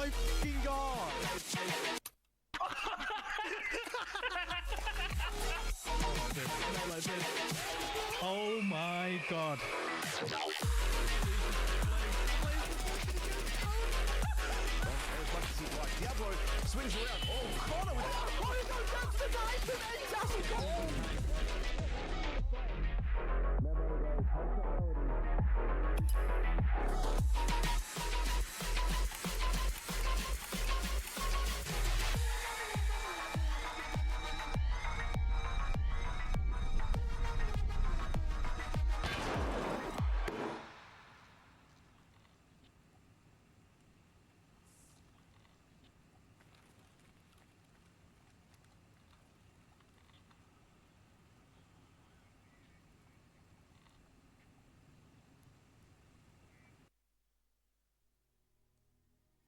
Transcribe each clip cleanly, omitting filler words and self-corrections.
my fucking god! Oh my god. Diablo swings around. Oh, Connor with that's the knife and then doesn't go.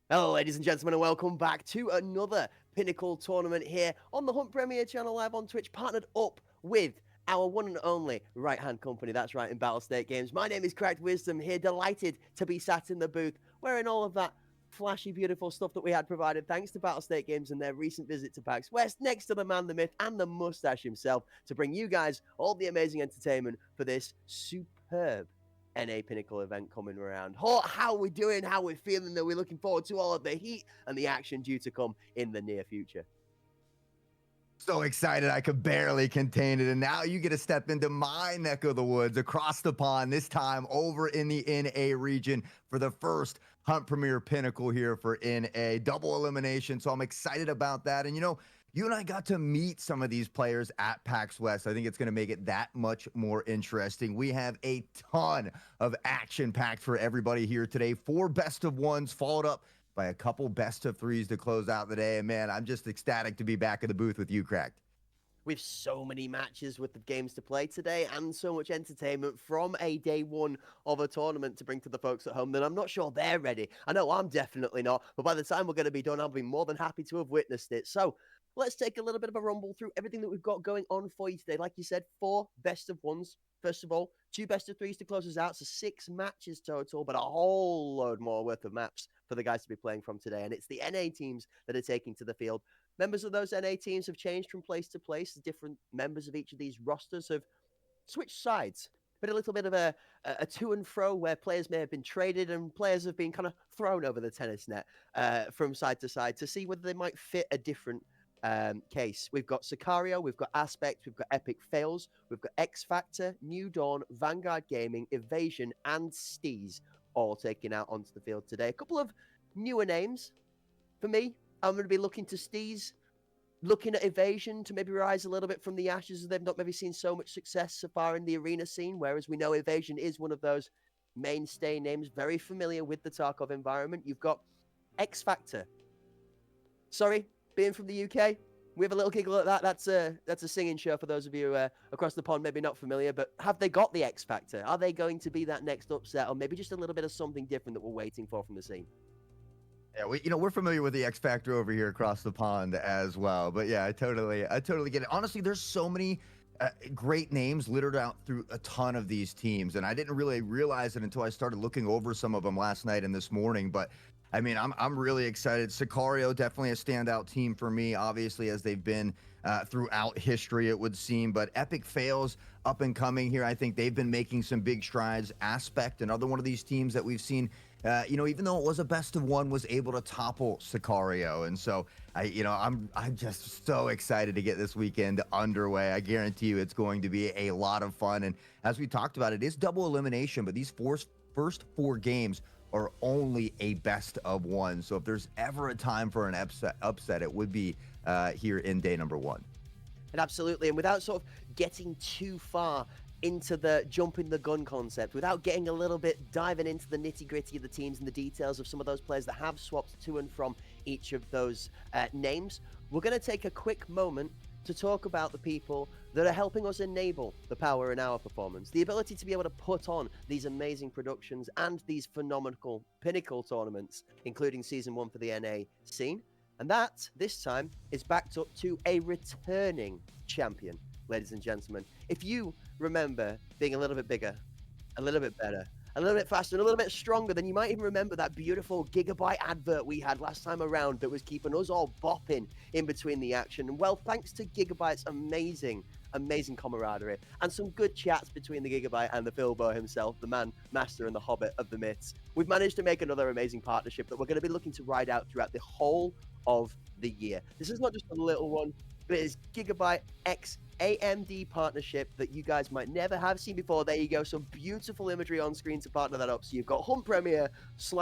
Hello, ladies and gentlemen, and welcome back to another Pinnacle tournament here on the Hunt Premier channel, live on Twitch, partnered up with our one and only right-hand company. That's right, in Battle State Games. My name is Cracked Wisdom here, delighted to be sat in the booth, wearing all of that flashy, beautiful stuff that we had provided thanks to Battle State Games and their recent visit to PAX West, next to the man, the myth, and the mustache himself, to bring you guys all the amazing entertainment for this superb NA Pinnacle event coming around. How are we doing? How are we feeling? That we're looking forward to all of the heat and the action due to come in the near future. So excited I could barely contain it. And now you get to step into my neck of the woods across the pond, this time over in the NA region for the first Hunt Premier Pinnacle here for NA. Double elimination. So I'm excited about that. And you know, you and I got to meet some of these players at PAX West. I think it's going to make it that much more interesting. We have a ton of action packed for everybody here today. 4 best of ones followed up by a couple best of 3s to close out the day. And man, I'm just ecstatic to be back in the booth with you, Cracked. We have so many matches with the games to play today and so much entertainment from a day one of a tournament to bring to the folks at home that I'm not sure they're ready. I know I'm definitely not, but by the time we're going to be done, I'll be more than happy to have witnessed it. So let's take a little bit of a rumble through everything that we've got going on for you today. Like you said, 4 best of ones. First of all, 2 best of 3s to close us out, so 6 matches total, but a whole load more worth of maps for the guys to be playing from today. And it's the NA teams that are taking to the field. Members of those NA teams have changed from place to place. Different members of each of these rosters have switched sides. Been a little bit of a to and fro where players may have been traded and players have been kind of thrown over the tennis net from side to side to see whether they might fit a different case. We've got Sicario, we've got Aspect, we've got Epic Fails, we've got X Factor, New Dawn, Vanguard Gaming, Evasion, and Steez all taking out onto the field today. A couple of newer names for me. I'm going to be looking to Steez, looking at Evasion to maybe rise a little bit from the ashes, as they've not maybe seen so much success so far in the arena scene, whereas we know Evasion is one of those mainstay names, very familiar with the Tarkov environment. You've got X Factor. Sorry, being from the UK, we have a little giggle at that. That's a singing show for those of you across the pond, maybe not familiar, but have they got the X Factor? Are they going to be that next upset, or maybe just a little bit of something different that we're waiting for from the scene? Yeah, we're familiar with the X Factor over here across the pond as well. But yeah, I totally get it. Honestly, there's so many great names littered out through a ton of these teams, and I didn't really realize it until I started looking over some of them last night and this morning. But I mean, I'm really excited. Sicario, definitely a standout team for me, obviously, as they've been throughout history, it would seem. But Epic Fails, up and coming here. I think they've been making some big strides. Aspect, another one of these teams that we've seen, even though it was a best of one, was able to topple Sicario. And so I'm just so excited to get this weekend underway. I guarantee you it's going to be a lot of fun. And as we talked about, it is double elimination, but these first 4 games are only a best of 1. So if there's ever a time for an upset, it would be here in day number 1. And absolutely, and without sort of getting too far into the jumping the gun concept, without getting a little bit diving into the nitty gritty of the teams and the details of some of those players that have swapped to and from each of those names, we're going to take a quick moment to talk about the people that are helping us enable the power in our performance, the ability to be able to put on these amazing productions and these phenomenal Pinnacle tournaments, including Season 1 for the NA scene. And that, this time, is backed up to a returning champion, ladies and gentlemen. If you remember being a little bit bigger, a little bit better, a little bit faster and a little bit stronger, then you might even remember that beautiful Gigabyte advert we had last time around that was keeping us all bopping in between the action. And well, thanks to Gigabyte's amazing camaraderie and some good chats between the Gigabyte and the Philbo himself, the man, master, and the hobbit of the myths, we've managed to make another amazing partnership that we're going to be looking to ride out throughout the whole of the year. This is not just a little one, but it is Gigabyte X AMD partnership that you guys might never have seen before. There you go, some beautiful imagery on screen to partner that up. So you've got Hunt Premier /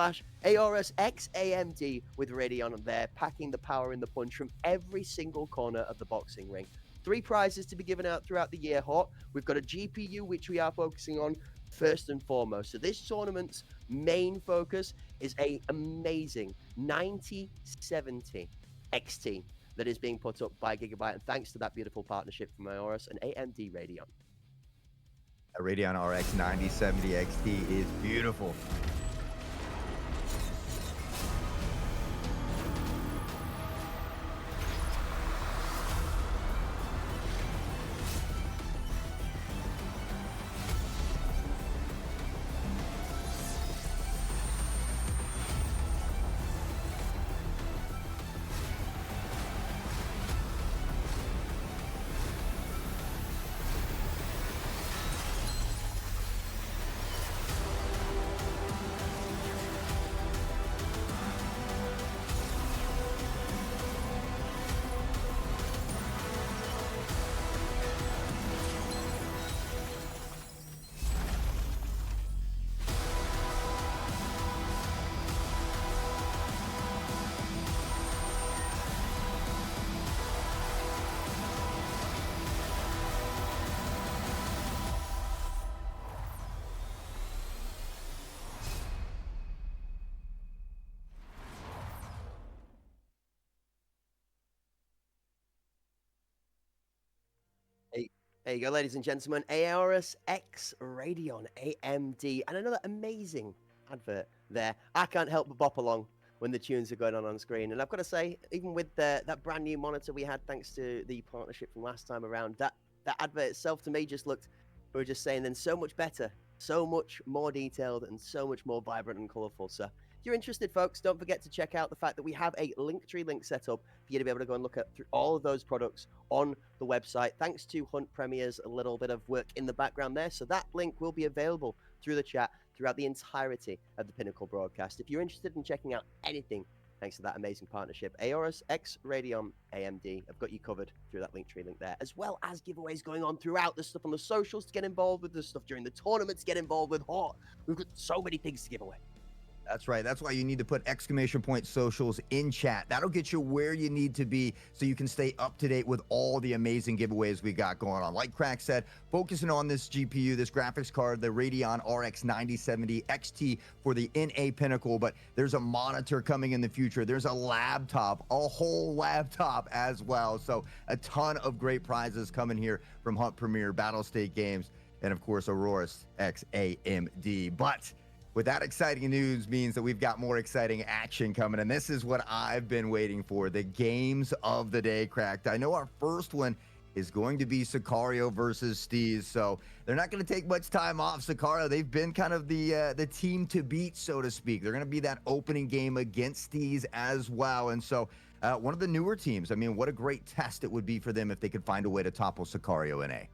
ARS X AMD with Radeon there, packing the power in the punch from every single corner of the boxing ring. 3 prizes to be given out throughout the year, Hot. We've got a GPU, which we are focusing on first and foremost. So this tournament's main focus is a amazing 9070 XT that is being put up by Gigabyte, and thanks to that beautiful partnership from Aorus and AMD Radeon. A Radeon RX 9070 XT is beautiful. There you go, ladies and gentlemen. Aorus X Radeon AMD, and another amazing advert there. I can't help but bop along when the tunes are going on screen. And I've got to say, even with that brand new monitor we had, thanks to the partnership from last time around, that advert itself to me just looked, we were just saying then, so much better, so much more detailed, and so much more vibrant and colourful. So if you're interested, folks, don't forget to check out the fact that we have a Linktree link set up for you to be able to go and look at through all of those products on the website, thanks to Hunt Premier's a little bit of work in the background there. So that link will be available through the chat throughout the entirety of the Pinnacle broadcast. If you're interested in checking out anything, thanks to that amazing partnership, Aorus X Radeon AMD, I've got you covered through that Linktree link there, as well as giveaways going on throughout, the stuff on the socials to get involved with, the stuff during the tournament to get involved with. We've got so many things to give away. That's right. That's why you need to put ! socials in chat. That'll get you where you need to be so you can stay up to date with all the amazing giveaways we got going on. Like Crack said, focusing on this GPU, this graphics card, the Radeon RX 9070 XT for the NA Pinnacle, but there's a monitor coming in the future. There's a laptop, a whole laptop as well. So a ton of great prizes coming here from Hunt Premier, Battle State Games, and of course, Aurorus X AMD. But with that exciting news means that we've got more exciting action coming, and this is what I've been waiting for, the games of the day, Cracked. I know our first one is going to be Sicario versus Steez, so they're not going to take much time off. Sicario, they've been kind of the team to beat, so to speak. They're going to be that opening game against Steez as well, and so one of the newer teams. I mean, what a great test it would be for them if they could find a way to topple Sicario NA.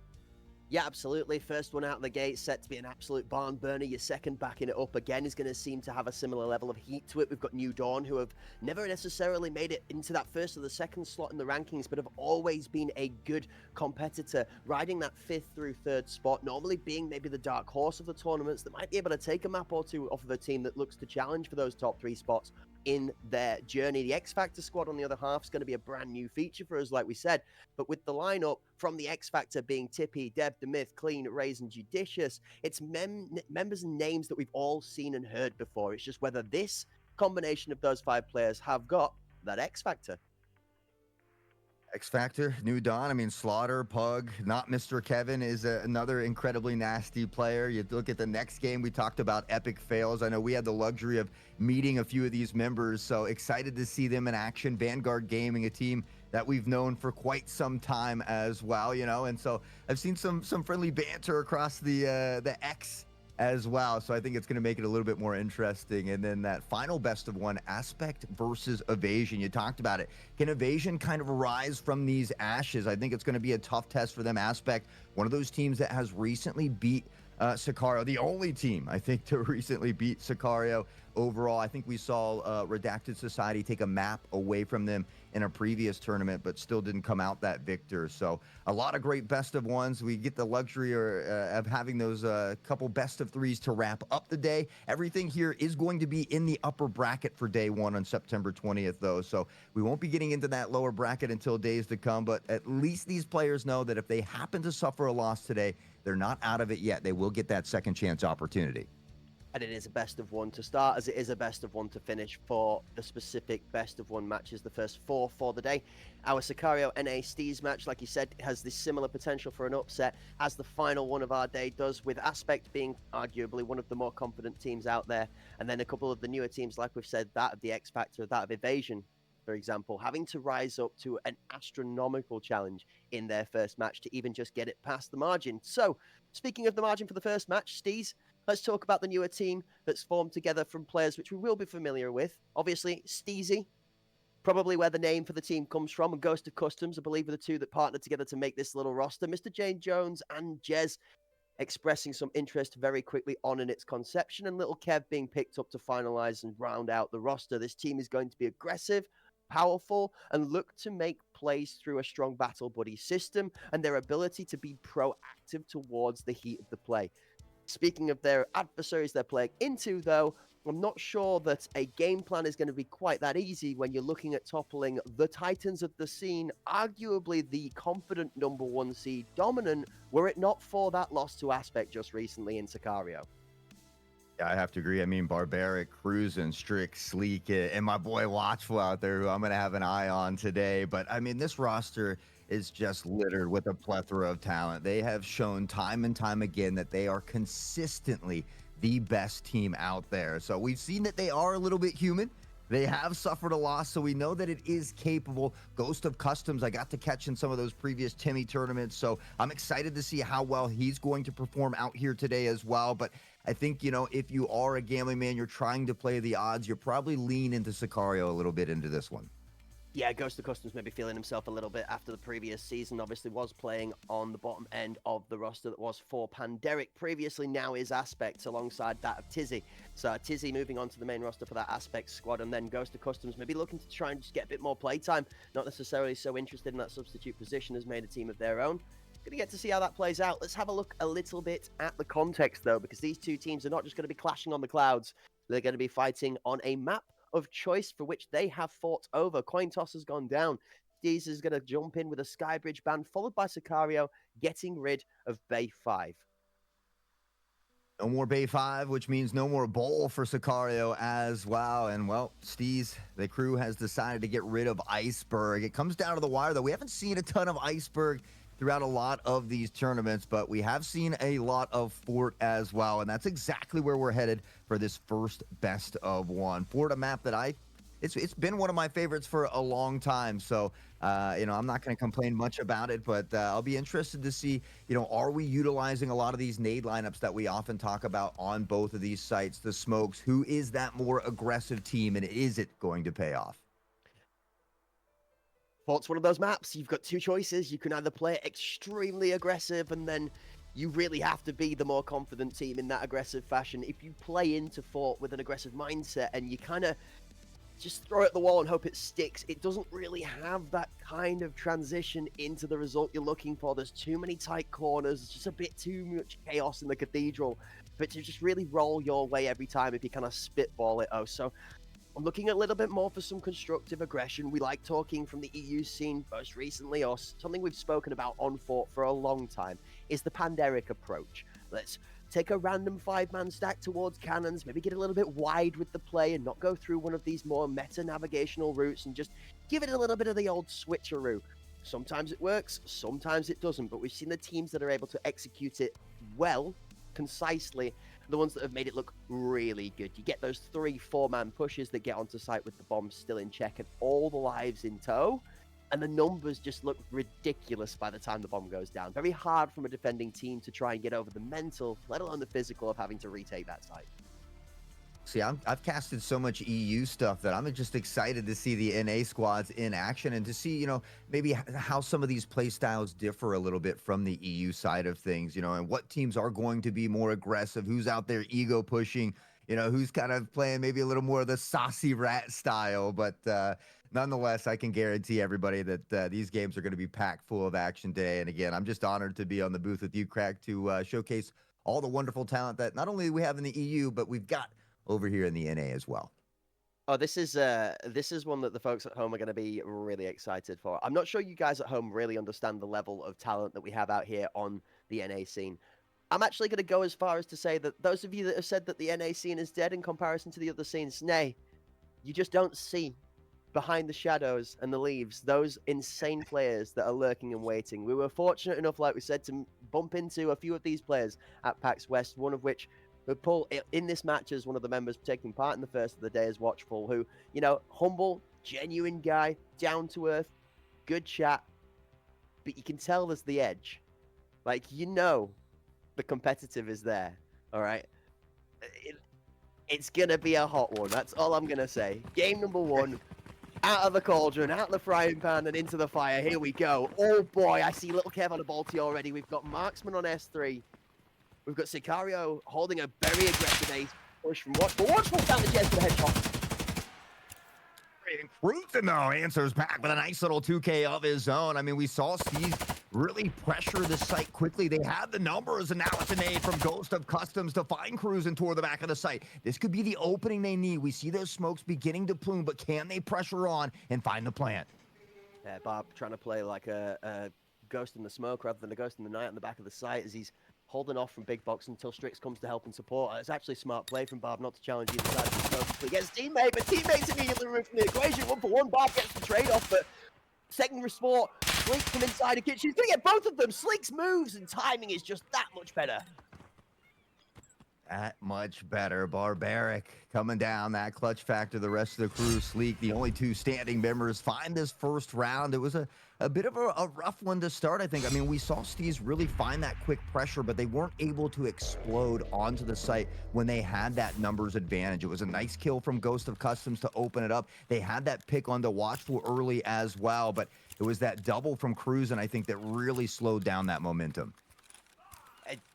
Yeah, absolutely. First one out of the gate, set to be an absolute barn burner. Your second backing it up again is going to seem to have a similar level of heat to it. We've got New Dawn, who have never necessarily made it into that first or the second slot in the rankings, but have always been a good competitor, riding that 5th through 3rd spot, normally being maybe the dark horse of the tournaments that might be able to take a map or two off of a team that looks to challenge for those top 3 spots in their journey. The X Factor squad, on the other half, is going to be a brand new feature for us, like we said. But with the lineup from the X Factor being Tippy, Dev, The Myth, Clean, Raze, and Judicious, it's members and names that we've all seen and heard before. It's just whether this combination of those 5 players have got that X Factor. X Factor, New Dawn. I mean, Slaughter, Pug, not Mr. Kevin is another incredibly nasty player. You look at the next game, we talked about epic fails. I know we had the luxury of meeting a few of these members, so excited to see them in action. Vanguard Gaming, a team that we've known for quite some time as well, you know, and so I've seen some friendly banter across the X as well. So I think it's going to make it a little bit more interesting. And then that final best of one, Aspect versus Evasion. You talked about it. Can Evasion kind of rise from these ashes? I think it's going to be a tough test for them. Aspect, one of those teams that has recently beat Sicario, the only team I think to recently beat Sicario overall. I think we saw Redacted Society take a map away from them in a previous tournament, but still didn't come out that victor. So a lot of great best of ones. We get the luxury of having those couple best of threes to wrap up the day. Everything here is going to be in the upper bracket for day one on September 20th, though. So we won't be getting into that lower bracket until days to come, but at least these players know that if they happen to suffer a loss today, they're not out of it yet. They will get that second chance opportunity. And it is a best of one to start, as it is a best of one to finish for the specific best of one matches, the first four for the day. Our Sicario NA Steez match, like you said, has this similar potential for an upset as the final one of our day does, with Aspect being arguably one of the more confident teams out there, and then a couple of the newer teams, like we've said, that of the X Factor, that of Evasion, for example, having to rise up to an astronomical challenge in their first match to even just get it past the margin. So, speaking of the margin for the first match, Steez, let's talk about the newer team that's formed together from players which we will be familiar with. Obviously, Steezy, probably where the name for the team comes from, and Ghost of Customs, I believe, are the two that partnered together to make this little roster. Mr. Jane Jones and Jez expressing some interest very quickly on in its conception, and Little Kev being picked up to finalize and round out the roster. This team is going to be aggressive, powerful, and look to make plays through a strong battle buddy system and their ability to be proactive towards the heat of the play. Speaking of their adversaries they're playing into, though, I'm not sure that a game plan is going to be quite that easy when you're looking at toppling the Titans of the scene, arguably the confident number one seed dominant, were it not for that loss to Aspect just recently in Sicario. Yeah, I have to agree. I mean, Barbaric, Cruisin', Strick, Sleek, and my boy Watchful out there, who I'm going to have an eye on today. But I mean, this roster is just littered with a plethora of talent. They have shown time and time again that they are consistently the best team out there. So we've seen that they are a little bit human. They have suffered a loss, so we know that it is capable. Ghost of Customs, I got to catch in some of those previous Timmy tournaments, so I'm excited to see how well he's going to perform out here today as well. But I think, you know, if you are a gambling man, you're trying to play the odds, you're probably lean into Sicario a little bit into this one. Yeah, Ghost of Customs maybe feeling himself a little bit after the previous season. Obviously was playing on the bottom end of the roster that was for Panderic previously, now is Aspect alongside that of Tizzy. So Tizzy moving on to the main roster for that Aspect squad, and then Ghost of Customs maybe looking to try and just get a bit more playtime, not necessarily so interested in that substitute position, has made a team of their own. Going to get to see how that plays out. Let's have a look a little bit at the context, though, because these two teams are not just going to be clashing on the clouds. They're going to be fighting on a map of choice for which they have fought over. Coin toss has gone down. Steez is going to jump in with a Skybridge ban, followed by Sicario getting rid of Bay 5. No more Bay 5, which means no more bowl for Sicario as well. And, well, Steez, the crew has decided to get rid of Iceberg. It comes down to the wire, though. We haven't seen a ton of Iceberg throughout a lot of these tournaments, but we have seen a lot of Fort as well, and that's exactly where we're headed for this first best of one. Fort, a map that it's been one of my favorites for a long time, so you know, I'm not going to complain much about it, but I'll be interested to see, you know, are we utilizing a lot of these nade lineups that we often talk about on both of these sites, the smokes? Who is that more aggressive team, and is it going to pay off? Fort's one of those maps. You've got two choices. You can either play it extremely aggressive, and then you really have to be the more confident team in that aggressive fashion. If you play into Fort with an aggressive mindset and you kind of just throw it at the wall and hope it sticks, it doesn't really have that kind of transition into the result you're looking for. There's too many tight corners. It's just a bit too much chaos in the cathedral. But to just really roll your way every time if you kind of spitball it. Oh, so I'm looking a little bit more for some constructive aggression. We like talking from the EU scene most recently, or something we've spoken about on Fort for a long time, is the Panderic approach. Let's take a random 5-man stack towards cannons, maybe get a little bit wide with the play and not go through one of these more meta-navigational routes and just give it a little bit of the old switcheroo. Sometimes it works, sometimes it doesn't, but we've seen the teams that are able to execute it well, concisely, the ones that have made it look really good. You get those 3-4-man pushes that get onto site with the bombs still in check and all the lives in tow. And the numbers just look ridiculous by the time the bomb goes down. Very hard from a defending team to try and get over the mental, let alone the physical of having to retake that site. See, I've casted so much EU stuff that I'm just excited to see the NA squads in action and to see, maybe how some of these play styles differ a little bit from the EU side of things, and what teams are going to be more aggressive, who's out there ego pushing, who's kind of playing maybe a little more of the saucy rat style. But nonetheless, I can guarantee everybody that these games are going to be packed full of action today. And again, I'm just honored to be on the booth with you, Crack, to showcase all the wonderful talent that not only we have in the EU, but we've got over here in the NA as well. Oh, this is one that the folks at home are going to be really excited for. I'm not sure you guys at home really understand the level of talent that we have out here on the NA scene. I'm actually going to go as far as to say that those of you that have said that the NA scene is dead in comparison to the other scenes, nay, you just don't see behind the shadows and the leaves those insane players that are lurking and waiting. We were fortunate enough, like we said, to bump into a few of these players at PAX West, one of which Paul, in this match, as one of the members taking part in the first of the day, as Watchful, who, humble, genuine guy, down to earth, good chat, but you can tell there's the edge. Like, the competitive is there, all right? It's going to be a hot one. That's all I'm going to say. Game number 1, out of the cauldron, out of the frying pan, and into the fire. Here we go. Oh, boy, I see little Kev on a Balti already. We've got Marksman on S3. We've got Sicario holding a very aggressive ace push from Watchful. Watchful down the jet for the headshot. Cruzen, though, answers back with a nice little 2K of his own. I mean, we saw Steve really pressure the site quickly. They had the numbers, and now it's a nade from Ghost of Customs to find Cruzen toward the back of the site. This could be the opening they need. We see those smokes beginning to plume, but can they pressure on and find the plant? Yeah, Bob trying to play like a ghost in the smoke rather than a ghost in the night on the back of the site as he's holding off from Big Box until Strix comes to help and support. It's actually smart play from Barb not to challenge either side of the smoke. He gets teammate, but teammates immediately removed from the equation. 1-for-1, Barb gets the trade-off, but second resport, Sleek from inside the kitchen. He's going to get both of them. Sleek's moves and timing is just that much better. That much better. Barbaric coming down, that clutch factor. The rest of the crew, Sleek, the only 2 standing members, find this first round. It was a bit of a rough one to start, I think. I mean, we saw Steez really find that quick pressure, but they weren't able to explode onto the site when they had that numbers advantage. It was a nice kill from Ghost of Customs to open it up. They had that pick on the Watchful early as well, but it was that double from Cruzen, I think, that really slowed down that momentum.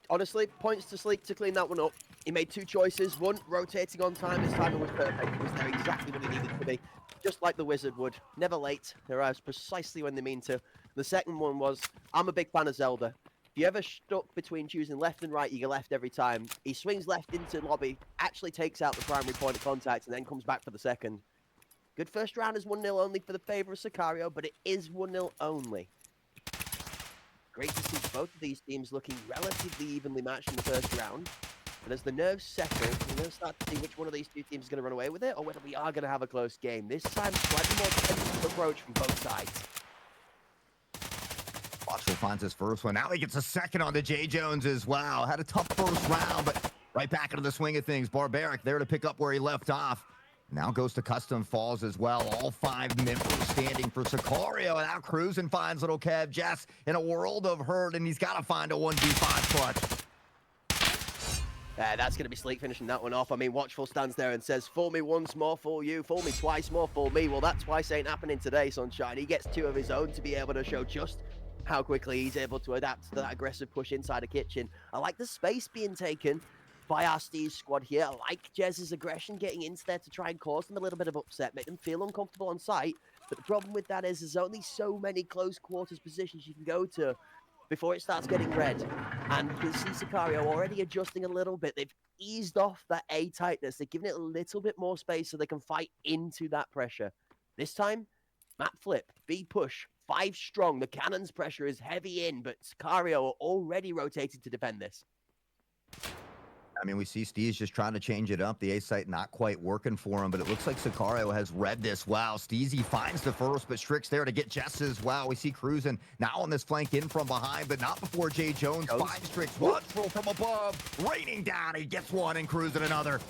Honestly, points to Sleek to clean that one up. He made 2 choices. One, rotating on time. His timing was perfect. He was there exactly when he needed to be. Just like the Wizard would. Never late. He arrives precisely when they mean to. The second one was, I'm a big fan of Zelda. If you ever stuck between choosing left and right, you go left every time. He swings left into lobby, actually takes out the primary point of contact, and then comes back for the second. Good first round is 1-0 only for the favor of Sicario, but it is 1-0 only. Great to see both of these teams looking relatively evenly matched in the first round. And as the nerves settle, we're going to start to see which one of these 2 teams is going to run away with it, or whether we are going to have a close game. This time, slightly more defensive approach from both sides. Watchful finds his first one. Now he gets a second on the J. Jones as well. Had a tough first round, but right back into the swing of things. Barbaric there to pick up where he left off. Now goes to Custom falls as well. All 5 members standing for Sicario. And now Cruzen finds little Kev Jess in a world of hurt, and he's got to find a 1v5 clutch. That's going to be Sleek finishing that one off. I mean, Watchful stands there and says, fool me once more, fool you. Fool me twice more, fool me. Well, that twice ain't happening today, Sunshine. He gets 2 of his own to be able to show just how quickly he's able to adapt to that aggressive push inside the kitchen. I like the space being taken by our Steve's squad here. I like Jez's aggression getting into there to try and cause them a little bit of upset, make them feel uncomfortable on site. But the problem with that is there's only so many close quarters positions you can go to before it starts getting red. And you can see Sicario already adjusting a little bit. They've eased off that A tightness. They've given it a little bit more space so they can fight into that pressure. This time, map flip, B push, 5 strong. The cannon's pressure is heavy in, but Sicario are already rotated to defend this. I mean, we see Steez just trying to change it up. The A site not quite working for him, but it looks like Sicario has read this well. Steezy finds the first, but Strix there to get Jess as well. We see Cruzen now on this flank in from behind, but not before J. Jones finds Strix. Watchful from above, raining down. He gets one and Cruzen another.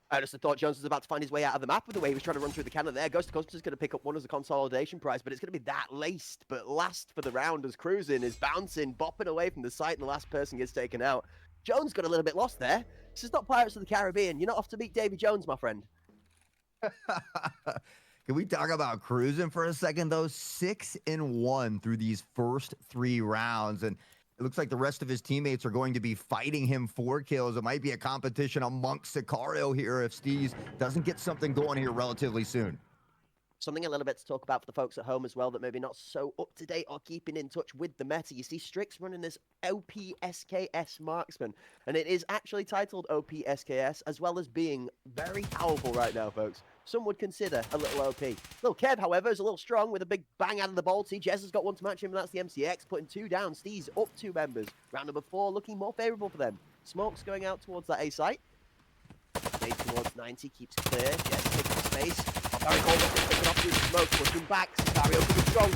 I just thought Jones was about to find his way out of the map with the way he was trying to run through the cannon there. Ghost of Customs is going to pick up one as a consolidation prize, but it's going to be that laced. But last for the round as Cruising is bouncing, bopping away from the site, and the last person gets taken out. Jones got a little bit lost there. This is not Pirates of the Caribbean. You're not off to meet Davy Jones, my friend. Can we talk about Cruising for a second, though? 6-1 through these first 3 rounds, and it looks like the rest of his teammates are going to be fighting him for kills. It might be a competition amongst Sicario here if Steez doesn't get something going here relatively soon. Something a little bit to talk about for the folks at home as well that maybe not so up to date or keeping in touch with the meta. You see Strix running this OPSKS marksman, and it is actually titled OPSKS as well as being very powerful right now, folks. Some would consider a little OP. Little Kev, however, is a little strong with a big bang out of the bolty. Jez has got one to match him, and that's the MCX, putting 2 down. Steez up 2 members. Round number 4 looking more favourable for them. Smoke's going out towards that A site. Nade towards 90, keeps clear. Jez taking space. Barry Gold picking off through the smoke, pushing back. Sicario coming strong.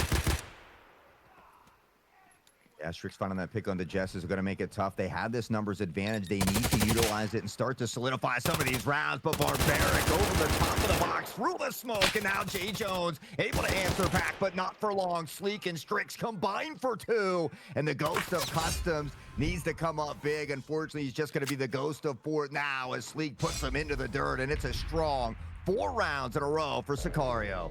Yeah, Strix finding that pick on the Jess is going to make it tough. They have this numbers advantage. They need to utilize it and start to solidify some of these rounds. But Barbaric over the top of the box, through the smoke, and now Jay Jones able to answer back, but not for long. Sleek and Strix combine for 2, and the Ghost of Customs needs to come up big. Unfortunately, he's just going to be the Ghost of Fort now as Sleek puts him into the dirt, and it's a strong 4 rounds in a row for Sicario.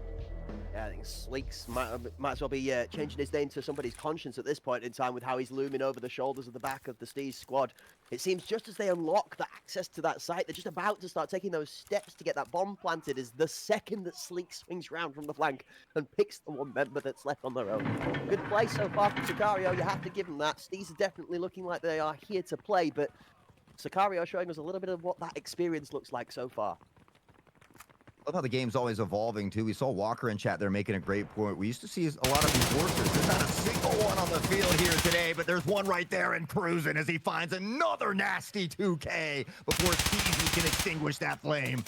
Yeah, I think Sleeks might as well be changing his name to somebody's conscience at this point in time with how he's looming over the shoulders of the back of the Steez squad. It seems just as they unlock the access to that site, they're just about to start taking those steps to get that bomb planted is the second that Sleek swings round from the flank and picks the one member that's left on their own. Good play so far from Sicario, you have to give them that. Steez are definitely looking like they are here to play, but Sicario showing us a little bit of what that experience looks like so far. I love how the game's always evolving, too. We saw Walker in chat there making a great point. We used to see a lot of these workers. There's not a single one on the field here today, but there's one right there in Cruising as he finds another nasty 2K before Steezy can extinguish that flame.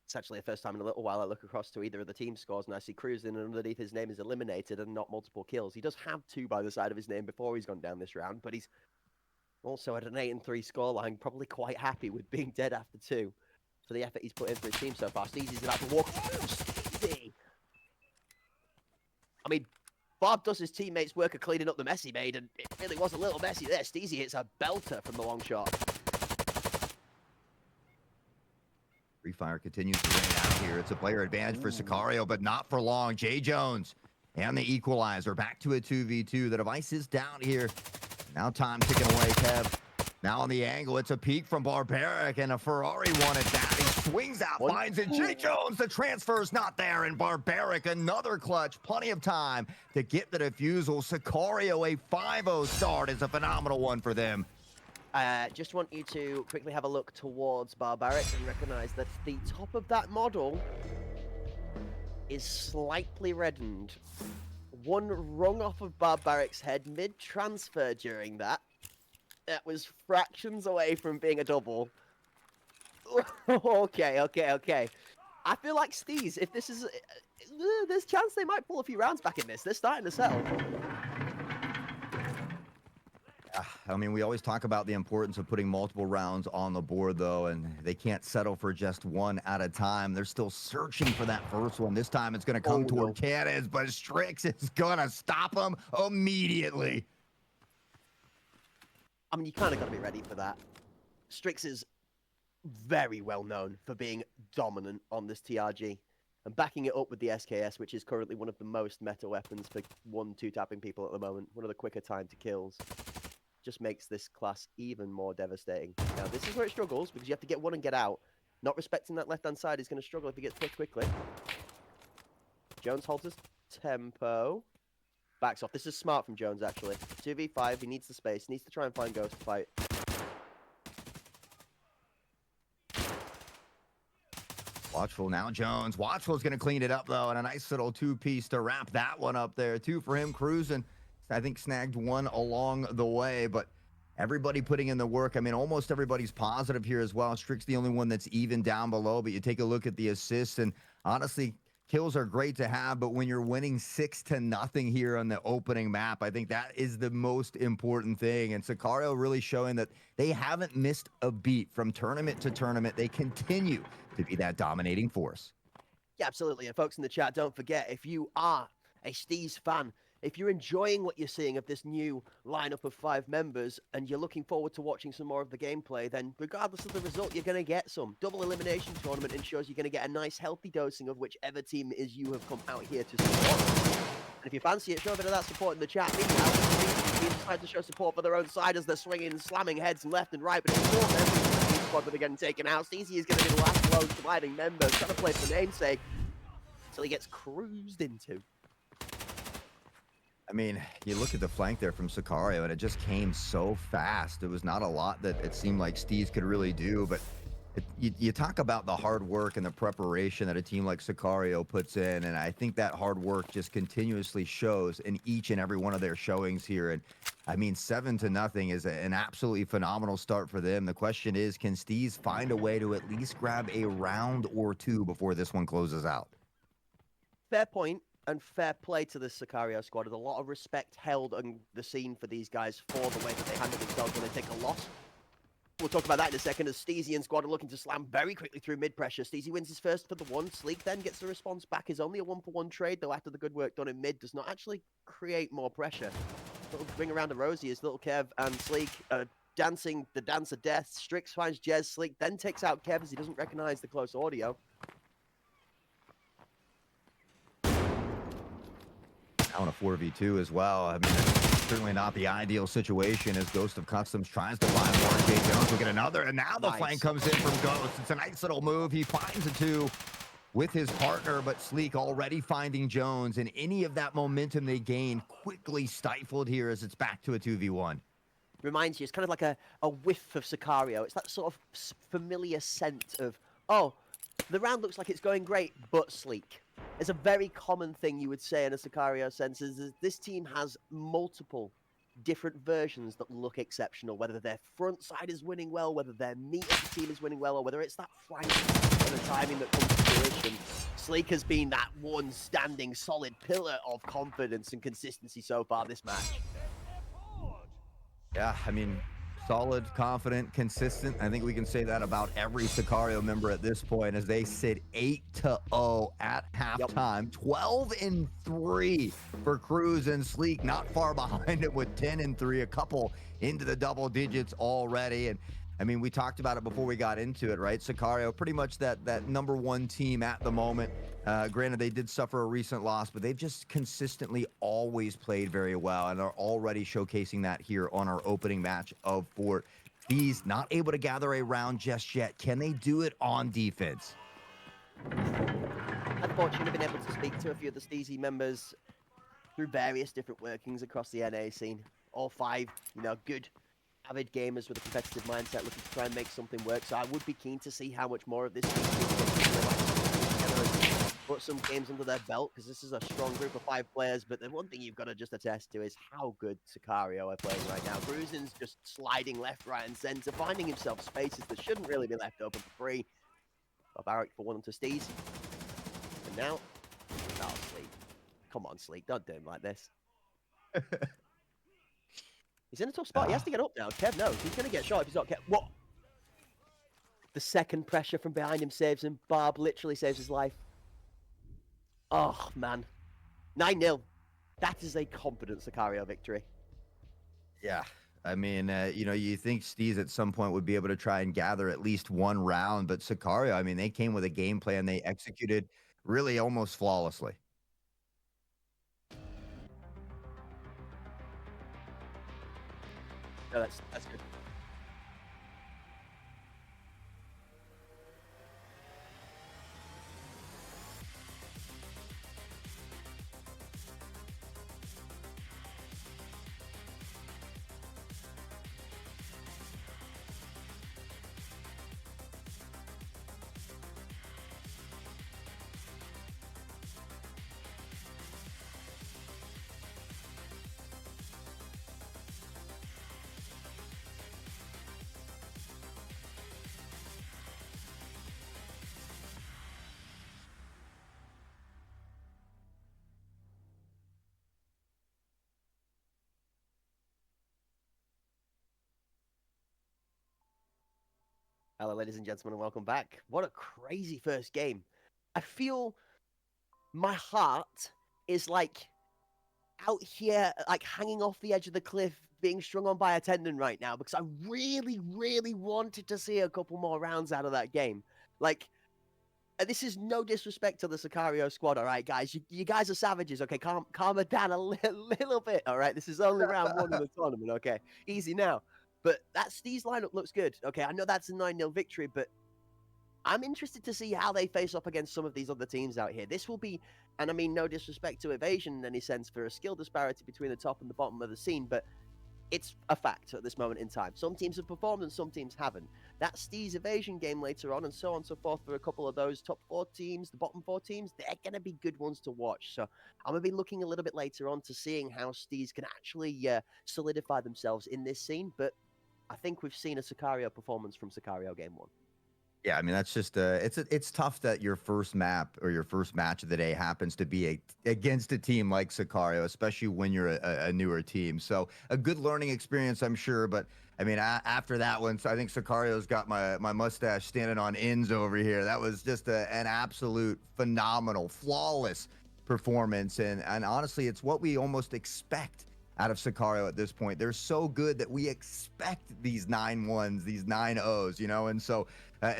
It's actually the first time in a little while I look across to either of the team scores and I see Cruising and underneath his name is eliminated and not multiple kills. He does have 2 by the side of his name before he's gone down this round, but he's also at an 8-3 scoreline, probably quite happy with being dead after 2 for the effort he's put in for his team so far. Steezy's about to walk. Oh, Steezy! I mean, Bob does his teammates' work of cleaning up the mess he made, and it really was a little messy there. Steezy hits a belter from the long shot. Free Fire continues to rain out here. It's a player advantage for Sicario, but not for long. Jay Jones and the equalizer back to a 2v2. The device is down here. Now time ticking away, Kev. Now on the angle, it's a peek from Barbaric, and a Ferrari wanted that. He swings out, finds it. Jay Jones, the transfer's not there, and Barbaric, another clutch. Plenty of time to get the defusal. Sicario, a 5-0 start is a phenomenal one for them. Just want you to quickly have a look towards Barbaric and recognize that the top of that model is slightly reddened. One rung off of Barbaric's head mid-transfer during that. That was fractions away from being a double. Okay. I feel like Steez, if this is... there's a chance they might pull a few rounds back in this. They're starting to settle. I mean, we always talk about the importance of putting multiple rounds on the board, though, and they can't settle for just one at a time. They're still searching for that first one. This time it's going to come toward cannons, but Strix is going to stop them immediately. I mean, you kind of got to be ready for that. Strix is very well known for being dominant on this TRG and backing it up with the SKS, which is currently one of the most meta weapons for 1-2 tapping people at the moment. One of the quicker time to kills. Just makes this class even more devastating. Now, this is where it struggles, because you have to get one and get out. Not respecting that left-hand side is going to struggle if he gets pushed quickly. Jones holds his tempo. Backs off. This is smart from Jones, actually. 2v5, he needs the space. He needs to try and find Ghost to fight. Watchful now, Jones. Watchful's going to clean it up, though, and a nice little 2-piece to wrap that one up there. 2 for him, Cruising. I think snagged 1 along the way, but everybody putting in the work. I mean, almost everybody's positive here as well. Strix the only one that's even down below, but you take a look at the assists, and honestly, kills are great to have, but when you're winning 6-0 here on the opening map, I think that is the most important thing. And Sicario really showing that they haven't missed a beat from tournament to tournament. They continue to be that dominating force. Yeah, absolutely. And folks in the chat, don't forget, if you are a Steez fan, if you're enjoying what you're seeing of this new lineup of 5 members and you're looking forward to watching some more of the gameplay, then regardless of the result, you're going to get some. Double elimination tournament ensures you're going to get a nice healthy dosing of whichever team it is you have come out here to support. And if you fancy it, show a bit of that support in the chat. Meanwhile, teams decide to show support for their own side as they're swinging, slamming heads left and right, but it's short members squad that are getting taken out. Steezy is going to be the last lone surviving member, trying to play for namesake until he gets cruised into. I mean, you look at the flank there from Sicario, and it just came so fast. It was not a lot that it seemed like Steez could really do, but you talk about the hard work and the preparation that a team like Sicario puts in, and I think that hard work just continuously shows in each and every one of their showings here. And I mean, 7-0 is an absolutely phenomenal start for them. The question is, can Steez find a way to at least grab a round or two before this one closes out? Fair point. And fair play to the Sicario squad. There's a lot of respect held on the scene for these guys for the way that they handle themselves when they take a loss. We'll talk about that in a second as Steezy and squad are looking to slam very quickly through mid-pressure. Steezy wins his first for the 1. Sleek then gets the response back. Is only a 1-for-1 trade, though, after the good work done in mid does not actually create more pressure. Little ring around the rosy is little Kev and Sleek dancing the dance of death. Strix finds Jez. Sleek then takes out Kev as he doesn't recognize the close audio. Now in a 4v2 as well. I mean, certainly not the ideal situation as Ghost of Customs tries to find more. Jay Jones will get another, and now the flank comes in from Ghost. It's a nice little move. He finds a 2 with his partner, but Sleek already finding Jones, and any of that momentum they gain quickly stifled here as it's back to a 2v1. Reminds you, it's kind of like a whiff of Sicario. It's that sort of familiar scent of, oh, the round looks like it's going great, but Sleek. It's a very common thing you would say in a Sicario sense is this team has multiple different versions that look exceptional, whether their front side is winning well, whether their meat of the team is winning well, or whether it's that flank and the timing that comes to fruition. Sleek has been that one standing solid pillar of confidence and consistency so far this match. Yeah, I mean, solid, confident, consistent. I think we can say that about every Sicario member at this point as they sit 8-0 at halftime. 12-3 for Cruz and Sleek, not far behind it with 10-3, a couple into the double digits already. And I mean, we talked about it before we got into it, right? Sicario, pretty much that #1 team at the moment. Granted, they did suffer a recent loss, but they've just consistently always played very well and are already showcasing that here on our opening match of Fort. He's not able to gather a round just yet. Can they do it on defense? Unfortunately, I've been able to speak to a few of the Steezy members through various different workings across the NA scene. All 5, good avid gamers with a competitive mindset looking to try and make something work. So I would be keen to see how much more of this team put some games under their belt, because this is a strong group of 5 players. But the one thing you've got to just attest to is how good Sicario are playing right now. Cruisin's just sliding left, right, and center, finding himself spaces that shouldn't really be left open for free. Barbaric for 1 onto Steez. And now, oh, Sleek. Come on, Sleek, don't do him like this. He's in a tough spot. He has to get up now. Kev knows. He's going to get shot if he's not kept. What? The second pressure from behind him saves him. Barb literally saves his life. Oh, man. 9-0. That is a confident Sicario victory. Yeah. I mean, you think Steez at some point would be able to try and gather at least 1 round, but Sicario, I mean, they came with a game plan they executed really almost flawlessly. No, that's good. Hello, ladies and gentlemen, and welcome back. What a crazy first game. I feel my heart is like out here, like hanging off the edge of the cliff, being strung on by a tendon right now because I really, really wanted to see a couple more rounds out of that game. Like, this is no disrespect to the Sicario squad, all right, guys? You guys are savages, okay? Calm it down a little bit, all right? This is only round one of the tournament, okay? Easy now. But that Steez lineup looks good, okay? I know that's a 9-0 victory, but I'm interested to see how they face up against some of these other teams out here. This will be, and I mean no disrespect to Evasion in any sense for a skill disparity between the top and the bottom of the scene, but it's a fact at this moment in time. Some teams have performed and some teams haven't. That Steez Evasion game later on and so on and so forth for a couple of those top 4 teams, the bottom 4 teams, they're going to be good ones to watch. So I'm going to be looking a little bit later on to seeing how Steez can actually solidify themselves in this scene, but I think we've seen a Sicario performance from Sicario game 1. Yeah, I mean that's just it's tough that your first map or your first match of the day happens to be against a team like Sicario, especially when you're a newer team. So a good learning experience, I'm sure. But I mean, after that one, so I think Sicario's got my mustache standing on ends over here. That was just an absolute phenomenal, flawless performance, and honestly, it's what we almost expect out of Sicario at this point. They're so good that we expect these 9-1s, these 9-0s, you know? And so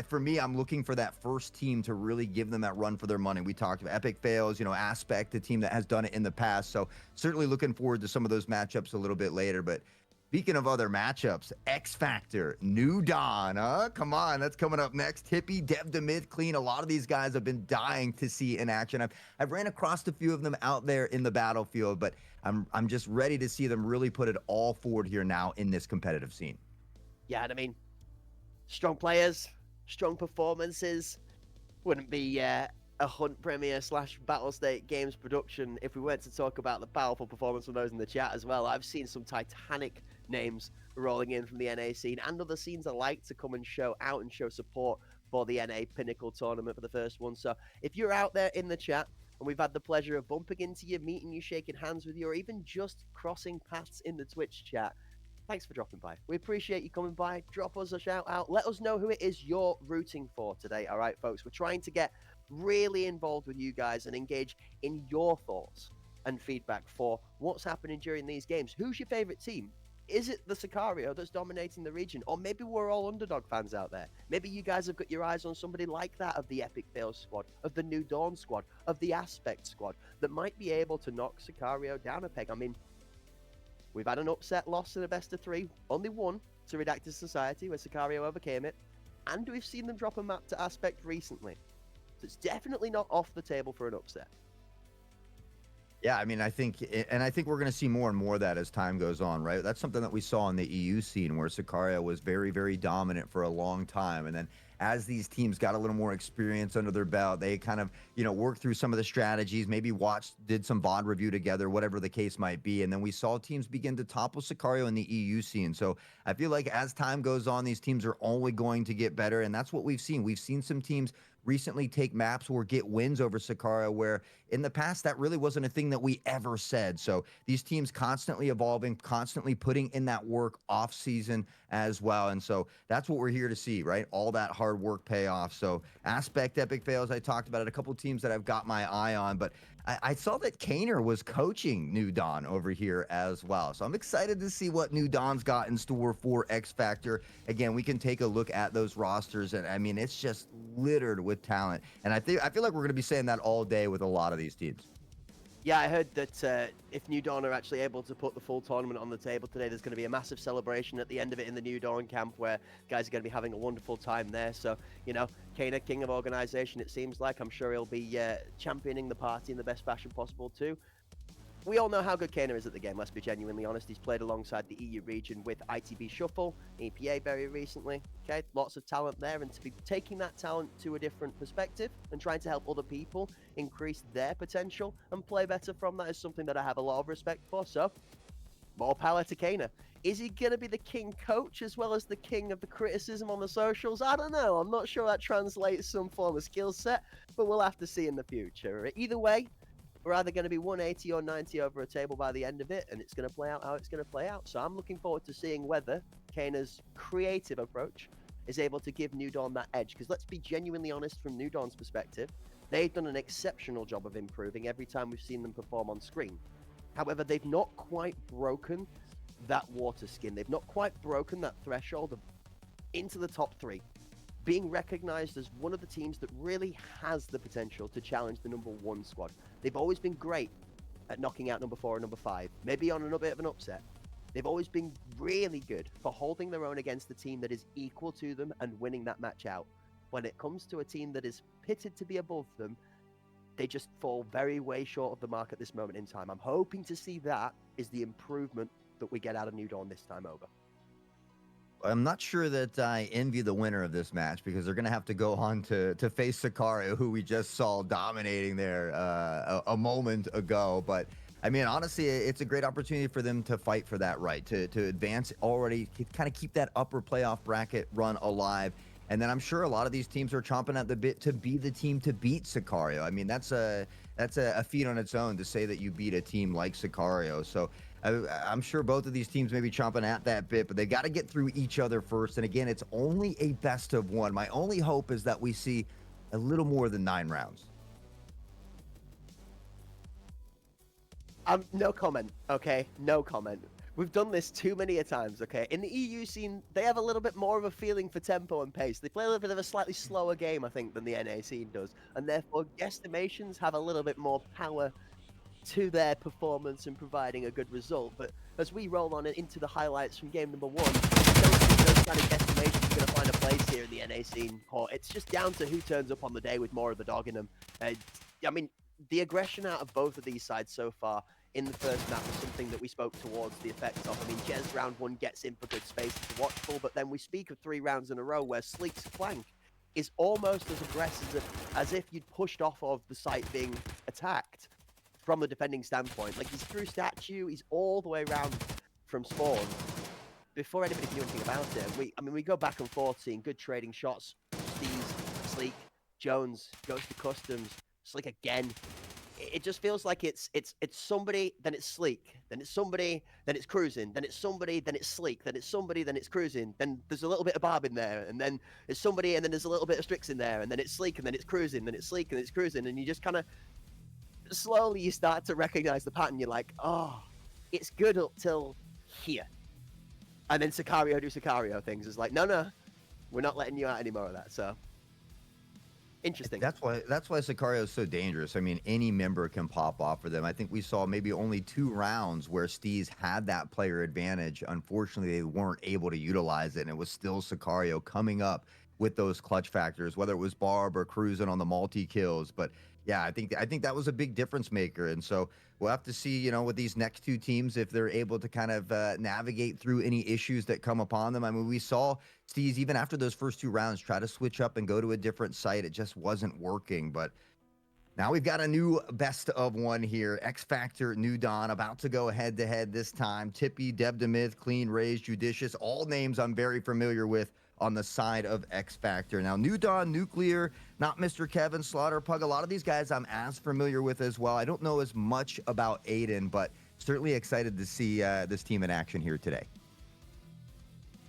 for me, I'm looking for that first team to really give them that run for their money. We talked about Epic Fails, you know, Aspect, the team that has done it in the past. So certainly looking forward to some of those matchups a little bit later. But speaking of other matchups, X Factor, New Dawn, come on, that's coming up next. Hippie, Dev to Mid, Clean. A lot of these guys have been dying to see in action. I've ran across a few of them out there in the battlefield, but I'm just ready to see them really put it all forward here now in this competitive scene. Yeah, and I mean, strong players, strong performances. Wouldn't be a Hunt Premier / Battlestate Games production if we weren't to talk about the powerful performance from those in the chat as well. I've seen some titanic names rolling in from the NA scene and other scenes alike to come and show out and show support for the NA Pinnacle tournament for the first one. So if you're out there in the chat and we've had the pleasure of bumping into you, meeting you, shaking hands with you, or even just crossing paths in the Twitch chat, thanks for dropping by. We appreciate you coming by. Drop us a shout out. Let us know who it is you're rooting for today. All right, folks, we're trying to get really involved with you guys and engage in your thoughts and feedback for what's happening during these games. Who's your favorite team? Is it the Sicario that's dominating the region? Or maybe we're all underdog fans out there. Maybe you guys have got your eyes on somebody like that of the Epic Fails squad, of the New Dawn squad, of the Aspect squad that might be able to knock Sicario down a peg. I mean, we've had an upset loss in a best of 3, only one to Redacted Society where Sicario overcame it, and we've seen them drop a map to Aspect recently. So it's definitely not off the table for an upset. Yeah, I mean, I think we're going to see more and more of that as time goes on, right? That's something that we saw in the EU scene where Sicario was very, very dominant for a long time. And then as these teams got a little more experience under their belt, they kind of, you know, worked through some of the strategies, maybe did some VOD review together, whatever the case might be. And then we saw teams begin to topple Sicario in the EU scene. So I feel like as time goes on, these teams are only going to get better. And that's what we've seen. We've seen some teams recently take maps or get wins over Sicario, where in the past that really wasn't a thing that we ever said. So these teams constantly evolving, constantly putting in that work off season as well. And so that's what we're here to see, right? All that hard work pay off. So Aspect, Epic Fails, I talked about it, a couple teams that I've got my eye on, but I saw that Kaner was coaching New Dawn over here as well. So I'm excited to see what New Dawn's got in store for X Factor. Again, we can take a look at those rosters, and I mean, it's just littered with talent. And I feel like we're going to be saying that all day with a lot of these teams. Yeah, I heard that if New Dawn are actually able to put the full tournament on the table today, there's going to be a massive celebration at the end of it in the New Dawn camp where guys are going to be having a wonderful time there. So, you know, Kana, king of organization, it seems like. I'm sure he'll be championing the party in the best fashion possible too. We all know how good Kana is at the game, let's be genuinely honest. He's played alongside the EU region with ITB Shuffle, EPA very recently. Okay, lots of talent there, and to be taking that talent to a different perspective and trying to help other people increase their potential and play better from that is something that I have a lot of respect for. So, more power to Kana. Is he going to be the king coach as well as the king of the criticism on the socials? I don't know. I'm not sure that translates some form of skill set, but we'll have to see in the future. Either way, we're either going to be 180 or 90 over a table by the end of it, and it's going to play out how it's going to play out. So I'm looking forward to seeing whether Kana's creative approach is able to give New Dawn that edge. Because let's be genuinely honest, from New Dawn's perspective, they've done an exceptional job of improving every time we've seen them perform on screen. However, they've not quite broken that water skin. They've not quite broken that threshold of into the top 3, being recognized as one of the teams that really has the potential to challenge the #1 squad. They've always been great at knocking out number 4 and number 5, maybe on a bit of an upset. They've always been really good for holding their own against a team that is equal to them and winning that match out. When it comes to a team that is pitted to be above them, they just fall very way short of the mark at this moment in time. I'm hoping to see that is the improvement that we get out of New Dawn this time over. I'm not sure that I envy the winner of this match because they're going to have to go on to face Sicario, who we just saw dominating there a moment ago. But I mean, honestly, it's a great opportunity for them to fight for that right, to advance already, kind of keep that upper playoff bracket run alive. And then I'm sure a lot of these teams are chomping at the bit to be the team to beat Sicario. I mean, that's a feat on its own to say that you beat a team like Sicario. So I'm sure both of these teams may be chomping at that bit, but they got to get through each other first. And again, it's only a best of 1. My only hope is that we see a little more than 9 rounds. No comment, okay? No comment. We've done this too many a times, okay? In the EU scene, they have a little bit more of a feeling for tempo and pace. They play a little bit of a slightly slower game, I think, than the NA scene does. And therefore, guesstimations have a little bit more power to their performance and providing a good result. But as we roll on into the highlights from game number 1, I don't think those kind of guesstimations are going to find a place here in the NA scene. Or it's just down to who turns up on the day with more of the dog in them. I mean, the aggression out of both of these sides so far in the first map was something that we spoke towards the effects of. I mean, Jez round 1 gets in for good space to watchful, but then we speak of 3 rounds in a row where Sleek's flank is almost as aggressive as if you'd pushed off of the site being attacked from the defending standpoint. Like, he's through statue, he's all the way around from spawn before anybody can do anything about it. We go back and forth seeing good trading shots. Steez, Sleek, Jones goes to customs, Sleek again. It just feels like it's somebody, then it's Sleek, then it's somebody, then it's cruising, then it's somebody, then it's Sleek, then it's somebody, then it's cruising, then there's a little bit of Barb in there, and then it's somebody, and then there's a little bit of Strix in there, and then it's Sleek, and then it's cruising, then it's Sleek, and it's cruising, and you just kind of slowly you start to recognize the pattern. You're like, oh, it's good up till here, and then Sicario do Sicario things. It's like, no, we're not letting you out any more of that. So interesting. That's why Sicario is so dangerous. I mean, any member can pop off for them. I think we saw maybe only 2 rounds where Steez had that player advantage. Unfortunately, they weren't able to utilize it, and it was still Sicario coming up with those clutch factors, whether it was Barb or cruising on the multi kills. But yeah, I think that was a big difference maker. And so we'll have to see, with these next 2 teams, if they're able to kind of navigate through any issues that come upon them. I mean, we saw Steez, even after those first 2 rounds, try to switch up and go to a different site. It just wasn't working. But now we've got a new best of 1 here. X Factor, New Dawn, about to go head to head this time. Tippy, Deb Demith, Clean, Raise, Judicious, all names I'm very familiar with on the side of X Factor. Now, New Dawn, Nuclear, not Mr. Kevin, Slaughterpug, a lot of these guys I'm as familiar with as well. I don't know as much about Aiden, but certainly excited to see this team in action here today.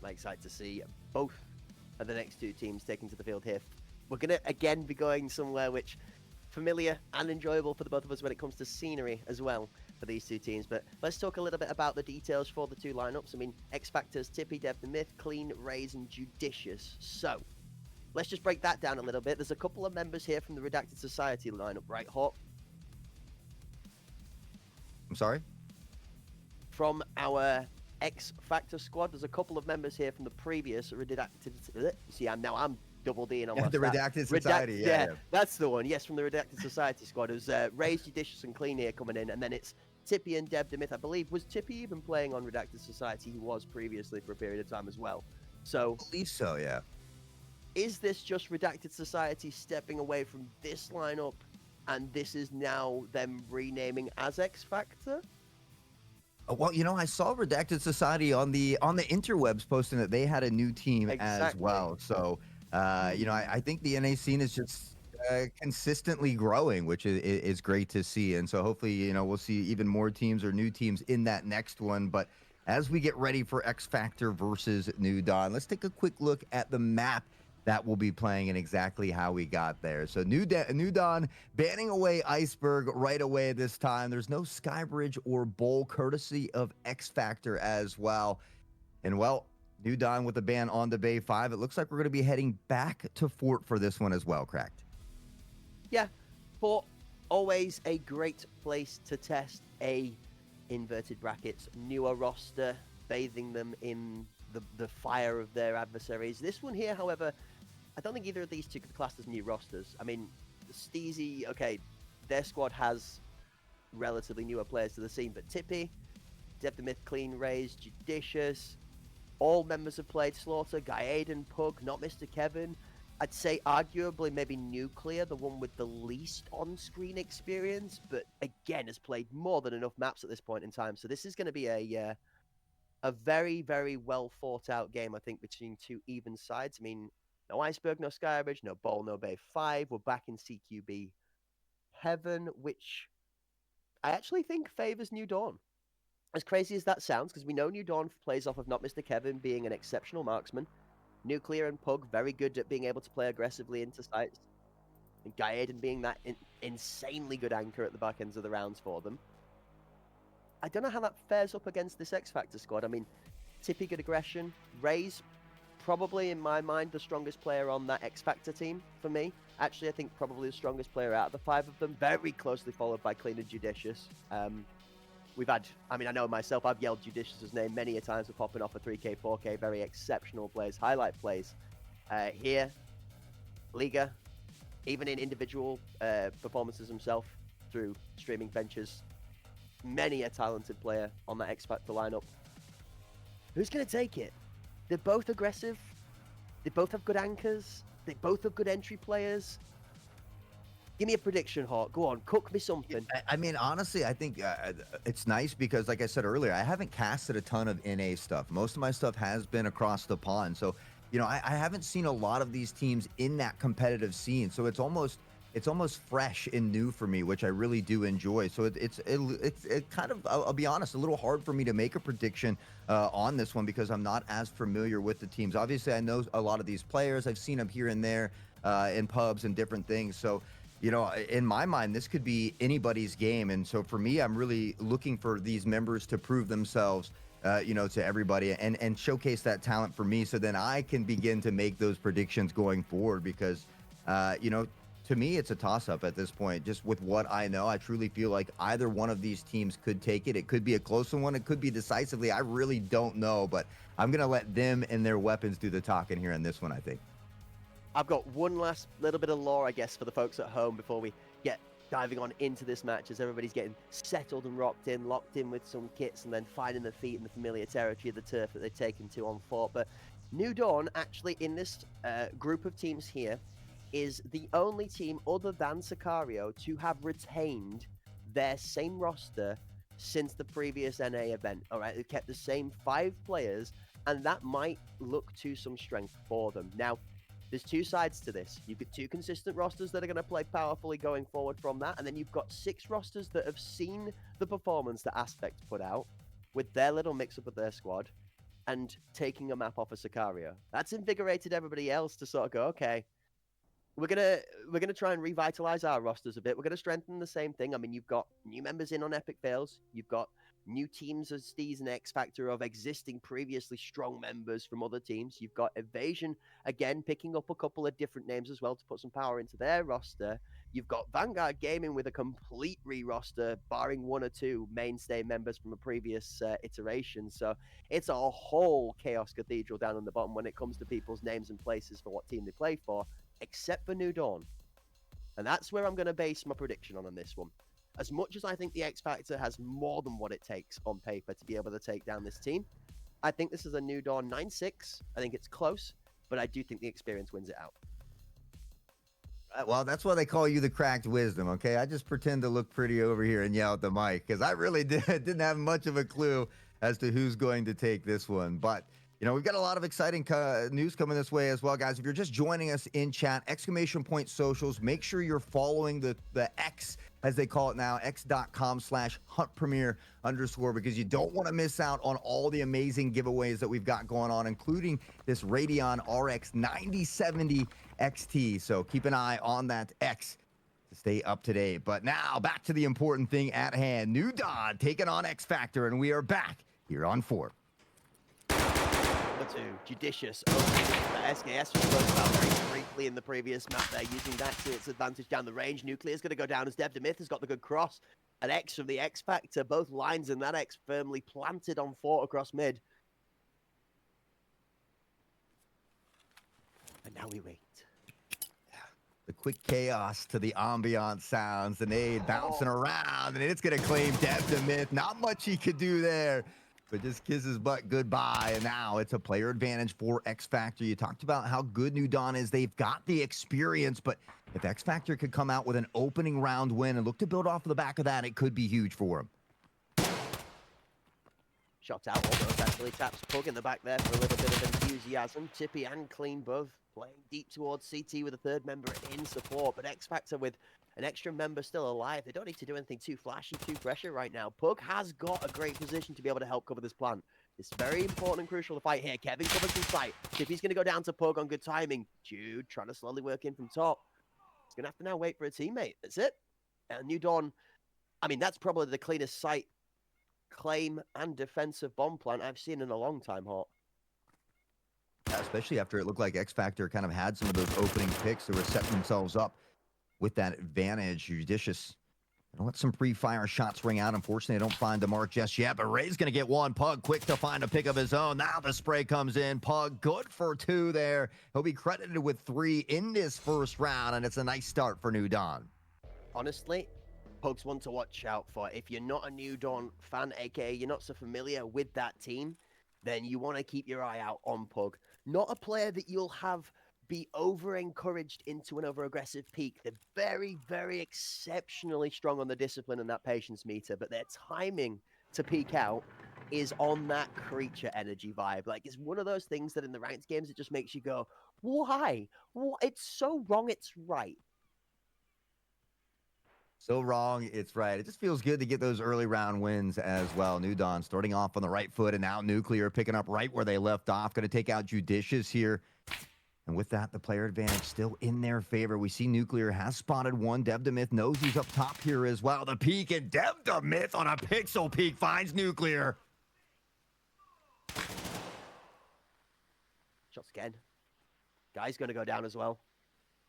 I'm excited to see both of the next 2 teams taking to the field here. We're going to, again, be going somewhere which familiar and enjoyable for the both of us when it comes to scenery as well for these 2 teams. But let's talk a little bit about the details for the 2 lineups. I mean, X Factors, Tippy, Dev the Myth, Clean, Raise, and Judicious. So let's just break that down a little bit. There's a couple of members here from the Redacted Society lineup, right, Hawk? I'm sorry? From our X Factor squad, there's a couple of members here from the previous Redacted... See, I'm double D and on the Redacted Society. Yeah, that's the one. Yes, from the Redacted Society squad. It was Raise, Judicious, and Clean here coming in, and then it's Tippy and Deb Demith. I believe, was Tippy even playing on Redacted Society? He was previously for a period of time as well. So, I believe so, yeah. Is this just Redacted Society stepping away from this lineup, and this is now them renaming as X Factor? Well, I saw Redacted Society on the interwebs posting that they had a new team as well. So, I think the NA scene is just consistently growing, which is great to see. And so hopefully, we'll see even more teams or new teams in that next one. But as we get ready for X Factor versus New Dawn. Let's take a quick look at the map that we'll be playing and exactly how we got there. So New Dawn banning away Iceberg right away this time. There's no Skybridge or Bowl, courtesy of X Factor as well. And well, New Dawn with the ban on the Bay 5. It looks like we're going to be heading back to Fort for this one as well, Cracked. Yeah, Fort, always a great place to test a inverted brackets newer roster, bathing them in the fire of their adversaries. This one here, however, I don't think either of these two could be classed as new rosters. I mean, Steezy, okay, their squad has relatively newer players to the scene, but Tippy, Dev the Myth, Clean Rays, Judicious, all members have played Slaughter, Guy Aiden, Pug, not Mr. Kevin. I'd say arguably maybe Nuclear, the one with the least on-screen experience, but again has played more than enough maps at this point in time. So this is going to be a very, very well thought out game, I think, between two even sides. I mean, no Iceberg, no Skybridge, no Bowl, no Bay 5. We're back in CQB Heaven, which I actually think favors New Dawn. As crazy as that sounds, because we know New Dawn plays off of not Mr. Kevin being an exceptional marksman. Nuclear and Pug very good at being able to play aggressively into sites. And Guy Aiden being that insanely good anchor at the back ends of the rounds for them. I don't know how that fares up against this X Factor squad. I mean, Tippy good aggression. Ray's probably, in my mind, the strongest player on that X Factor team for me. Actually, I think probably the strongest player out of the 5 of them. Very closely followed by Clean and Judicious. We've had, I mean, I know myself, I've yelled Judicious's name many a times for popping off a 3K, 4K, very exceptional plays, highlight plays. Here, Liga, even in individual performances himself through streaming ventures, many a talented player on that X Factor lineup. Who's going to take it? They're both aggressive. They both have good anchors. They both have good entry players. Give me a prediction, Hawk. Go on, cook me something. I mean, honestly, I think it's nice because, like I said earlier, I haven't casted a ton of NA stuff. Most of my stuff has been across the pond. So, you know, I haven't seen a lot of these teams in that competitive scene. So it's almost fresh and new for me, which I really do enjoy. So it's kind of, I'll be honest, a little hard for me to make a prediction on this one because I'm not as familiar with the teams. Obviously, I know a lot of these players. I've seen them here and there in pubs and different things. So, you know, in my mind, this could be anybody's game. And so for me, I'm really looking for these members to prove themselves, you know, to everybody and showcase that talent for me. So then I can begin to make those predictions going forward because, you know, to me, it's a toss-up at this point. Just with what I know, I truly feel like either one of these teams could take it. It could be a close one. It could be decisively. I really don't know, but I'm going to let them and their weapons do the talking here in this one, I think. I've got one last little bit of lore, I guess, for the folks at home before we get diving on into this match as everybody's getting settled and locked in with some kits and then finding their feet in the familiar territory of the turf that they've taken to on Fort. But New Dawn, actually, in this group of teams here, is the only team other than Sicario to have retained their same roster since the previous NA event. All right, they've kept the same 5 players, and that might look to some strength for them. Now, there's 2 sides to this. You've got 2 consistent rosters that are going to play powerfully going forward from that, and then you've got 6 rosters that have seen the performance that Aspect put out with their little mix-up of their squad and taking a map off of Sicario. That's invigorated everybody else to sort of go, okay, we're gonna try and revitalize our rosters a bit. We're gonna strengthen the same thing. I mean, you've got new members in on Epic Fails. You've got new teams as Steez and X Factor of existing previously strong members from other teams. You've got Evasion again picking up a couple of different names as well to put some power into their roster. You've got Vanguard Gaming with a complete re-roster, barring 1 or 2 mainstay members from a previous iteration. So it's a whole chaos cathedral down on the bottom when it comes to people's names and places for what team they play for, except for New Dawn. And that's where I'm going to base my prediction on this one. As much as I think the X Factor has more than what it takes on paper to be able to take down this team, I think this is a New Dawn 9-6. I think it's close, but I do think the experience wins it out. Well, that's why they call you the Cracked Wisdom, okay? I just pretend to look pretty over here and yell at the mic because I really didn't have much of a clue as to who's going to take this one. But, you know, we've got a lot of exciting news coming this way as well, guys. If you're just joining us in chat, !socials, make sure you're following the X as they call it now, x.com/huntpremiere_, because you don't want to miss out on all the amazing giveaways that we've got going on, including this Radeon RX 9070 XT. So keep an eye on that X to stay up to date. But now back to the important thing at hand. New Dawn taking on X Factor, and we are back here on 4. Number 2, Judicious opening that SKS was spoke about very briefly in the previous map there, using that to its advantage down the range. Nuclear's going to go down as Dev Demyth has got the good cross. An X from the X Factor, both lines, and that X firmly planted on Fort across mid. And now we wait. The quick chaos to the ambient sounds, the nade bouncing around, and it's going to claim Dev Demyth. Not much he could do there, but just kiss his butt goodbye. And now it's a player advantage for X Factor. You talked about how good New Dawn is. They've got the experience, but if X Factor could come out with an opening round win and look to build off of the back of that, it could be huge for him. Shot out almost actually taps Pug in the back there for a little bit of enthusiasm. Tippy and Clean both playing deep towards CT with a third member in support, but X Factor with an extra member still alive. They don't need to do anything too flashy, too pressure right now. Pug has got a great position to be able to help cover this plant. It's very important and crucial to fight here. Kevin covers from sight. Tippy's going to go down to Pug on good timing. Jude trying to slowly work in from top. He's going to have to now wait for a teammate. That's it. And New Dawn, I mean, that's probably the cleanest sight, claim, and defensive bomb plant I've seen in a long time, Hawk. Yeah, especially after it looked like X Factor kind of had some of those opening picks that were setting themselves up with that advantage. Judicious. Gonna let some pre-fire shots ring out. Unfortunately, I don't find the mark just yet, but Ray's gonna get one. Pug quick to find a pick of his own. Now the spray comes in. Pug good for 2 there. He'll be credited with 3 in this first round, and it's a nice start for New Dawn. Honestly, Pug's one to watch out for. If you're not a New Dawn fan, aka you're not so familiar with that team, then you want to keep your eye out on Pug. Not a player that you'll have be over-encouraged into an over-aggressive peak. They're very, very exceptionally strong on the discipline and that patience meter, but their timing to peak out is on that creature energy vibe. Like, it's one of those things that in the ranked games, it just makes you go, why? It's so wrong, it's right. So wrong, it's right. It just feels good to get those early round wins as well. New Dawn starting off on the right foot, and now Nuclear picking up right where they left off. Going to take out Judicious here. And with that, the player advantage still in their favor. We see Nuclear has spotted one. Dev Demyth knows he's up top here as well. The peek, and Dev Demyth on a pixel peek finds Nuclear. Shots again. Guy's going to go down as well.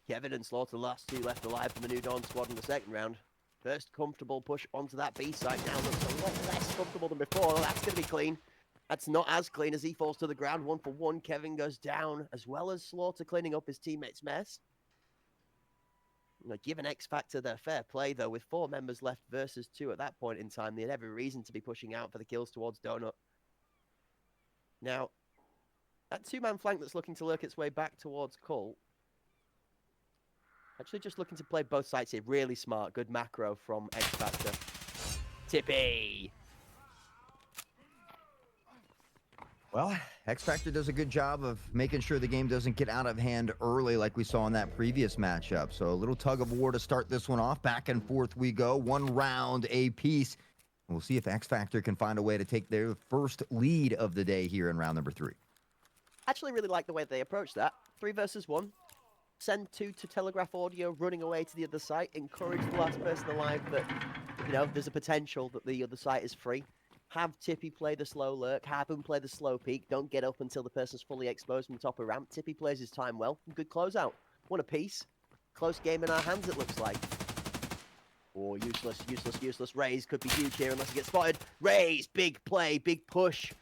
Kevin and Slaughter, the last 2 left alive from the New Dawn squad in the second round. First comfortable push onto that B site. Now looks a lot less comfortable than before. That's going to be clean. That's not as clean as he falls to the ground. 1 for 1. Kevin goes down, as well as Slaughter cleaning up his teammate's mess. You know, given X Factor their fair play, though, with 4 members left versus 2 at that point in time, they had every reason to be pushing out for the kills towards Donut. Now, that 2-man flank that's looking to lurk its way back towards Colt. Actually just looking to play both sides here. Really smart. Good macro from X Factor. Tippy! Well, X Factor does a good job of making sure the game doesn't get out of hand early like we saw in that previous matchup. So a little tug of war to start this one off. Back and forth we go. 1 round apiece. We'll see if X Factor can find a way to take their first lead of the day here in round number 3. Actually really like the way they approach that. 3 versus 1. Send 2 to telegraph audio, running away to the other site. Encourage the last person alive that, you know, there's a potential that the other site is free. Have Tippy play the slow lurk. Have him play the slow peek. Don't get up until the person's fully exposed from the top of ramp. Tippy plays his time well. Good closeout. One apiece. Close game in our hands, it looks like. Oh, useless, useless, useless. Raze could be huge here unless he gets spotted. Raze, big play, big push.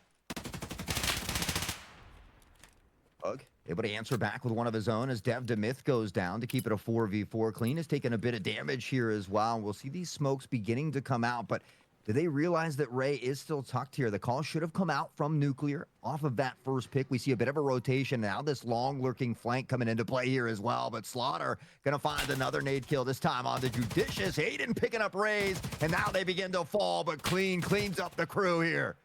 Pug able to answer back with one of his own as Dev Demyth goes down to keep it a 4v4. Clean has taken a bit of damage here as well. We'll see these smokes beginning to come out, but do they realize that Ray is still tucked here? The call should have come out from Nuclear off of that first pick. We see a bit of a rotation. Now this long lurking flank coming into play here as well, but Slaughter going to find another nade kill, this time on the Judicious. Hayden picking up Rays, and now they begin to fall, but Clean cleans up the crew here.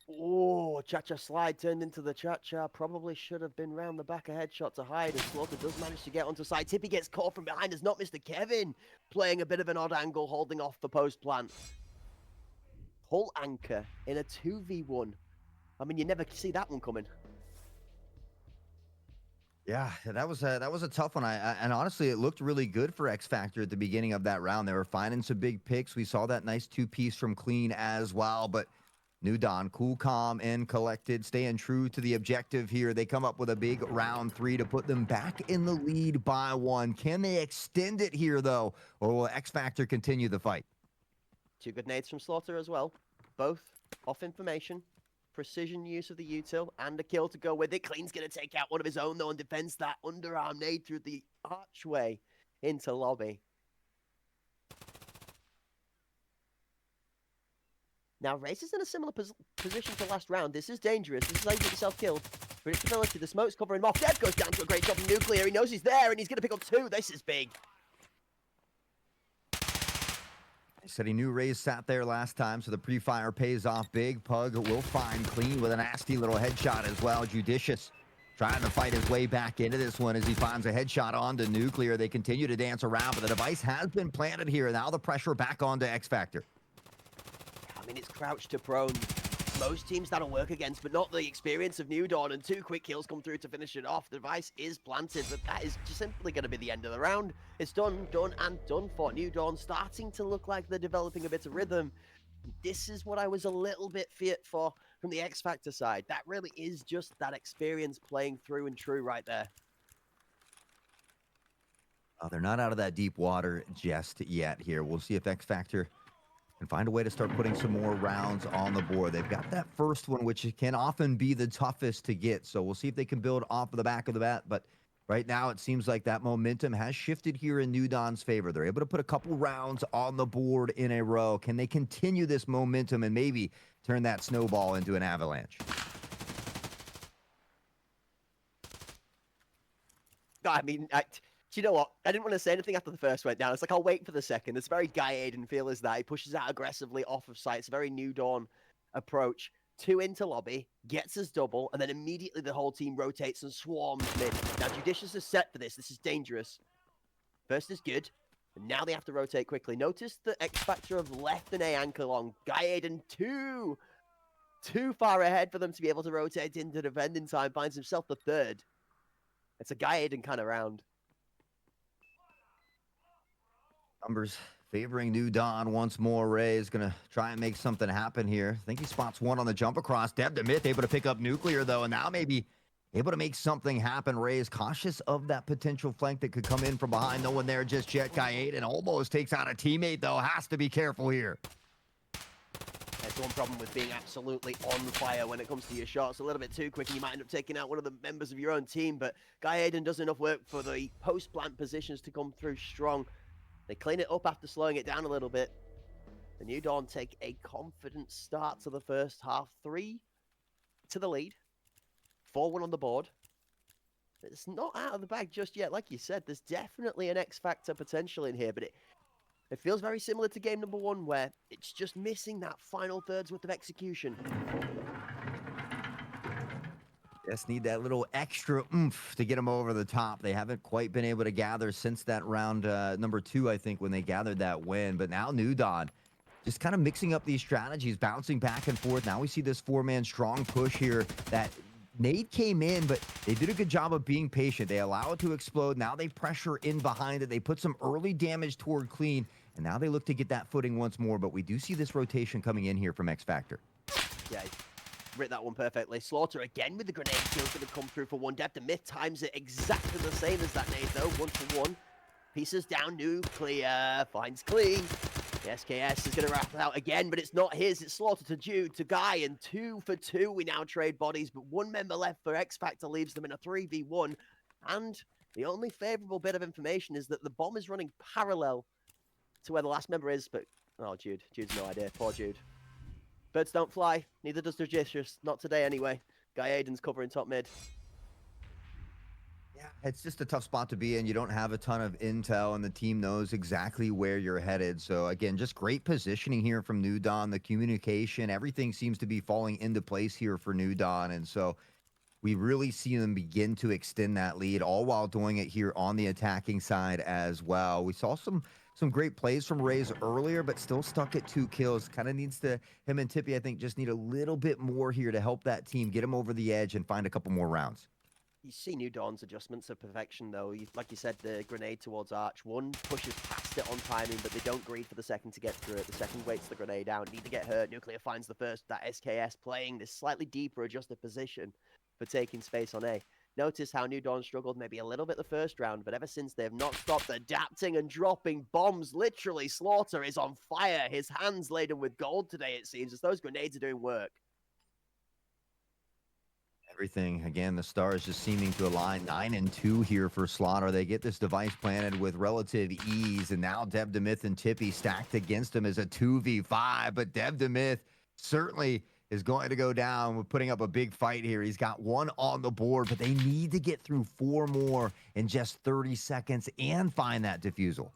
Oh, Cha-Cha slide turned into the Cha-Cha. Probably should have been round the back, a headshot to hide. And Slaughter does manage to get onto side. Tippy gets caught from behind. It's not Mr. Kevin playing a bit of an odd angle, holding off the post plant. Hull Anchor in a 2v1. I mean, you never see that one coming. Yeah, that was a tough one. And honestly, it looked really good for X Factor at the beginning of that round. They were finding some big picks. We saw that nice two-piece from Clean as well. But New Dawn, cool, calm, and collected, staying true to the objective here. They come up with a big round 3 to put them back in the lead by 1. Can they extend it here, though? Or will X Factor continue the fight? 2 good nades from Slaughter as well. Both off information. Precision use of the util and a kill to go with it. Clean's going to take out one of his own, though, and defends that underarm nade through the archway into lobby. Now, Race is in a similar position to last round. This is dangerous. This is how you get yourself killed. Predictability, the smoke's covering him off. Dev goes down to a great job from Nuclear. He knows he's there, and he's going to pick up 2. This is big. He said he knew Raze sat there last time, so the pre-fire pays off big. Pug will find Clean with a nasty little headshot as well. Judicious trying to fight his way back into this one as he finds a headshot onto Nuclear. They continue to dance around, but the device has been planted here. Now the pressure back onto X Factor. I mean, it's crouched to prone. Most teams that'll work against, but not the experience of New Dawn, and 2 quick kills come through to finish it off. The device is planted, but that is just simply going to be the end of the round. It's done, and done for. New Dawn starting to look like they're developing a bit of rhythm. This is what I was a little bit feared for from the X Factor side. That really is just that experience playing through and true right there. They're not out of that deep water just yet here. We'll see if X Factor and find a way to start putting some more rounds on the board. They've got that first one, which can often be the toughest to get. So we'll see if they can build off of the back of the bat. But right now, it seems like that momentum has shifted here in New Dawn's favor. They're able to put a couple rounds on the board in a row. Can they continue this momentum and maybe turn that snowball into an avalanche? I mean, do you know what? I didn't want to say anything after the first went down. It's like, I'll wait for the second. It's very Guy Aiden feel is that. He pushes out aggressively off of sight. It's a very New Dawn approach. 2 into lobby, gets his double, and then immediately the whole team rotates and swarms mid. Now, Judicious is set for this. This is dangerous. First is good, and now they have to rotate quickly. Notice the X Factor have left an A anchor long. Guy Aiden too far ahead for them to be able to rotate into defend in time. Finds himself the 3rd. It's a Guy Aiden kind of round. Numbers favoring New Dawn once more. Ray is going to try and make something happen here. I think he spots one on the jump across. Deb Demith able to pick up Nuclear, though, and now maybe able to make something happen. Ray is cautious of that potential flank that could come in from behind. No one there just yet. Guy 8 and almost takes out a teammate, though. Has to be careful here. That's one problem with being absolutely on fire when it comes to your shots. A little bit too quick, and you might end up taking out one of the members of your own team, but Guy Aiden does enough work for the post-plant positions to come through strong. They clean it up after slowing it down a little bit. The New Dawn take a confident start to the first half. 3 to the lead. 4-1 on the board. It's not out of the bag just yet. Like you said, there's definitely an X Factor potential in here, but it feels very similar to game number 1, where it's just missing that final third's worth of execution. Just need that little extra oomph to get them over the top. They haven't quite been able to gather since that round number 2, I think, when they gathered that win. But now New Dawn just kind of mixing up these strategies, bouncing back and forth. Now we see this 4-man strong push here that Nade came in, but they did a good job of being patient. They allow it to explode. Now they pressure in behind it. They put some early damage toward Clean, and now they look to get that footing once more. But we do see this rotation coming in here from X Factor. Yeah, writ that one perfectly. Slaughter again with the grenade kills going to come through for 1. Depth and Myth times it exactly the same as that nade, though. 1 for 1. Pieces down, Nuclear finds Clean. The SKS is going to wrap it out again, but it's not his. It's Slaughter to Jude, to Guy, and 2 for 2. We now trade bodies, but 1 member left for X Factor leaves them in a 3v1. And the only favorable bit of information is that the bomb is running parallel to where the last member is, but oh, Jude's no idea. Poor Jude. Birds don't fly, neither does Judicious. Not today, anyway. Guy Aiden's covering top mid. Yeah, it's just a tough spot to be in. You don't have a ton of intel, and the team knows exactly where you're headed. So again, just great positioning here from New Dawn. The communication, everything seems to be falling into place here for New Dawn, and so we really see them begin to extend that lead, all while doing it here on the attacking side as well. We saw some great plays from Raze earlier, but still stuck at 2 kills. Kind of needs to, him and Tippy, I think, just need a little bit more here to help that team get him over the edge and find a couple more rounds. You see New Dawn's adjustments of perfection, though. Like you said, the grenade towards Arch. One pushes past it on timing, but they don't greed for the second to get through it. The second waits the grenade out. Need to get hurt. Nuclear finds the first. That SKS playing this slightly deeper adjusted position for taking space on A. Notice how New Dawn struggled maybe a little bit the first round, but ever since they've not stopped adapting and dropping bombs. Literally, Slaughter is on fire. His hands laden with gold today, it seems, as those grenades are doing work. Everything, again, the stars just seeming to align. 9 and 2 here for Slaughter. They get this device planted with relative ease, and now Dev Demyth and Tippy stacked against him as a 2v5, but Dev Demyth certainly is going to go down with putting up a big fight here. He's got 1 on the board, but they need to get through 4 more in just 30 seconds and find that defusal.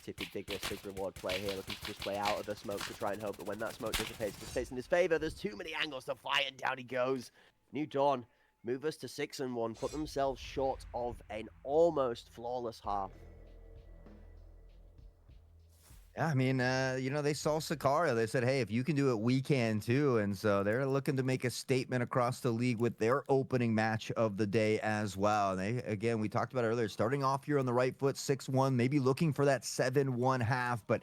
Tippy, big risk, big reward play here, looking to just play out of the smoke to try and hope that when that smoke dissipates, it stays in his favor. There's too many angles to fly, and down he goes. New Dawn move us to 6 and 1, put themselves short of an almost flawless half. Yeah, I mean, you know, they saw Sicario. They said, hey, if you can do it, we can too. And so they're looking to make a statement across the league with their opening match of the day as well. And they, again, we talked about it earlier, starting off here on the right foot, 6-1, maybe looking for that 7-1 half, but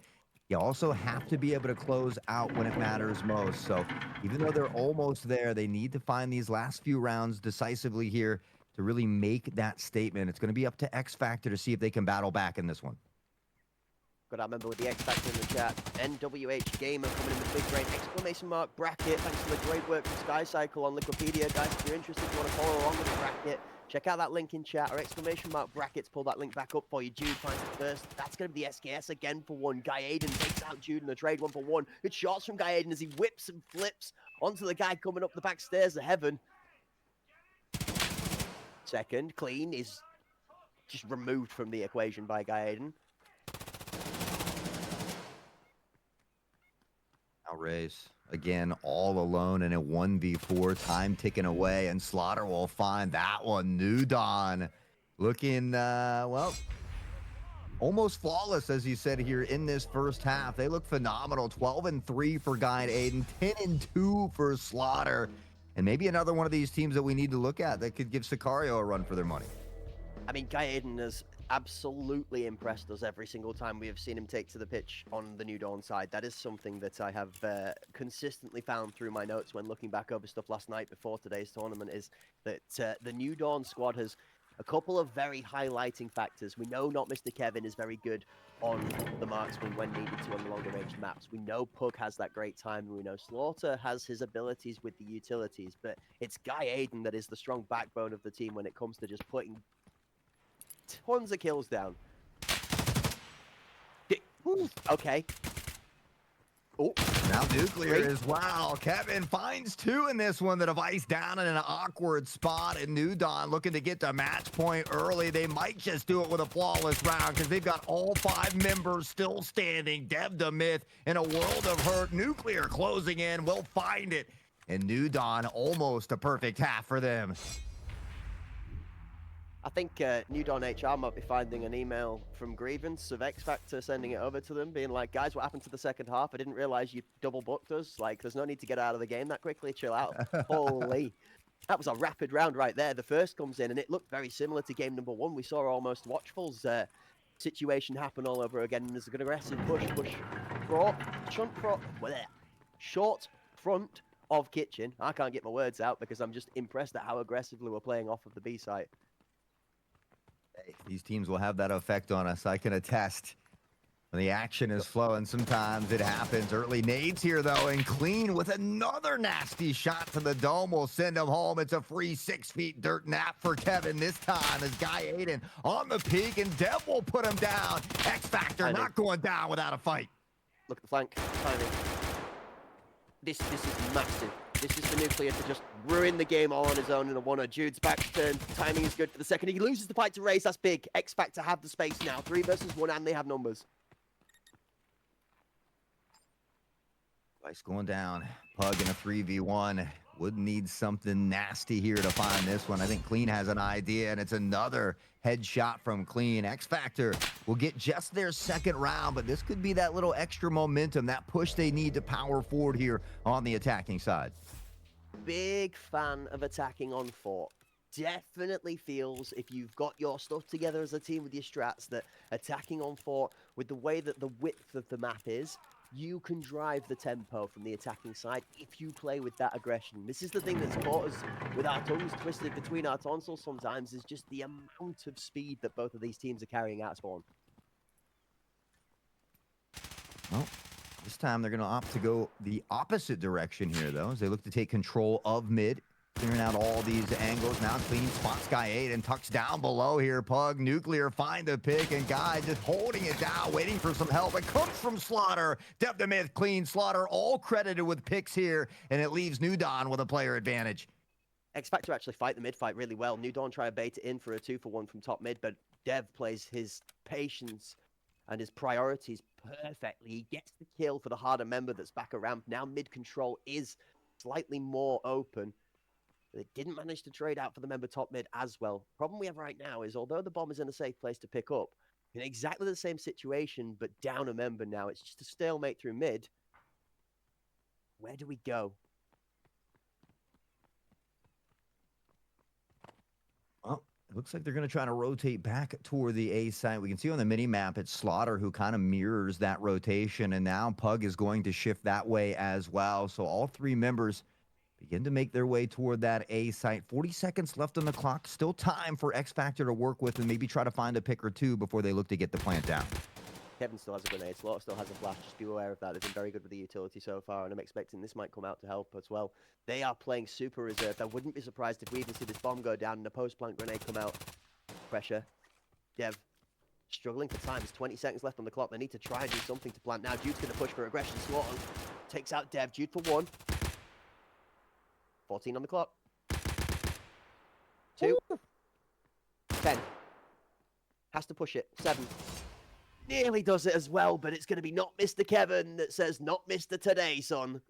you also have to be able to close out when it matters most. So even though they're almost there, they need to find these last few rounds decisively here to really make that statement. It's going to be up to X Factor to see if they can battle back in this one. Got that member with the X Factor in the chat. NWH Gamer coming in the big brain exclamation mark bracket. Thanks for the great work from SkyCycle on Liquipedia. Guys, if you're interested, if you want to follow along with the bracket, check out that link in chat or exclamation mark brackets. Pull that link back up for you. Jude finds it first. That's going to be the SKS again for 1. Guy Aiden takes out Jude in the trade 1-for-1. Good shots from Guy Aiden as he whips and flips onto the guy coming up the back stairs of heaven. Second, clean is just removed from the equation by Guy Aiden. Raze again, all alone in a 1v4, time ticking away, and Slaughter will find that one. New Dawn looking, well, almost flawless, as you said here in this first half. They look phenomenal. 12 and 3 for Guy Aiden, 10 and 2 for Slaughter, and maybe another one of these teams that we need to look at that could give Sicario a run for their money. I mean, Guy Aiden has absolutely impressed us every single time we have seen him take to the pitch on the New Dawn side. That is something that I have consistently found through my notes when looking back over stuff last night before today's tournament, is that the New Dawn squad has a couple of very highlighting factors. We know not Mr. Kevin is very good on the marksman when needed to on the longer range maps. We know Pug has that great time, and we know Slaughter has his abilities with the utilities, but it's Guy Aiden that is the strong backbone of the team when it comes to just putting tons of kills down. Okay. Oh, now Nuclear as well. Kevin finds 2 in this one. The device down in an awkward spot, and New Dawn looking to get to match point early. They might just do it with a flawless round because they've got all 5 members still standing. Dev Demyth in a world of hurt. Nuclear closing in. We'll find it. And New Dawn almost a perfect half for them. I think New Dawn HR might be finding an email from Grievance of X Factor, sending it over to them, being like, guys, what happened to the second half? I didn't realize you double booked us. Like, there's no need to get out of the game that quickly. Chill out. Holy. That was a rapid round right there. The first comes in, and it looked very similar to game number 1. We saw almost Watchful's situation happen all over again. There's an aggressive push short front of Kitchen. I can't get my words out because I'm just impressed at how aggressively we're playing off of the B site. These teams will have that effect on us, I can attest. When the action is flowing, sometimes it happens. Early nades here, though, and Clean with another nasty shot to the dome will send him home. It's a free 6 feet dirt nap for Kevin this time as Guy Aiden on the peak, and Dev will put him down. X Factor not going down without a fight. Look at the flank. Timing. This is massive. This is for Nuclear to just ruin the game all on his own in a 1-0. Jude's back turn. Timing is good for the second. He loses the fight to Raze. That's big. X Factor have the space now. 3 versus 1, and they have numbers. Ice going down. Pug in a 3v1. Would need something nasty here to find this one. I think Clean has an idea, and it's another headshot from Clean. X Factor will get just their second round, but this could be that little extra momentum, that push they need to power forward here on the attacking side. Big fan of attacking on Fort. Definitely feels, if you've got your stuff together as a team with your strats, that attacking on Fort, with the way that the width of the map is, you can drive the tempo from the attacking side if you play with that aggression. This is the thing that's caught us with our tongues twisted between our tonsils sometimes, is just the amount of speed that both of these teams are carrying out spawn. Well, this time they're going to opt to go the opposite direction here, though, as they look to take control of mid. Clearing out all these angles. Now Clean spots Guy 8 and tucks down below here. Pug, Nuclear find the pick, and Guy just holding it down, waiting for some help. It comes from Slaughter. Depth to mid, Clean, Slaughter, all credited with picks here, and it leaves New Dawn with a player advantage. X Factor actually fight the mid fight really well. New Dawn try to bait it in for a 2-for-1 from top mid, but Dev plays his patience and his priorities perfectly. He gets the kill for the harder member that's back around. Now mid control is slightly more open. They didn't manage to trade out for the member top mid as well. Problem we have right now is, although the bomb is in a safe place to pick up, in exactly the same situation, but down a member now. It's just a stalemate through mid. Where do we go? Well, it looks like they're going to try to rotate back toward the A site. We can see on the mini-map, it's Slaughter who kind of mirrors that rotation, and now Pug is going to shift that way as well. So all 3 members begin to make their way toward that A site. 40 seconds left on the clock. Still time for X Factor to work with and maybe try to find a pick or 2 before they look to get the plant down. Kevin still has a grenade. Slaughter still has a flash. Just be aware of that. They've been very good with the utility so far, and I'm expecting this might come out to help as well. They are playing super reserved. I wouldn't be surprised if we even see this bomb go down and a post-plant grenade come out. Pressure. Dev struggling for time. There's 20 seconds left on the clock. They need to try and do something to plant now. Jude's going to push for aggression. Slaughter takes out Dev. Jude for 1. 14 on the clock. 2. 10. Has to push it. 7. Nearly does it as well, but it's going to be not Mr. Kevin that says, not Mr. Today, son.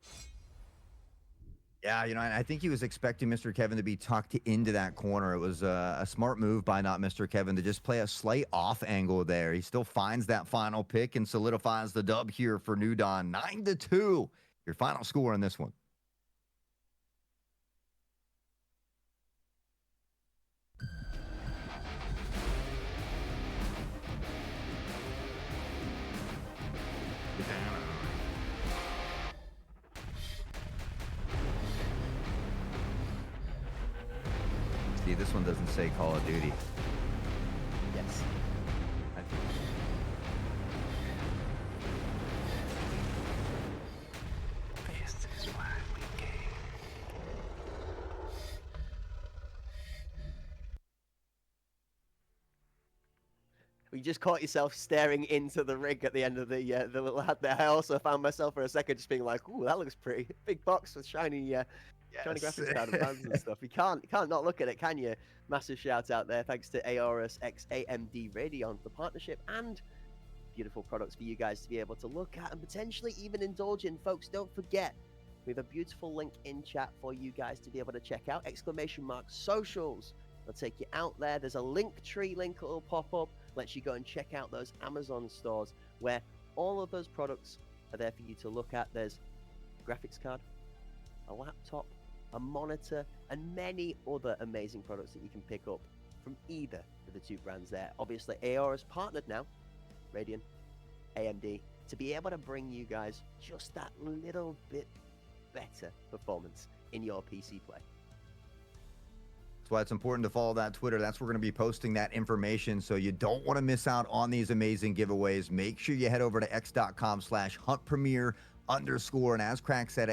Yeah, you know, and I think he was expecting Mr. Kevin to be tucked into that corner. It was a smart move by not Mr. Kevin to just play a slight off angle there. He still finds that final pick and solidifies the dub here for New Dawn. 9-2, your final score in this one. See, this one doesn't say Call of Duty. Yes. This is why we came. You just caught yourself staring into the rig at the end of the little ad there. I also found myself for a second just being like, "Ooh, that looks pretty." Big box with shiny shiny graphics card and bands and stuff. You can't not look at it, can you? Massive shout out there. Thanks to Aorus X AMD Radeon for the partnership and beautiful products for you guys to be able to look at and potentially even indulge in. Folks, don't forget, we have a beautiful link in chat for you guys to be able to check out. !socials. They'll take you out there. There's a link tree link that will pop up. Lets you go and check out those Amazon stores where all of those products are there for you to look at. There's a graphics card, a laptop, a monitor, and many other amazing products that you can pick up from either of the 2 brands there. Obviously, AR is partnered now, Radeon, AMD, to be able to bring you guys just that little bit better performance in your PC play. That's why it's important to follow that Twitter. That's where we're going to be posting that information, so you don't want to miss out on these amazing giveaways. Make sure you head over to x.com/huntpremiere_. And as Crack said,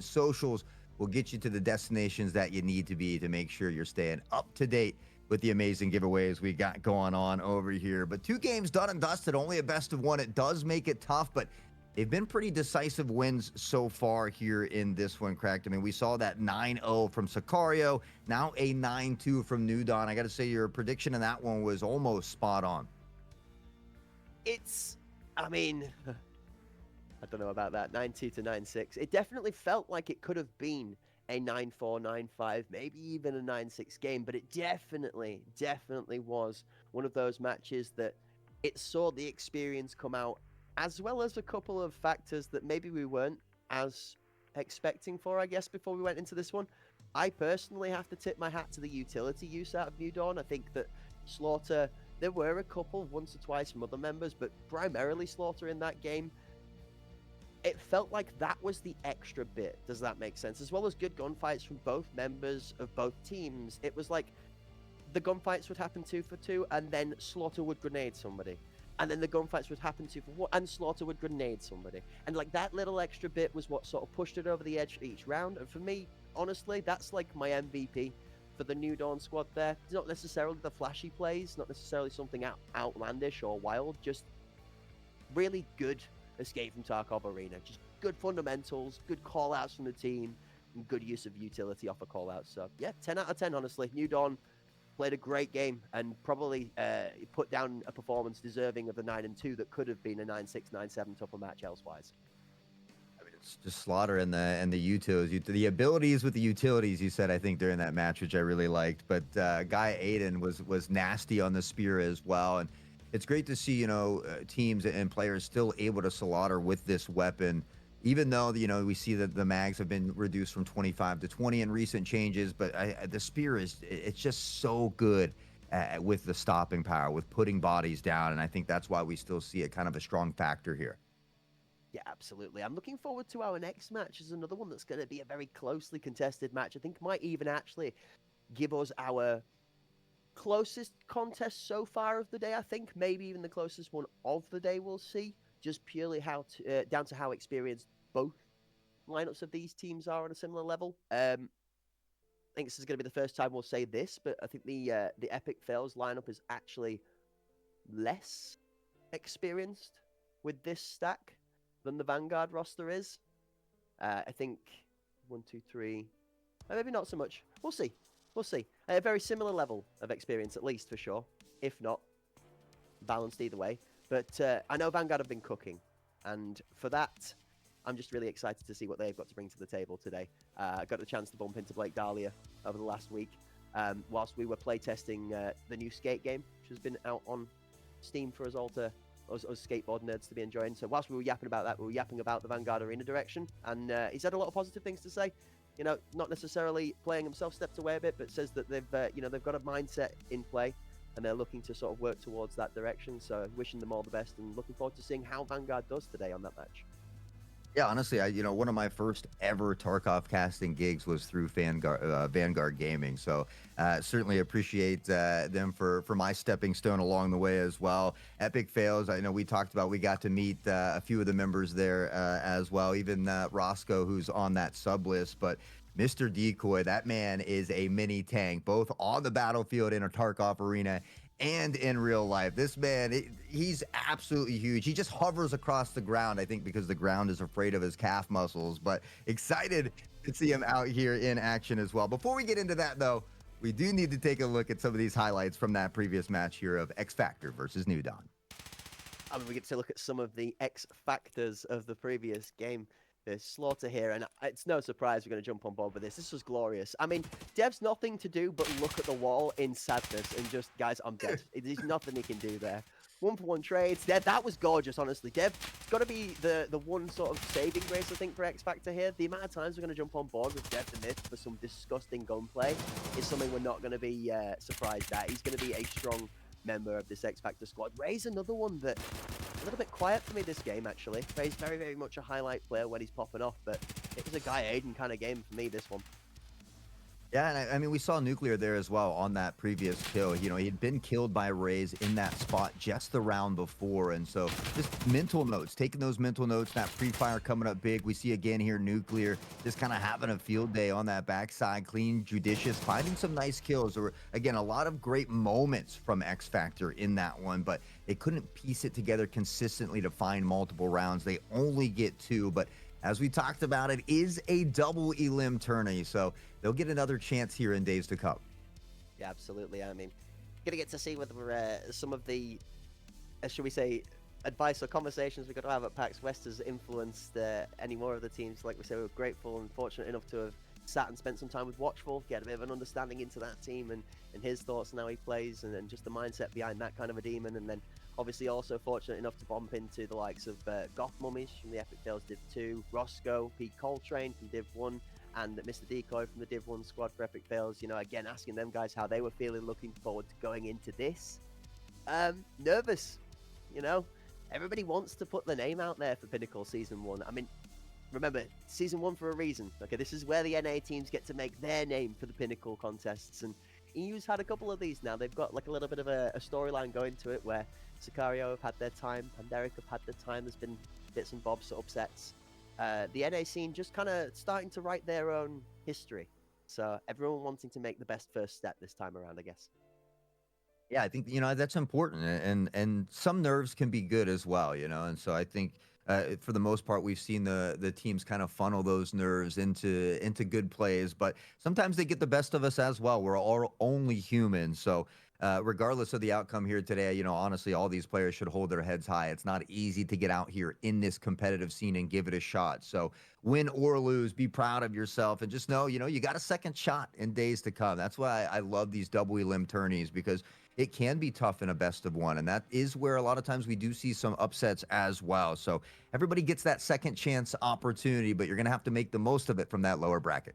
!socials will get you to the destinations that you need to be to make sure you're staying up to date with the amazing giveaways we got going on over here. But 2 games done and dusted, only a best of 1. It does make it tough, but they've been pretty decisive wins so far here in this one, Cracked. I mean, we saw that 9-0 from Sicario, now a 9-2 from New Dawn. I got to say, your prediction in that one was almost spot on. I mean, I don't know about that. 9-2 to 9-6. It definitely felt like it could have been a 9-4, 9-5, maybe even a 9-6 game, but it definitely was one of those matches that it saw the experience come out, as well as a couple of factors that maybe we weren't as expecting for, I guess, before we went into this one. I personally have to tip my hat to the utility use out of New Dawn. I think that Slaughter, there were a couple once or twice from other members, but primarily Slaughter in that game, it felt like that was the extra bit. Does that make sense? As well as good gunfights from both members of both teams. It was like the gunfights would happen 2 for 2, and then Slaughter would grenade somebody. And then the gunfights would happen 2 for 1, and Slaughter would grenade somebody. And like that little extra bit was what sort of pushed it over the edge each round. And for me, honestly, that's like my MVP for the New Dawn squad there. It's not necessarily the flashy plays, not necessarily something outlandish or wild, just really good escape from Tarkov Arena. Just good fundamentals, good call-outs from the team, and good use of utility off a call-out. So yeah, 10 out of 10, honestly. New Dawn played a great game and probably put down a performance deserving of the 9-2 that could have been a 9-6, 9-7 tougher match elsewise. I mean, it's just Slaughter and the utils, the abilities with the utilities. You said, I think, during that match, which I really liked. But Guy Aiden was nasty on the spear as well, and it's great to see, teams and players still able to slaughter with this weapon, even though, we see that the mags have been reduced from 25 to 20 in recent changes. But the spear it's just so good with the stopping power, with putting bodies down. And I think that's why we still see it kind of a strong factor here. Yeah, absolutely. I'm looking forward to our next match. Is another one that's going to be a very closely contested match. I think might even actually give us our closest contest so far of the day. I think maybe even the closest one of the day we'll see, just purely down to how experienced both lineups of these teams are on a similar level. I think this is going to be the first time we'll say this, but I think the Epic Fails lineup is actually less experienced with this stack than the Vanguard roster is. I think 1, 2, 3, maybe not so much. We'll see. We'll see. A very similar level of experience, at least, for sure. If not, balanced either way. But I know Vanguard have been cooking. And for that, I'm just really excited to see what they've got to bring to the table today. I got the chance to bump into Blake Dahlia over the last week whilst we were playtesting the new Skate game, which has been out on Steam for us all to, us skateboard nerds to be enjoying. So whilst we were yapping about that, we were yapping about the Vanguard Arena direction. And he's had a lot of positive things to say. Not necessarily playing himself stepped away a bit, but says that they've got a mindset in play and they're looking to sort of work towards that direction. So wishing them all the best and looking forward to seeing how Vanguard does today on that match. Yeah, honestly, one of my first ever Tarkov casting gigs was through Vanguard Gaming. So certainly appreciate them for my stepping stone along the way as well. Epic Fails, I know we talked about, we got to meet a few of the members there as well, even Roscoe, who's on that sub list. But Mr. Decoy, that man is a mini tank, both on the battlefield in a Tarkov arena and in real life. This man, he's absolutely huge. He just hovers across the ground, I think, because the ground is afraid of his calf muscles. But excited to see him out here in action as well. Before we get into that, though, we do need to take a look at some of these highlights from that previous match here of X Factor versus New Dawn. I mean, we get to look at some of the X factors of the previous game. There's Slaughter here, and it's no surprise we're going to jump on board with this. This was glorious. I mean, Dev's nothing to do but look at the wall in sadness and just, guys, I'm dead. There's nothing he can do there. 1-for-1 trades. Dev, that was gorgeous, honestly. Dev, it's got to be the one sort of saving grace, I think, for X Factor here. The amount of times we're going to jump on board with Dev the Myth for some disgusting gunplay is something we're not going to be surprised at. He's going to be a strong member of this X Factor squad. Ray's another one that a little bit quiet for me this game, actually. Ray's very, very much a highlight player when he's popping off, but it was a Guy Aiden kind of game for me, this one. Yeah, and I mean, we saw Nuclear there as well on that previous kill. You know, he had been killed by Raze in that spot just the round before. And so just mental notes, taking those mental notes, that pre-fire coming up big. We see again here Nuclear just kind of having a field day on that backside, clean, judicious, finding some nice kills. Or again, a lot of great moments from X Factor in that one, but they couldn't piece it together consistently to find multiple rounds. They only get 2, but as we talked about, it is a double elim tourney, so they'll get another chance here in days to come. Yeah, absolutely. I mean, gonna get to see whether some of the, should we say, advice or conversations we got to have at PAX West has influenced any more of the teams. Like we say, we're grateful and fortunate enough to have sat and spent some time with Watchful, get a bit of an understanding into that team and his thoughts and how he plays and just the mindset behind that kind of a demon. And then obviously also fortunate enough to bump into the likes of Goth Mummies from the Epic Fails Div 2, Roscoe, Pete Coltrane from Div 1, and Mr. Decoy from the Div 1 squad for Epic Fails. You know, again, asking them guys how they were feeling, looking forward to going into this. Nervous, you know. Everybody wants to put the name out there for Pinnacle Season 1. I mean, remember, Season 1 for a reason. Okay, this is where the NA teams get to make their name for the Pinnacle contests. And EU's had a couple of these now. They've got like a little bit of a storyline going to it where Sicario have had their time, Panderic have had their time. There's been bits and bobs, upsets. The NA scene just kind of starting to write their own history. So everyone wanting to make the best first step this time around, I guess. Yeah, I think that's important, and some nerves can be good as well, and so I think for the most part we've seen the teams kind of funnel those nerves into good plays, but sometimes they get the best of us as well. We're all only human, so regardless of the outcome here today, honestly, all these players should hold their heads high. It's not easy to get out here in this competitive scene and give it a shot. So win or lose, be proud of yourself and just know, you got a second shot in days to come. That's why I love these double elim tourneys, because it can be tough in a best of one. And that is where a lot of times we do see some upsets as well. So everybody gets that second chance opportunity, but you're going to have to make the most of it from that lower bracket.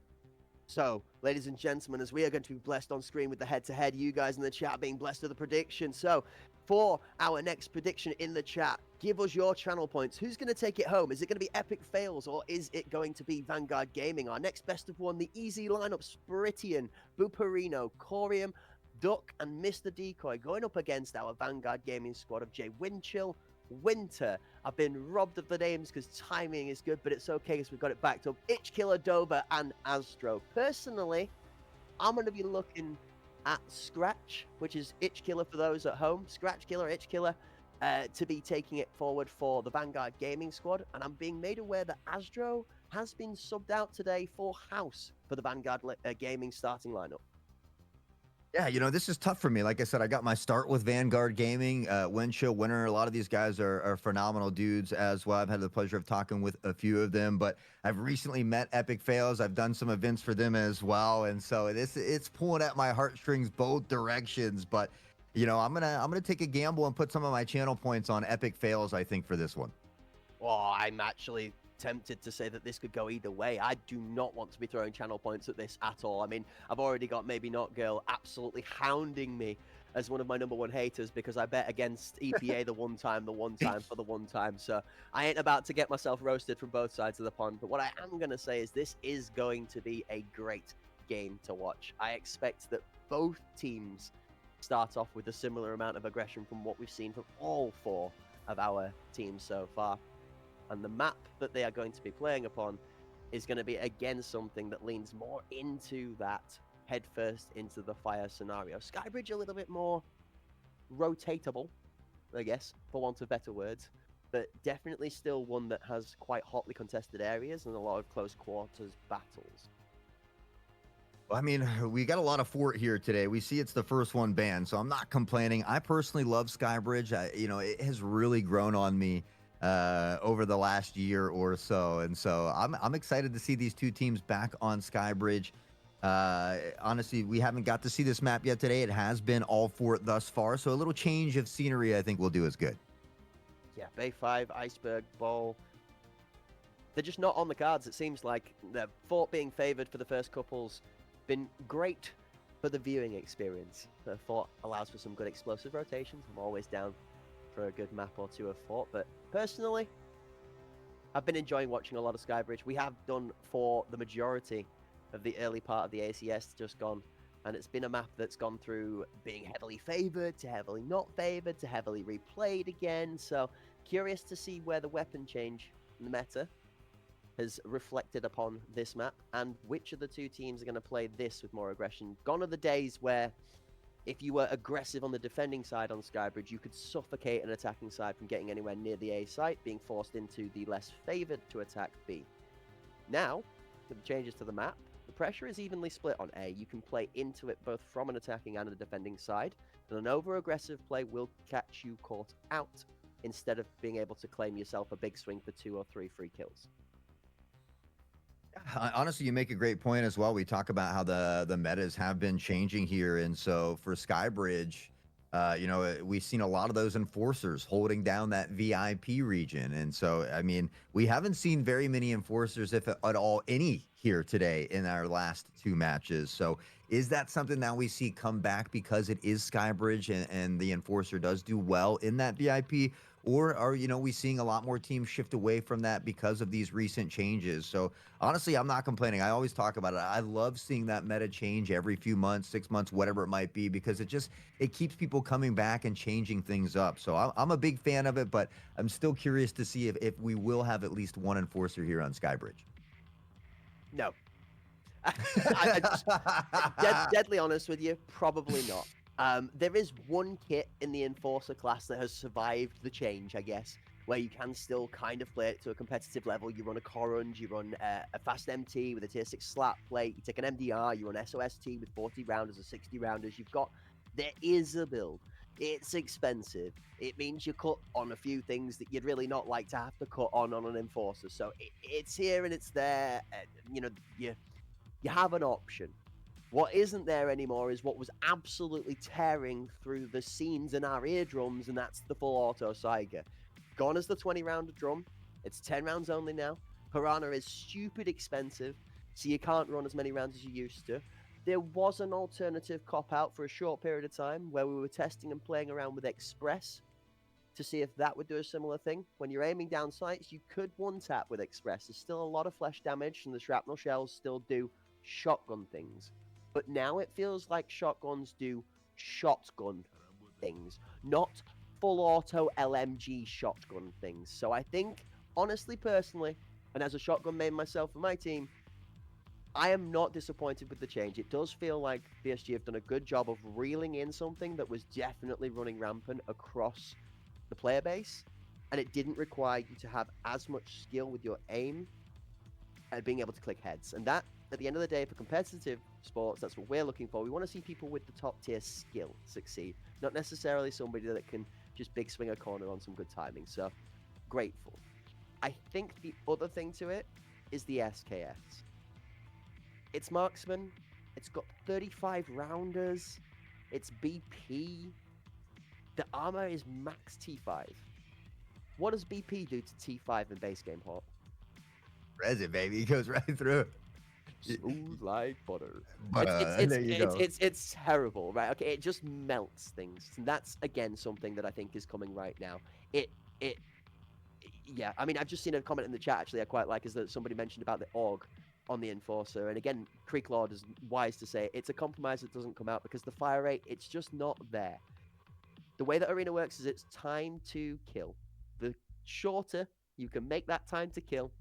So, ladies and gentlemen, as we are going to be blessed on screen with the head-to-head, you guys in the chat being blessed with the prediction. So, for our next prediction in the chat, give us your channel points. Who's going to take it home? Is it going to be Epic Fails or is it going to be Vanguard Gaming? Our next best of one, the easy lineup, Spritian, Buperino, Corium, Duck and Mr. Decoy going up against our Vanguard Gaming squad of Jay Winchill, Winter. I've been robbed of the names because timing is good, but it's okay because we've got it backed up. Itchkiller, Dover, and Astro. Personally, I'm going to be looking at Scratch, which is Itchkiller for those at home. Scratch Killer, Itchkiller, to be taking it forward for the Vanguard Gaming squad. And I'm being made aware that Astro has been subbed out today for House for the Vanguard Gaming starting lineup. Yeah, this is tough for me. Like I said, I got my start with Vanguard Gaming, Winchill, Winter. A lot of these guys are phenomenal dudes as well. I've had the pleasure of talking with a few of them, but I've recently met Epic Fails. I've done some events for them as well, and so it's pulling at my heartstrings both directions. But I'm gonna take a gamble and put some of my channel points on Epic Fails, I think, for this one. Well, I'm actually tempted to say that this could go either way. I do not want to be throwing channel points at this at all. I mean, I've already got Maybe Not Girl absolutely hounding me as one of my #1 haters because I bet against EPA the one time for the one time. So I ain't about to get myself roasted from both sides of the pond. But what I am going to say is this is going to be a great game to watch. I expect that both teams start off with a similar amount of aggression from what we've seen from all 4 of our teams so far. And the map that they are going to be playing upon is going to be, again, something that leans more into that headfirst into the fire scenario. Skybridge a little bit more rotatable, I guess, for want of better words, but definitely still one that has quite hotly contested areas and a lot of close quarters battles. I mean, we got a lot of fort here today. We see it's the first one banned, so I'm not complaining. I personally love Skybridge. It has really grown on me over the last year or so, and so I'm excited to see these two teams back on Skybridge. Honestly, we haven't got to see this map yet today. It has been all fort thus far, so a little change of scenery I think will do us good. Yeah, Bay 5, Iceberg, Bowl. They're just not on the cards, it seems like. The fort being favored for the first couple's been great for the viewing experience. The fort allows for some good explosive rotations. I'm always down for a good map or two of fort, but personally, I've been enjoying watching a lot of Skybridge. We have done for the majority of the early part of the ACS just gone, and it's been a map that's gone through being heavily favored to heavily not favored to heavily replayed again. So curious to see where the weapon change in the meta has reflected upon this map, and which of the two teams are going to play this with more aggression. Gone are the days where if you were aggressive on the defending side on Skybridge, you could suffocate an attacking side from getting anywhere near the A site, being forced into the less favored to attack B. Now, with the changes to the map, the pressure is evenly split on A. You can play into it both from an attacking and a defending side, and an over-aggressive play will catch you caught out instead of being able to claim yourself a big swing for 2 or 3 free kills. Honestly, you make a great point as well. We talk about how the metas have been changing here, and so for Skybridge, we've seen a lot of those enforcers holding down that VIP region, and so I mean, we haven't seen very many enforcers, if at all any, here today in our last 2 matches. So is that something that we see come back because it is Skybridge and the enforcer does do well in that VIP? Or are we seeing a lot more teams shift away from that because of these recent changes? So honestly, I'm not complaining. I always talk about it. I love seeing that meta change every few months, 6 months, whatever it might be, because it keeps people coming back and changing things up. So I'm a big fan of it, but I'm still curious to see if we will have at least one enforcer here on Skybridge. No. Deadly honest with you, probably not. There is one kit in the Enforcer class that has survived the change, I guess, where you can still kind of play it to a competitive level. You run a Corunge, you run a fast MT with a tier 6 slap plate, you take an MDR, you run SOST with 40 rounders or 60 rounders. There is a build. It's expensive. It means you cut on a few things that you'd really not like to have to cut on an Enforcer. So it's here and it's there. You have an option. What isn't there anymore is what was absolutely tearing through the scenes in our eardrums, and that's the full auto Saiga. Gone is the 20-round drum. It's 10 rounds only now. Piranha is stupid expensive, so you can't run as many rounds as you used to. There was an alternative cop-out for a short period of time where we were testing and playing around with Express to see if that would do a similar thing. When you're aiming down sights, you could one-tap with Express. There's still a lot of flesh damage, and the shrapnel shells still do shotgun things. But now it feels like shotguns do shotgun things, not full auto LMG shotgun things. So I think, honestly, personally, and as a shotgun main myself for my team, I am not disappointed with the change. It does feel like PSG have done a good job of reeling in something that was definitely running rampant across the player base, and it didn't require you to have as much skill with your aim and being able to click heads. And that, at the end of the day, for competitive sports, that's what we're looking for. We want to see people with the top tier skill succeed, not necessarily somebody that can just big swing a corner on some good timing. So grateful. I think the other thing to it is the SKS. It's marksman. It's got 35 rounders. It's BP. The armor is max T5. What does BP do to T5 in base game, Hawk? Res it, baby. It goes right through. Smooth like butter. But there you go. It's terrible, right? Okay, it just melts things. And that's again something that I think is coming right now. Yeah. I mean, I've just seen a comment in the chat actually I quite like, is that somebody mentioned about the AUG on the Enforcer, and again, Creek Lord is wise to say it's a compromise that doesn't come out because the fire rate, it's just not there. The way that Arena works is it's time to kill. The shorter you can make that time to kill,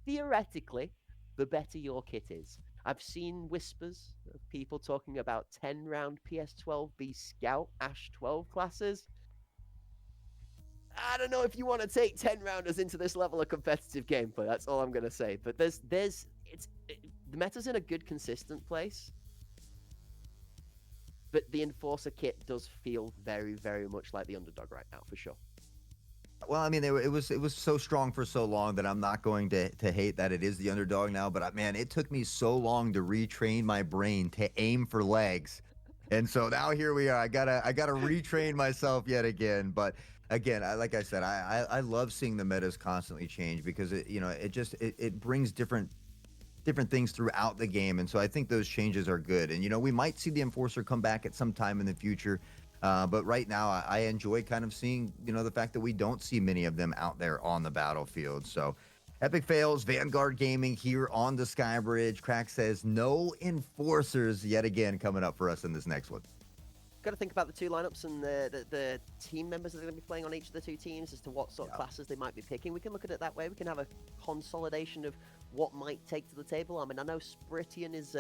theoretically, the better your kit is. I've seen whispers of people talking about 10-round PS12B Scout Ash 12 classes. I don't know if you want to take 10-rounders into this level of competitive gameplay. That's all I'm going to say. But the meta's in a good, consistent place. But the Enforcer kit does feel very, very much like the underdog right now, for sure. Well, I mean, it was so strong for so long that I'm not going to hate that it is the underdog now. But man, it took me so long to retrain my brain to aim for legs, and so now here we are. I gotta retrain myself yet again. But again, like I said, I love seeing the metas constantly change because it brings different things throughout the game, and so I think those changes are good. And we might see the Enforcer come back at some time in the future. But right now, I enjoy kind of seeing, the fact that we don't see many of them out there on the battlefield. So Epic fails, Vanguard Gaming here on the Skybridge. Crack says no enforcers yet again coming up for us in this next one. Got to think about the two lineups and the team members that are going to be playing on each of the two teams as to what sort of classes they might be picking. We can look at it that way. We can have a consolidation of what might take to the table. I mean, I know Spritian is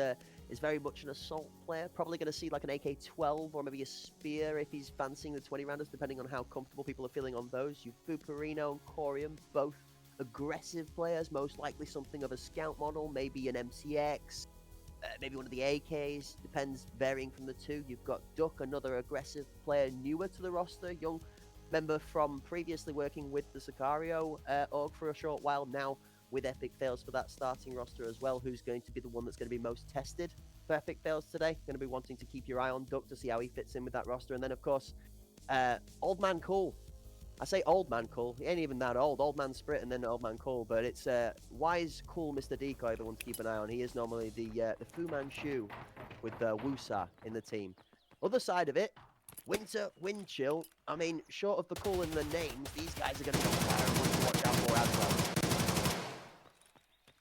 very much an assault player. Probably going to see like an AK-12 or maybe a spear if he's fancying the 20 rounders, depending on how comfortable people are feeling on those. You've Buperino and Corium, both aggressive players, most likely something of a scout model, maybe an MCX, maybe one of the AKs, depends, varying from the two. You've got Duck, another aggressive player, newer to the roster, young member from previously working with the Sicario org for a short while, now with Epic Fails for that starting roster as well, who's going to be the one that's going to be most tested for Epic Fails today. Going to be wanting to keep your eye on Duck to see how he fits in with that roster. And then, of course, Old Man Cool. I say Old Man Cool. He ain't even that old. Old Man Sprit and then Old Man Cool. But it's wise, cool Mr. Decoy, the one to keep an eye on. He is normally the Fu Manchu with Wusa in the team. Other side of it, Winter, Wind Chill. I mean, short of the cool in the names, these guys are going to be fire and one to watch out for as well.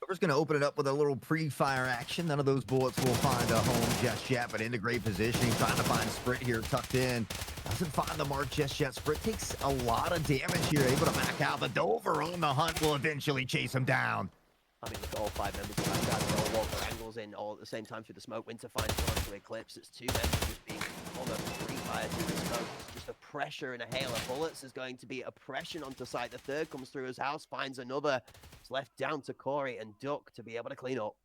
We're just going to open it up with a little pre-fire action. None of those bullets will find a home just yet, but into great positioning, trying to find Sprit here tucked in. Doesn't find the mark just yet. Sprit takes a lot of damage here, able to back out. The Dover on the hunt will eventually chase him down. I mean, look at all five members of that guy. They all walk their angles in all at the same time through the smoke. Winter finds one to Eclipse. It's two members just being almost free-fired through the smoke. It's just a pressure and a hail of bullets. There's going to be oppression onto site. The third comes through his house, finds another. It's left down to Corey and Duck to be able to clean up.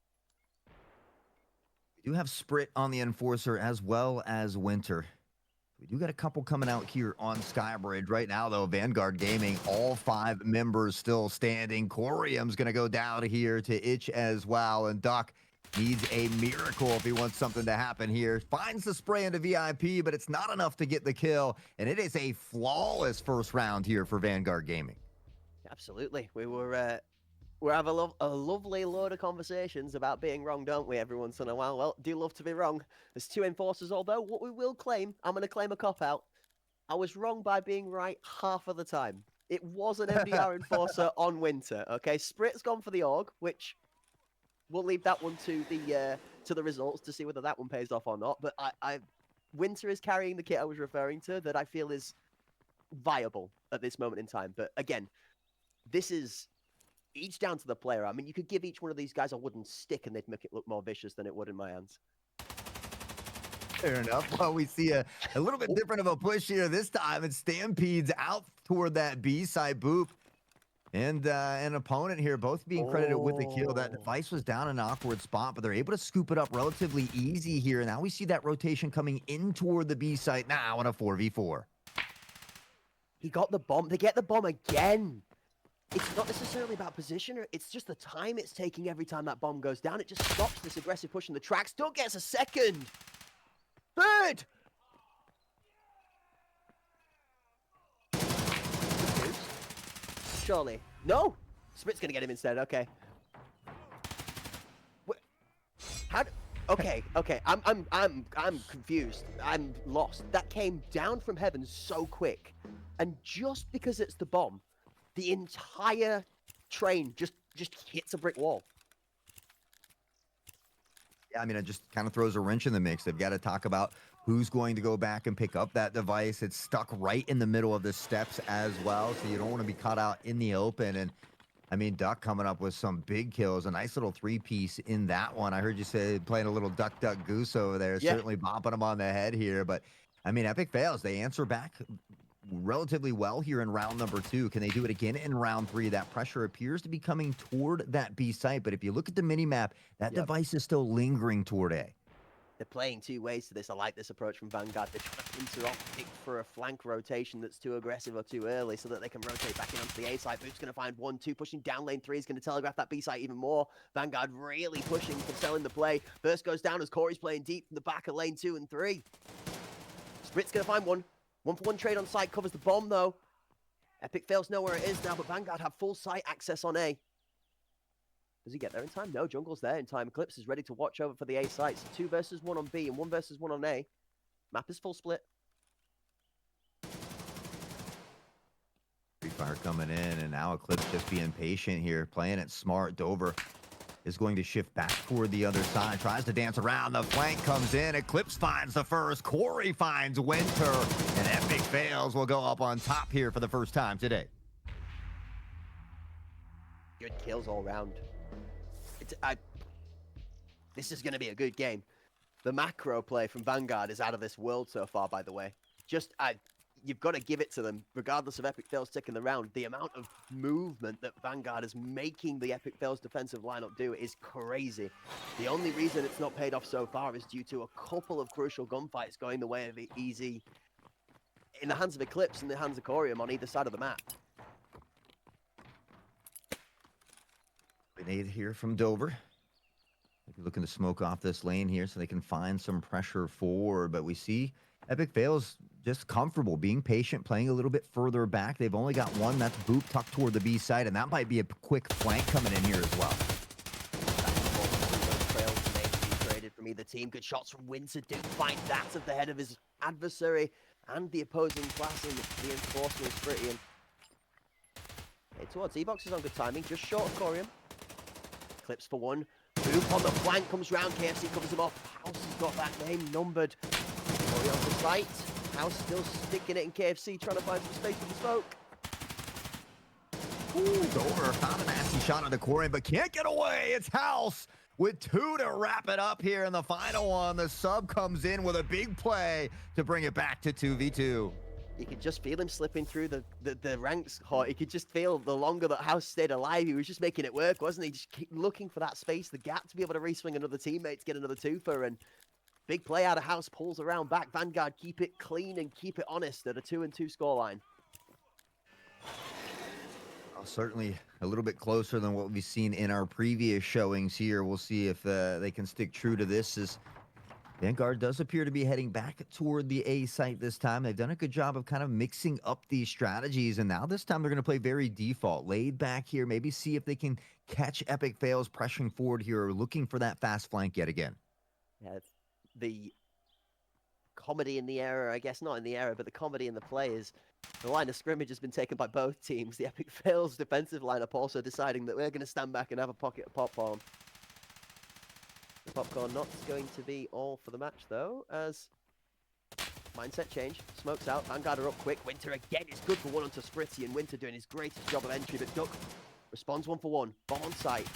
We do have Sprit on the Enforcer as well as Winter. We do got a couple coming out here on Skybridge. Right now, though, Vanguard Gaming, all five members still standing. Corium's going to go down here to Itch as well. And Duck needs a miracle if he wants something to happen here. Finds the spray into VIP, but it's not enough to get the kill. And it is a flawless first round here for Vanguard Gaming. Absolutely. We have a lovely load of conversations about being wrong, don't we, every once in a while? Well, do love to be wrong. There's two enforcers, although what we will claim, I'm going to claim a cop-out. I was wrong by being right half of the time. It was an MDR enforcer on Winter, okay? Sprit's gone for the org, which we'll leave that one to the results to see whether that one pays off or not. But Winter is carrying the kit I was referring to that I feel is viable at this moment in time. But again, this is each down to the player. I mean, you could give each one of these guys a wooden stick and they'd make it look more vicious than it would in my hands. Fair enough. Well, we see a little bit different of a push here this time. And Stampede's out toward that B side. Boop and an opponent here, both being credited with the kill. That device was down in an awkward spot, but they're able to scoop it up relatively easy here. Now we see that rotation coming in toward the B site now in a 4v4. He got the bomb. They get the bomb again. It's not necessarily about position, it's just the time it's taking every time that bomb goes down. It just stops this aggressive push in the tracks. Doug gets a second. Third. Surely. No. Sprit's going to get him instead. Okay. How do... Okay, okay. I'm confused. I'm lost. That came down from heaven so quick. And just because it's the bomb, the entire train just hits a brick wall. Yeah, I mean, it just kind of throws a wrench in the mix. They've got to talk about who's going to go back and pick up that device. It's stuck right in the middle of the steps as well, so you don't want to be caught out in the open. And I mean, Duck coming up with some big kills, a nice little three-piece in that one. I heard you say playing a little duck, duck, goose over there, certainly bopping him on the head here. But I mean, Epic fails. They answer back relatively well here in round number 2. Can they do it again in round 3? That pressure appears to be coming toward that B site, but if you look at the mini-map, that device is still lingering toward A. They're playing two ways to this. I like this approach from Vanguard. They're trying to pick for a flank rotation that's too aggressive or too early so that they can rotate back in onto the A site. Boot's going to find 1-2, pushing down lane 3 is going to telegraph that B site even more. Vanguard really pushing for selling the play. Burst goes down as Corey's playing deep from the back of lane 2 and 3. Sprit's going to find one. 1-for-1 trade on site, covers the bomb though. Epic fails know where it is now, but Vanguard have full site access on A. Does he get there in time? No, Jungle's there in time. Eclipse is ready to watch over for the A sites. 2 versus 1 on B and 1 versus 1 on A. Map is full split. Free fire coming coming in, and now Eclipse just being patient here, playing it smart. Dover is going to shift back toward the other side, tries to dance around. The flank comes in. Eclipse finds the first. Corey finds Winter, and Epic Fails will go up on top here for the first time today. Good kills all round. This is going to be a good game. The macro play from Vanguard is out of this world so far, by the way. You've got to give it to them, regardless of Epic Fails taking the round. The amount of movement that Vanguard is making the Epic Fails defensive lineup do is crazy. The only reason it's not paid off so far is due to a couple of crucial gunfights going the way of Easy in the hands of Eclipse and the hands of Corium on either side of the map. Grenade here from Dover. Looking to smoke off this lane here so they can find some pressure forward, but we see Epic Fails just comfortable, being patient, playing a little bit further back. They've only got one. That's Boop tucked toward the B side, and that might be a quick flank coming in here as well. Trails may be traded from either team. Good shots from Winter. Do find that at the head of his adversary and the opposing class in the Enforcement is pretty in. Hey, towards E-Box is on good timing, just short of Corium. Clips for one. Boop on the flank comes round. KFC covers him off. House has got that name numbered. Corey on the site. House still sticking it in KFC, trying to find some space for the smoke. Ooh, Dover found a nasty shot on the Corium, but can't get away. It's House with 2 to wrap it up here in the final one. The sub comes in with a big play to bring it back to 2v2. You could just feel him slipping through the ranks, Hot. You could just feel the longer that House stayed alive, he was just making it work, wasn't he? Just keep looking for that space, the gap to be able to re-swing another teammate to get another twofer, and big play out of House, pulls around back. Vanguard keep it clean and keep it honest at a 2-2 scoreline. Well, certainly a little bit closer than what we've seen in our previous showings here. We'll see if they can stick true to this, as Vanguard does appear to be heading back toward the A site this time. They've done a good job of kind of mixing up these strategies, and now this time they're going to play very default, laid back here, maybe see if they can catch Epic Fails pressuring forward here, or looking for that fast flank yet again. Yeah, the comedy in the error, I guess not in the error, but the comedy in the play is the line of scrimmage has been taken by both teams. The Epic Fails defensive lineup also deciding that we're going to stand back and have a pocket of popcorn. The popcorn not going to be all for the match, though, as mindset change. Smokes out. Vanguard are up quick. Winter again is good for one onto Spritzy, and Winter doing his greatest job of entry, but Duck responds 1 for 1. Bomb on site.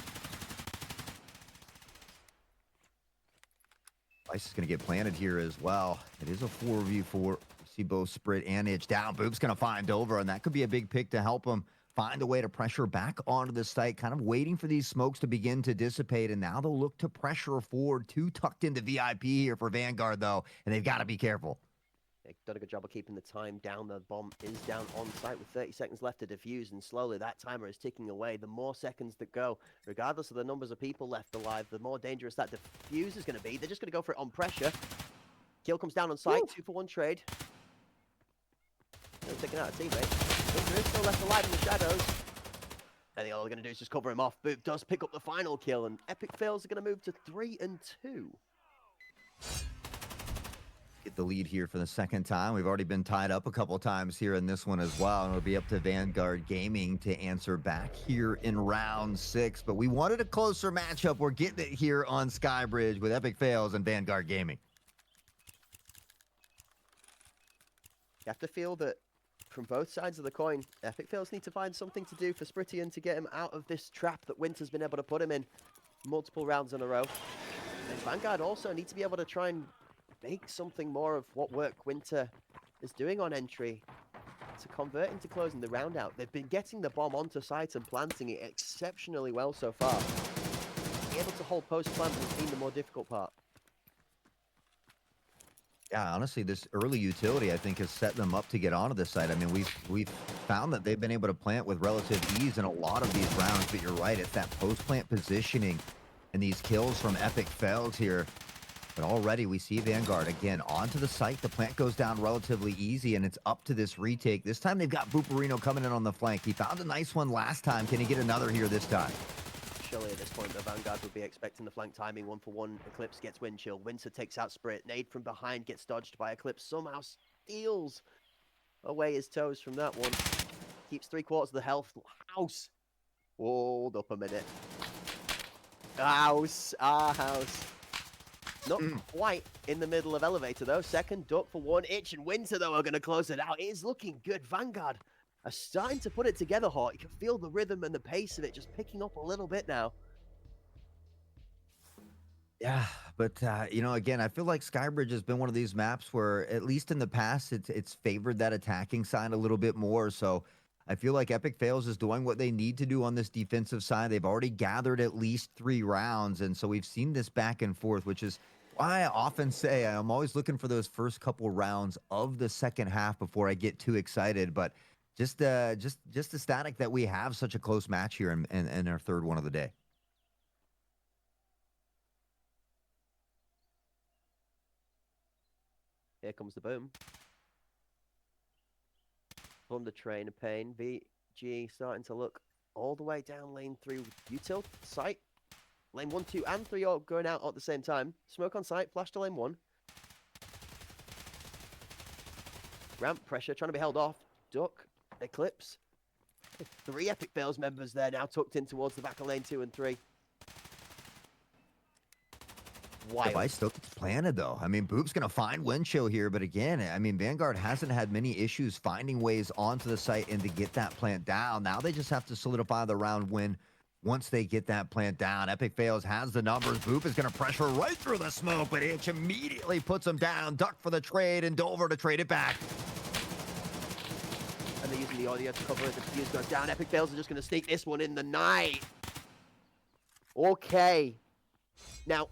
Ice is going to get planted here as well. It is a 4v4. We see both Sprit and Itch down. Boop's going to find Dover, and that could be a big pick to help him find a way to pressure back onto the site, kind of waiting for these smokes to begin to dissipate, and now they'll look to pressure forward. 2 tucked into VIP here for Vanguard, though, and they've got to be careful. They've done a good job of keeping the time down. The bomb is down on site with 30 seconds left to defuse, and slowly that timer is ticking away. The more seconds that go, regardless of the numbers of people left alive, the more dangerous that defuse is going to be. They're just going to go for it on pressure. Kill comes down on site. Woo! 2 for 1 trade. They're taking out a teammate. Winter is still left alive in the shadows. I think all they're going to do is just cover him off. Boop does pick up the final kill, and Epic Fails are going to move to 3-2. Get the lead here for the second time. We've already been tied up a couple times here in this one as well, and it'll be up to Vanguard Gaming to answer back here in round 6. But we wanted a closer matchup. We're getting it here on Skybridge with Epic Fails and Vanguard Gaming. You have to feel that from both sides of the coin, Epic Fails need to find something to do for Sprittian to get him out of this trap that Winter's been able to put him in multiple rounds in a row. And Vanguard also need to be able to try and make something more of what work Winter is doing on entry to convert into closing the round out. They've been getting the bomb onto site and planting it exceptionally well so far. Being able to hold post-plant has been the more difficult part. Yeah, honestly, this early utility, I think, has set them up to get onto this side. I mean, we've found that they've been able to plant with relative ease in a lot of these rounds, but you're right, it's that post-plant positioning and these kills from Epic Fails here. But already we see Vanguard, again, onto the site. The plant goes down relatively easy, and it's up to this retake. This time they've got Booperino coming in on the flank. He found a nice one last time. Can he get another here this time? Surely at this point, the Vanguard would be expecting the flank timing. 1 for 1. Eclipse gets wind chill. Winter takes out Sprit. Nade from behind gets dodged by Eclipse. Somehow steals away his toes from that one. keeps 3/4 of the health. House. Hold up a minute. House. House. Not quite in the middle of elevator, though. Second duck for one. Itch and Winter, though, are going to close it out. It is looking good. Vanguard are starting to put it together, Hawk. You can feel the rhythm and the pace of it just picking up a little bit now. Yeah, but again, I feel like Skybridge has been one of these maps where, at least in the past, it's favored that attacking side a little bit more. So I feel like Epic Fails is doing what they need to do on this defensive side. They've already gathered at least 3 rounds, and so we've seen this back and forth, which is why I often say I'm always looking for those first couple rounds of the second half before I get too excited. But just ecstatic that we have such a close match here in our third one of the day. Here comes the boom. From the train of pain. VG starting to look all the way down lane 3. Util, site. Lane 1, 2, and 3 are going out at the same time. Smoke on site, flash to lane 1. Ramp pressure, trying to be held off. Duck, Eclipse. 3 Epic Fails members there now tucked in towards the back of lane 2 and 3. Wild. Device still gets planted, though. I mean, Boop's going to find wind chill here, but again, I mean, Vanguard hasn't had many issues finding ways onto the site and to get that plant down. Now they just have to solidify the round win once they get that plant down. Epic Fails has the numbers. Boop is going to pressure right through the smoke, but Itch immediately puts him down. Duck for the trade, and Dover to trade it back. And they're using the audio to cover it. The fuse goes down. Epic Fails are just going to sneak this one in the night. Okay. Now,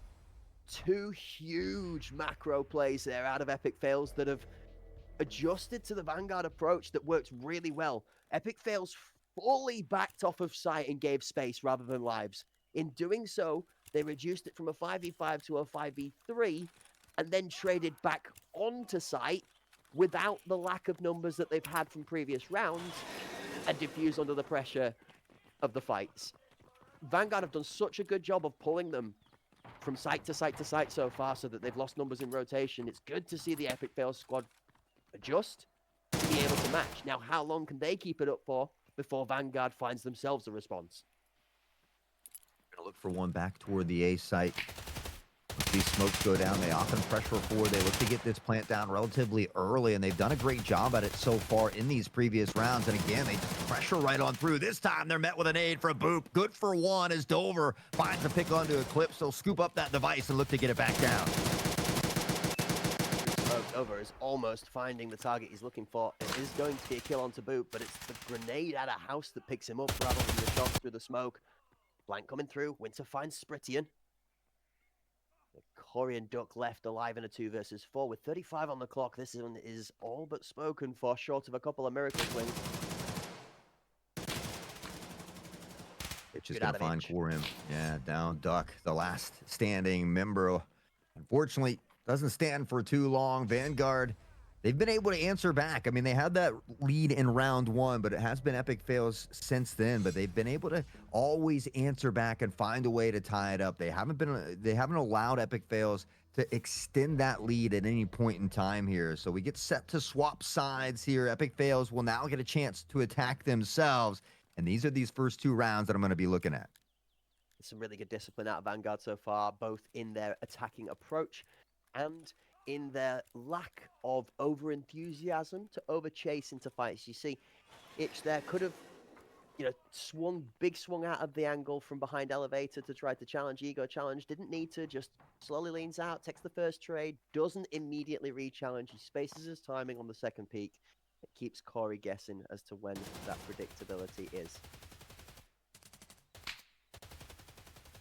2 huge macro plays there out of Epic Fails that have adjusted to the Vanguard approach that works really well. Epic Fails fully backed off of site and gave space rather than lives. In doing so, they reduced it from a 5v5 to a 5v3 and then traded back onto site without the lack of numbers that they've had from previous rounds and diffused under the pressure of the fights. Vanguard have done such a good job of pulling them from site to site to site so far so that they've lost numbers in rotation. It's good to see the Epic Fails squad adjust to be able to match. Now, how long can they keep it up for before Vanguard finds themselves a response? Gonna look for one back toward the A site. Once these smokes go down, they often pressure forward. They look to get this plant down relatively early, and they've done a great job at it so far in these previous rounds. And again, they just pressure right on through. This time, they're met with an aid from Boop. Good for one as Dover finds a pick onto Eclipse. They'll scoop up that device and look to get it back down. Dover is almost finding the target he's looking for. It is going to be a kill onto Boop, but it's the grenade out of house that picks him up rather than the shot through the smoke. Blank coming through. Winter finds Spritian. The Corian Duck left alive in a 2 versus 4 with 35 on the clock. This one is all but spoken for, short of a couple of miracle swings. It's just going to find Corian. Yeah, down Duck, the last standing member. Unfortunately, doesn't stand for too long. Vanguard, they've been able to answer back. I mean, they had that lead in round 1, but it has been Epic Fails since then. But they've been able to always answer back and find a way to tie it up. They haven't allowed Epic Fails to extend that lead at any point in time here. So we get set to swap sides here. Epic Fails will now get a chance to attack themselves. And these are these first 2 rounds that I'm going to be looking at. Some really good discipline out of Vanguard so far, both in their attacking approach and in their lack of over-enthusiasm to over-chase into fights. You see, Itch there could have, swung out of the angle from behind elevator to try to challenge, ego challenge. Didn't need to, just slowly leans out, takes the first trade, doesn't immediately re-challenge. He spaces his timing on the second peak. It keeps Corey guessing as to when that predictability is.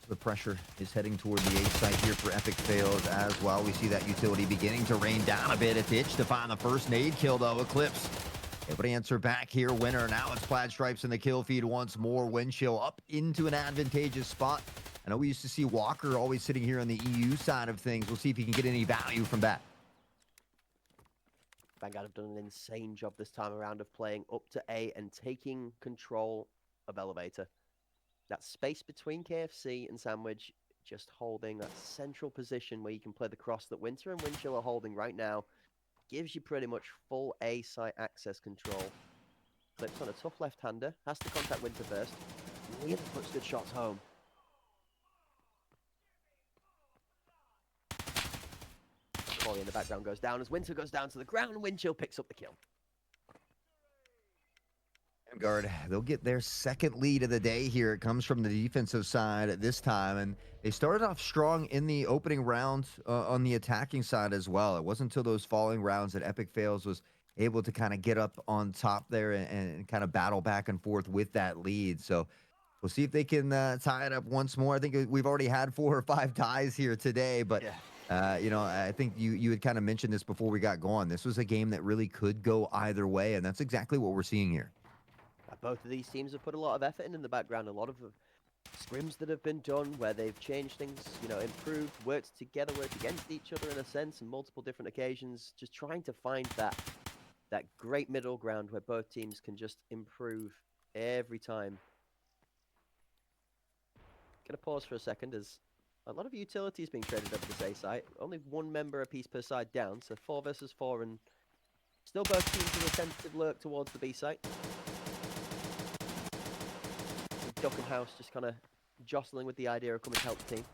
The pressure is heading toward the A site here for Epic Fails as well. We see that utility beginning to rain down a bit. It's Itch to find the first nade kill, though. Eclipse able to answer back here. Winner. Now it's Plaid Stripes in the kill feed once more. Wind chill up into an advantageous spot. I know we used to see Walker always sitting here on the EU side of things. We'll see if he can get any value from that. Vanguard have done an insane job this time around of playing up to A and taking control of elevator. That space between KFC and Sandwich, just holding that central position where you can play the cross that Winter and Windchill are holding right now, gives you pretty much full A site access control. Flips on a tough left-hander. Has to contact Winter first. Really puts good shots home. Corey in the background goes down as Winter goes down to the ground. And Windchill picks up the kill. Vanguard, they'll get their second lead of the day here. It comes from the defensive side at this time, and they started off strong in the opening round on the attacking side as well. It wasn't until those following rounds that Epic Fails was able to kind of get up on top there and kind of battle back and forth with that lead. So we'll see if they can tie it up once more. I think we've already had 4 or 5 ties here today, but you know, I think you had kind of mentioned this before we got going. This was a game that really could go either way, and that's exactly what we're seeing here. Both of these teams have put a lot of effort in the background. A lot of scrims that have been done where they've changed things, you know, improved, worked together, worked against each other in a sense on multiple different occasions. Just trying to find that great middle ground where both teams can just improve every time. Gonna pause for a second as a lot of utilities being traded over this A site. Only 1 member apiece per side down, so 4 versus 4, and still both teams with a tentative lurk towards the B site. Duck and House just kind of jostling with the idea of coming to help the team.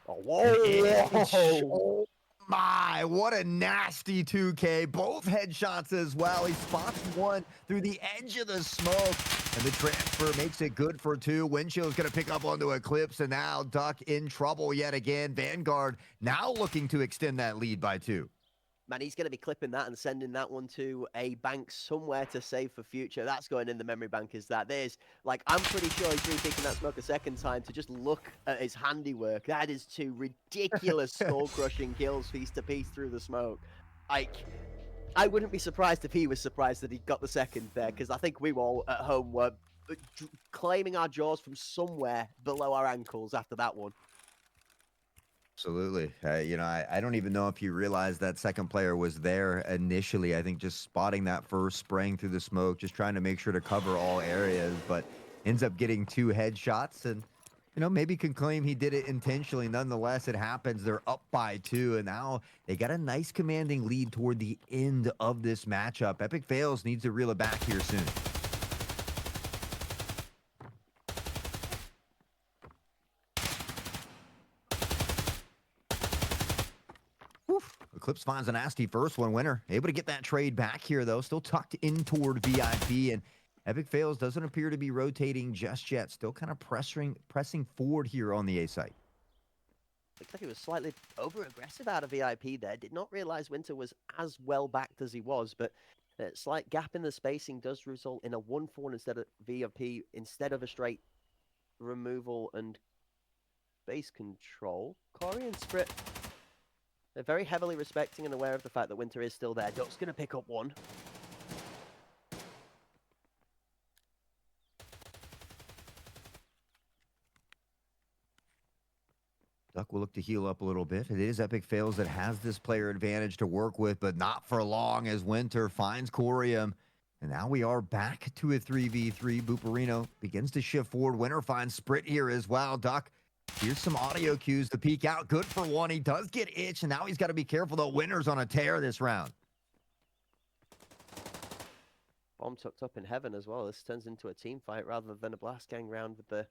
Oh, whoa! Oh my, what a nasty 2K. Both headshots as well. He spots one through the edge of the smoke, and the transfer makes it good for 2. Windchill is going to pick up onto Eclipse, and now Duck in trouble yet again. Vanguard now looking to extend that lead by 2. Man, he's going to be clipping that and sending that one to a bank somewhere to save for future. That's going in the memory bank, is that. There's, like, I'm pretty sure he's rethinking that smoke a second time to just look at his handiwork. That is 2 ridiculous skull-crushing kills piece to piece through the smoke. Like, I wouldn't be surprised if he was surprised that he got the second there, because I think we all at home were claiming our jaws from somewhere below our ankles after that one. Absolutely. You know, I don't even know if you realized that second player was there initially. I think just spotting that first, spraying through the smoke, just trying to make sure to cover all areas, but ends up getting 2 headshots and, you know, maybe can claim he did it intentionally. Nonetheless, it happens. They're up by 2, and now they got a nice commanding lead toward the end of this matchup. Epic Fails needs to reel it back here soon. Eclipse finds a nasty first one. Winner able to get that trade back here, though. Still tucked in toward VIP, and Epic Fails doesn't appear to be rotating just yet. Still kind of pressing forward here on the A site. Looks like he was slightly over-aggressive out of VIP there. Did not realize Winter was as well backed as he was, but a slight gap in the spacing does result in a 1-4 instead of VIP, instead of a straight removal and base control. Corey and Sprit, they're very heavily respecting and aware of the fact that Winter is still there. Duck's going to pick up 1. Duck will look to heal up a little bit. It is Epic Fails that has this player advantage to work with, but not for long as Winter finds Corium. And now we are back to a 3v3. Buparino begins to shift forward. Winter finds Sprit here as well. Duck, here's some audio cues to peek out. Good for 1. He does get itch, and now he's got to be careful. The Winner's on a tear this round. Bomb tucked up in heaven as well. This turns into a team fight rather than a blast gang round with the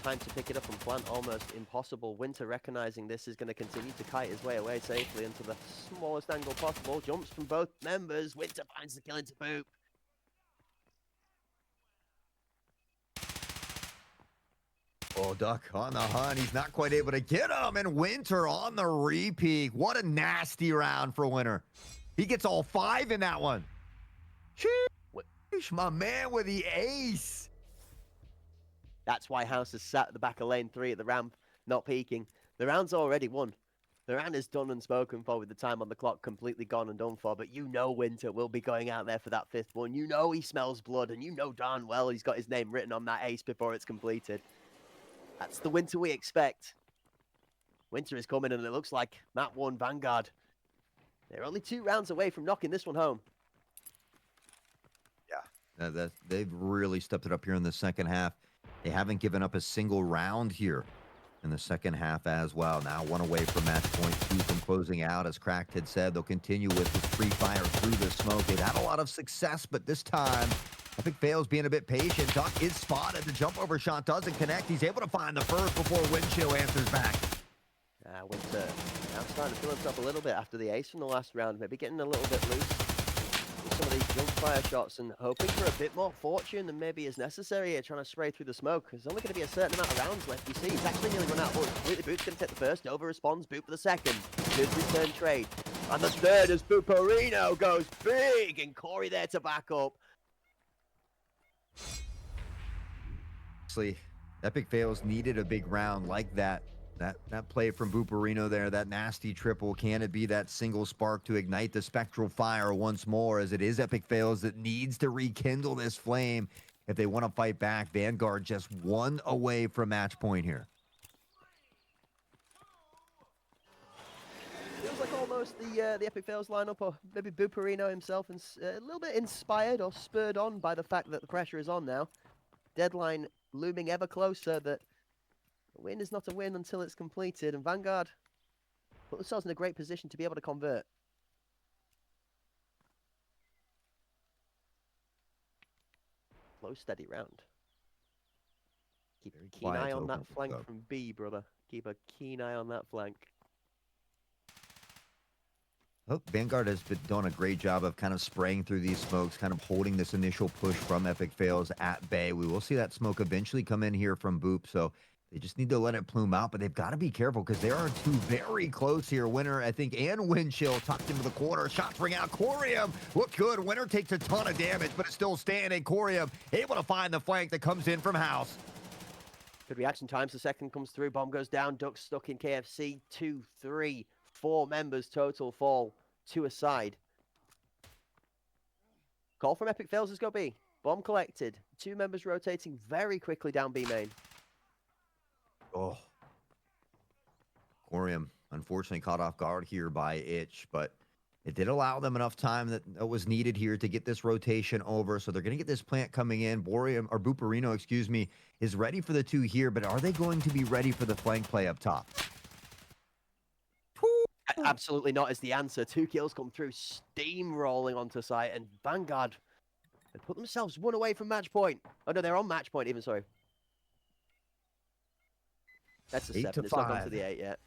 time to pick it up and plant almost impossible. Winter, recognizing this, is going to continue to kite his way away safely into the smallest angle possible. Jumps from both members. Winter finds the kill into Boop. Oh, Duck on the hunt. He's not quite able to get him, and Winter on the repeat. What a nasty round for Winter. He gets all 5 in that one. Sheesh, my man with the ace. That's why House is sat at the back of lane 3 at the ramp, not peeking. The round's already won. The round is done and spoken for with the time on the clock completely gone and done for, but you know Winter will be going out there for that 5th one. You know he smells blood, and you know darn well he's got his name written on that ace before it's completed. That's the Winter we expect. Winter is coming, and it looks like Map 1 Vanguard. They're only 2 rounds away from knocking this one home. Yeah, they've really stepped it up here in the second half. They haven't given up a single round here. in the second half as well. Now 1 away from match point, 2 from closing out. As Cracked had said, they'll continue with this free fire through the smoke. They've had a lot of success, but this time, Epic fails being a bit patient. Duck is spotted. The jump over shot doesn't connect. He's able to find the first before Windchill answers back. Winter now starting to fill himself a little bit after the ace from the last round, maybe getting a little bit loose with some of these jump fire shots and hoping for a bit more fortune than maybe is necessary here, trying to spray through the smoke. There's only going to be a certain amount of rounds left. You see, he's actually nearly run out. Oh, completely Boot's going to take the first. Nova responds. Boot for the second. Good return trade. And the third as Buparino goes big, and Corey there to back up. Honestly, Epic fails needed a big round like that. That play from Buparino there, that nasty triple. Can it be that single spark to ignite the spectral fire once more, as it is Epic fails that needs to rekindle this flame if they want to fight back? Vanguard just 1 away from match point here. Feels like almost the Epic Fails lineup, or maybe Buparino himself, and a little bit inspired or spurred on by the fact that the pressure is on now. Deadline looming ever closer, that a win is not a win until it's completed, and Vanguard put themselves in a great position to be able to convert. Low, steady round. Keep a keen eye on that flank from B, brother. Keep a keen eye on that flank. Oh, Vanguard has been doing a great job of kind of spraying through these smokes, kind of holding this initial push from Epic fails at bay. We will see that smoke eventually come in here from Boop, so they just need to let it plume out, but they've got to be careful because there are 2 very close here. Winner, I think, and Windchill tucked into the corner. Shots ring out. Corium looked good. Winner takes a ton of damage, but it's still standing. Corium able to find the flank that comes in from House. Good reaction times. The second comes through. Bomb goes down. Duck's stuck in KFC. 2, 3, 4 members total fall. 2 aside. Call from Epic fails. Let's go B. Bomb collected. 2 members rotating very quickly down B main. Oh. Corium unfortunately caught off guard here by Itch, but it did allow them enough time that was needed here to get this rotation over. So they're going to get this plant coming in. Buparino, excuse me, is ready for the 2 here, but are they going to be ready for the flank play up top? Absolutely not is the answer. 2 kills come through, steamrolling onto site, and Vanguard have put themselves 1 away from match point. Oh no, they're on match point even, sorry. That's a 7. It's not gone to the 8 yet.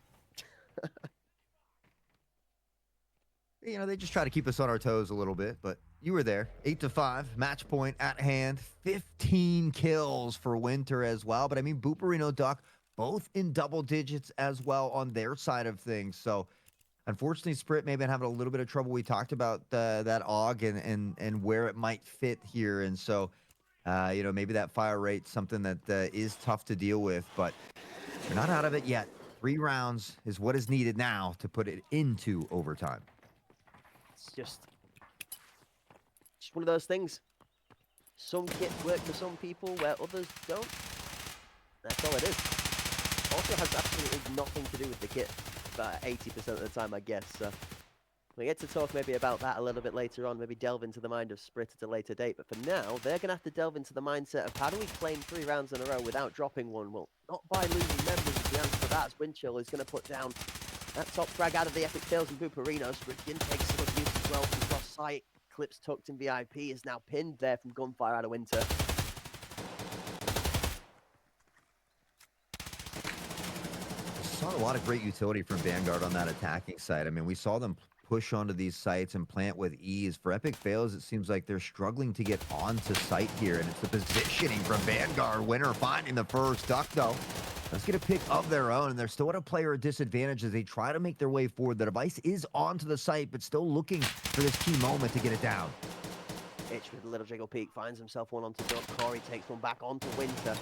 You know, they just try to keep us on our toes a little bit, but you were there. 8-5, match point at hand. 15 kills for Winter as well. But I mean, Buparino, Duck, both in double digits as well on their side of things. So unfortunately, Sprit may have been having a little bit of trouble. We talked about that AUG and where it might fit here. And so, you know, maybe that fire rate's something that is tough to deal with, but they're not out of it yet. 3 rounds is what is needed now to put it into overtime. It's just one of those things. Some kits work for some people where others don't. That's all it is. Also has absolutely nothing to do with the kit, about 80% of the time, I guess. So we get to talk maybe about that a little bit later on, maybe delve into the mind of Sprit at a later date. But for now, they're going to have to delve into the mindset of how do we claim 3 rounds in a row without dropping one? Well, not by losing members is the answer to that, as Windchill is going to put down that top frag out of the Epic Fails and Buparino. Sprit takes some abuse as well from cross sight. Clips tucked in VIP is now pinned there from gunfire out of Winter. Saw a lot of great utility from Vanguard on that attacking side. I mean, we saw them push onto these sites and plant with ease. For Epic fails, it seems like they're struggling to get onto site here, and it's the positioning from Vanguard. Winner finding the first. Duck, though, let's get a pick of their own, and they're still at a player disadvantage as they try to make their way forward. The device is onto the site, but still looking for this key moment to get it down. Itch with a little jiggle peek finds himself one onto Duck. Corey takes one back onto Winter.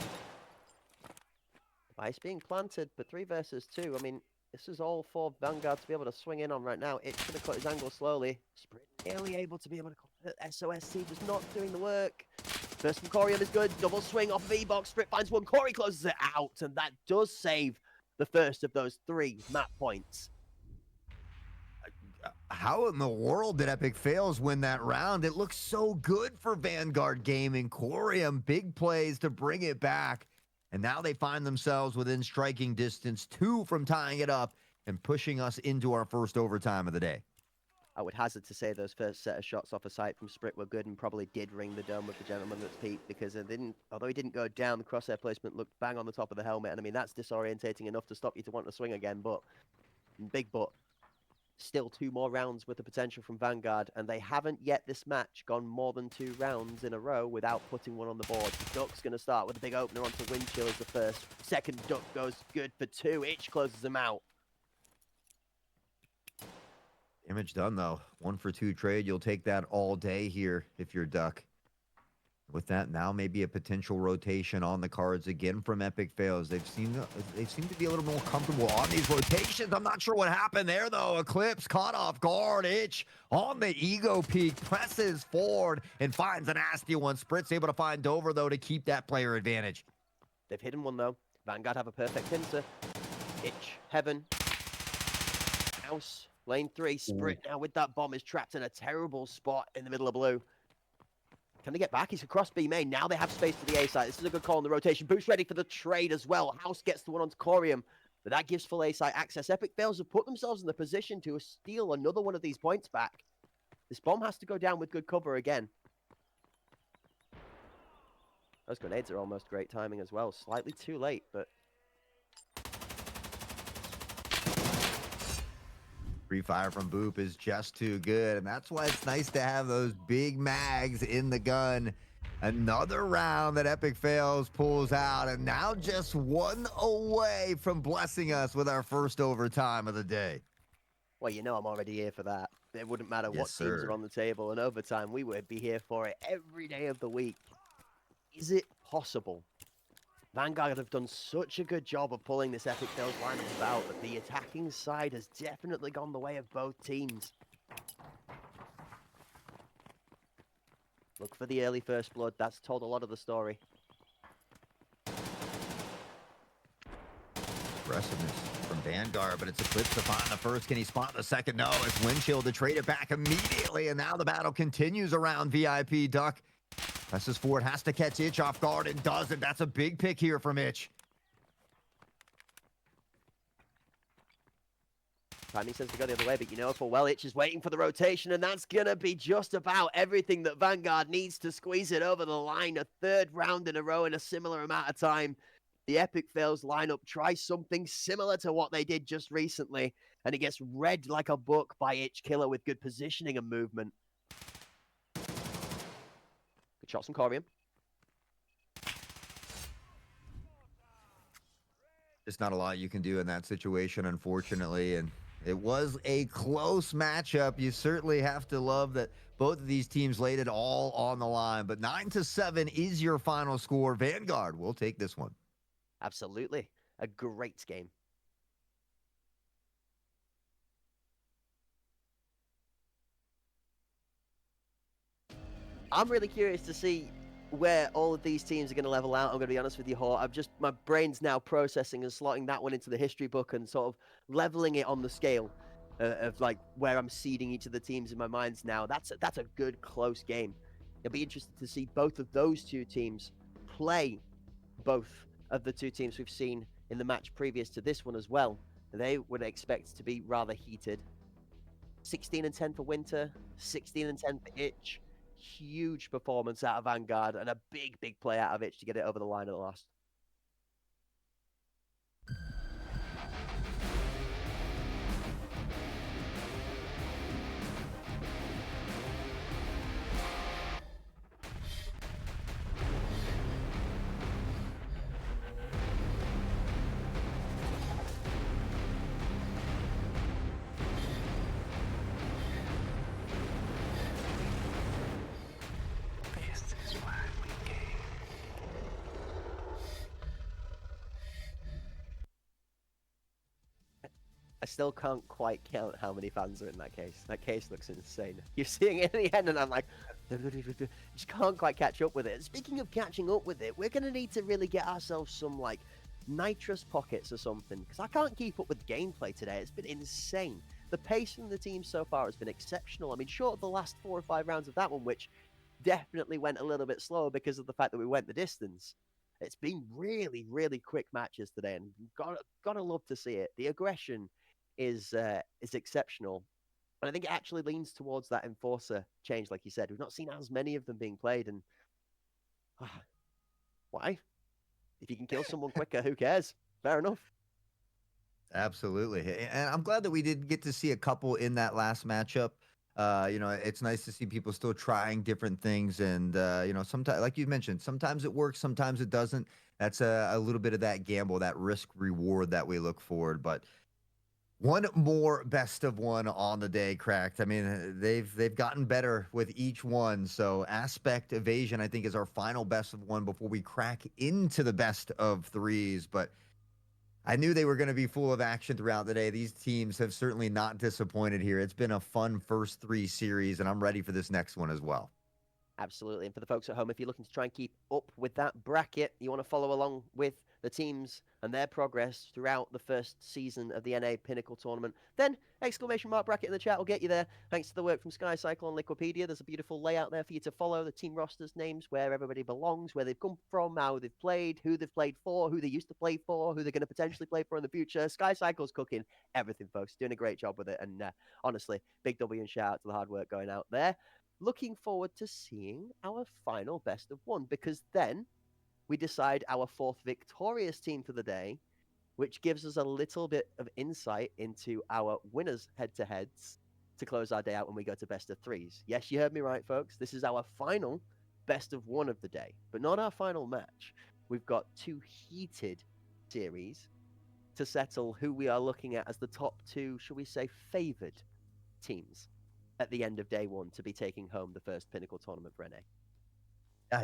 Device being planted, but 3 versus 2. I mean, this is all for Vanguard to be able to swing in on right now. It's going to cut his angle slowly. Sprint nearly able to be able to convert. SOSC just not doing the work. First from Corium is good. Double swing off of E-Box. Sprint finds one. Corey closes it out, and that does save the first of those 3 map points. How in the world did Epic fails win that round? It looks so good for Vanguard Gaming. Corium, big plays to bring it back. And now they find themselves within striking distance, 2 from tying it up and pushing us into our first overtime of the day. I would hazard to say those first set of shots off a sight from Sprit were good and probably did ring the dome with the gentleman that's peaked, because it didn't, although he didn't go down, the crosshair placement looked bang on the top of the helmet. And I mean, that's disorientating enough to stop you to want to swing again, but still 2 more rounds with the potential from Vanguard, and they haven't yet this match gone more than 2 rounds in a row without putting one on the board. Duck's going to start with a big opener onto Windchill as the first. Second Duck goes good for 2. Itch closes him out. Damage done, though. 1 for 2 trade. You'll take that all day here if you're Duck. With that, now maybe a potential rotation on the cards again from Epic Fails. They seem to be a little more comfortable on these rotations. I'm not sure what happened there, though. Eclipse caught off guard. Itch on the ego peak, presses forward and finds a nasty one. Sprit's able to find Dover, though, to keep that player advantage. They've hidden one, though. Vanguard have a perfect pincer. Itch, Heaven, House, lane 3. Sprit now with that bomb is trapped in a terrible spot in the middle of blue. Can they get back? He's across B main. Now they have space to the A side. This is a good call on the rotation. Boost ready for the trade as well. House gets the one onto Corium, but that gives full A side access. Epic Fails have put themselves in the position to steal another one of these points back. This bomb has to go down with good cover again. Those grenades are almost great timing as well. Slightly too late, but... Free fire from Boop is just too good, and that's why it's nice to have those big mags in the gun. Another round that Epic Fails pulls out, and now just 1 away from blessing us with our first overtime of the day. Well, you know I'm already here for that. It wouldn't matter what Yes, teams sir. are on the table. And overtime, we would be here for it every day of the week. Is it possible? Vanguard have done such a good job of pulling this Epic Fails lineup about, but the attacking side has definitely gone the way of both teams. Look for the early first blood. That's told a lot of the story. Aggressiveness from Vanguard, but it's Eclipse to find the first. Can he spot the second? No, it's Windchill to trade it back immediately, and now the battle continues around VIP. Duck presses forward, has to catch Itch off guard, and doesn't. That's a big pick here from Itch. Timing says to go the other way, but you know full well Itch is waiting for the rotation, and that's going to be just about everything that Vanguard needs to squeeze it over the line. A 3rd round in a row in a similar amount of time. The Epic Fails lineup tries something similar to what they did just recently, and it gets read like a book by Itch Killer with good positioning and movement. Good shots from Corium. There's not a lot you can do in that situation, unfortunately, and it was a close matchup. You certainly have to love that both of these teams laid it all on the line, but 9-7 is your final score. Vanguard will take this one. Absolutely. A great game. I'm really curious to see where all of these teams are going to level out. I'm going to be honest with you, Hor. My brain's now processing and slotting that one into the history book and sort of leveling it on the scale of like where I'm seeding each of the teams in my minds now. That's a good close game. It'll be interesting to see both of those 2 teams play both of the 2 teams we've seen in the match previous to this one as well. They would expect to be rather heated. 16-10 for Winter, 16-10 for Itch. Huge performance out of Vanguard and a big play out of Itch to get it over the line at the last. This is why we game. I still can't quite count how many fans are in that case. That case looks insane. You're seeing it in the end, and I'm like, just can't quite catch up with it. Speaking of catching up with it, we're going to need to really get ourselves some, like, nitrous pockets or something, because I can't keep up with gameplay today. It's been insane. The pace from the team so far has been exceptional. I mean, short of the last 4 or 5 rounds of that one, which definitely went a little bit slower because of the fact that we went the distance. It's been really, really quick matches today, and gotta love to see it. The aggression is exceptional, and I think it actually leans towards that enforcer change, like you said. We've not seen as many of them being played, and why? If you can kill someone quicker, who cares? Fair enough. Absolutely. And I'm glad that we did get to see a couple in that last matchup. It's nice to see people still trying different things. And, sometimes, like you mentioned, sometimes it works, sometimes it doesn't. That's a little bit of that gamble, that risk reward that we look forward. But one more best of one on the day, Cracked. I mean, they've gotten better with each one. So aspect evasion, I think, is our final best of one before we crack into the best of threes. But I knew they were going to be full of action throughout the day. These teams have certainly not disappointed here. It's been a fun first three series, and I'm ready for this next one as well. Absolutely. And for the folks at home, if you're looking to try and keep up with that bracket, you want to follow along with the teams and their progress throughout the first season of the NA Pinnacle Tournament, then exclamation mark bracket in the chat will get you there. Thanks to the work from Sky Cycle and Liquipedia, there's a beautiful layout there for you to follow. The team rosters, names, where everybody belongs, where they've come from, how they've played, who they've played for, who they used to play for, who they're going to potentially play for in the future. Sky Cycle's cooking everything, folks. Doing a great job with it. And honestly, big W and shout out to the hard work going out there. Looking forward to seeing our final best of one, because then we decide our fourth victorious team for the day, which gives us a little bit of insight into our winners head-to-heads to close our day out when we go to best of threes. Yes, you heard me right, folks. This is our final best of one of the day, but not our final match. We've got two heated series to settle who we are looking at as the top two, shall we say, favored teams at the end of day one to be taking home the first Pinnacle tournament for NA.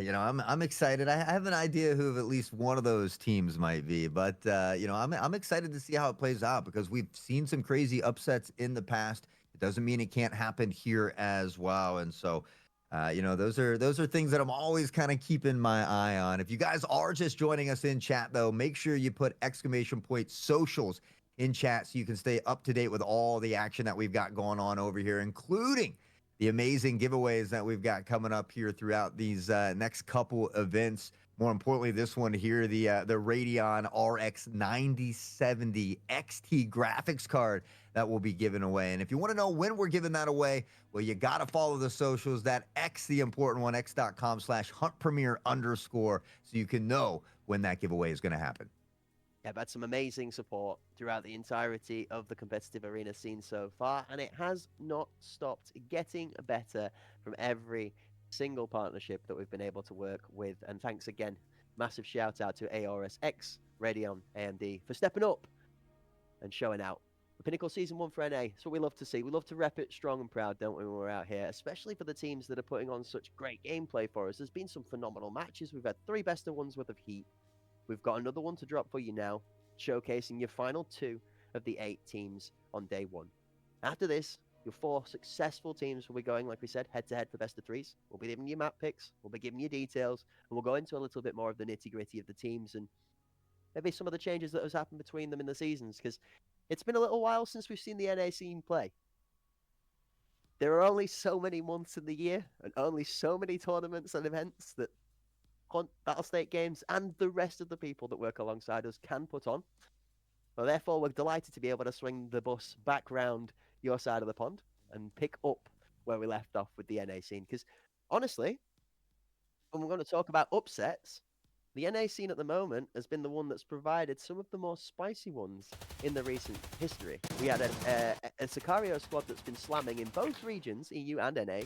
Yeah, I'm excited. I have an idea who at least one of those teams might be, but I'm excited to see how it plays out because we've seen some crazy upsets in the past. It doesn't mean it can't happen here as well, and so those are things that I'm always kind of keeping my eye on. If you guys are just joining us in chat, though, make sure you put !socials in chat so you can stay up to date with all the action that we've got going on over here, including the amazing giveaways that we've got coming up here throughout these next couple events. More importantly, this one here, the Radeon RX 9070 XT graphics card that will be given away. And if you want to know when we're giving that away, well, you got to follow the socials. That X, the important one, x.com/huntpremiere_, so you can know when that giveaway is going to happen. Yeah, I've had some amazing support throughout the entirety of the competitive arena scene so far, and it has not stopped getting better from every single partnership that we've been able to work with. And thanks again, massive shout out to ARSX, Radeon, AMD for stepping up and showing out. The Pinnacle Season 1 for NA, it's what we love to see. We love to rep it strong and proud, don't we, when we're out here, especially for the teams that are putting on such great gameplay for us. There's been some phenomenal matches. We've had 3 best of ones worth of heat. We've got another one to drop for you now, showcasing your final 2 of the 8 teams on day 1. After this, your 4 successful teams will be going, like we said, head-to-head for best of 3s. We'll be giving you map picks, we'll be giving you details, and we'll go into a little bit more of the nitty-gritty of the teams and maybe some of the changes that has happened between them in the seasons, because it's been a little while since we've seen the NA scene play. There are only so many months in the year, and only so many tournaments and events that Hunt, Battlestate Games, and the rest of the people that work alongside us can put on. Well, therefore, we're delighted to be able to swing the bus back round your side of the pond and pick up where we left off with the NA scene. Because, honestly, when we're going to talk about upsets, the NA scene at the moment has been the one that's provided some of the more spicy ones in the recent history. We had a Sicario squad that's been slamming in both regions, EU and NA,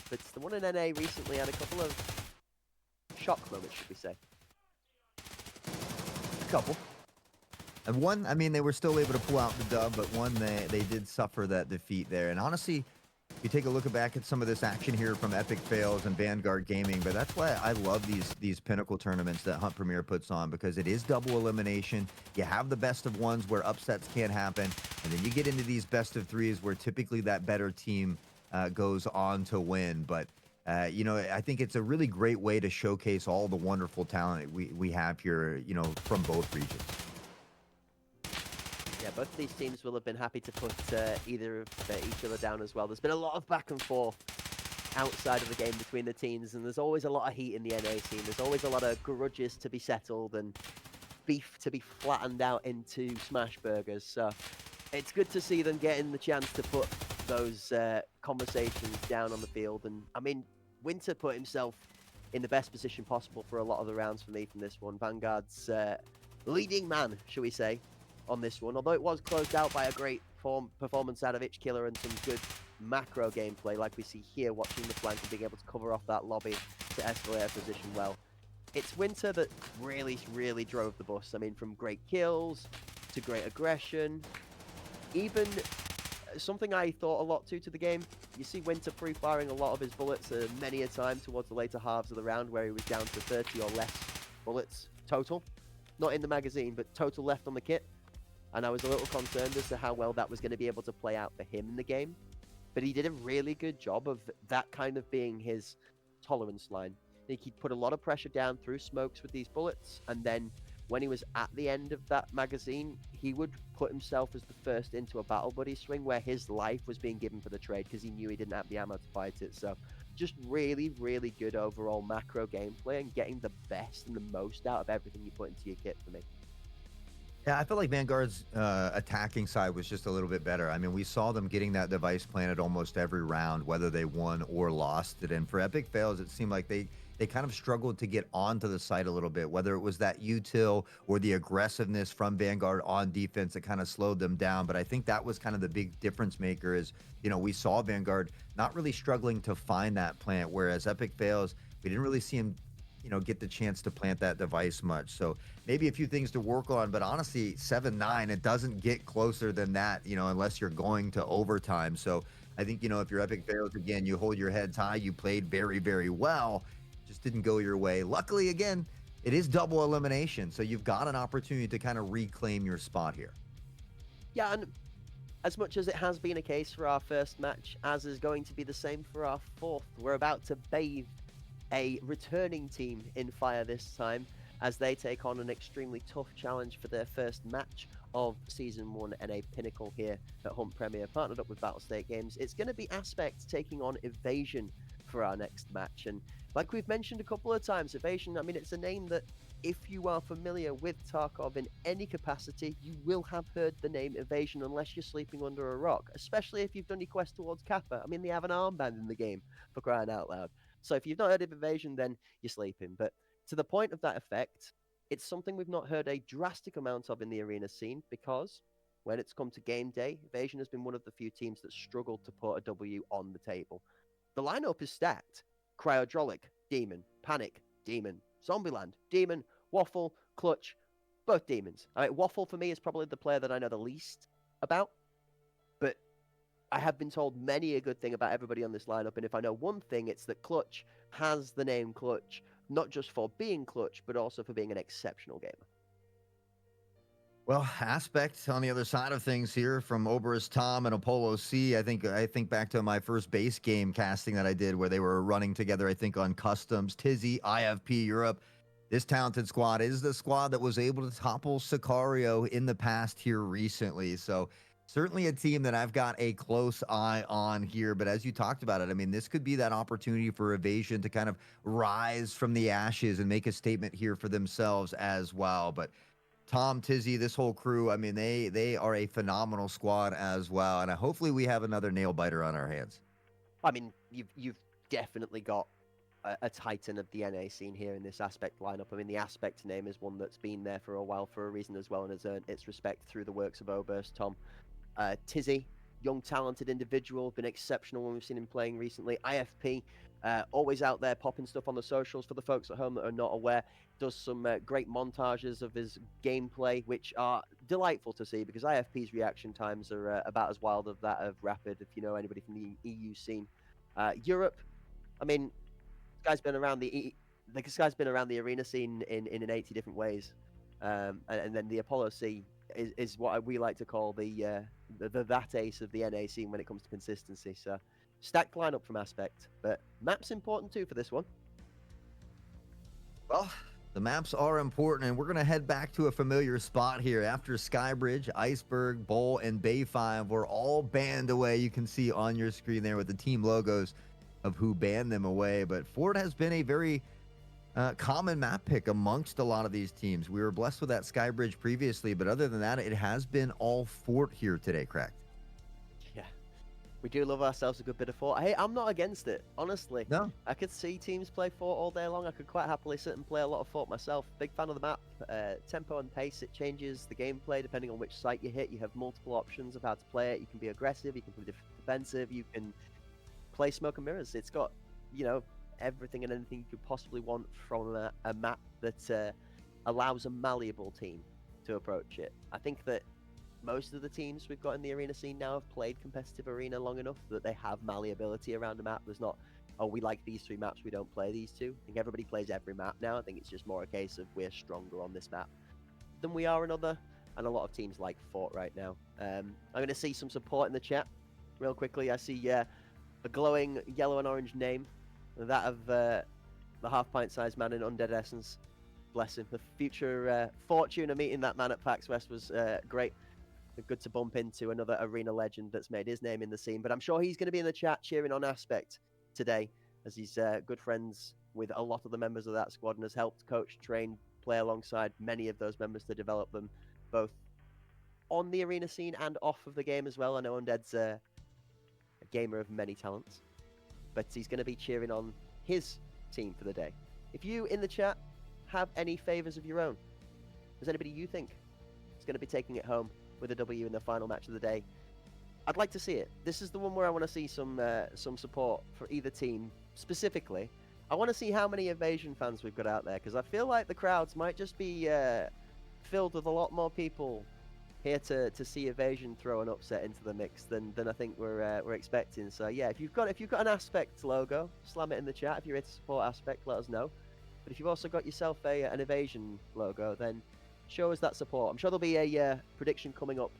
but the one in NA recently had a couple of shock moments, should we say. A couple. And one, I mean, they were still able to pull out the dub, but one, they did suffer that defeat there. And honestly, if you take a look back at some of this action here from Epic Fails and Vanguard Gaming, but that's why I love these Pinnacle tournaments that Hunt Premier puts on, because it is double elimination. You have the best of ones where upsets can't happen, and then you get into these best of 3s where typically that better team goes on to win. But I think it's a really great way to showcase all the wonderful talent we have here, from both regions. Yeah, both of these teams will have been happy to put either of each other down as well. There's been a lot of back and forth outside of the game between the teams, and there's always a lot of heat in the NA scene. There's always a lot of grudges to be settled and beef to be flattened out into smash burgers. So it's good to see them getting the chance to put those conversations down on the field. And I mean, Winter put himself in the best position possible for a lot of the rounds for me from this one. Vanguard's leading man, shall we say, on this one. Although it was closed out by a great performance out of Itchkiller and some good macro gameplay, like we see here, watching the flank and being able to cover off that lobby to escalate a position well. It's Winter that really, really drove the bus. I mean, from great kills to great aggression, even something I thought a lot to the game. You see Winter pre-firing a lot of his bullets many a time towards the later halves of the round, where he was down to 30 or less bullets total. Not in the magazine, but total left on the kit. And I was a little concerned as to how well that was going to be able to play out for him in the game. But he did a really good job of that kind of being his tolerance line. I think he'd put a lot of pressure down through smokes with these bullets, and then when he was at the end of that magazine, he would put himself as the first into a battle buddy swing where his life was being given for the trade because he knew he didn't have the ammo to fight it. So just really, really good overall macro gameplay and getting the best and the most out of everything you put into your kit for me. Yeah, I felt like Vanguard's attacking side was just a little bit better. I mean, we saw them getting that device planted almost every round, whether they won or lost it. And for Epic Fails, it seemed like they kind of struggled to get onto the site a little bit, whether it was that util or the aggressiveness from Vanguard on defense that kind of slowed them down. But I think that was kind of the big difference maker is, you know, we saw Vanguard not really struggling to find that plant, whereas Epic Fails, we didn't really see him, you know, get the chance to plant that device much. So maybe a few things to work on, but honestly, 7-9, it doesn't get closer than that, you know, unless you're going to overtime. So I think, you know, if you're Epic Fails, again, you hold your heads high, you played very, very well, just didn't go your way. Luckily, again, it is double elimination, so you've got an opportunity to kind of reclaim your spot here. Yeah, and as much as it has been a case for our first match, as is going to be the same for our fourth, we're about to bathe a returning team in fire this time as they take on an extremely tough challenge for their first match of Season 1 NA Pinnacle here at Hunt Premier, partnered up with Battlestate Games. It's going to be Aspect taking on Evasion for our next match. And like we've mentioned a couple of times, Evasion, I mean, it's a name that if you are familiar with Tarkov in any capacity, you will have heard the name Evasion unless you're sleeping under a rock, especially if you've done your quest towards Kappa. I mean, they have an armband in the game, for crying out loud. So if you've not heard of Evasion, then you're sleeping. But to the point of that effect, it's something we've not heard a drastic amount of in the arena scene, because when it's come to game day, Evasion has been one of the few teams that struggled to put a W on the table. The lineup is stacked. Cryodrolic, Demon. Panic, Demon. Zombieland, Demon. Waffle, Clutch, both Demons. I mean, Waffle for me is probably the player that I know the least about, but I have been told many a good thing about everybody on this lineup, and if I know one thing, it's that Clutch has the name Clutch, not just for being Clutch, but also for being an exceptional gamer. Well, Aspect on the other side of things here from Oberus Tom and Apollo C. I think back to my first base game casting that I did where they were running together, I think on Customs, Tizzy, IFP Europe. This talented squad is the squad that was able to topple Sicario in the past here recently. So certainly a team that I've got a close eye on here. But as you talked about it, I mean, this could be that opportunity for Evasion to kind of rise from the ashes and make a statement here for themselves as well. But Tom, Tizzy, this whole crew, I mean, they are a phenomenal squad as well. And hopefully we have another nail biter on our hands. I mean, you've definitely got a titan of the NA scene here in this Aspect lineup. I mean, the Aspect name is one that's been there for a while for a reason as well and has earned its respect through the works of Oberst Tom. Tizzy, young, talented individual, been exceptional when we've seen him playing recently. IFP, always out there popping stuff on the socials for the folks at home that are not aware. Does some great montages of his gameplay, which are delightful to see because IFP's reaction times are about as wild as that of Rapid, if you know anybody from the EU scene. Europe, I mean, this guy's been around the arena scene in 80 different ways. And then the Apollo C is what we like to call the that ace of the NA scene when it comes to consistency. So stacked lineup from Aspect, but map's important too for this one. Well, the maps are important, and we're going to head back to a familiar spot here. After Skybridge, Iceberg, Bowl, and Bay 5 were all banned away. You can see on your screen there with the team logos. of who banned them away. But Fort has been a very common map pick amongst a lot of these teams. We were blessed with that Skybridge previously, but other than that, it has been all Fort here today, correct? Yeah, we do love ourselves a good bit of Fort. Hey, I'm not against it, honestly. No. I could see teams play Fort all day long. I could quite happily sit and play a lot of Fort myself. Big fan of the map. Tempo and pace, it changes the gameplay depending on which site you hit. You have multiple options of how to play it. You can be aggressive, you can be defensive, you can play smoke and mirrors. It's got, you know, everything and anything you could possibly want from a map that allows a malleable team to approach it. I think that most of the teams we've got in the arena scene now have played competitive arena long enough that they have malleability around the map. There's not, oh, we like these 3 maps, we don't play these 2. I think everybody plays every map now. I think it's just more a case of we're stronger on this map than we are another, and a lot of teams like Fort right now. I'm going to see some support in the chat real quickly. I see a glowing yellow and orange name, that of the half pint sized man in Undead Essence. Bless him. The future fortune of meeting that man at PAX West was great. Good to bump into another arena legend that's made his name in the scene. But I'm sure he's going to be in the chat cheering on Aspect today, as he's good friends with a lot of the members of that squad and has helped coach, train, play alongside many of those members to develop them both on the arena scene and off of the game as well. I know Undead's a gamer of many talents, but he's going to be cheering on his team for the day. If you in the chat have any favors of your own, there's anybody you think is going to be taking it home with a W in the final match of the day, I'd like to see it. This is the one where I want to see some support for either team. Specifically, I want to see how many Evasion fans we've got out there, because I feel like the crowds might just be filled with a lot more people here to see Evasion throw an upset into the mix than I think we're expecting. So yeah, if you've got an Aspect logo, slam it in the chat. If you're here to support Aspect, let us know. But if you've also got yourself an Evasion logo, then show us that support. I'm sure there'll be a prediction coming up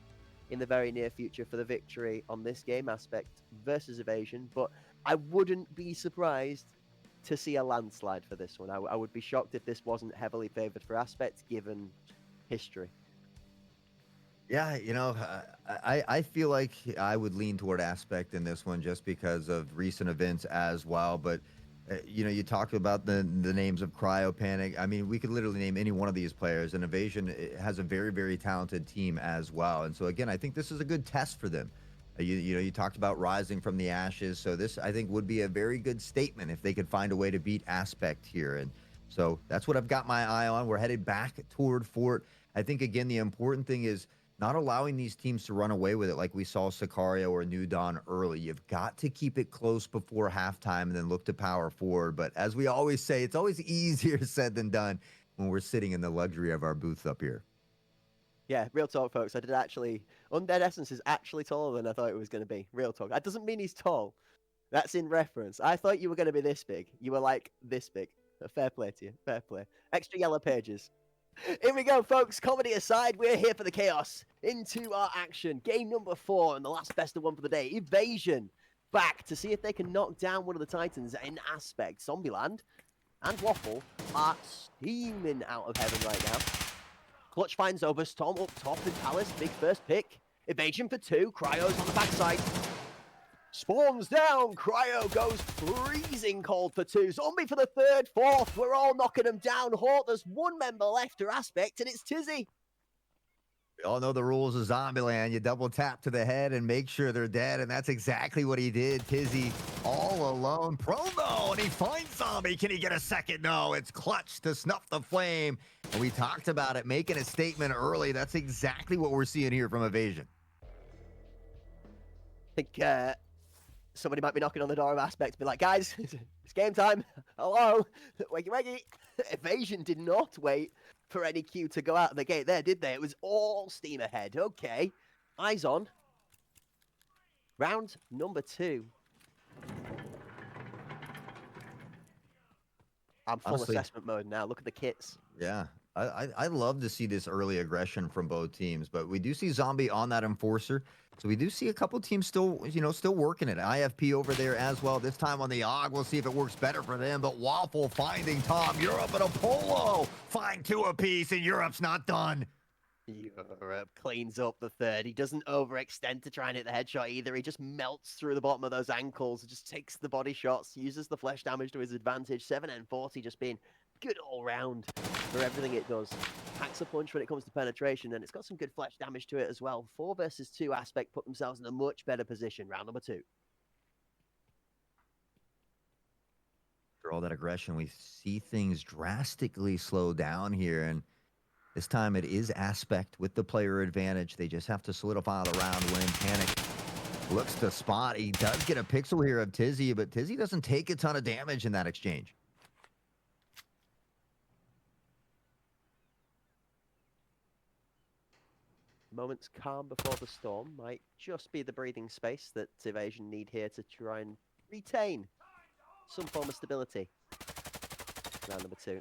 in the very near future for the victory on this game, Aspect versus Evasion, but I wouldn't be surprised to see a landslide for this one. I would be shocked if this wasn't heavily favored for Aspect given history. Yeah, you know, I feel like I would lean toward Aspect in this one just because of recent events as well. But, you know, you talked about the names of Cryo Panic. I mean, we could literally name any one of these players, and Evasion has a very, very talented team as well. And so, again, I think this is a good test for them. You know, you talked about rising from the ashes. So this, I think, would be a very good statement if they could find a way to beat Aspect here. And so that's what I've got my eye on. We're headed back toward Fort. I think, again, the important thing is not allowing these teams to run away with it like we saw Sicario or New Dawn early. You've got to keep it close before halftime and then look to power forward. But as we always say, it's always easier said than done when we're sitting in the luxury of our booth up here. Yeah, real talk, folks. I did actually... Undead Essence is actually taller than I thought it was going to be. Real talk. That doesn't mean he's tall. That's in reference. I thought you were going to be this big. You were like this big. Fair play to you. Fair play. Extra yellow pages. Here we go, folks. Comedy aside, we're here for the chaos. Into our action. Game number 4 and the last best of one for the day. Evasion back to see if they can knock down one of the Titans in Aspect. Zombieland and Waffle are steaming out of heaven right now. Clutch finds over. Storm up top in Palace. Big first pick. Evasion for 2. Cryo's on the backside. Spawns down. Cryo goes freezing cold for 2. Zombie for the 3rd, 4th. We're all knocking them down. Hort, there's one member left to Aspect, and it's Tizzy. We all know the rules of Zombieland. You double tap to the head and make sure they're dead, and that's exactly what he did. Tizzy all alone. Promo, and he finds Zombie. Can he get a second? No, it's Clutch to snuff the flame. And we talked about it, making a statement early. That's exactly what we're seeing here from Evasion. I think somebody might be knocking on the door of Aspect to be like, guys, it's game time. Hello. Wakey, wakey. Evasion did not wait for any cue to go out of the gate there, did they? It was all steam ahead. Okay. Eyes on. Round number 2. I'm full Honestly, assessment mode now. Look at the kits. Yeah, I love to see this early aggression from both teams, but we do see Zombie on that Enforcer. So we do see a couple teams still, you know, still working it. IFP over there as well. This time on the AUG, we'll see if it works better for them. But Waffle finding Tom. Europe and Apollo find 2 apiece, and Europe's not done. Europe cleans up the third. He doesn't overextend to try and hit the headshot either. He just melts through the bottom of those ankles, just takes the body shots, uses the flesh damage to his advantage. 7N40 just being good all round for everything it does. Packs a punch when it comes to penetration, and it's got some good flesh damage to it as well. 4 versus 2 Aspect put themselves in a much better position. Round number 2. After all that aggression, we see things drastically slow down here, and this time it is Aspect with the player advantage. They just have to solidify the round win. Panic looks to spot. He does get a pixel here of Tizzy, but Tizzy doesn't take a ton of damage in that exchange. Moments calm before the storm might just be the breathing space that Evasion need here to try and retain some form of stability. Round number 2.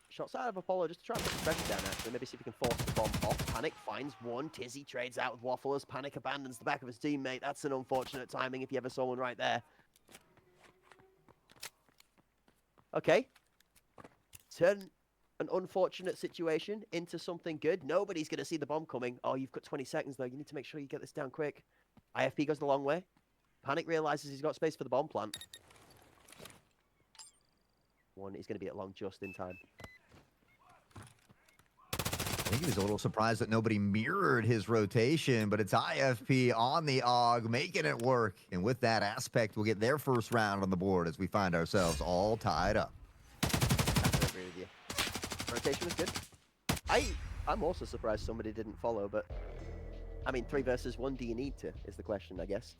Shots out of Apollo just to try and put the pressure down, actually. Maybe see if he can force the bomb off. Panic finds one. Tizzy trades out with Waffle as Panic abandons the back of his teammate. That's an unfortunate timing if you ever saw one right there. Okay. Turn an unfortunate situation into something good. Nobody's going to see the bomb coming. Oh, you've got 20 seconds, though. You need to make sure you get this down quick. IFP goes the long way. Panic realizes he's got space for the bomb plant. One is going to be at long just in time. I think he was a little surprised that nobody mirrored his rotation, but it's IFP on the AUG, making it work. And with that Aspect, we'll get their first round on the board as we find ourselves all tied up. I agree with you. Rotation was good. I'm also surprised somebody didn't follow, but I mean, 3 versus 1, do you need to, is the question, I guess.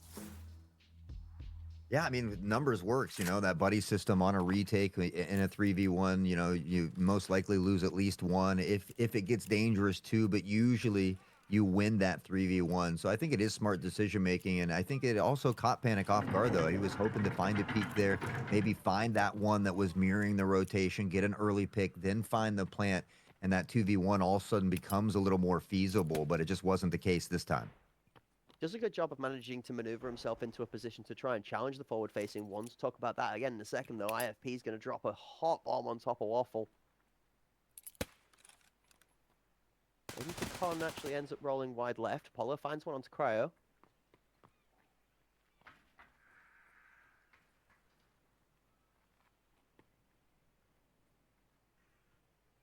Yeah, I mean, numbers works, you know, that buddy system on a retake in a 3v1, you know, you most likely lose at least 1 if it gets dangerous too, but usually you win that 3v1. So I think it is smart decision making, and I think it also caught Panic off guard, though. He was hoping to find a peak there, maybe find that one that was mirroring the rotation, get an early pick, then find the plant, and that 2v1 all of a sudden becomes a little more feasible, but it just wasn't the case this time. Does a good job of managing to maneuver himself into a position to try and challenge the forward-facing ones. Talk about that again in a second, though. IFP is going to drop a hot bomb on top of Waffle. Con actually ends up rolling wide left. Apollo finds one onto Cryo.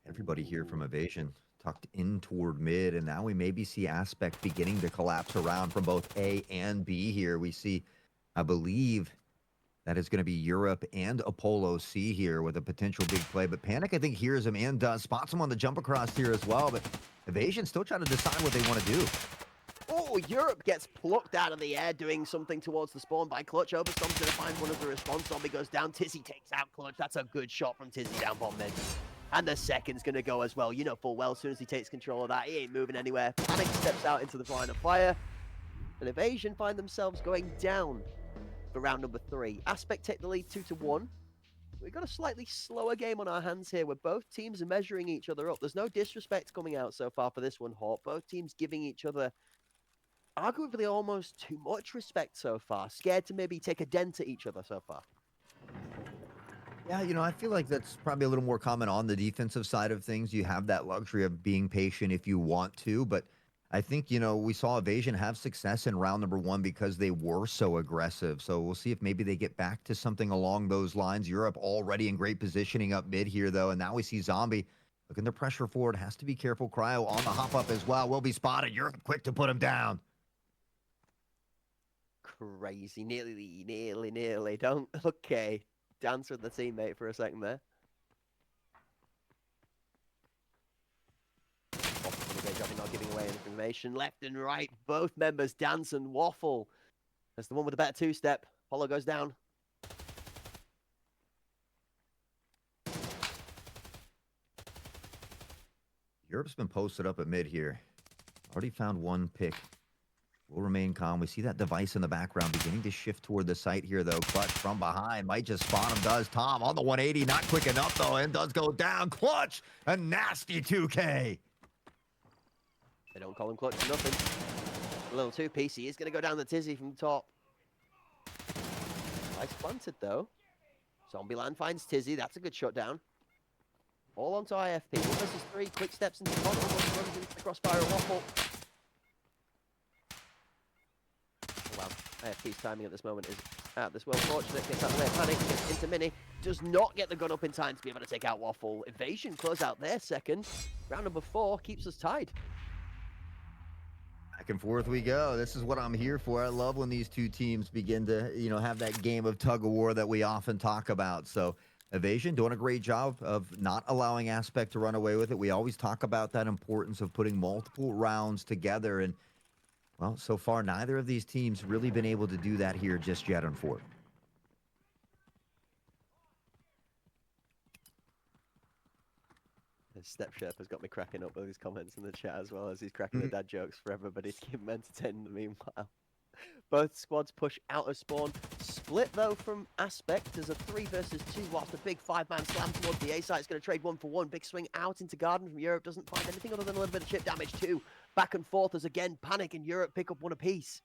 Everybody here from Evasion tucked in toward mid, and now we maybe see Aspect beginning to collapse around from both A and B here. We see, I believe, that is going to be Europe and Apollo C here with a potential big play, but Panic, I think, hears him and spots him on the jump across here as well, but Evasion still trying to decide what they want to do. Oh, Europe gets plucked out of the air doing something towards the spawn by Clutch. Overstorm's going to find one as a response. Zombie goes down. Tizzy takes out Clutch. That's a good shot from Tizzy down bottom mid. And the second's going to go as well. You know full well, as soon as he takes control of that, he ain't moving anywhere. Panic steps out into the line of fire. And Evasion find themselves going down for round number 3. Aspect take the lead 2-1. We've got a slightly slower game on our hands here, where both teams are measuring each other up. There's no disrespect coming out so far for this one, Hawk. Both teams giving each other arguably almost too much respect so far. Scared to maybe take a dent at each other so far. Yeah, you know, I feel like that's probably a little more common on the defensive side of things. You have that luxury of being patient if you want to, but I think, you know, we saw Evasion have success in round number 1 because they were so aggressive. So we'll see if maybe they get back to something along those lines. Europe already in great positioning up mid here, though, and now we see Zombie looking to pressure forward. Has to be careful. Cryo on the hop up as well. Will be spotted. Europe quick to put him down. Crazy. Nearly. Don't. Okay. Dance with the teammate for a second there. Waffle's doing a great job of not giving away any information. Left and right, both members dance and Waffle. That's the one with the better 2-step. Apollo goes down. Europe's been posted up at mid here. Already found one pick. Will remain calm. We see that device in the background beginning to shift toward the site here, though. Clutch from behind. Might just spawn him. Does Tom on the 180. Not quick enough, though, and does go down. Clutch! A nasty 2K. They don't call him Clutch for nothing. A little 2-piece. He is going to go down the Tizzy from the top. Nice planted, though. Zombieland finds Tizzy. That's a good shutdown. All onto IFP. 1 versus 3. Quick steps into the bottom. Runs into the crossfire of Waffle. Oh, wow. IFP's timing at this moment is out this well fortunate. Gets out of the way of Panic. Gets into Mini. Does not get the gun up in time to be able to take out Waffle. Evasion close out their second. Round number 4 keeps us tied. Back and forth we go. This is what I'm here for. I love when these two teams begin to, have that game of tug of war that we often talk about. So Evasion doing a great job of not allowing Aspect to run away with it. We always talk about that importance of putting multiple rounds together. And, well, so far, neither of these teams really been able to do that here just yet on 4. Step Chef has got me cracking up with his comments in the chat as well as he's cracking the dad jokes for everybody to keep them entertained in the meanwhile. Both squads push out of spawn. Split though from Aspect as a 3 versus 2 whilst a big 5-man slam towards the A site. It's going to trade 1 for 1. Big swing out into Garden from Europe. Doesn't find anything other than a little bit of chip damage too. Back and forth as again Panic and Europe pick up 1 apiece.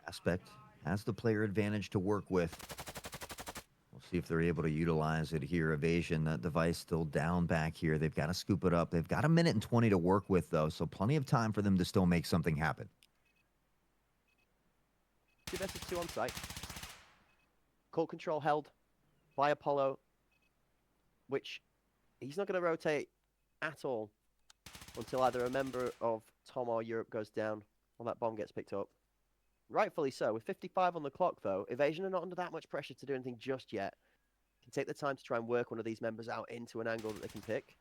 Aspect has the player advantage to work with. We'll see if they're able to utilize it here. Evasion, that device still down back here. They've got to scoop it up. They've got 1 minute and 20 to work with, though, so plenty of time for them to still make something happen. 2 versus 2 on site. Court control held by Apollo, which he's not going to rotate at all until either a member of Tom or Europe goes down or that bomb gets picked up. Rightfully so. With 55 on the clock, though, Evasion are not under that much pressure to do anything just yet. Can take the time to try and work one of these members out into an angle that they can pick.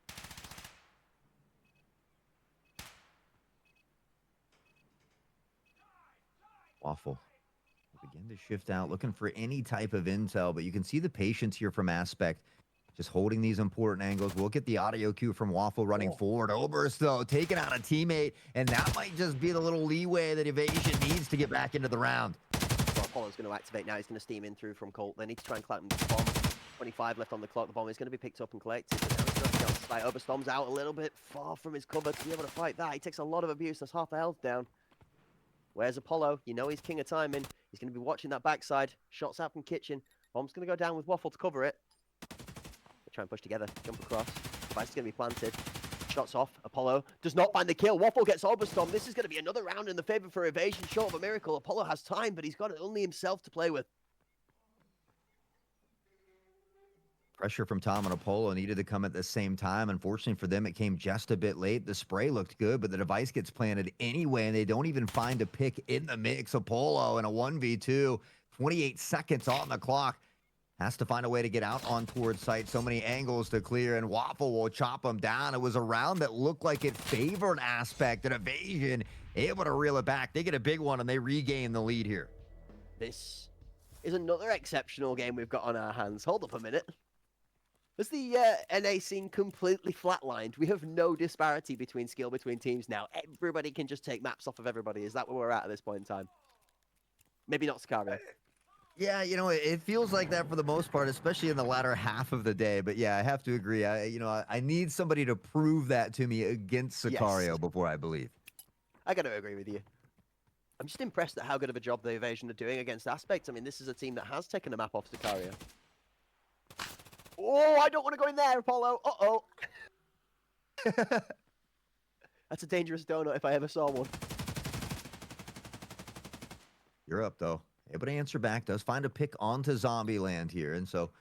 Waffle begin to shift out, looking for any type of intel, but you can see the patience here from Aspect. Just holding these important angles. We'll get the audio cue from Waffle running forward. Oberst, though, taking out a teammate, and that might just be the little leeway that Evasion needs to get back into the round. Well, Apollo's going to activate now. He's going to steam in through from Colt. They need to try and collect the bomb. 25 left on the clock. The bomb is going to be picked up and collected. But now he's going to be on site. Oberstorm's out a little bit far from his cover to be able to fight that. He takes a lot of abuse. That's half the health down. Where's Apollo? You know he's king of timing. He's going to be watching that backside. Shots out from Kitchen. Bomb's going to go down with Waffle to cover it. Try and push together, jump across. Device is going to be planted. Shots off. Apollo does not find the kill. Waffle gets Oberstorm. This is going to be another round in the favor for Evasion. Short of a miracle. Apollo has time, but he's got only himself to play with. Pressure from Tom and Apollo needed to come at the same time. Unfortunately for them, it came just a bit late. The spray looked good, but the device gets planted anyway, and they don't even find a pick in the mix. Apollo in a 1v2, 28 seconds on the clock. Has to find a way to get out on towards site. So many angles to clear, and Waffle will chop him down. It was a round that looked like it favored Aspect, and Evasion able to reel it back. They get a big one, and they regain the lead here. This is another exceptional game we've got on our hands. Hold up a minute. Has the NA scene completely flatlined? We have no disparity between skill between teams now. Everybody can just take maps off of everybody. Is that where we're at this point in time? Maybe not Sicario. Yeah, it feels like that for the most part, especially in the latter half of the day. But yeah, I have to agree. I need somebody to prove that to me against Sicario before I believe. I got to agree with you. I'm just impressed at how good of a job the Evasion are doing against Aspect. I mean, this is a team that has taken a map off Sicario. Oh, I don't want to go in there, Apollo. Uh-oh. That's a dangerous donut if I ever saw one. You're up, though. Able to answer back, does find a pick onto Zombieland here, and so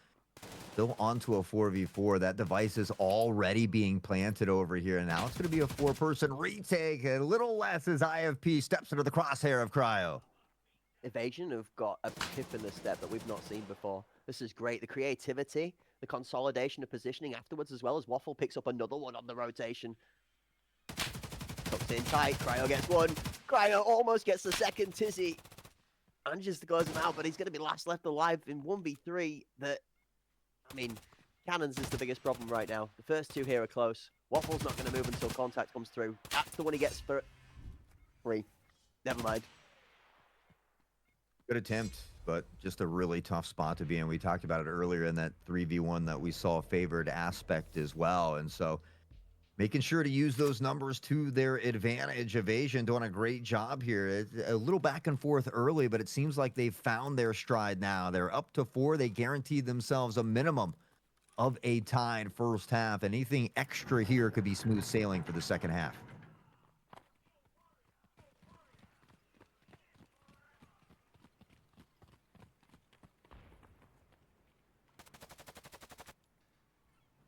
still onto a 4v4. That device is already being planted over here, and now it's going to be a 4-person retake. A little less as IFP steps into the crosshair of Cryo. Evasion have got a pip in the step that we've not seen before. This is great. The creativity, the consolidation of positioning afterwards, as well as Waffle picks up another one on the rotation. Tucks in tight. Cryo gets one. Cryo almost gets the second. Tizzy manages to close him out, but he's going to be last left alive in 1v3. That, I mean, cannons is the biggest problem right now. The first two here are close. Waffle's not going to move until contact comes through. That's the one he gets for free. Never mind. Good attempt, but just a really tough spot to be in. We talked about it earlier in that 3v1 that we saw favored Aspect as well. And so making sure to use those numbers to their advantage. Evasion doing a great job here. It's a little back and forth early, but it seems like they've found their stride now. They're up to 4. They guaranteed themselves a minimum of a tied first half. Anything extra here could be smooth sailing for the second half.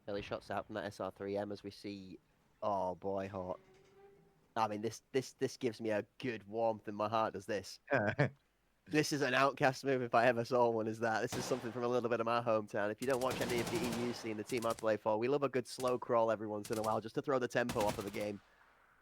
Early shots out from that SR3M as we see. Oh boy, hot. I mean, this gives me a good warmth in my heart. Does this? This is an outcast move if I ever saw one. Is that? This is something from a little bit of my hometown. If you don't watch any of the EU scene, the team I play for, we love a good slow crawl every once in a while just to throw the tempo off of the game.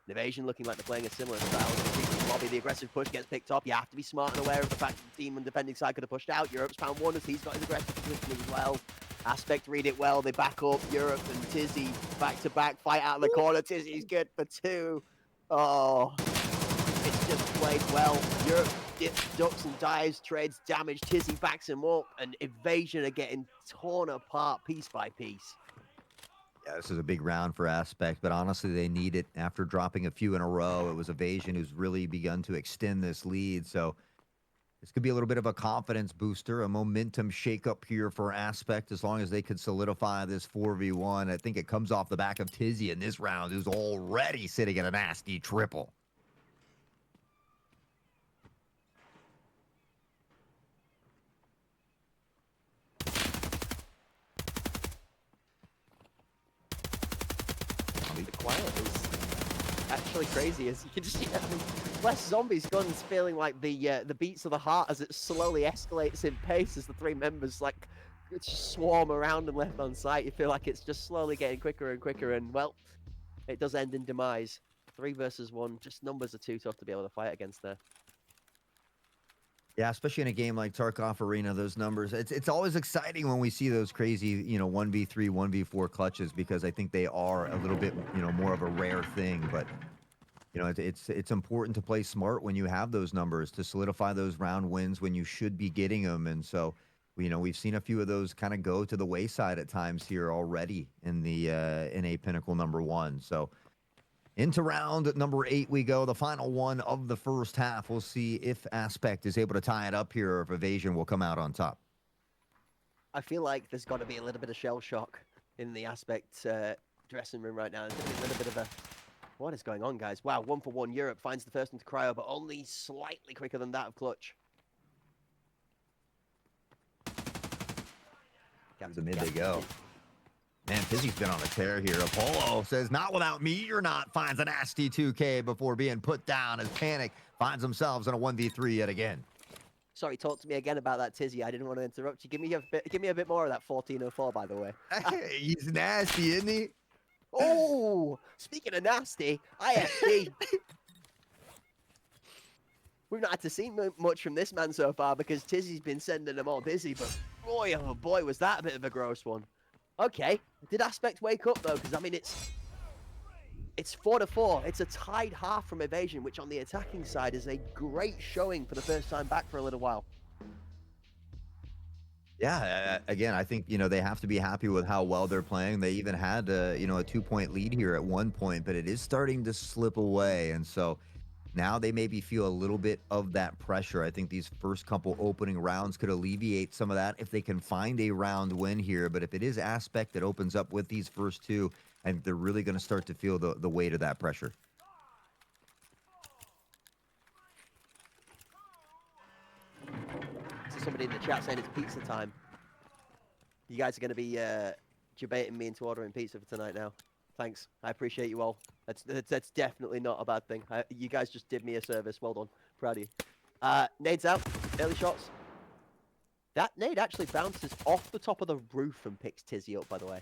Invasion looking like they're playing a similar style. The lobby, the aggressive push gets picked up. You have to be smart and aware of the fact that the team on the defending side could have pushed out. Europe's found one as he's got his aggressive positioning as well. Aspect read it well. They back up. Europe and Tizzy back to back fight out of the corner. Tizzy's good for two. Oh, it's just played well. Europe dips, ducks and dives, trades damage. Tizzy backs him up, and Evasion are getting torn apart piece by piece. Yeah, this is a big round for Aspect, but honestly, they need it after dropping a few in a row. It was Evasion who's really begun to extend this lead, so this could be a little bit of a confidence booster, a momentum shakeup here for Aspect as long as they could solidify this 4v1. I think it comes off the back of Tizzy in this round, who's already sitting at a nasty triple. The quiet is actually crazy, as you can just see. I mean, less zombies, guns feeling like the beats of the heart as it slowly escalates in pace as the three members like just swarm around and left on site. You feel like it's just slowly getting quicker and quicker, and well, it does end in demise. 3 versus 1, just numbers are too tough to be able to fight against there. Yeah, especially in a game like Tarkov Arena, those numbers, it's always exciting when we see those crazy, 1v3, 1v4 clutches, because I think they are a little bit, more of a rare thing. But, it's important to play smart when you have those numbers to solidify those round wins when you should be getting them. And so, we've seen a few of those kind of go to the wayside at times here already in the NA Pinnacle #1. So, into round number 8 we go, the final one of the first half. We'll see if Aspect is able to tie it up here or if Evasion will come out on top. I feel like there's got to be a little bit of shell shock in the Aspect dressing room right now. There's going to be a little bit of a... What is going on, guys? Wow, 1-for-1. Europe finds the first one to cryo, but only slightly quicker than that of Clutch. The mid they go. Man, Tizzy's been on a tear here. Apollo says, not without me, you're not. Finds a nasty 2K before being put down as Panic finds themselves in a 1v3 yet again. Sorry, talk to me again about that Tizzy. I didn't want to interrupt you. Give me a bit more of that 1404, by the way. Hey, he's nasty, isn't he? Oh, speaking of nasty, IFP. We've not had to see much from this man so far because Tizzy's been sending them all busy, but boy, oh boy, was that a bit of a gross one. Okay, did Aspect wake up though? Because I mean, it's 4-4. It's a tied half from Evasion, which on the attacking side is a great showing for the first time back for a little while. Yeah, again, I think, they have to be happy with how well they're playing. They even had, a 2-point lead here at one point, but it is starting to slip away. And so now they maybe feel a little bit of that pressure. I think these first couple opening rounds could alleviate some of that if they can find a round win here. But if it is Aspect that opens up with these first two, I think they're really going to start to feel the weight of that pressure. So somebody in the chat saying it's pizza time. You guys are going to be debating me into ordering pizza for tonight now. Thanks. I appreciate you all. That's definitely not a bad thing. You guys just did me a service. Well done. Proud of you. Nades out. Early shots. That nade actually bounces off the top of the roof and picks Tizzy up, by the way.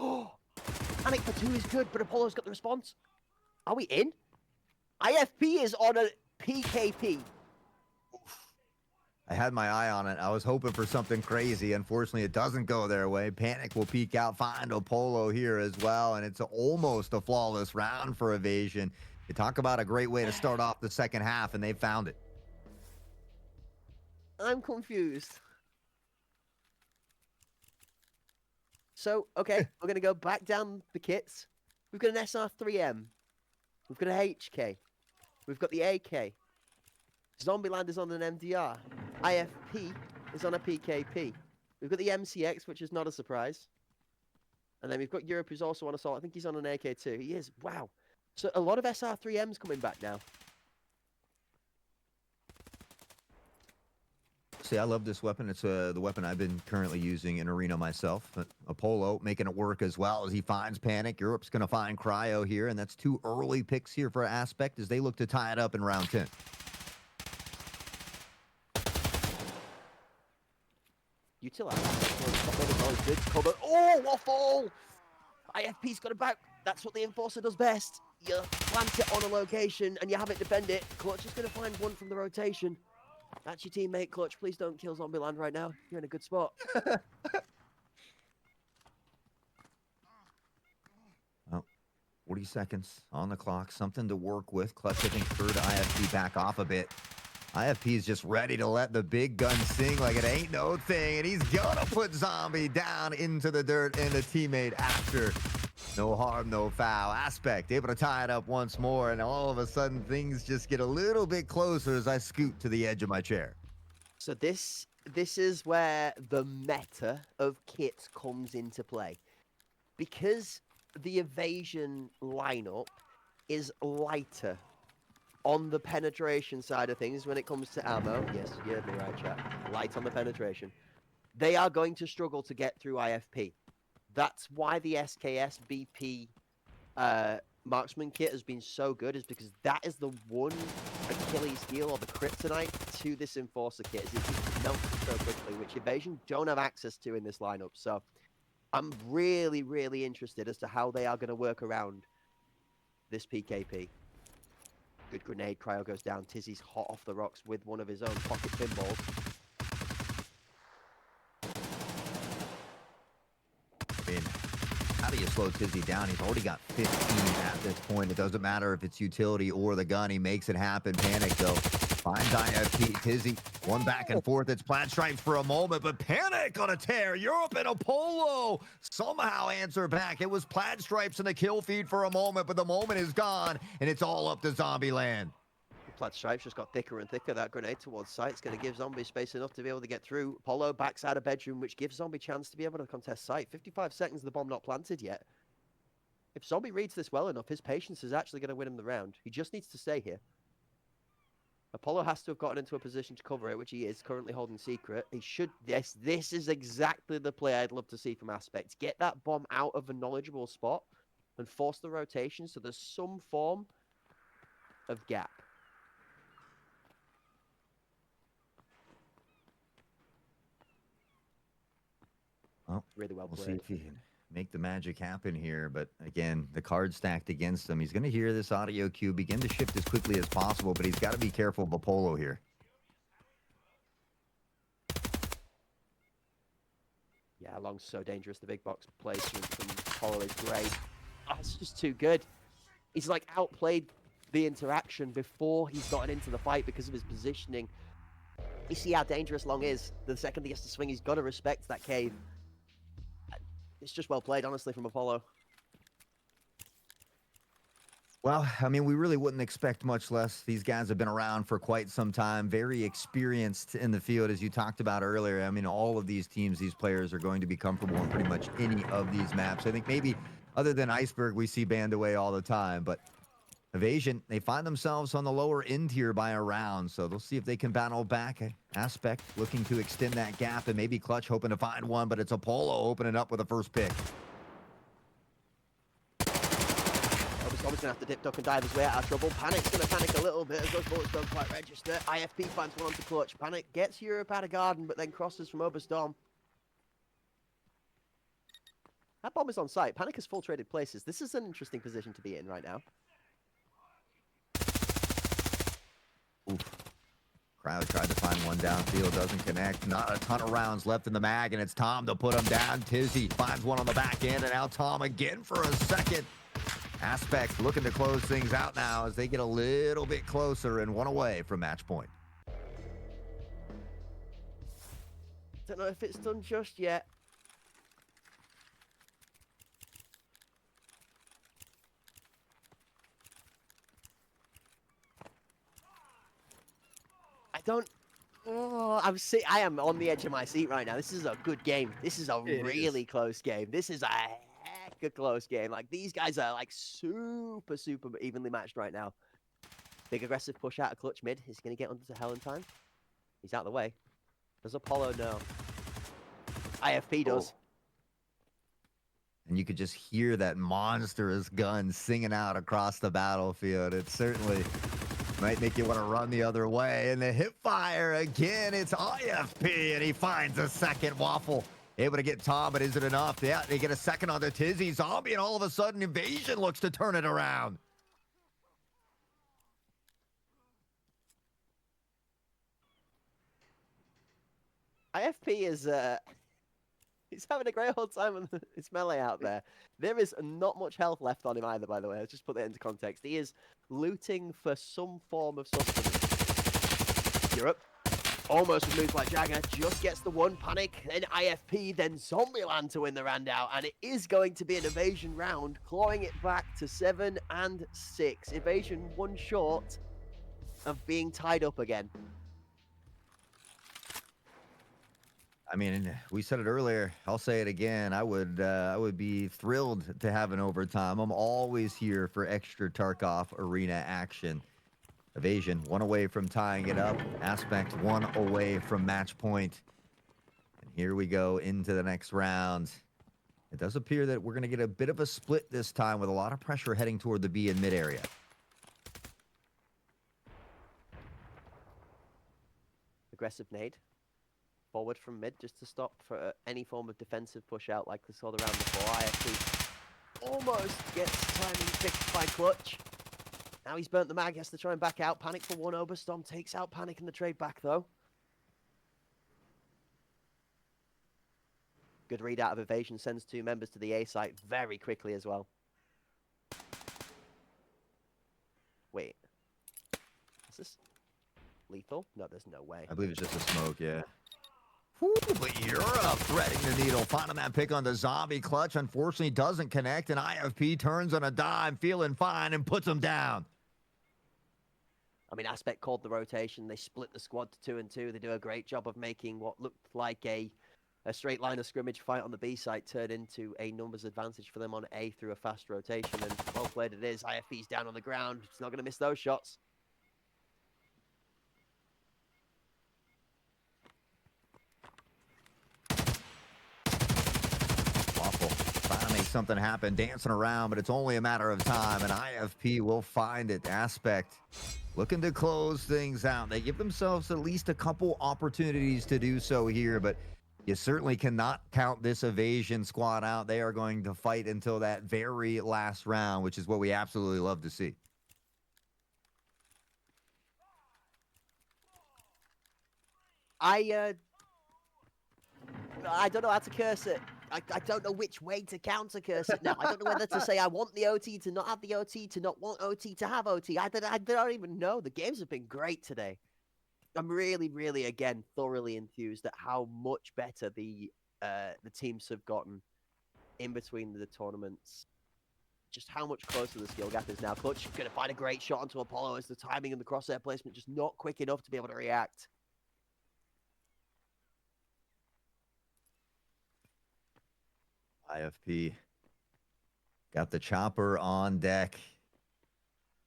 Oh, Panic for 2 is good, but Apollo's got the response. Are we in? IFP is on a PKP. I had my eye on it. I was hoping for something crazy. Unfortunately, it doesn't go their way. Panic will peek out, find Apollo here as well, and it's almost a flawless round for Evasion. You talk about a great way to start off the second half, and they found it. I'm confused. So, okay, we're going to go back down the kits. We've got an SR3M. We've got a HK. We've got the AK. Zombieland is on an MDR. IFP is on a PKP. We've got the MCX, which is not a surprise. And then we've got Europe, who's also on assault. I think he's on an AK-2. He is. Wow. So a lot of SR3Ms coming back now. See, I love this weapon. It's the weapon I've been currently using in Arena myself. Apollo making it work as well as he finds Panic. Europe's going to find Cryo here, and that's 2 early picks here for Aspect as they look to tie it up in round 10. Utilize. Good cover. Oh, waffle! IFP's got it back. That's what the Enforcer does best. You plant it on a location and you have it defend it. Clutch is going to find one from the rotation. That's your teammate, Clutch. Please don't kill Zombieland right now. You're in a good spot. 40 seconds on the clock. Something to work with. Clutch, I think, third IFP back off a bit. IFP is just ready to let the big gun sing like it ain't no thing, and he's gonna put Zombie down into the dirt and a teammate after. No harm, no foul. Aspect able to tie it up once more, and all of a sudden things just get a little bit closer as I scoot to the edge of my chair. So this is where the meta of kits comes into play. Because the evasion lineup is lighter on the penetration side of things when it comes to ammo. Yes, you heard me right, chat. Light on the penetration. They are going to struggle to get through IFP. That's why the SKS BP marksman kit has been so good, is because that is the one Achilles heel or the kryptonite to this Enforcer kit. Is it just melts so quickly, which Evasion don't have access to in this lineup. So I'm really, really interested as to how they are going to work around this PKP. Good grenade. Cryo goes down. Tizzy's hot off the rocks with one of his own pocket pinballs. I mean, how do you slow Tizzy down? He's already got 15 at this point. It doesn't matter if it's utility or the gun. He makes it happen. Panic, though. Finds IFP. Tizzy, one back and forth. It's plaid stripes for a moment, but Panic on a tear. Europe and Apollo somehow answer back. It was plaid stripes in the kill feed for a moment, but the moment is gone, and it's all up to Zombieland. Plaid stripes just got thicker and thicker. That grenade towards sight is going to give Zombie space enough to be able to get through. Apollo backs out of bedroom, which gives Zombie chance to be able to contest sight. 55 seconds, the bomb not planted yet. If Zombie reads this well enough, his patience is actually going to win him the round. He just needs to stay here. Apollo has to have gotten into a position to cover it, which he is currently holding secret. He should. This is exactly the play I'd love to see from Aspect. Get that bomb out of a knowledgeable spot and force the rotation so there's some form of gap. Well, really well we'll played. see if he can make the magic happen here. But again, the card stacked against him. He's going to hear this audio cue, begin to shift as quickly as possible, but he's got to be careful of Apollo here. Yeah, Long's so dangerous. The big box placement from Apollo is great. Oh, it's just too good. He's like outplayed the interaction before he's gotten into the fight because of his positioning. You see how dangerous Long is. The second he has to swing, he's got to respect that cave. It's just well played, honestly, from Apollo. Well, I mean, we really wouldn't expect much less. These guys have been around for quite some time, very experienced in the field, as you talked about earlier. I mean, all of these teams, these players are going to be comfortable in pretty much any of these maps. I think maybe other than Iceberg, we see banned away all the time, but Evasion, they find themselves on the lower end here by a round, so they'll see if they can battle back. Aspect looking to extend that gap, and maybe Clutch hoping to find one, but it's Apollo opening up with the first pick. Obviously going to have to dip, duck, and dive his way out of trouble. Panic's going to panic a little bit as those bullets don't quite register. IFP finds one onto Clutch. Panic gets Europe out of garden, but then crosses from Oberstorm. That bomb is on site. Panic has full traded places. This is an interesting position to be in right now. Oof. Crowd tried to find one downfield, doesn't connect. Not a ton of rounds left in the mag, and it's Tom to put him down. Tizzy finds one on the back end, and now Tom again for a second. Aspect looking to close things out now as they get a little bit closer and one away from match point. Don't know if it's done just yet. I don't... Oh, Oh, I am on the edge of my seat right now. This is a good game. This is a It really is. close game. This is a heck of close game. Like, these guys are like super evenly matched right now. Big aggressive push out of clutch mid. Is he going to get under to hell in time? He's out of the way. Does Apollo know? IFP does. And you could just hear that monstrous gun singing out across the battlefield. It certainly might make you want to run the other way. And the hip fire again, it's IFP, and he finds a second waffle. Able to get Tom, but is it enough? Yeah, they get a second on the Tizzy Zombie, and all of a sudden, Invasion looks to turn it around. IFP is he's having a great old time with his melee out there. There is not much health left on him either, by the way. Let's just put that into context. He is looting for some form of sustenance. Europe almost removes by Jagger, just gets the one panic, then IFP, then Zombieland to win the round out, and it is going to be an Evasion round, clawing it back to 7 and 6. Evasion one short of being tied up again. I mean, we said it earlier. I'll say it again. I would be thrilled to have an overtime. I'm always here for extra Tarkov arena action. Evasion, one away from tying it up. Aspect, one away from match point. And here we go into the next round. It does appear that we're going to get a bit of a split this time with a lot of pressure heading toward the B and mid area. Aggressive nade. Forward from mid just to stop for any form of defensive push out like we saw the round before. IFP almost gets timing fixed by Clutch. Now he's burnt the mag, has to try and back out. Panic for one. Oberstorm takes out Panic in the trade back though. Good read out of Evasion, sends 2 members to the A site very quickly as well. Wait. Is this lethal? No, there's no way. I believe it's just a smoke, yeah. Whew, but Europe threading the needle, finding that pick on the zombie. Clutch unfortunately doesn't connect, and IFP turns on a dime, feeling fine, and puts him down. I mean, Aspect called the rotation. They split the squad to 2 and 2. They do a great job of making what looked like a straight line of scrimmage fight on the B side turn into a numbers advantage for them on A through a fast rotation. And well played it is. IFP's down on the ground. He's not going to miss those shots. Trying to make something happen, dancing around, but it's only a matter of time, and IFP will find it. Aspect looking to close things out. They give themselves at least a couple opportunities to do so here, but you certainly cannot count this Evasion squad out. They are going to fight until that very last round, which is what we absolutely love to see. I don't know how to curse it. I don't know which way to counter curse it now. I don't know whether to say I want the OT, to not have the OT, to not want OT, to have OT. I don't even know. The games have been great today. I'm really, again, thoroughly enthused at how much better the teams have gotten in between the tournaments. Just how much closer the skill gap is now. Clutch going to find a great shot onto Apollo as the timing and the crosshair placement just not quick enough to be able to react. IFP got the chopper on deck.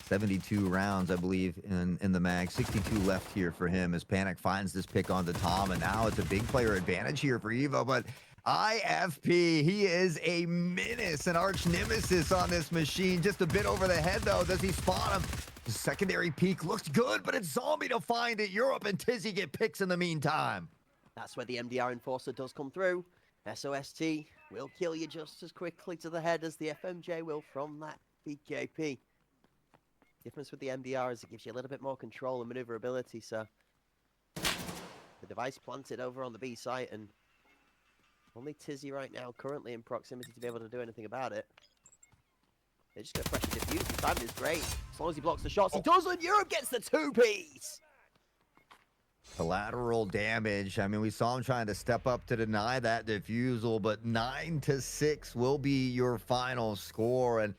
72 rounds, I believe, in the mag. 62 left here for him as Panic finds this pick on the Tom, and now it's a big player advantage here for Evo, but IFP, he is a menace, an arch nemesis on this machine. Just a bit over the head, though. Does he spot him? The secondary peek looks good, but it's Zombie to find it. Europe and Tizzy get picks in the meantime. That's where the MDR Enforcer does come through. SOST will kill you just as quickly to the head as the FMJ will from that PKP. Difference with the MDR is it gives you a little bit more control and maneuverability, so the device planted over on the B site, and only Tizzy right now currently in proximity to be able to do anything about it. They're just going to pressure diffuse. The timing is great. As long as he blocks the shots, he does, and Europe gets the 2-piece. Collateral damage. I mean, we saw him trying to step up to deny that defusal, but 9-6 will be your final score. And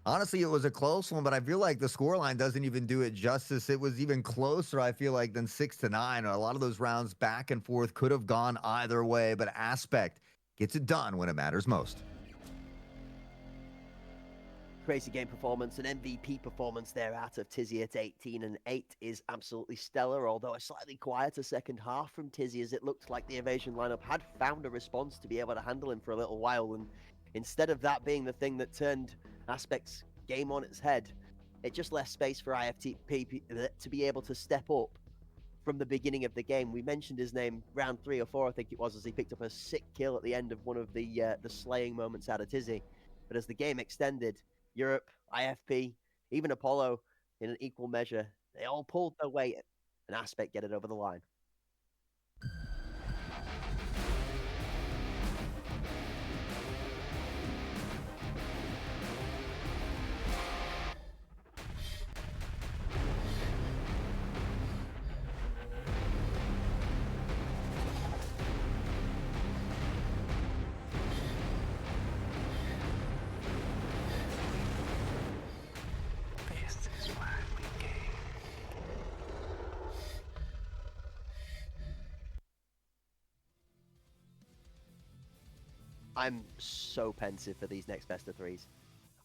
Honestly, it was a close one, but I feel like the scoreline doesn't even do it justice. It was even closer, I feel like, than 6-9. A lot of those rounds back and forth could have gone either way, but Aspect gets it done when it matters most. Crazy game performance, an MVP performance there out of Tizzy at 18-8 is absolutely stellar, although a slightly quieter second half from Tizzy, as it looked like the Evasion lineup had found a response to be able to handle him for a little while, and instead of that being the thing that turned Aspect's game on its head, it just left space for IFTP to be able to step up from the beginning of the game. We mentioned his name round 3 or 4, I think it was, as he picked up a sick kill at the end of one of the slaying moments out of Tizzy. But as the game extended, Europe, IFP, even Apollo, in an equal measure, they all pulled their weight, and Aspect get it over the line. This is why we came. I'm so pensive for these next best of threes.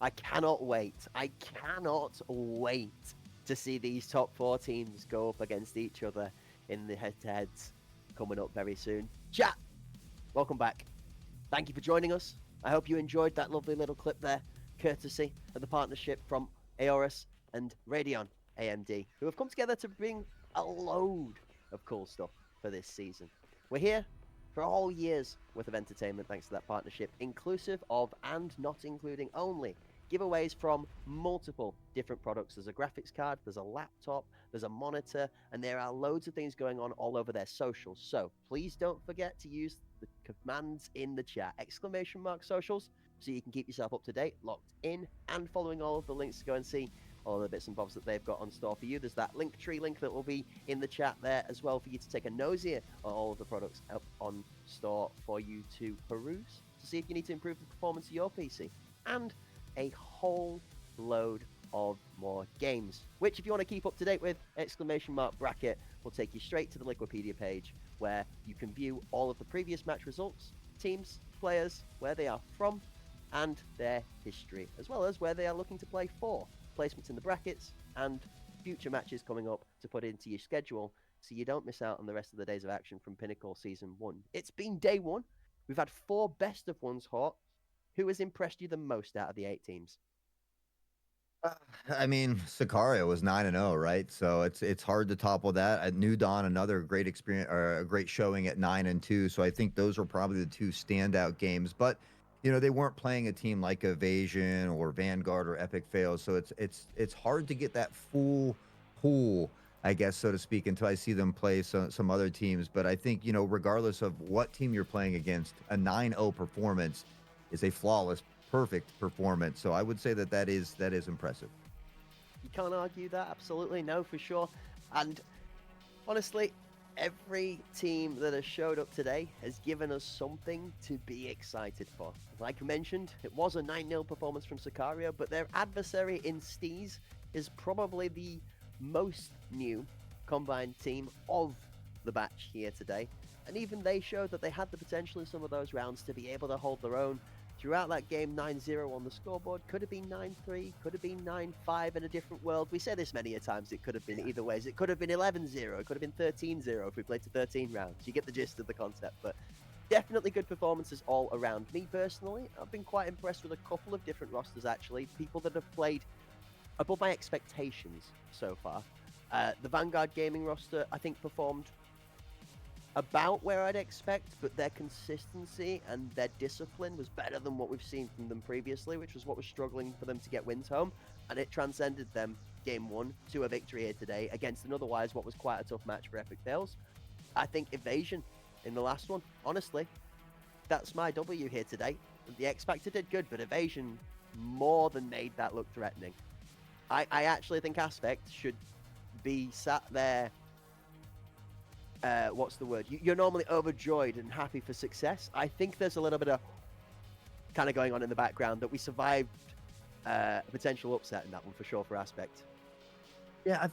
I cannot wait. I cannot wait to see these top 4 teams go up against each other in the head-to-heads coming up very soon. Chat, welcome back. Thank you for joining us. I hope you enjoyed that lovely little clip there, courtesy of the partnership from Aorus and Radeon AMD, who have come together to bring a load of cool stuff for this season. We're here for a whole year's worth of entertainment thanks to that partnership, inclusive of and not including only giveaways from multiple different products. There's a graphics card, there's a laptop, there's a monitor, and there are loads of things going on all over their socials. So please don't forget to use the commands in the chat, !socials, so you can keep yourself up to date, locked in, and following all of the links to go and see all the bits and bobs that they've got on store for you. There's that Linktree link that will be in the chat there as well for you to take a nosy at all of the products up on store for you to peruse to see if you need to improve the performance of your PC. And a whole load of more games, which if you want to keep up to date with, !bracket will take you straight to the Liquipedia page where you can view all of the previous match results, teams, players, where they are from, and their history, as well as where they are looking to play for, placements in the brackets, and future matches coming up to put into your schedule so you don't miss out on the rest of the days of action from Pinnacle Season 1. It's been day 1. We've had 4 best of ones, Hawk. Who has impressed you the most out of the 8 teams? I mean, Sicario was 9-0, right? So it's hard to topple that. At New Dawn, another great experience or a great showing at 9-2. So I think those were probably the 2 standout games. But they weren't playing a team like Evasion or Vanguard or Epic Fails. So it's hard to get that full pool, I guess, so to speak, until I see them play some other teams. But I think, regardless of what team you're playing against, a 9-0 performance is a flawless, perfect performance. So I would say that is impressive. You can't argue that, absolutely, no, for sure. And honestly, every team that has showed up today has given us something to be excited for. Like I mentioned, it was a 9-0 performance from Sicario, but their adversary in Steez is probably the most new combined team of the batch here today. And even they showed that they had the potential in some of those rounds to be able to hold their own. Throughout that game, 9-0 on the scoreboard, could have been 9-3, could have been 9-5 in a different world. We say this many a times, it could have been either ways. It could have been 11-0, it could have been 13-0 if we played to 13 rounds. You get the gist of the concept, but definitely good performances all around. Me personally, I've been quite impressed with a couple of different rosters actually, people that have played above my expectations so far. The Vanguard Gaming roster, I think, performed about where I'd expect, but their consistency and their discipline was better than what we've seen from them previously, which was what was struggling for them to get wins home, and it transcended them game 1 to a victory here today against an otherwise what was quite a tough match for Epic Fails. I think Evasion in the last one, honestly, that's my W here today. The X Factor did good, but Evasion more than made that look threatening. I actually think Aspect should be sat there. What's the word? You're normally overjoyed and happy for success. I think there's a little bit of kind of going on in the background that we survived a potential upset in that one for sure for Aspect. Yeah,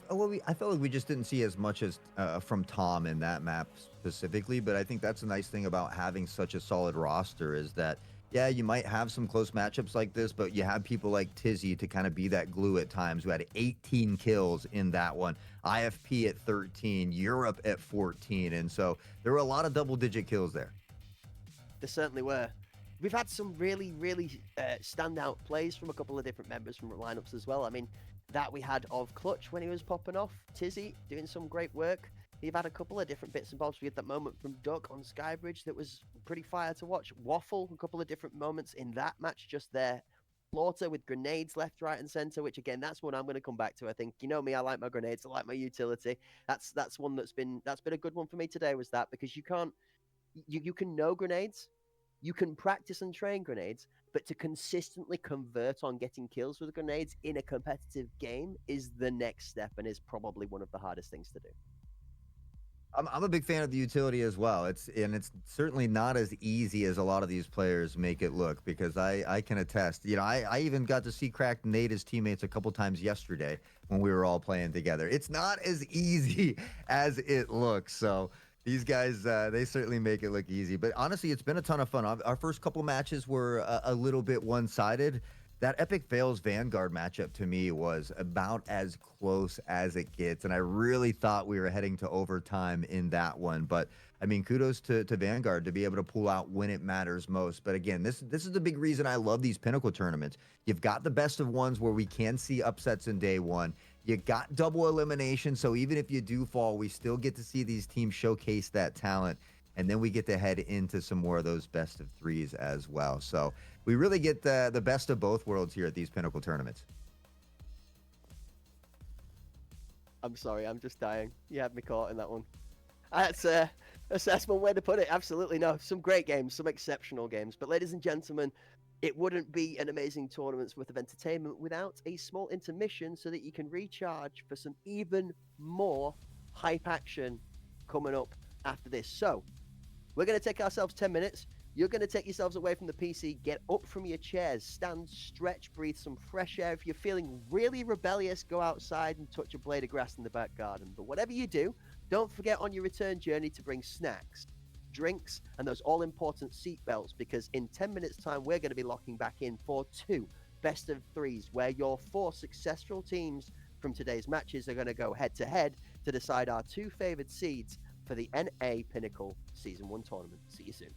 I felt like we just didn't see as much as from Tom in that map specifically, but I think that's a nice thing about having such a solid roster is that, yeah, you might have some close matchups like this, but you have people like Tizzy to kind of be that glue at times, who had 18 kills in that one, IFP at 13, Europe at 14, and so there were a lot of double-digit kills there. There certainly were. We've had some really, really standout plays from a couple of different members from lineups as well. I mean, that we had of Clutch when he was popping off. Tizzy doing some great work. We've had a couple of different bits and bobs. We had that moment from Duck on Skybridge that was pretty fire to watch. Waffle, a couple of different moments in that match just there. Slaughter with grenades left, right, and center, which again, that's one I'm going to come back to. I think, you know me, I like my grenades, I like my utility. That's one that's been a good one for me today, was that, because you can't you can know grenades, you can practice and train grenades, but to consistently convert on getting kills with grenades in a competitive game is the next step and is probably one of the hardest things to do. I'm a big fan of the utility as well. It's certainly not as easy as a lot of these players make it look, because I can attest. You know, I even got to see Cracked Nate his teammates a couple times yesterday when we were all playing together. It's not as easy as it looks. So these guys, they certainly make it look easy. But honestly, it's been a ton of fun. Our first couple matches were a little bit one-sided. That Epic Fails Vanguard matchup to me was about as close as it gets, and I really thought we were heading to overtime in that one. But I mean, kudos to Vanguard to be able to pull out when it matters most. But again, this is the big reason I love these Pinnacle tournaments. You've got the best of ones where we can see upsets in day one. You got double elimination, so even if you do fall, we still get to see these teams showcase that talent. And then we get to head into some more of those best of threes as well. So we really get the best of both worlds here at these Pinnacle tournaments. I'm sorry, I'm just dying. You had me caught in that one. That's one way to put it. Absolutely no. Some great games, some exceptional games. But ladies and gentlemen, it wouldn't be an amazing tournament's worth of entertainment without a small intermission so that you can recharge for some even more hype action coming up after this. So we're going to take ourselves 10 minutes. You're going to take yourselves away from the PC, get up from your chairs, stand, stretch, breathe some fresh air. If you're feeling really rebellious, go outside and touch a blade of grass in the back garden. But whatever you do, don't forget on your return journey to bring snacks, drinks, and those all-important seatbelts, because in 10 minutes' time, we're going to be locking back in for 2 best of 3s, where your 4 successful teams from today's matches are going to go head-to-head to decide our 2 favored seeds for the NA Pinnacle Season 1 tournament. See you soon.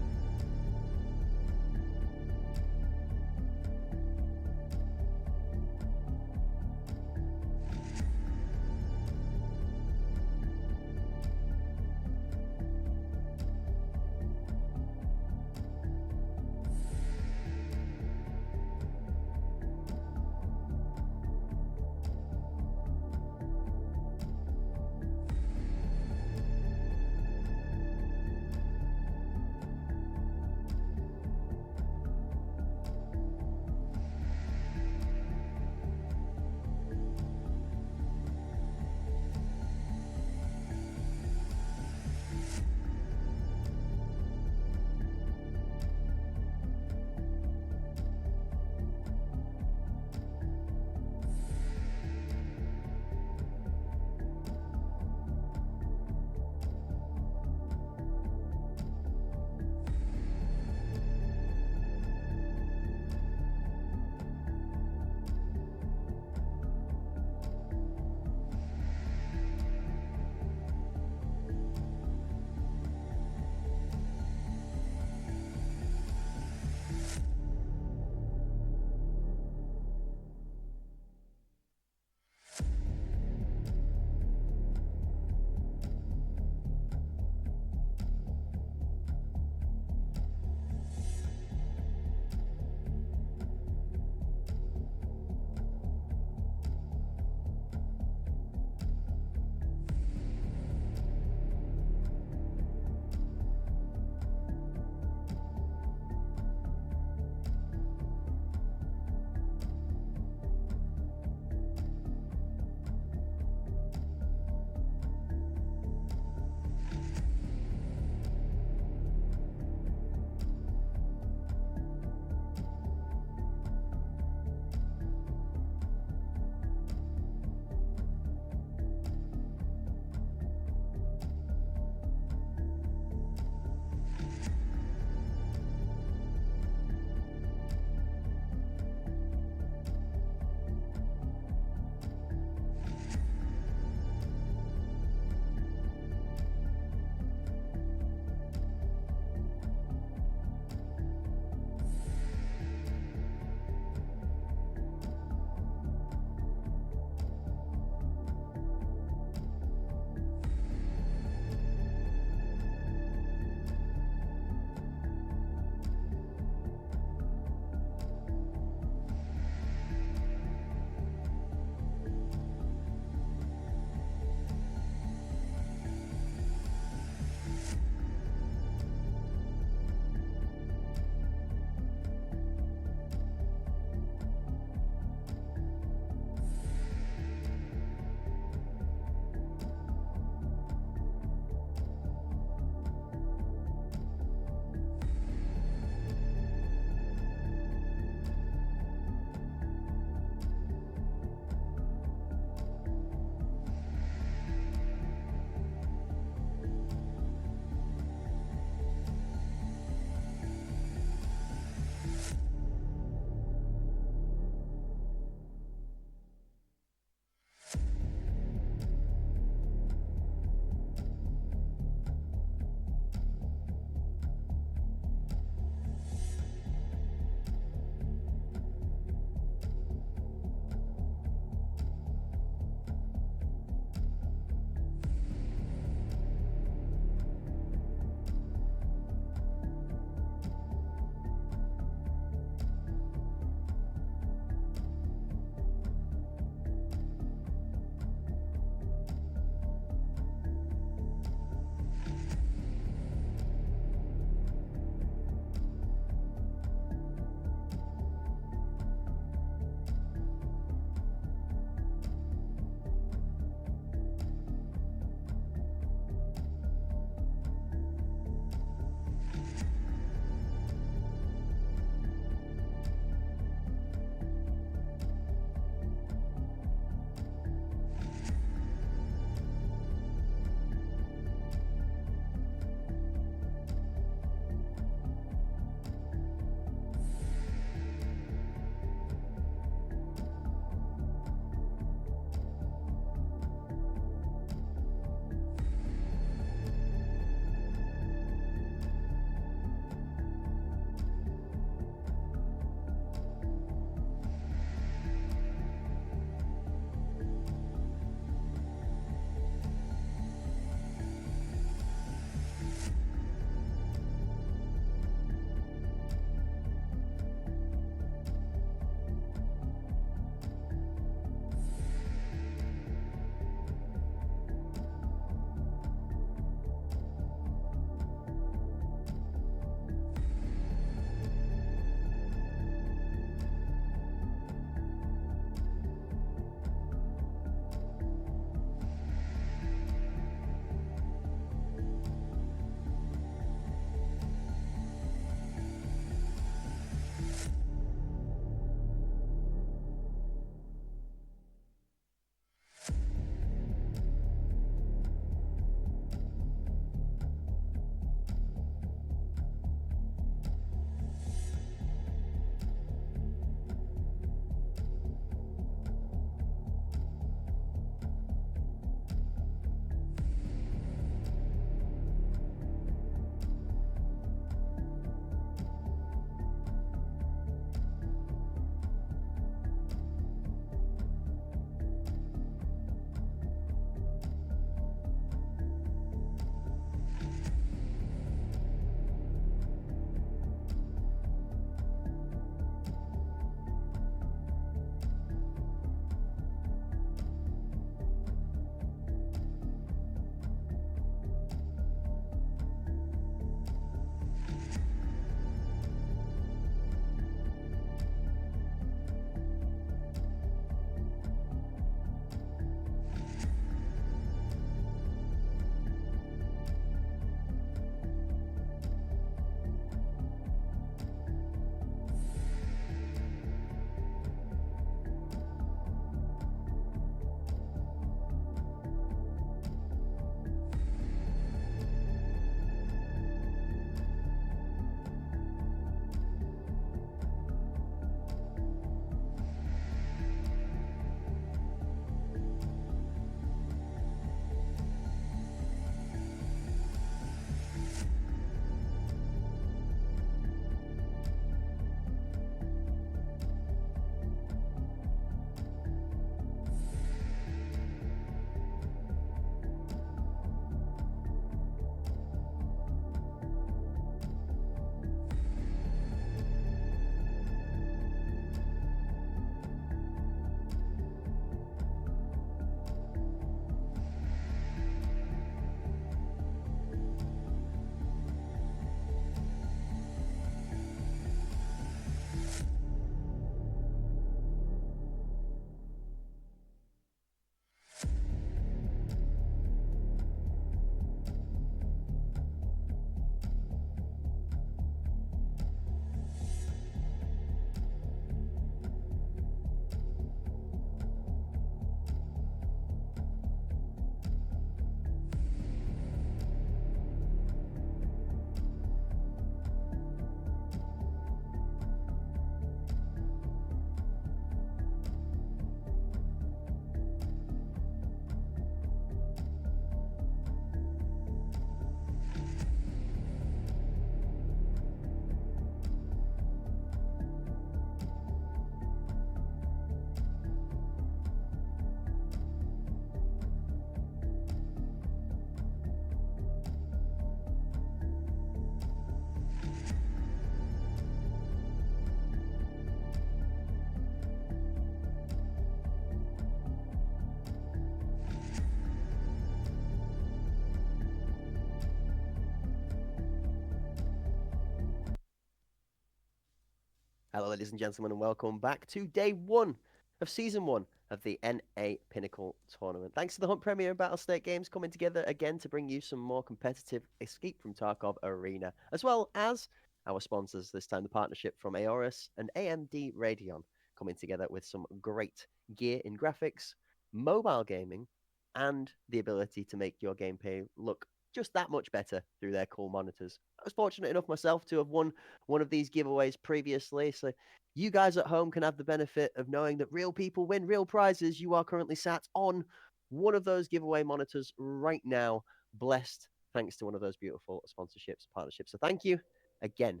Hello, ladies and gentlemen, and welcome back to day one of season one of the NA Pinnacle tournament. Thanks to the Hunt Premier and Battlestate Games coming together again to bring you some more competitive Escape from Tarkov Arena, as well as our sponsors, this time the partnership from Aorus and AMD Radeon, coming together with some great gear in graphics, mobile gaming, and the ability to make your gameplay look just that much better through their cool monitors. I was fortunate enough myself to have won one of these giveaways previously, so you guys at home can have the benefit of knowing that real people win real prizes. You are currently sat on one of those giveaway monitors right now, blessed thanks to one of those beautiful sponsorships, partnerships. So thank you again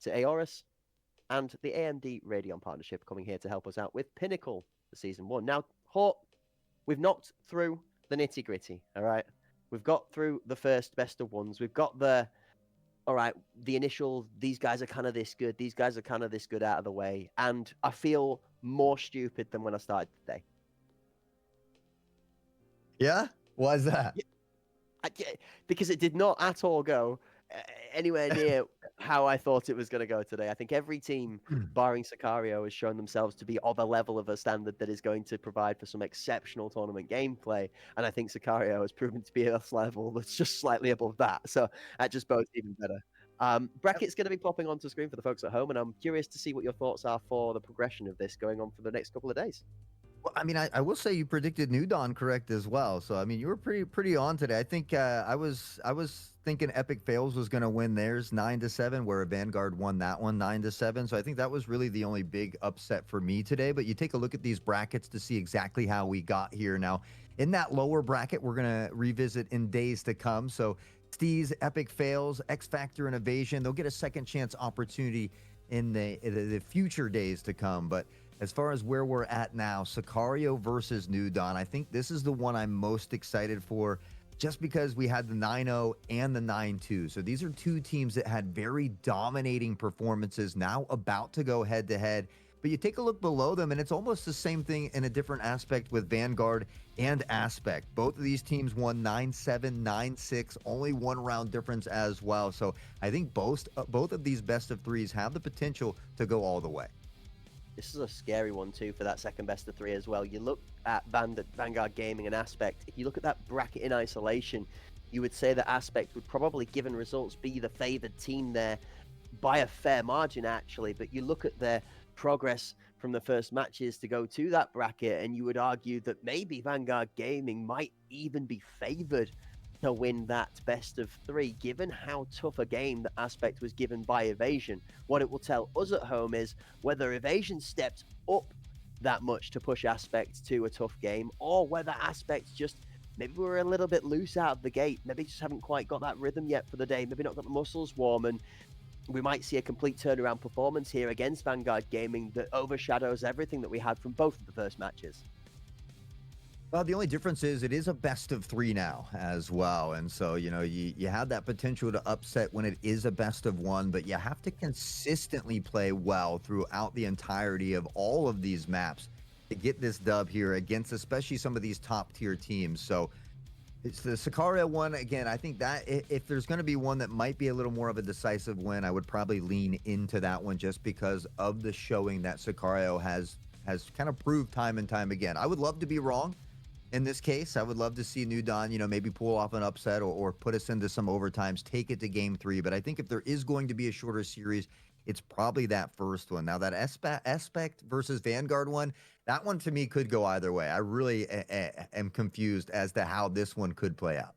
to Aorus and the AMD Radeon partnership coming here to help us out with Pinnacle for season one. Now, Hort, we've knocked through the nitty gritty, all right? We've got through the first best of ones. We've got all right, the initial, these guys are kind of this good, these guys are kind of this good out of the way. And I feel more stupid than when I started today. Yeah? Why is that? Because it did not at all go anywhere near how I thought it was going to go today. I think every team, barring Sicario, has shown themselves to be of a level of a standard that is going to provide for some exceptional tournament gameplay. And I think Sicario has proven to be a level that's just slightly above that. So that just bodes even better. Bracket's going to be popping onto screen for the folks at home, and I'm curious to see what your thoughts are for the progression of this going on for the next couple of days. Well, I mean, I will say you predicted New Dawn correct as well. So I mean, you were pretty on today. I think I was thinking Epic Fails was going to win theirs 9-7, where Vanguard won that one 9-7. So I think that was really the only big upset for me today. But you take a look at these brackets to see exactly how we got here. Now, in that lower bracket, we're going to revisit in days to come. So Steez, Epic Fails, X Factor, and Evasion, they'll get a second chance opportunity in the future days to come. But as far as where we're at now, Sicario versus New Dawn, I think this is the one I'm most excited for just because we had the 9-0 and the 9-2. So these are two teams that had very dominating performances, now about to go head-to-head. But you take a look below them, and it's almost the same thing in a different aspect with Vanguard and Aspect. Both of these teams won 9-7, 9-6, only one round difference as well. So I think both of these best of threes have the potential to go all the way. This is a scary one too for that second best of three as well. You look at Vanguard Gaming and Aspect. If you look at that bracket in isolation, you would say that Aspect would probably, given results, be the favoured team there by a fair margin, actually. But you look at their progress from the first matches to go to that bracket, and you would argue that maybe Vanguard Gaming might even be favoured to win that best of three, given how tough a game that Aspect was given by Evasion. What it will tell us at home is whether Evasion stepped up that much to push Aspect to a tough game, or whether Aspect just maybe we're a little bit loose out of the gate, maybe just haven't quite got that rhythm yet for the day, maybe not got the muscles warm, and we might see a complete turnaround performance here against Vanguard Gaming that overshadows everything that we had from both of the first matches. Well, the only difference is it is a best of three now as well. And so, you know, you have that potential to upset when it is a best of one, but you have to consistently play well throughout the entirety of all of these maps to get this dub here against especially some of these top tier teams. So it's the Sicario one. Again, I think that if there's going to be one that might be a little more of a decisive win, I would probably lean into that one just because of the showing that Sicario has kind of proved time and time again. I would love to be wrong. In this case, I would love to see New Dawn, you know, maybe pull off an upset or put us into some overtimes, take it to game 3. But I think if there is going to be a shorter series, it's probably that first one. Now, that Aspect versus Vanguard one, that one to me could go either way. I really am confused as to how this one could play out.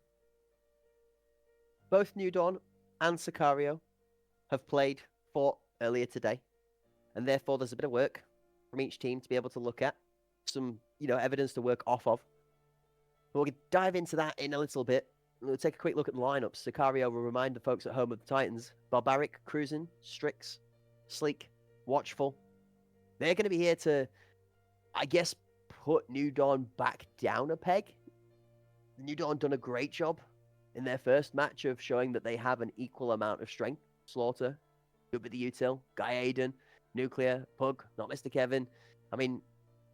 Both New Dawn and Sicario have fought earlier today, and therefore there's a bit of work from each team to be able to look at, some, you know, evidence to work off of. We'll dive into that in a little bit. We'll take a quick look at the lineups. Sicario will remind the folks at home of the Titans. Barbaric, Cruising, Strix, Sleek, Watchful. They're going to be here to, I guess, put New Dawn back down a peg. New Dawn done a great job in their first match of showing that they have an equal amount of strength. Slaughter, good with the util, Guy Aiden, Nuclear, Pug, not Mr. Kevin. I mean,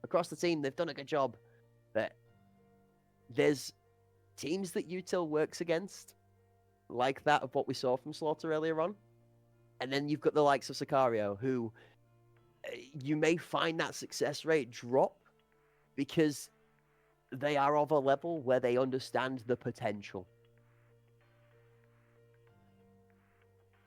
across the team, they've done a good job. But there's teams that util works against, like that of what we saw from Slaughter earlier on. And then you've got the likes of Sicario, who you may find that success rate drop because they are of a level where they understand the potential.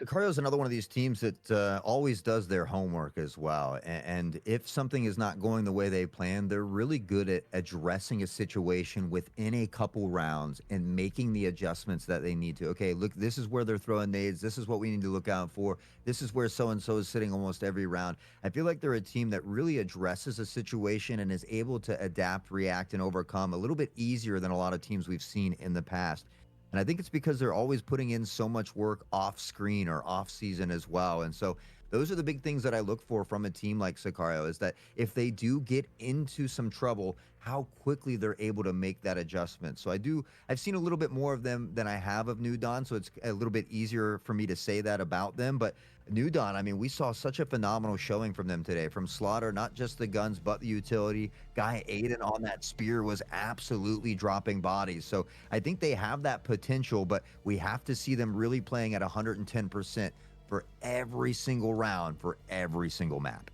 Sicario is another one of these teams that always does their homework as well. And if something is not going the way they planned, they're really good at addressing a situation within a couple rounds and making the adjustments that they need to. Okay, look, this is where they're throwing nades. This is what we need to look out for. This is where so and so is sitting almost every round. I feel like they're a team that really addresses a situation and is able to adapt, react, and overcome a little bit easier than a lot of teams we've seen in the past. And I think it's because they're always putting in so much work off screen or off season as well. And so those are the big things that I look for from a team like Sicario is that if they do get into some trouble, how quickly they're able to make that adjustment. So I've seen a little bit more of them than I have of New Dawn. So it's a little bit easier for me to say that about them. But New Dawn, I mean, we saw such a phenomenal showing from them today. From Slaughter, not just the guns, but the utility. Guy Aiden on that spear was absolutely dropping bodies. So I think they have that potential, but we have to see them really playing at 110% for every single round, for every single map.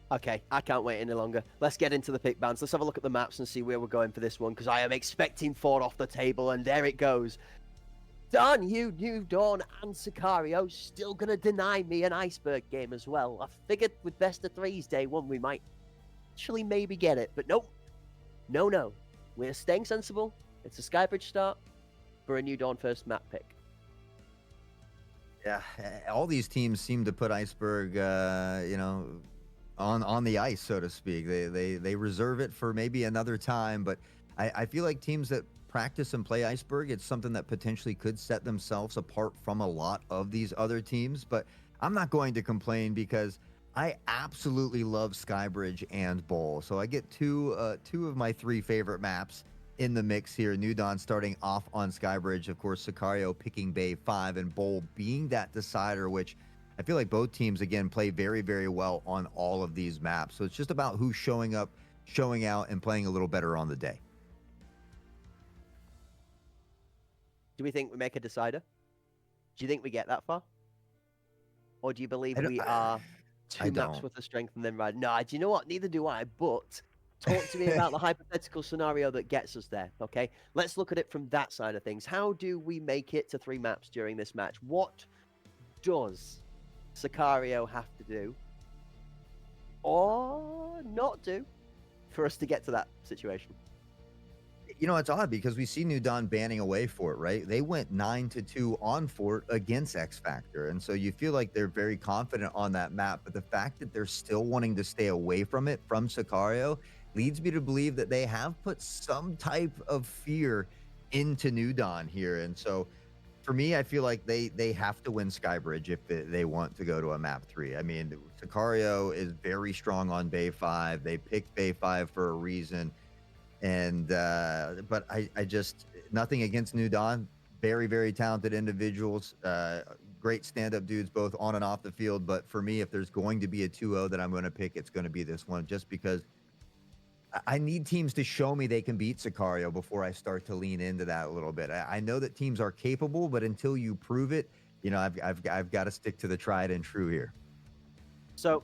Okay, I can't wait any longer. Let's get into the pick bands. Let's have a look at the maps and see where we're going for this one, because I am expecting 4 off the table, and there it goes. Darn you, New Dawn and Sicario, still going to deny me an Iceberg game as well. I figured with best of threes day one, we might actually maybe get it, but nope. No. We're staying sensible. It's a Skybridge start for a New Dawn first map pick. Yeah, all these teams seem to put Iceberg, on the ice, so to speak. They reserve it for maybe another time, but I feel like teams that practice and play Iceberg, it's something that potentially could set themselves apart from a lot of these other teams. But I'm not going to complain because I absolutely love Skybridge and Bowl. So I get two of my 3 favorite maps in the mix here. New Dawn starting off on Skybridge, of course, Sicario picking Bay 5, and Bowl being that decider, which I feel like both teams, again, play very, very well on all of these maps. So it's just about who's showing up, showing out, and playing a little better on the day. Do we think we make a decider? Do you think we get that far? Or do you believe we are 2 maps worth of strength and then ride? No, do you know what? Neither do I, but talk to me about the hypothetical scenario that gets us there, okay? Let's look at it from that side of things. How do we make it to 3 maps during this match? What does Sicario have to do or not do for us to get to that situation? You know, it's odd because we see New Dawn banning away Fort, right? They went 9-2 on Fort against X Factor. And so you feel like they're very confident on that map. But the fact that they're still wanting to stay away from it from Sicario leads me to believe that they have put some type of fear into New Dawn here. And so for me, I feel like they have to win Skybridge if they want to go to a map 3. I mean, Sicario is very strong on Bay 5. They picked Bay 5 for a reason. And but I just, nothing against New Dawn, very, very talented individuals, great stand-up dudes both on and off the field. But for me, if there's going to be a 2-0 that I'm going to pick, it's going to be this one, just because I need teams to show me they can beat Sicario before I start to lean into that a little bit. I know that teams are capable, but until you prove it, you know, I've got to stick to the tried and true here. So,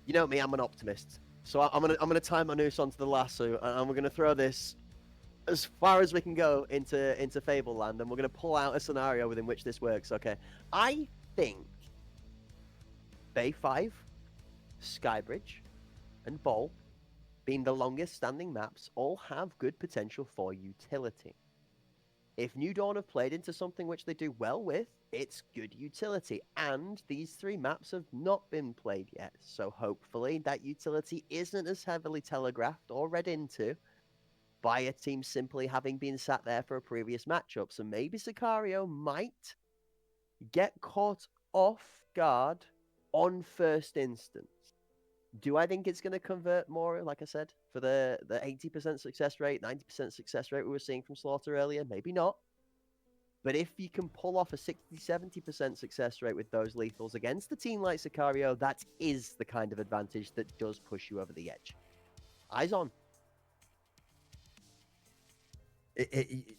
you know me, I'm an optimist. So I'm gonna tie my noose onto the lasso, and we're gonna throw this as far as we can go into Fableland, and we're gonna pull out a scenario within which this works. Okay, I think Bay 5, Skybridge, and Bowl, being the longest standing maps, all have good potential for utility. If New Dawn have played into something which they do well with, it's good utility. And these 3 maps have not been played yet. So hopefully that utility isn't as heavily telegraphed or read into by a team simply having been sat there for a previous matchup. So maybe Sicario might get caught off guard on first instance. Do I think it's going to convert more, like I said, for the 80% success rate, 90% success rate we were seeing from Slaughter earlier? Maybe not. But if you can pull off a 60-70% success rate with those lethals against a team like Sicario, that is the kind of advantage that does push you over the edge. Eyes on.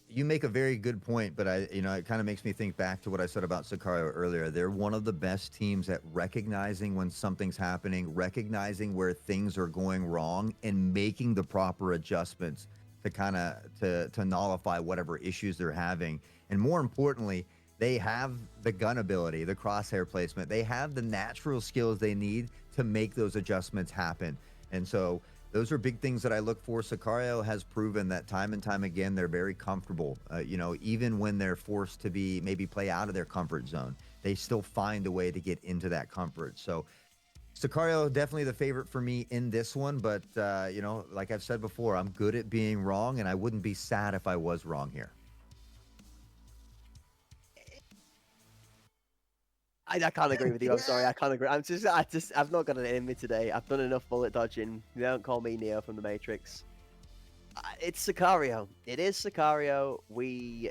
You make a very good point, but it kind of makes me think back to what I said about Sicario earlier. They're one of the best teams at recognizing when something's happening, recognizing where things are going wrong, and making the proper adjustments to kind of to nullify whatever issues they're having. And more importantly, they have the gun ability, the crosshair placement. They have the natural skills they need to make those adjustments happen. And so those are big things that I look for. Sicario has proven that time and time again, they're very comfortable. Even when they're forced to be maybe play out of their comfort zone, they still find a way to get into that comfort. So Sicario definitely the favorite for me in this one. But, like I've said before, I'm good at being wrong, and I wouldn't be sad if I was wrong here. I can't agree with you. I'm sorry. I can't agree. I've not got it in me today. I've done enough bullet dodging. You don't call me Neo from the Matrix. It's Sicario. It is Sicario. We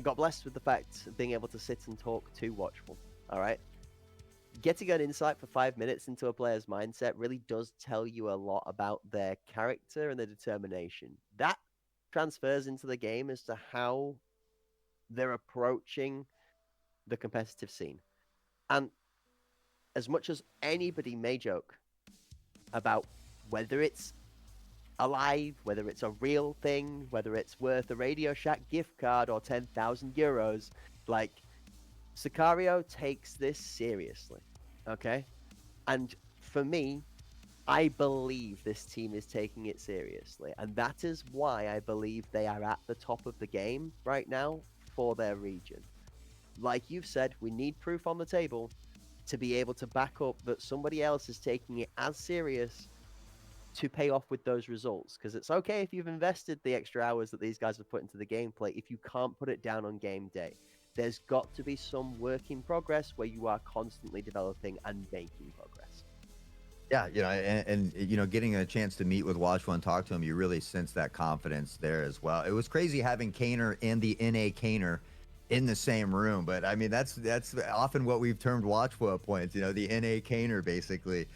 got blessed with the fact of being able to sit and talk to Watchful. All right. Getting an insight for 5 minutes into a player's mindset really does tell you a lot about their character and their determination. That transfers into the game as to how they're approaching the competitive scene. And as much as anybody may joke about whether it's alive, whether it's a real thing, whether it's worth a Radio Shack gift card or 10,000 euros, like, Sicario takes this seriously, okay? And for me, I believe this team is taking it seriously. And that is why I believe they are at the top of the game right now for their region. Like you've said, we need proof on the table to be able to back up that somebody else is taking it as serious to pay off with those results. Because it's okay if you've invested the extra hours that these guys have put into the gameplay, if you can't put it down on game day. There's got to be some work in progress where you are constantly developing and making progress. Yeah, and getting a chance to meet with Watchful and talk to him, you really sense that confidence there as well. It was crazy having Kaner and the NA Kaner in the same room, but I mean that's often what we've termed Watchful at points. The NA Kaner basically,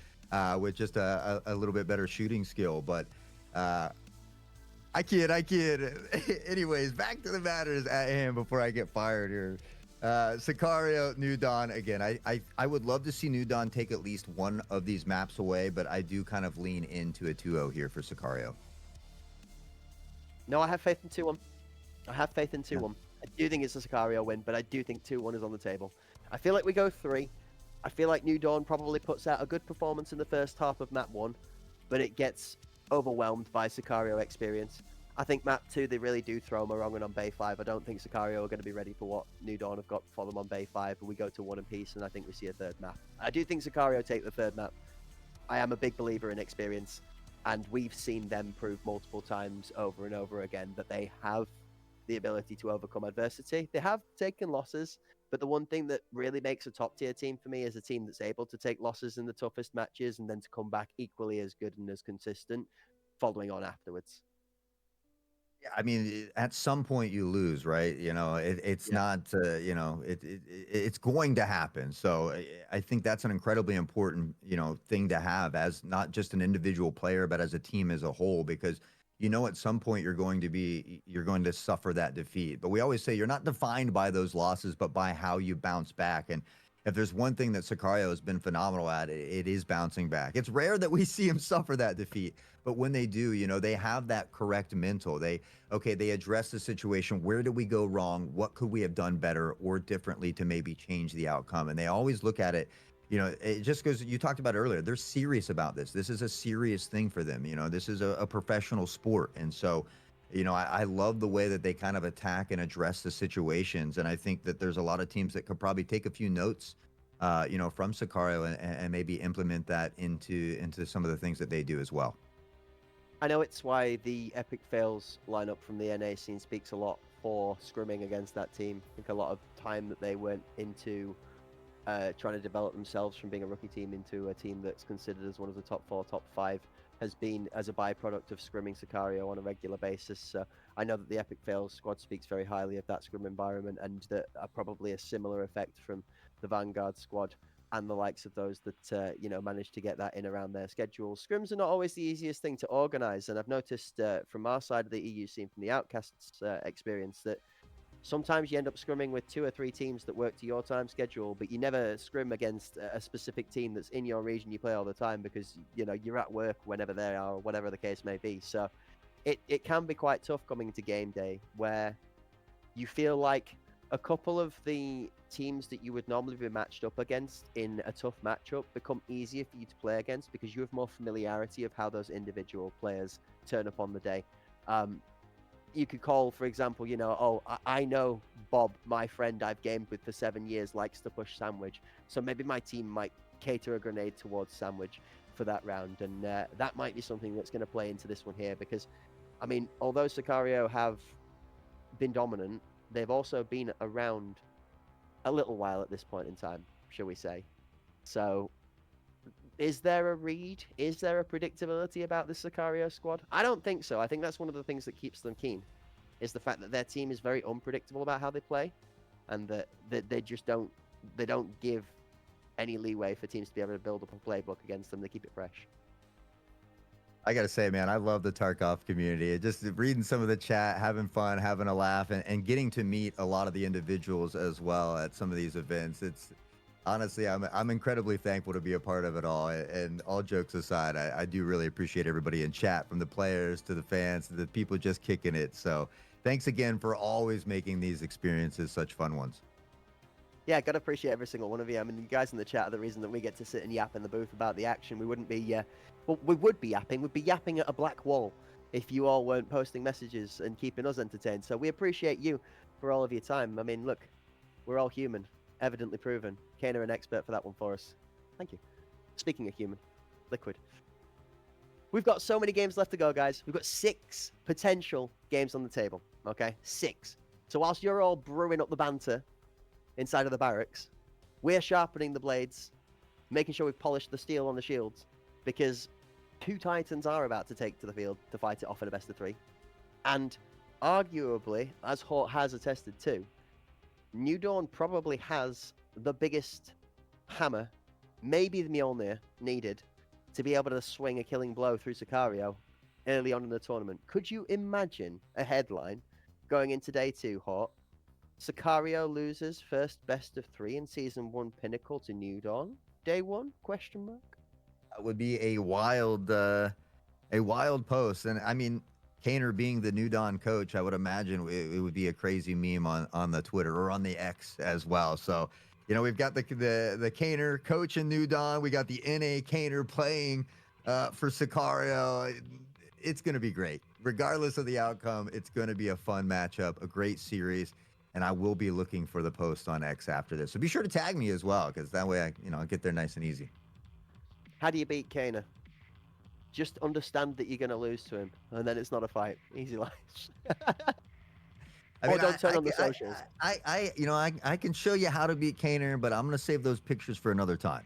with just a little bit better shooting skill. But I kid. Anyways, back to the matters at hand before I get fired here. Sicario, New Dawn. Again, I would love to see New Dawn take at least one of these maps away, but I do kind of lean into a 2-0 here for Sicario. No, I have faith in 2-1. I have faith in 2-1. I do think it's a Sicario win, but I do think 2-1 is on the table. I feel like we go 3. I feel like New Dawn probably puts out a good performance in the first half of map 1, but it gets overwhelmed by Sicario experience. I think map 2, they really do throw them wrong, and on Bay 5, I don't think Sicario are going to be ready for what New Dawn have got for them on Bay 5, and we go to 1 apiece, and I think we see a third map. I do think Sicario take the third map. I am a big believer in experience, and we've seen them prove multiple times over and over again that they have the ability to overcome adversity. They have taken losses, but the one thing that really makes a top tier team for me is a team that's able to take losses in the toughest matches and then to come back equally as good and as consistent following on afterwards. Yeah, I mean, at some point you lose, right? It's not, it's going to happen. So I think that's an incredibly important, thing to have as not just an individual player, but as a team as a whole, because at some point you're going to suffer that defeat. But we always say you're not defined by those losses, but by how you bounce back. And if there's one thing that Sicario has been phenomenal at, it is bouncing back. It's rare that we see him suffer that defeat, but when they do, they have that correct mental. They address the situation. Where did we go wrong? What could we have done better or differently to maybe change the outcome? And they always look at it. It just goes, you talked about earlier, they're serious about this. This is a serious thing for them. This is a professional sport. And so, I love the way that they kind of attack and address the situations. And I think that there's a lot of teams that could probably take a few notes, from Sicario and maybe implement that into some of the things that they do as well. I know it's why the Epic Fails lineup from the NA scene speaks a lot for scrimming against that team. I think a lot of time that they went into trying to develop themselves from being a rookie team into a team that's considered as one of the top 4, top 5 has been as a byproduct of scrimming Sicario on a regular basis. So I know that the Epic Fails squad speaks very highly of that scrim environment, and that probably a similar effect from the Vanguard squad and the likes of those that manage to get that in around their schedules. Scrims are not always the easiest thing to organize, and I've noticed from our side of the EU scene, from the Outcasts experience, that sometimes you end up scrimming with 2 or 3 teams that work to your time schedule, but you never scrim against a specific team that's in your region you play all the time because you're at work whenever they are or whatever the case may be. So it can be quite tough coming to game day, where you feel like a couple of the teams that you would normally be matched up against in a tough matchup become easier for you to play against because you have more familiarity of how those individual players turn up on the day. You could call, for example, I know Bob, my friend I've gamed with for 7 years, likes to push Sandwich. So maybe my team might cater a grenade towards Sandwich for that round. And that might be something that's going to play into this one here because, I mean, although Sicario have been dominant, they've also been around a little while at this point in time, shall we say. So is there a read? Is there a predictability about the Sicario squad? I don't think so. I think that's one of the things that keeps them keen, is the fact that their team is very unpredictable about how they play, and that they just don't give any leeway for teams to be able to build up a playbook against them. They keep it fresh. I gotta say, man, I love the Tarkov community. Just reading some of the chat, having fun, having a laugh, and getting to meet a lot of the individuals as well at some of these events. It's honestly, I'm incredibly thankful to be a part of it all. And all jokes aside, I do really appreciate everybody in chat, from the players to the fans to the people just kicking it. So thanks again for always making these experiences such fun ones. Yeah, gotta appreciate every single one of you. I mean, you guys in the chat are the reason that we get to sit and yap in the booth about the action. We wouldn't be, well, we would be yapping. We'd be yapping at a black wall if you all weren't posting messages and keeping us entertained. So we appreciate you for all of your time. I mean, look, we're all human, evidently proven. Kana, an expert for that one for us. Thank you. Speaking of human, Liquid. We've got so many games left to go, guys. We've got 6 potential games on the table, okay? 6. So whilst you're all brewing up the banter inside of the barracks, we're sharpening the blades, making sure we've polished the steel on the shields, because 2 Titans are about to take to the field to fight it off in a best of 3. And arguably, as Hort has attested to, New Dawn probably has the biggest hammer, maybe the Mjolnir, needed to be able to swing a killing blow through Sicario early on in the tournament. Could you imagine a headline going into day 2, Hort? Sicario loses first best of 3 in Season 1 Pinnacle to New Dawn. Day 1? Question mark. That would be a wild post. And I mean, Kaner being the New Dawn coach, I would imagine it would be a crazy meme on the Twitter or on the X as well. So, we've got the Kaner coach in New Dawn. We got the NA Kaner playing for Sicario. It's going to be great. Regardless of the outcome, it's going to be a fun matchup, a great series. And I will be looking for the post on X after this. So be sure to tag me as well, because that way I'll get there nice and easy. How do you beat Kana? Just understand that you're going to lose to him, and then it's not a fight. Easy life. I mean, don't turn on the socials. I can show you how to beat Kaner, but I'm going to save those pictures for another time.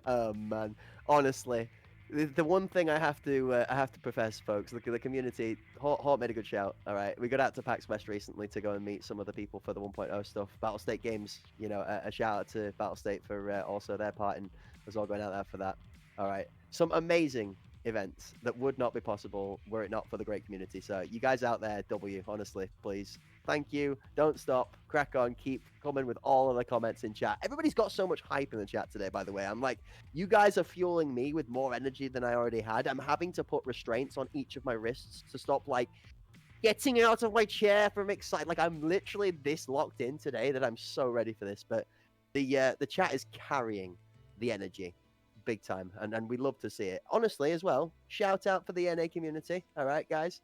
Oh, man. Honestly, the one thing I have to profess, folks, look at the community. Hort made a good shout. All right, we got out to PAX West recently to go and meet some of the people for the 1.0 stuff. Battle State Games, a shout out to Battle State for also their part in us all going out there for that. All right, some amazing events that would not be possible were it not for the great community. So you guys out there, honestly, please. Thank you. Don't stop. Crack on. Keep coming with all of the comments in chat. Everybody's got so much hype in the chat today, by the way. I'm like, you guys are fueling me with more energy than I already had. I'm having to put restraints on each of my wrists to stop, getting out of my chair from excitement. Like, I'm literally this locked in today that I'm so ready for this. But the chat is carrying the energy big time. And we love to see it. Honestly, as well, shout out for the NA community. All right, guys.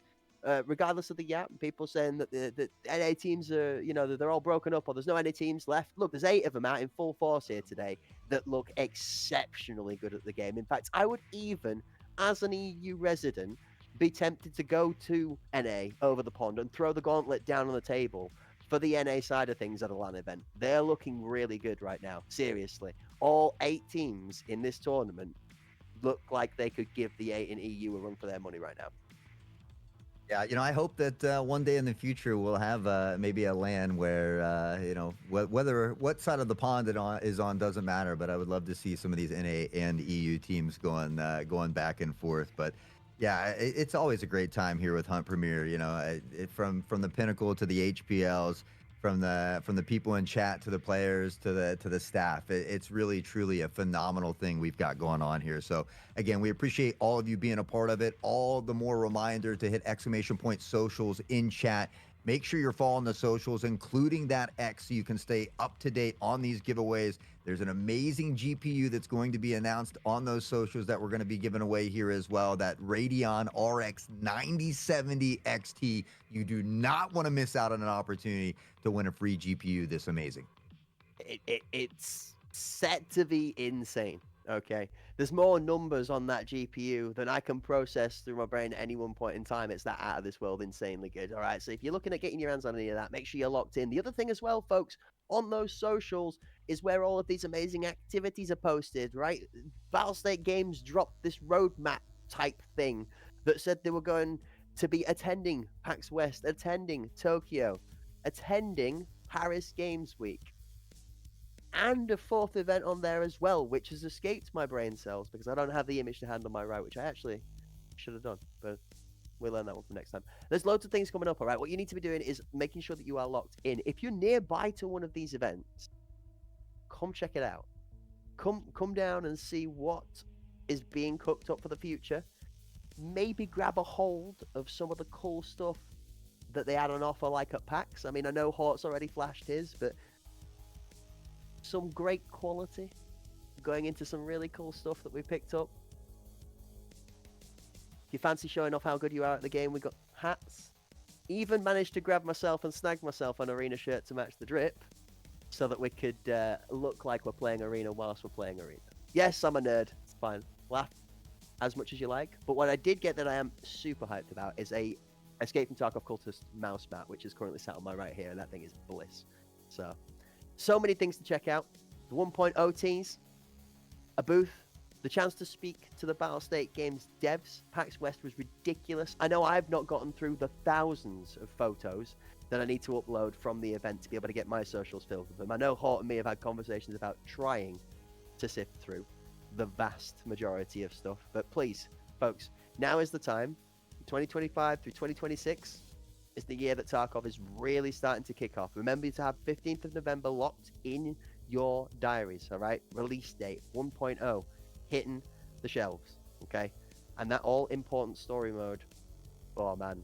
Regardless of the yap, people saying that the NA teams are, they're all broken up or there's no NA teams left. Look, there's 8 of them out in full force here today that look exceptionally good at the game. In fact, I would even, as an EU resident, be tempted to go to NA over the pond and throw the gauntlet down on the table for the NA side of things at a LAN event. They're looking really good right now. Seriously. All 8 teams in this tournament look like they could give the 8 in EU a run for their money right now. Yeah, I hope that one day in the future we'll have maybe a LAN where whether what side of the pond is on doesn't matter. But I would love to see some of these NA and EU teams going back and forth. But yeah, it's always a great time here with Hunt Premier. From the Pinnacle to the HPLs, from the people in chat to the players to the staff. It's really truly a phenomenal thing we've got going on here. So again, we appreciate all of you being a part of it. All the more reminder to hit ! socials in chat. Make sure you're following the socials, including that X, so you can stay up to date on these giveaways. There's an amazing GPU that's going to be announced on those socials that we're going to be giving away here as well. That Radeon RX 9070 XT. You do not want to miss out on an opportunity to win a free GPU this amazing. It's set to be insane. Okay, there's more numbers on that GPU than I can process through my brain at any one point in time. It's that out of this world, insanely good. All right, so if you're looking at getting your hands on any of that, make sure you're locked in. The other thing as well, folks, on those socials is where all of these amazing activities are posted. Right, Battlestate Games dropped this roadmap type thing that said they were going to be attending PAX West, attending Tokyo, attending Paris Games Week, and a fourth event on there as well, which has escaped my brain cells because I don't have the image to hand on my right, which I actually should have done, but we'll learn that one for next time. There's loads of things coming up, all right? What you need to be doing is making sure that you are locked in. If you're nearby to one of these events, come check it out. Come down and see what is being cooked up for the future. Maybe grab a hold of some of the cool stuff that they had on offer, like at PAX. I mean, I know Hort's already flashed his, but some great quality going into some really cool stuff that we picked up. If you fancy showing off how good you are at the game, we got hats. Even managed to grab myself and snag myself an arena shirt to match the drip so that we could look like we're playing arena whilst we're playing arena. Yes, I'm a nerd. It's fine. Laugh as much as you like. But what I did get that I am super hyped about is a Escape from Tarkov Cultist mouse mat, which is currently sat on my right here, and that thing is bliss. So many things to check out. The 1.0 teas, a booth, the chance to speak to the Battlestate Games devs. PAX West was ridiculous. I know I've not gotten through the thousands of photos that I need to upload from the event to be able to get my socials filled with them. I know Hort and me have had conversations about trying to sift through the vast majority of stuff. But please, folks, now is the time. 2025 through 2026 is the year that Tarkov is really starting to kick off. Remember to have 15th of November locked in your diaries, all right? Release date 1.0 hitting the shelves, okay? And that all-important story mode, oh man,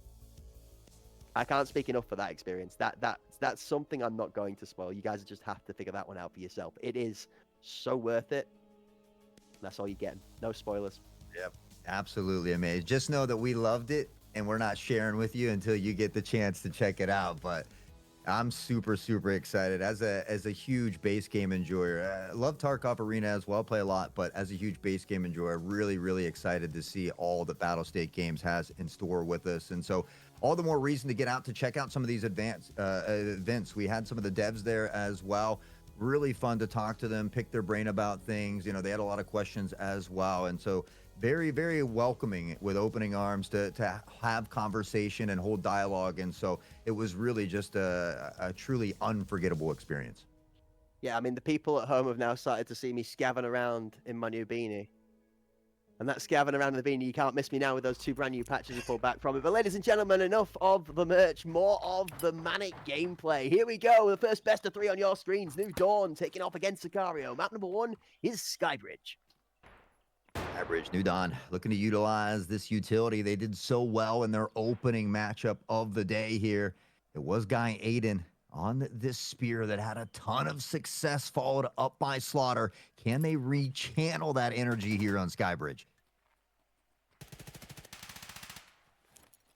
I can't speak enough for that experience. That's something I'm not going to spoil. You guys just have to figure that one out for yourself. It is so worth it. That's all you get. No spoilers. Yep, absolutely amazing. Just know that we loved it, and we're not sharing with you until you get the chance to check it out. But I'm super, super excited as a huge base game enjoyer. Love Tarkov Arena as well, play a lot, but as a huge base game enjoyer, really, really excited to see all that Battlestate Games has in store with us. And so all the more reason to get out to check out some of these events. We had some of the devs there as well. Really fun to talk to them, pick their brain about things. They had a lot of questions as well. And so very, very welcoming with opening arms to have conversation and hold dialogue. And so it was really just a truly unforgettable experience. Yeah, I mean, the people at home have now started to see me scavenging around in my new beanie. And that scavenging around in the beanie, you can't miss me now with those two brand new patches we pulled back from it. But ladies and gentlemen, enough of the merch, more of the manic gameplay. Here we go, the first best of 3 on your screens. New Dawn taking off against Sicario. Map number 1 is Skybridge. Skybridge, New Dawn, looking to utilize this utility. They did so well in their opening matchup of the day here. It was Guy Aiden on this spear that had a ton of success, followed up by Slaughter. Can they rechannel that energy here on Skybridge?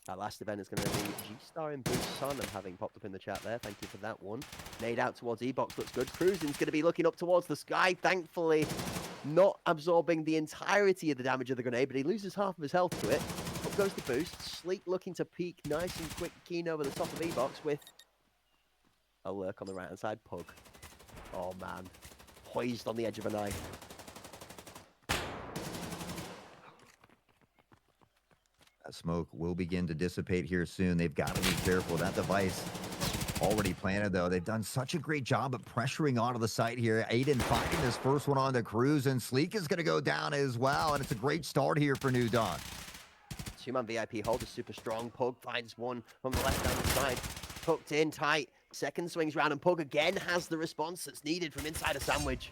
That last event is going to be G-Star and Busan. I'm having popped up in the chat there. Thank you for that one. Nade out towards E-Box looks good. Cruising's going to be looking up towards the sky. Thankfully, not absorbing the entirety of the damage of the grenade, but he loses half of his health to it. Up goes the boost. Sleek looking to peek nice and quick, keen over the top of E-Box with a lurk on the right-hand side. Pug. Oh, man. Poised on the edge of a knife. smoke will begin to dissipate here soon. They've got to be careful. That device already planted, though. They've done such a great job of pressuring onto the site here. Aiden finding this first one on the cruise, and Sleek is going to go down as well. And it's a great start here for New Dawn. Two-man VIP hold is super strong. Pug finds one from the left-hand side. Hooked in tight. Second swings round, and Pug again has the response that's needed from inside a sandwich.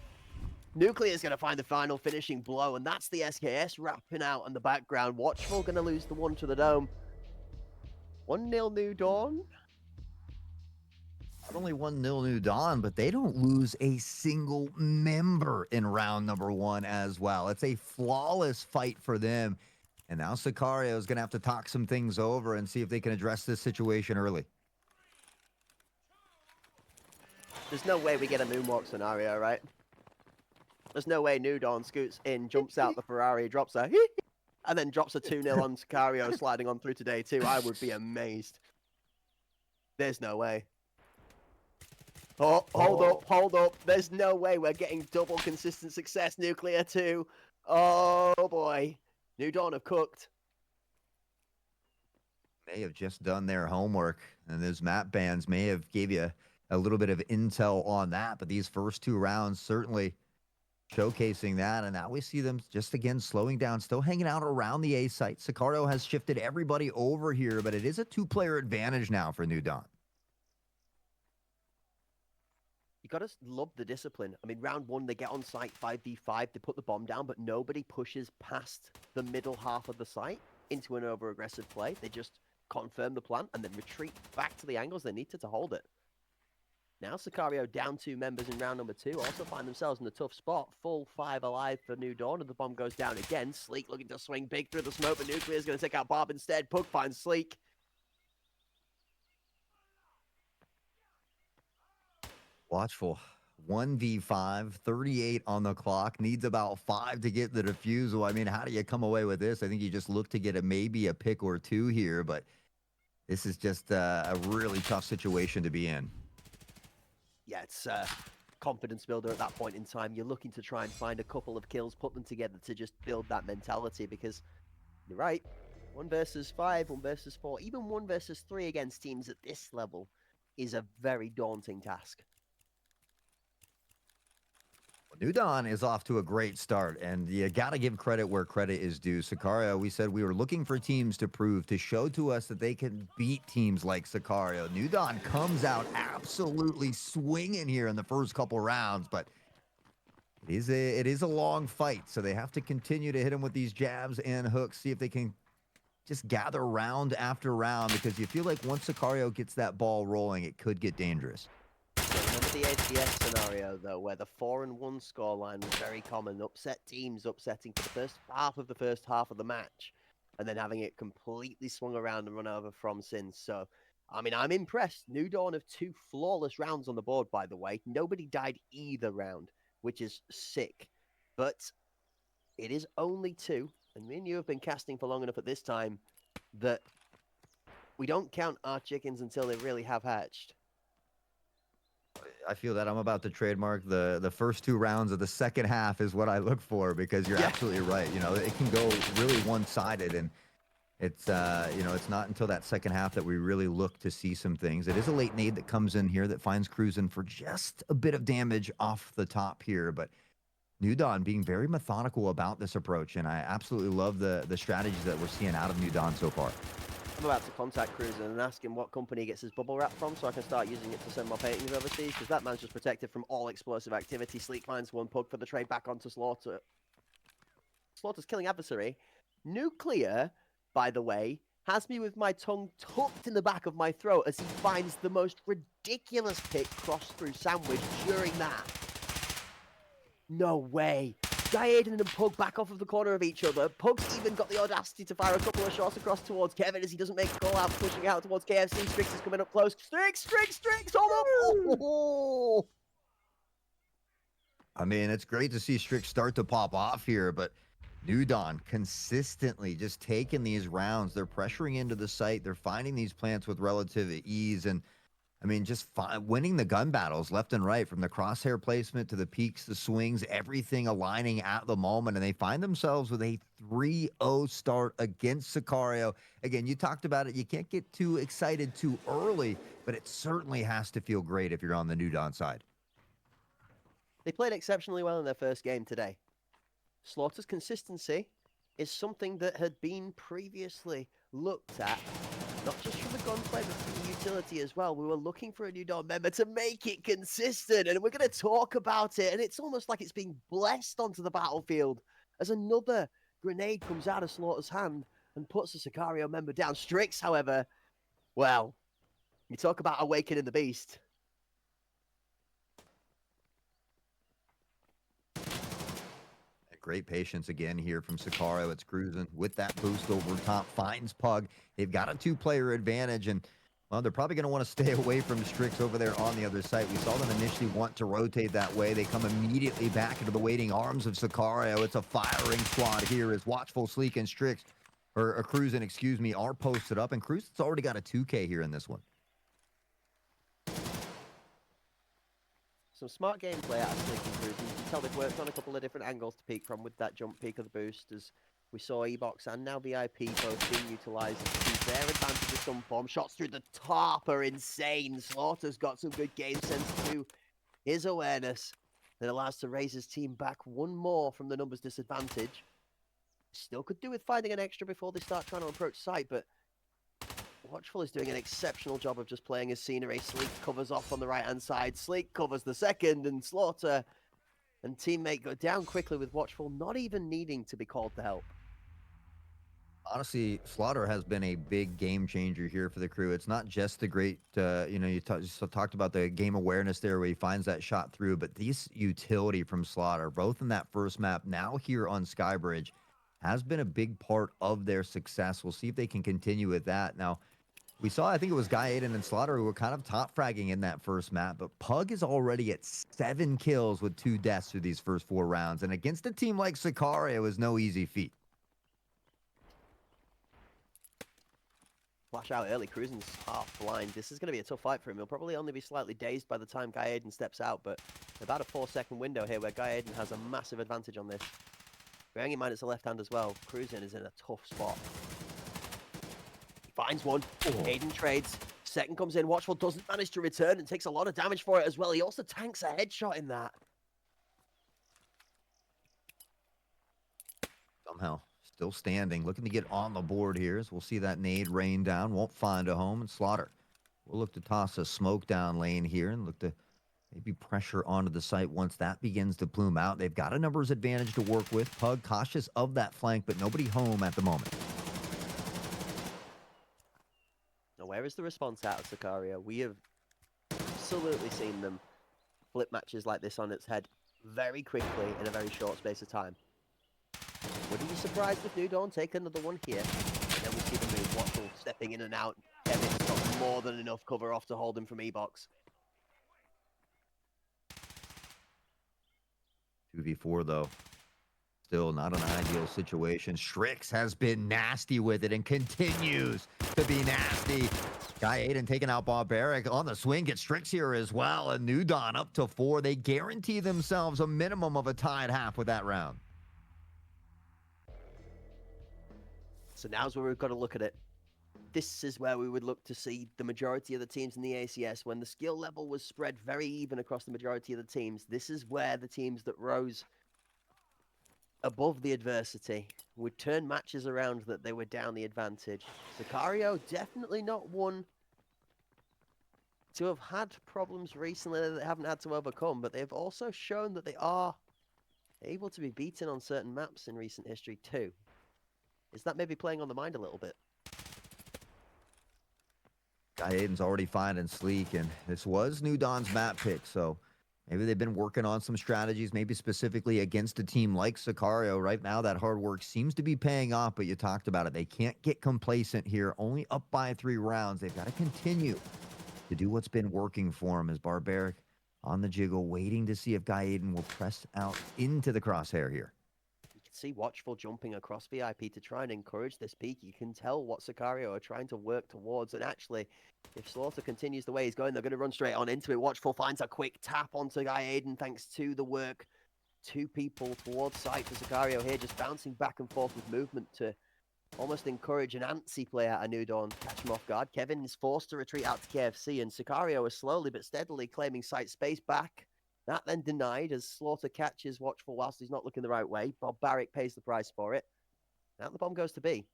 Nuclear is going to find the final finishing blow, and that's the SKS wrapping out in the background. Watchful going to lose the one to the dome. 1-0 New Dawn. Not only 1-0 New Dawn, but they don't lose a single member in round number 1 as well. It's a flawless fight for them. And now Sicario is going to have to talk some things over and see if they can address this situation early. There's no way we get a moonwalk scenario, right? There's no way New Dawn scoots in, jumps out the Ferrari, drops a and then drops a 2-0 on Sicario sliding on through to day 2. I would be amazed. There's no way. Oh, hold up. There's no way we're getting double consistent success. Nuclear 2. Oh, boy. New Dawn have cooked. May have just done their homework, and those map bans may have gave you a little bit of intel on that, but these first 2 rounds certainly showcasing that, and now we see them just again slowing down, still hanging out around the A site. Sicario has shifted everybody over here, but it is a 2-player advantage now for New Dawn. You got to love the discipline. I mean, round 1, they get on site 5v5, they put the bomb down, but nobody pushes past the middle half of the site into an over-aggressive play. They just confirm the plan and then retreat back to the angles they needed to hold it. Now Sicario down 2 members in round number 2, also find themselves in a tough spot. Full 5 alive for New Dawn, and the bomb goes down again. Sleek looking to swing big through the smoke, but Nuclear is going to take out Barb instead. Pug finds Sleek. Watchful. 1v5, 38 on the clock, needs about 5 to get the defusal. I mean, how do you come away with this? I think you just look to get maybe a pick or 2 here, but this is just a really tough situation to be in. Yeah, it's a confidence builder at that point in time. You're looking to try and find a couple of kills, put them together to just build that mentality, because you're right, 1 versus 5, 1 versus 4, even 1 versus 3 against teams at this level is a very daunting task. New Dawn is off to a great start, and you got to give credit where credit is due. Sicario, we said we were looking for teams to prove, to show to us that they can beat teams like Sicario. New Dawn comes out absolutely swinging here in the first couple rounds, but it is a long fight, so they have to continue to hit them with these jabs and hooks, see if they can just gather round after round, because you feel like once Sicario gets that ball rolling, it could get dangerous. Remember the ATS scenario, though, where the 4-1 scoreline was very common. Upset teams upsetting for the first half of the match, and then having it completely swung around and run over from since. So, I mean, I'm impressed. New Dawn have 2 flawless rounds on the board, by the way. Nobody died either round, which is sick. But it is only 2, and me and you have been casting for long enough at this time that we don't count our chickens until they really have hatched. I feel that I'm about to trademark the first 2 rounds of the second half is what I look for, because you're absolutely right. You know, it can go really one-sided, and it's you know, it's not until that second half that we really look to see some things. It is a late nade that comes in here that finds Cruisin' for just a bit of damage off the top here, but New Dawn being very methodical about this approach, and I absolutely love the strategies that we're seeing out of New Dawn so far. I'm about to contact Cruisin' and ask him what company he gets his bubble wrap from, so I can start using it to send my paintings overseas, because that man's just protected from all explosive activity. Sleek finds 1 Pug for the trade back onto Slaughter. Slaughter's killing adversary. Nuclear, by the way, has me with my tongue tucked in the back of my throat as he finds the most ridiculous pick cross-through sandwich during that. No way. Aiden and Pug back off of the corner of each other. Pug's even got the audacity to fire a couple of shots across towards Kevin as he doesn't make a call out, pushing out towards KFC. Strix is coming up close. Strix! Hold up! Oh! I mean, it's great to see Strix start to pop off here, but New Dawn consistently just taking these rounds. They're pressuring into the site. They're finding these plants with relative ease, and I mean, just winning the gun battles left and right, from the crosshair placement to the peaks, the swings, everything aligning at the moment. And they find themselves with a 3-0 start against Sicario. Again, you talked about it. You can't get too excited too early, but it certainly has to feel great if you're on the New Dawn side. They played exceptionally well in their first game today. Slaughter's consistency is something that had been previously looked at, not just from the gunplay, but from the utility as well. We were looking for a New Dawn member to make it consistent, and we're going to talk about it. And it's almost like it's being blessed onto the battlefield as another grenade comes out of Slaughter's hand and puts the Sicario member down. Strix, however, well, you talk about awakening the beast. Great patience again here from Sicario. It's cruising with that boost over top, finds Pug. They've got a 2-player advantage, and well, they're probably going to want to stay away from Strix over there on the other side. We saw them initially want to rotate that way. They come immediately back into the waiting arms of Sicario. It's a firing squad here as Watchful, Sleek, and Strix, or Cruisin', excuse me, are posted up, and Cruisin's already got a 2K here in this one. Some smart gameplay out of Sleek and Cruisin'. You can tell they've worked on a couple of different angles to peek from with that jump peek of the boost, as we saw E-Box and now VIP both being utilised to use their advantage of some form. Shots through the top are insane. Slaughter's got some good game sense too. His awareness that allows to raise his team back one more from the numbers disadvantage. Still could do with finding an extra before they start trying to approach site, but Watchful is doing an exceptional job of just playing his scenery. Sleek covers off on the right-hand side. Sleek covers the second, and Slaughter and teammate go down quickly with Watchful not even needing to be called to help. Honestly, Slaughter has been a big game changer here for the crew. It's not just the great, you talked about the game awareness there where he finds that shot through, but this utility from Slaughter, both in that first map, now here on Skybridge, has been a big part of their success. We'll see if they can continue with that. Now, we saw, I think it was Guy Aiden and Slaughter who were kind of top fragging in that first map, but Pug is already at 7 kills with 2 deaths through these first 4 rounds. And against a team like Sicario, it was no easy feat. Flash out early, Cruisin's half blind. This is going to be a tough fight for him. He'll probably only be slightly dazed by the time Guy Aiden steps out, but about a 4-second window here where Guy Aiden has a massive advantage on this. Bearing in mind it's a left hand as well, Cruisin is in a tough spot. Finds one. Aiden trades. Second comes in. Watchful doesn't manage to return and takes a lot of damage for it as well. He also tanks a headshot in that. Somehow still standing, looking to get on the board here as we'll see that nade rain down. Won't find a home, and Slaughter will look to toss a smoke down lane here and look to maybe pressure onto the site once that begins to plume out. They've got a numbers advantage to work with. Pug cautious of that flank, but nobody home at the moment. Where is the response out of Sicario? We have absolutely seen them flip matches like this on its head very quickly in a very short space of time. Wouldn't be surprised if New Dawn take another one here. And then we see the move. Watchful stepping in and out. Kevin's got more than enough cover off to hold him from E-Box. 2v4 though. Still not an ideal situation. Strix has been nasty with it and continues to be nasty. Guy Aiden taking out Barbaric on the swing. Gets Strix here as well. And New Dawn up to 4. They guarantee themselves a minimum of a tied half with that round. So now's where we've got to look at it. This is where we would look to see the majority of the teams in the ACS. When the skill level was spread very even across the majority of the teams, this is where the teams that rose above the adversity would turn matches around that they were down the advantage. Sicario definitely not one to have had problems recently that they haven't had to overcome, but they've also shown that they are able to be beaten on certain maps in recent history too. Is that maybe playing on the mind a little bit? Guy Aiden's already finding Sleek, and this was New Dawn's map pick, so maybe they've been working on some strategies, maybe specifically against a team like Sicario. Right now, that hard work seems to be paying off, but you talked about it. They can't get complacent here. Only up by 3 rounds. They've got to continue to do what's been working for them as Barbaric on the jiggle, waiting to see if Guy Aiden will press out into the crosshair here. You can see Watchful jumping across VIP to try and encourage this peak. You can tell what Sicario are trying to work towards. And actually, if Slaughter continues the way he's going, they're going to run straight on into it. Watchful finds a quick tap onto Guy Aiden thanks to the work. Two people towards site for Sicario here, just bouncing back and forth with movement to almost encourage an antsy play out of New Dawn, catch him off guard. Kevin is forced to retreat out to KFC, and Sicario is slowly but steadily claiming site space back. That then denied as Slaughter catches Watchful whilst he's not looking the right way. Bob Barrick pays the price for it. Now the bomb goes to B.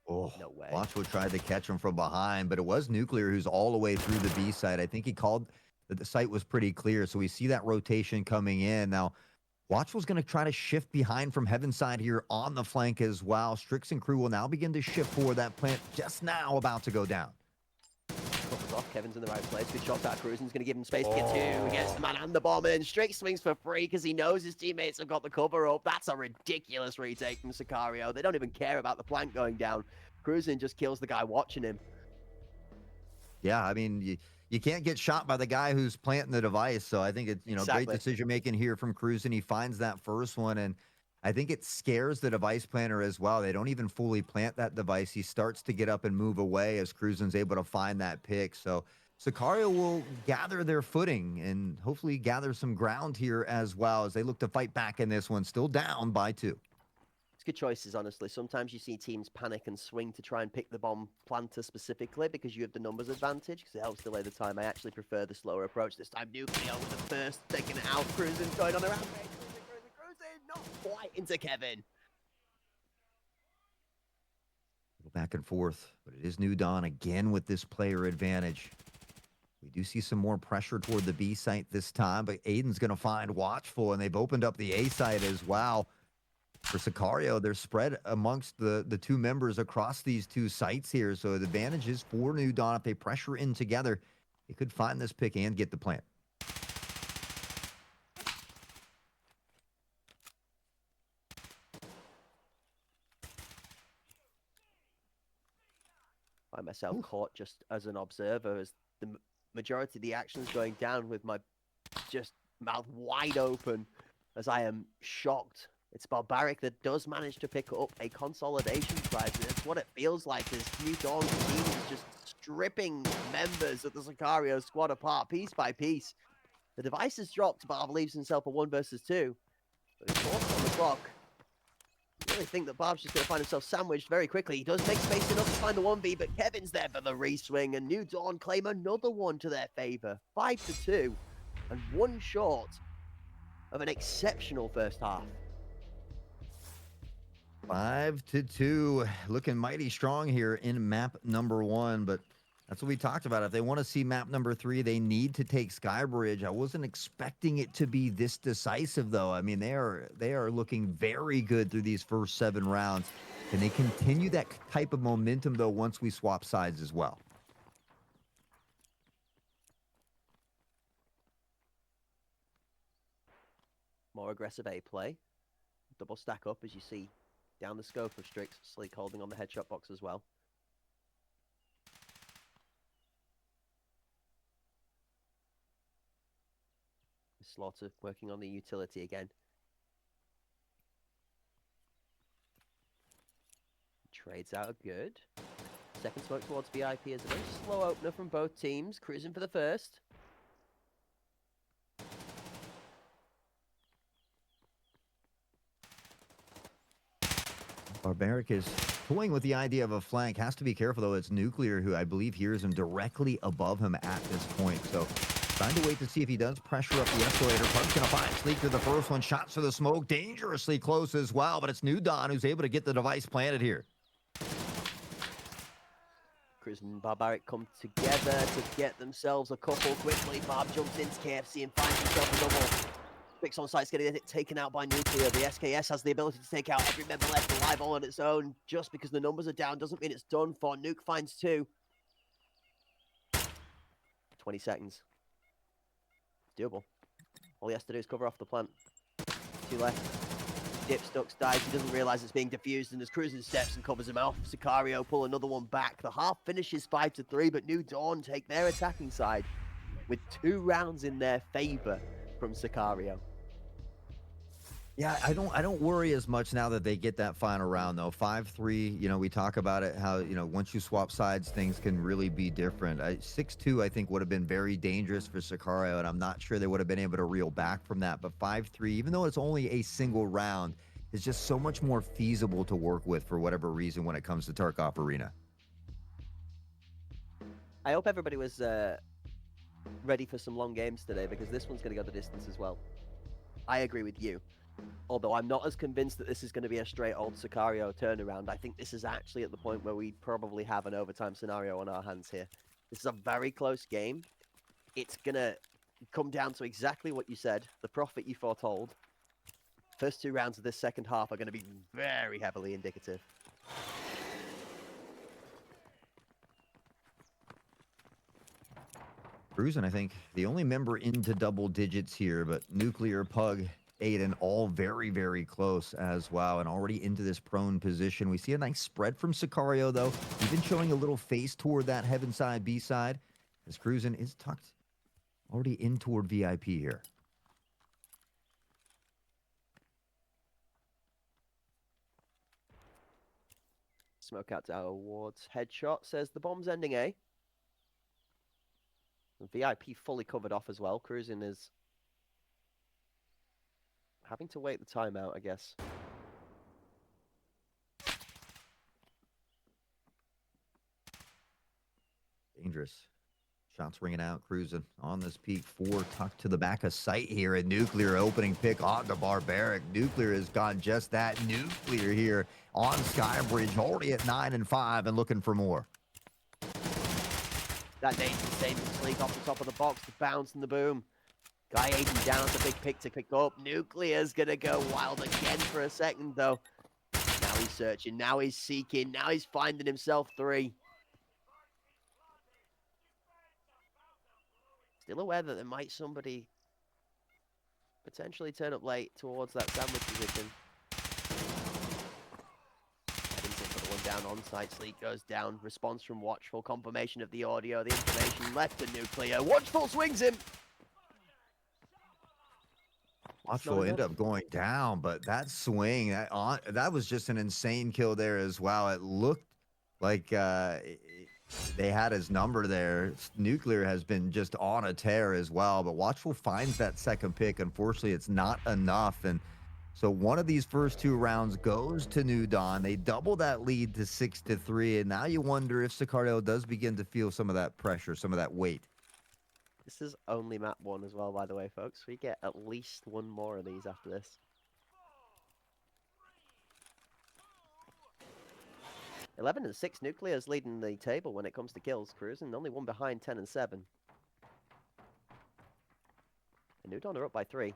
Oh, no way. Watchful tried to catch him from behind, but it was Nuclear who's all the way through the B side. I think he called that the site was pretty clear, so we see that rotation coming in. Now, Watchful's going to try to shift behind from Heaven side here on the flank as well. Strix and crew will now begin to shift forward. That plant just now about to go down. Covers off. Kevin's in the right place. Good shots out of Cruisen's going to give him space to get two. He gets the man and the bomb in. Strix swings for free because he knows his teammates have got the cover up. That's a ridiculous retake from Sicario. They don't even care about the plank going down. Cruisen just kills the guy watching him. Yeah, I mean, you can't get shot by the guy who's planting the device. So I think it's, Exactly. great decision making here from Cruisen. He finds that first one, and I think it scares the device planner as well. They don't even fully plant that device. He starts to get up and move away as Cruisen's able to find that pick. So Sicario will gather their footing and hopefully gather some ground here as well as they look to fight back in this one. Still down by 2. It's good choices, honestly. Sometimes you see teams panic and swing to try and pick the bomb planter specifically because you have the numbers advantage because it helps delay the time. I actually prefer the slower approach. This time, Nuclear with the first, taking it out. Cruisen's going on a rampage. Cruisen, not quite into Kevin. Back and forth, but it is New Dawn again with this player advantage. We do see some more pressure toward the B site this time, but Aiden's going to find Watchful, and they've opened up the A site as well. For Sicario, they're spread amongst the two members across these two sites here, so the advantage is for New Dawn. If they pressure in together, they could find this pick and get the plant. I myself caught just as an observer as the majority of the actions going down with my just mouth wide open as I am shocked. It's Barbaric that does manage to pick up a consolidation prize. It's what it feels like as New Dawn's team is just stripping members of the Sicario squad apart piece by piece. The device is dropped, Barb leaves himself a 1 versus 2. But he's forced on the clock. I really think that Barb's just going to find himself sandwiched very quickly. He does make space enough to find the 1v, but Kevin's there for the re-swing, and New Dawn claim another one to their favor. 5-2, and 1 short of an exceptional first half. 5-2, looking mighty strong here in map number 1, but that's what we talked about. If they want to see map number 3, they need to take Skybridge. I wasn't expecting it to be this decisive, though. I mean, they are looking very good through these first 7 rounds. Can they continue that type of momentum, though, once we swap sides as well? More aggressive A play. Double stack up as you see down the scope of Strix. Sleek holding on the headshot box as well. Slaughter working on the utility again. Trades out good. Second smoke towards VIP is a very slow opener from both teams. Cruising for the first. Barbaric is toying with the idea of a flank. Has to be careful, though. It's Nuclear who I believe hears him directly above him at this point. So trying to wait to see if he does pressure up the escalator. Park's going to find Sleek to the first one. Shots for the smoke. Dangerously close as well, but it's New Dawn who's able to get the device planted here. Chris and Barbaric come together to get themselves a couple quickly. Barb jumps into KFC and finds himself a double. Fix on site's getting taken out by Nuclear. The SKS has the ability to take out every member left alive all on its own. Just because the numbers are down doesn't mean it's done for. Nuke finds 2. 20 seconds. It's doable. All he has to do is cover off the plant. 2 left. Dips, ducks, dies. He doesn't realize it's being diffused, and as Cruisen steps and covers him off, Sicario pull another one back. The half finishes 5-3, but New Dawn take their attacking side with 2 rounds in their favor from Sicario. Yeah, I don't worry as much now that they get that final round though. 5-3, we talk about it how, once you swap sides, things can really be different. 6-2 I think would have been very dangerous for Sicario, and I'm not sure they would have been able to reel back from that. But 5-3, even though it's only a single round, is just so much more feasible to work with for whatever reason when it comes to Tarkov Arena. I hope everybody was ready for some long games today, because this one's going to go the distance as well. I agree with you. Although I'm not as convinced that this is going to be a straight old Sicario turnaround. I think this is actually at the point where we probably have an overtime scenario on our hands here. This is a very close game. It's going to come down to exactly what you said, the prophet you foretold. First 2 rounds of this second half are going to be very heavily indicative. Cruising, I think, the only member into double digits here, but Nuclear, Pug, Aiden, all very, very close as well, and already into this prone position. We see a nice spread from Sicario, though, even showing a little face toward that heaven side, B side, as Cruising is tucked already in toward VIP here. Smoke out towards headshot, says the bomb's ending A. VIP fully covered off as well. Cruising is having to wait the timeout, I guess. Dangerous. Shots ringing out, Cruising on this peak 4, tucked to the back of sight here, and Nuclear opening pick on the Barbaric. Nuclear has gone just that. Nuclear here on Skybridge, already at 9 and 5 and looking for more. That nade's the same as Sleek off the top of the box, the bounce and the boom. Guy Aiden down, it's a big pick to pick up. Nuclear's gonna go wild again for a second, though. Now he's searching, now he's seeking, now he's finding himself 3. Still aware that there might somebody potentially turn up late towards that sandwich position. Heading's in for the one down on site. Sleek goes down. Response from Watchful. Confirmation of the audio. The information left to Nuclear. Watchful swings him. Watchful end up going down, but that swing, that was just an insane kill there as well. It looked like they had his number there. Nuclear has been just on a tear as well, but Watchful finds that second pick. Unfortunately, it's not enough, and so one of these first 2 rounds goes to New Dawn. They double that lead to 6-3, and now you wonder if Sicario does begin to feel some of that pressure, some of that weight. This is only map 1 as well, by the way, folks. We get at least 1 more of these after this. 11 and 6, Nuclear's leading the table when it comes to kills. Cruising only 1 behind, 10 and 7. And New Dawn are up by 3.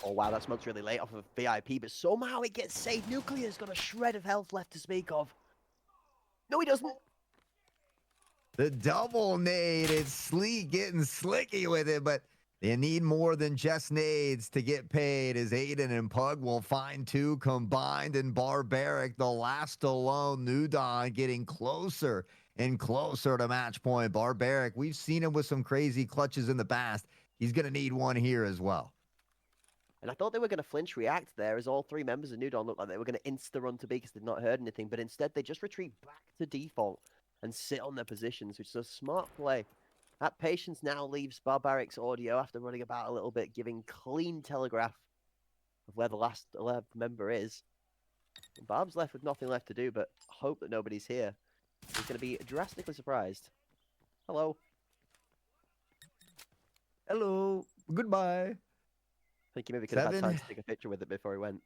Oh wow, that smoke's really late off of VIP, but somehow it gets saved. Nuclear's got a shred of health left to speak of. No, he doesn't. The double nade, it's Sleek getting slicky with it, but they need more than just nades to get paid, as Aiden and Pug will find 2 combined, and Barbaric, the last alone. New Dawn getting closer and closer to match point. Barbaric, we've seen him with some crazy clutches in the past. He's going to need one here as well. And I thought they were going to flinch react there, as all 3 members of New Dawn looked like they were going to insta-run to B because they'd not heard anything, but instead they just retreat back to default and sit on their positions, which is a smart play. That patience now leaves Barbaric's audio after running about a little bit, giving clean telegraph of where the last 11th member is. And Barb's left with nothing left to do but hope that nobody's here. He's going to be drastically surprised. Hello. Hello. Goodbye. I think he maybe could have had time to take a picture with it before he went.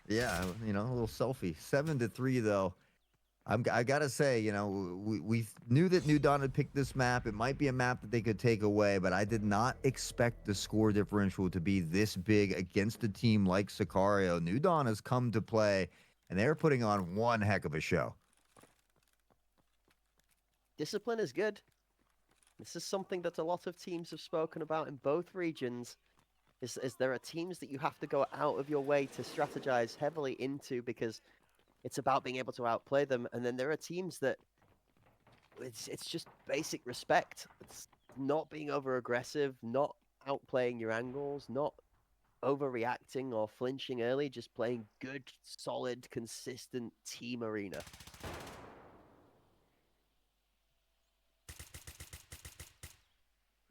Yeah, a little selfie. 7-3, though. I gotta say, we knew that New Dawn had picked this map. It might be a map that they could take away, but I did not expect the score differential to be this big against a team like Sicario. New Dawn has come to play, and they're putting on one heck of a show. Discipline is good. This is something that a lot of teams have spoken about in both regions. Is there are teams that you have to go out of your way to strategize heavily into because it's about being able to outplay them, and then there are teams that it's just basic respect. It's not being over aggressive, not outplaying your angles, not overreacting or flinching early, just playing good, solid, consistent team arena.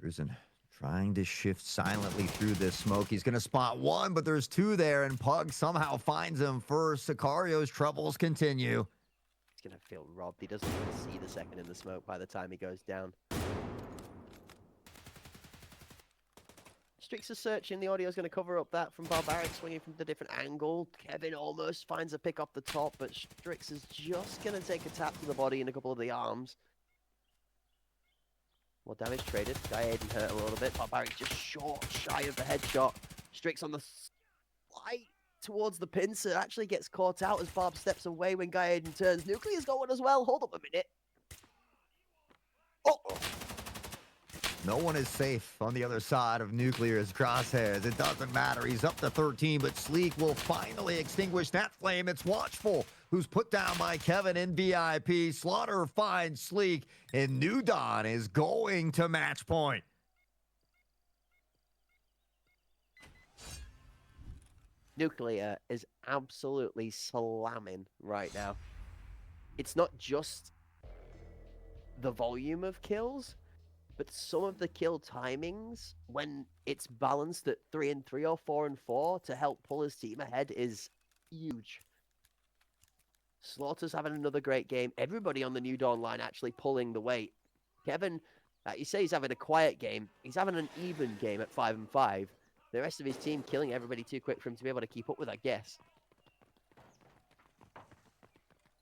Cruising, trying to shift silently through this smoke. He's going to spot one, but there's two there, and Pug somehow finds him first. Sicario's troubles continue. He's going to feel robbed. He doesn't even see the second in the smoke by the time he goes down. Strix is searching. The audio is going to cover up that from Barbaric, swinging from the different angle. Kevin almost finds a pick off the top, but Strix is just going to take a tap to the body and a couple of the arms. More damage traded. Guy Aiden hurt a little bit. Barbaric just short, shy of the headshot. Strix on the slide towards the pincer. Actually gets caught out as Barb steps away when Guy Aiden turns. Nuclear's got one as well. Hold up a minute. Oh! No one is safe on the other side of Nuclear's crosshairs. It doesn't matter. He's up to 13, but Sleek will finally extinguish that flame. It's Watchful, who's put down by Kevin in VIP. Slaughter finds Sleek, and New Dawn is going to match point. Nuclear is absolutely slamming right now. It's not just the volume of kills, but some of the kill timings, when it's balanced at 3 and 3 or 4 and 4 to help pull his team ahead, is huge. Slaughter's having another great game. Everybody on the New Dawn line actually pulling the weight. Kevin, you say he's having a quiet game. He's having an even game at 5 and 5. The rest of his team killing everybody too quick for him to be able to keep up with, I guess.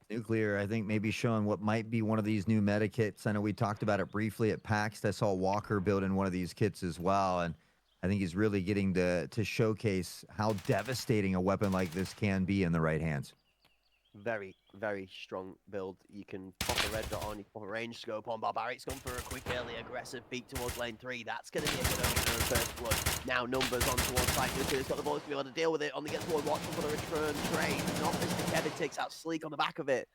Nuclear, I think, maybe showing what might be one of these new meta kits. I know we talked about it briefly at PAX. I saw Walker build in one of these kits as well, and I think he's really getting to showcase how devastating a weapon like this can be in the right hands. Very, very strong build. You can pop a red dot on, you can pop a range scope on. Barbaric's gone for a quick, early, aggressive beat towards lane 3. That's going to be a good opener of first blood. Now numbers on towards site. Nuclear's got the bullets to be able to deal with it. On the get forward, watching for the return trade. Not Mr. Kevin takes out Sleek on the back of it.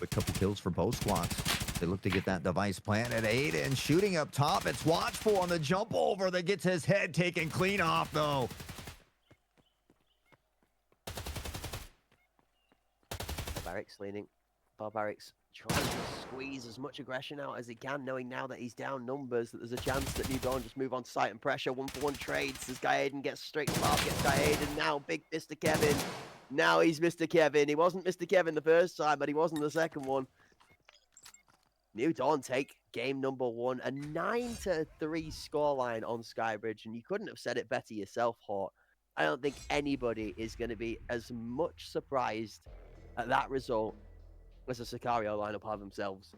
A couple kills for both squads. They look to get that device planted. Aiden shooting up top. It's Watchful on the jump over that gets his head taken clean off, though. Barbaric's leaning. Barbaric's trying to squeeze as much aggression out as he can, knowing now that he's down numbers, that there's a chance that New Dawn just move on site and pressure. 1-for-1 trades as Guy Aiden gets straight to Barb, gets Guy Aiden. Now big Mr. Kevin. Now he's Mr. Kevin. He wasn't Mr. Kevin the first time, but he wasn't the second one. New Dawn take game number 1, a 9-3 scoreline on Skybridge, and you couldn't have said it better yourself, Hort. I don't think anybody is going to be as much surprised at that result as a Sicario lineup are themselves.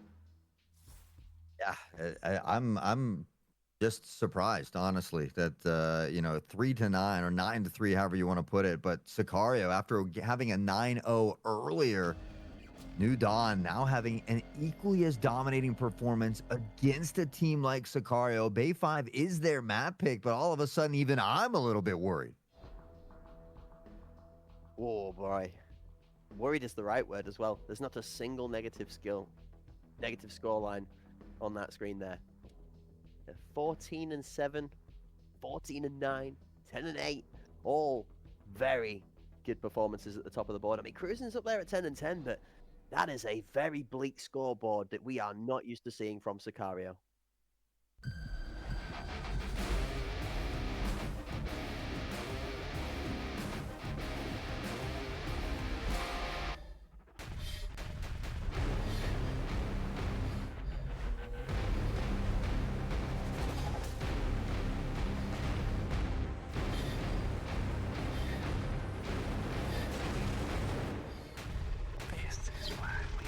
Yeah, I'm just surprised, honestly, that 3-9 or 9-3, however you want to put it. But Sicario, after having a 9-0 earlier, New Dawn now having an equally as dominating performance against a team like Sicario. Bay 5 is their map pick, but all of a sudden, even I'm a little bit worried. Oh boy. Worried is the right word as well. There's not a single negative scoreline on that screen there. They're 14-7, 14-9, 10-8, all very good performances at the top of the board. I mean, Cruising's up there at 10-10, but that is a very bleak scoreboard that we are not used to seeing from Sicario. This is why we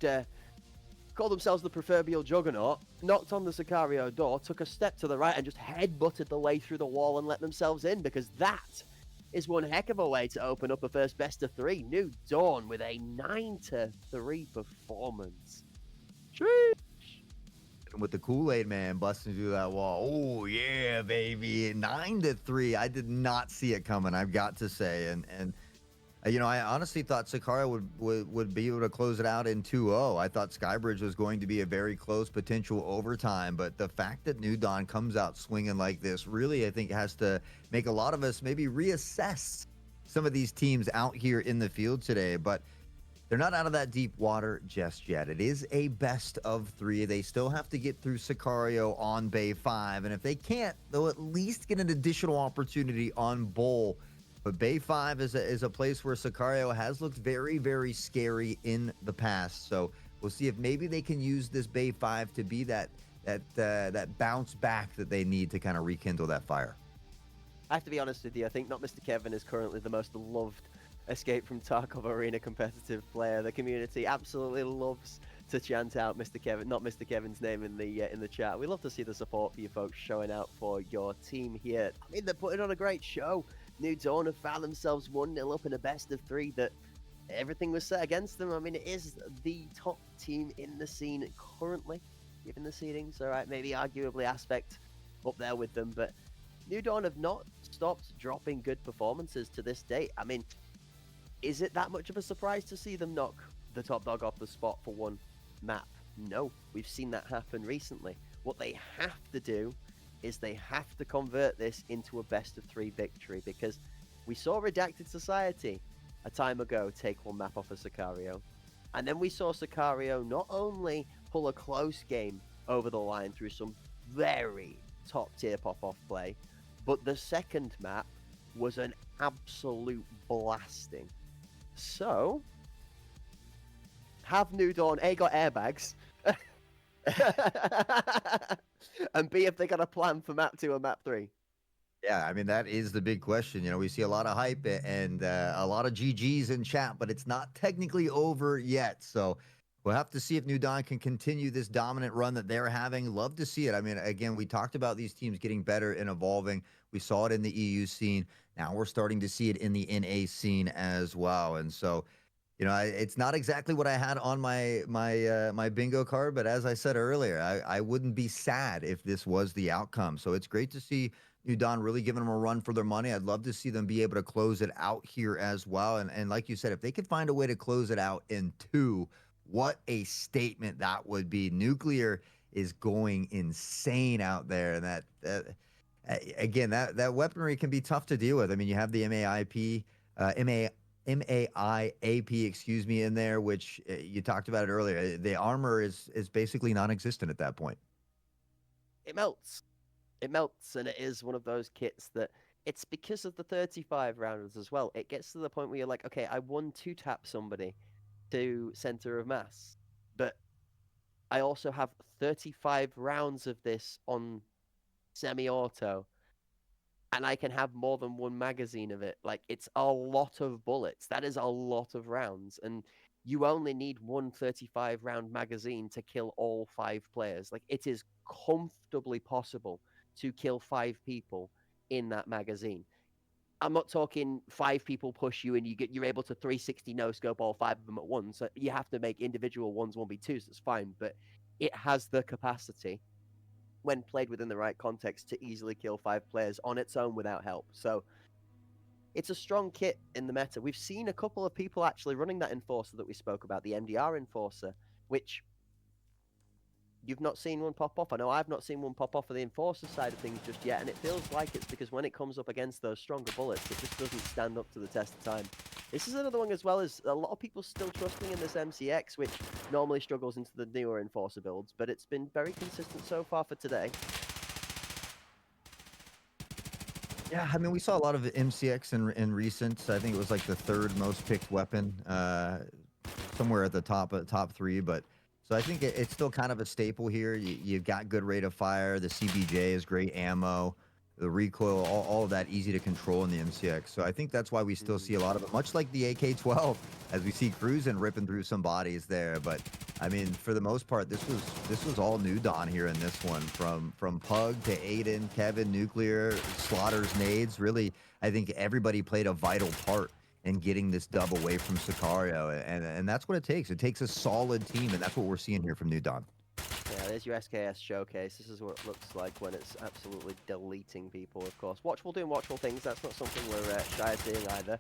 came. Called themselves the proverbial juggernaut, knocked on the Sicario door, took a step to the right and just headbutted the way through the wall and let themselves in, because that is one heck of a way to open up a first best of 3. New Dawn with a 9-3 performance. With the Kool-Aid man busting through that wall. Oh yeah, baby. 9-3. I did not see it coming, I've got to say. And you know, I honestly thought Sicario would be able to close it out in 2-0. I thought Skybridge was going to be a very close potential overtime, but the fact that New Dawn comes out swinging like this really, I think, has to make a lot of us maybe reassess some of these teams out here in the field today. But they're not out of that deep water just yet. It is a best of 3. They still have to get through Sicario on Bay 5, and if they can't, they'll at least get an additional opportunity on Bull. But Bay 5 is a place where Sicario has looked very, very scary in the past. So we'll see if maybe they can use this Bay 5 to be that bounce back that they need to kind of rekindle that fire. I have to be honest with you, I think Not Mr. Kevin is currently the most loved Escape from Tarkov Arena competitive player. The community absolutely loves to chant out Mr. Kevin, not Mr. Kevin's name in the chat. We love to see the support for you folks showing out for your team here. I mean, they're putting on a great show. New Dawn have found themselves 1-0 up in a best of 3 that everything was set against them. I mean, it is the top team in the scene currently, given the seedings. All right, maybe arguably Aspect up there with them, but New Dawn have not stopped dropping good performances to this date. I mean, is it that much of a surprise to see them knock the top dog off the spot for one map? No, we've seen that happen recently. What they have to do is they have to convert this into a best of 3 victory, because we saw Redacted Society a time ago take one map off of Sicario, and then we saw Sicario not only pull a close game over the line through some very top tier pop-off play, but the second map was an absolute blasting. So, have New Dawn A, got airbags, and B, if they got a plan for map 2 and map 3? Yeah, I mean, that is the big question. You know, we see a lot of hype and a lot of GGs in chat, but it's not technically over yet. So we'll have to see if New Dawn can continue this dominant run that they're having. Love to see it. I mean, again, we talked about these teams getting better and evolving. We saw it in the EU scene. Now we're starting to see it in the NA scene as well. And so, you know, it's not exactly what I had on my bingo card, but as I said earlier, I wouldn't be sad if this was the outcome. So it's great to see New Dawn really giving them a run for their money. I'd love to see them be able to close it out here as well. And like you said, if they could find a way to close it out in 2, what a statement that would be. Nuclear is going insane out there, and that again, that weaponry can be tough to deal with. I mean, you have the MAIAP, excuse me, in there, which you talked about it earlier. The armor is basically non-existent at that point. It melts. It melts, and it is one of those kits that it's because of the 35 rounders as well. It gets to the point where you're like, okay, I 1-2-tap somebody to center of mass, but I also have 35 rounds of this on semi-auto, and I can have more than one magazine of it. Like, it's a lot of bullets. That is a lot of rounds, and you only need one 35-round magazine to kill all 5 players. Like, it is comfortably possible to kill 5 people in that magazine. I'm not talking 5 people push you and you're able to 360 no scope all 5 of them at once. So you have to make individual ones 1v2s. That's fine, but it has the capacity, when played within the right context, to easily kill 5 players on its own without help. So it's a strong kit in the meta. We've seen a couple of people actually running that Enforcer that we spoke about, the MDR Enforcer, which you've not seen one pop off. I know I've not seen one pop off of the Enforcer side of things just yet, and it feels like it's because when it comes up against those stronger bullets, it just doesn't stand up to the test of time. This is another one as well, as a lot of people still trusting in this MCX, which normally struggles into the newer Enforcer builds, but it's been very consistent so far for today. Yeah, I mean, we saw a lot of MCX in recent. I think it was like the 3rd most picked weapon, somewhere at the top 3. But so I think it's still kind of a staple here. You've got good rate of fire. The CBJ is great ammo. The recoil, all of that easy to control in the MCX. So I think that's why we still see a lot of it, much like the AK-12, as we see cruising ripping through some bodies there. But I mean, for the most part, this was all new Dawn here in this one, from Pug to Aiden, Kevin, Nuclear, Slaughter's nades. Really, I think everybody played a vital part in getting this dub away from Sicario, and that's what it takes. It takes a solid team, and that's what we're seeing here from New Dawn. Yeah, there's your SKS showcase. This is what it looks like when it's absolutely deleting people, of course. Watchful doing watchful things. That's not something we're shy of seeing either.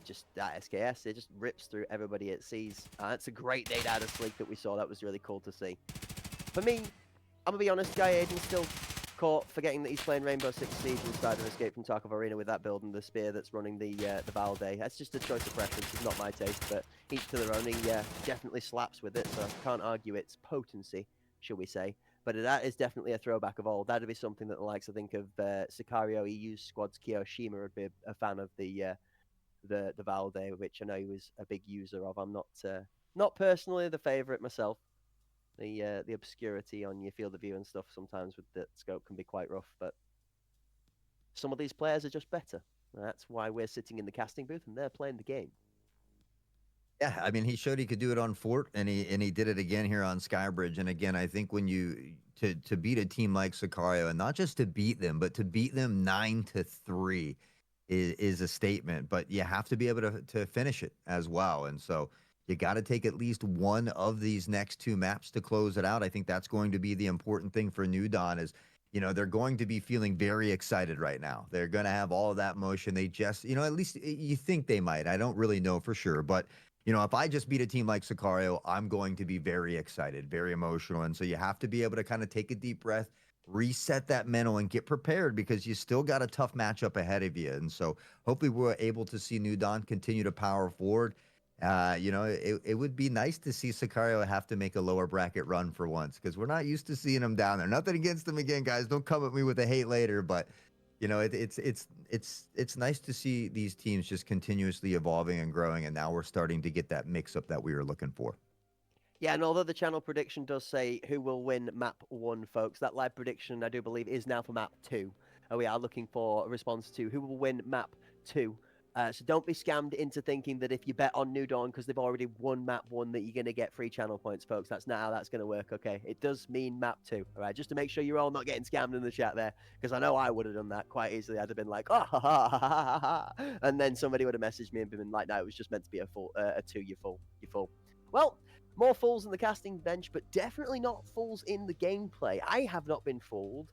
Just that SKS, it just rips through everybody it sees. It's a great nade out of Sleek that we saw. That was really cool to see. For me, I'm going to be honest, Guy Aiden's still caught forgetting that he's playing Rainbow Six Siege instead of Escape from Tarkov Arena with that build and the spear that's running the Valde. That's just a choice of preference. It's not my taste, but each to their own. He definitely slaps with it, so I can't argue its potency, shall we say. But that is definitely a throwback of old. That'd be something that the likes, I think, of Sicario, EU's squad's Kiyoshima would be a fan of the Valde, which I know he was a big user of. I'm not personally the favorite myself. The obscurity on your field of view and stuff sometimes with the scope can be quite rough, but some of these players are just better. That's why we're sitting in the casting booth and they're playing the game. Yeah, I mean, he showed he could do it on Fort, and he did it again here on Skybridge. And again, I think when you to beat a team like Sicario, and not just to beat them, but to beat them 9-3 is a statement. But you have to be able to finish it as well. And so you got to take at least one of these next two maps to close it out. I think that's going to be the important thing for New Dawn is, they're going to be feeling very excited right now. They're going to have all of that motion. They just, at least you think they might. I don't really know for sure, but if I just beat a team like Sicario, I'm going to be very excited, very emotional. And so you have to be able to kind of take a deep breath, reset that mental, and get prepared because you still got a tough matchup ahead of you. And so hopefully we're able to see New Dawn continue to power forward. It would be nice to see Sicario have to make a lower bracket run for once because we're not used to seeing them down there. Nothing against them again, guys. Don't come at me with the hate later, but it's nice to see these teams just continuously evolving and growing, and now we're starting to get that mix-up that we were looking for. Yeah, and although the channel prediction does say who will win map 1, folks, that live prediction, I do believe, is now for map 2. We are looking for a response to who will win map 2. So don't be scammed into thinking that if you bet on New Dawn because they've already won map 1 that you're going to get free channel points, folks. That's not how that's going to work, okay? It does mean map 2, all right? Just to make sure you're all not getting scammed in the chat there, because I know I would have done that quite easily. I'd have been like, oh, ha, ha, ha, ha, ha, and then somebody would have messaged me and been like, no, it was just meant to be a 2, you're full. Well, more fools in the casting bench, but definitely not fools in the gameplay. I have not been fooled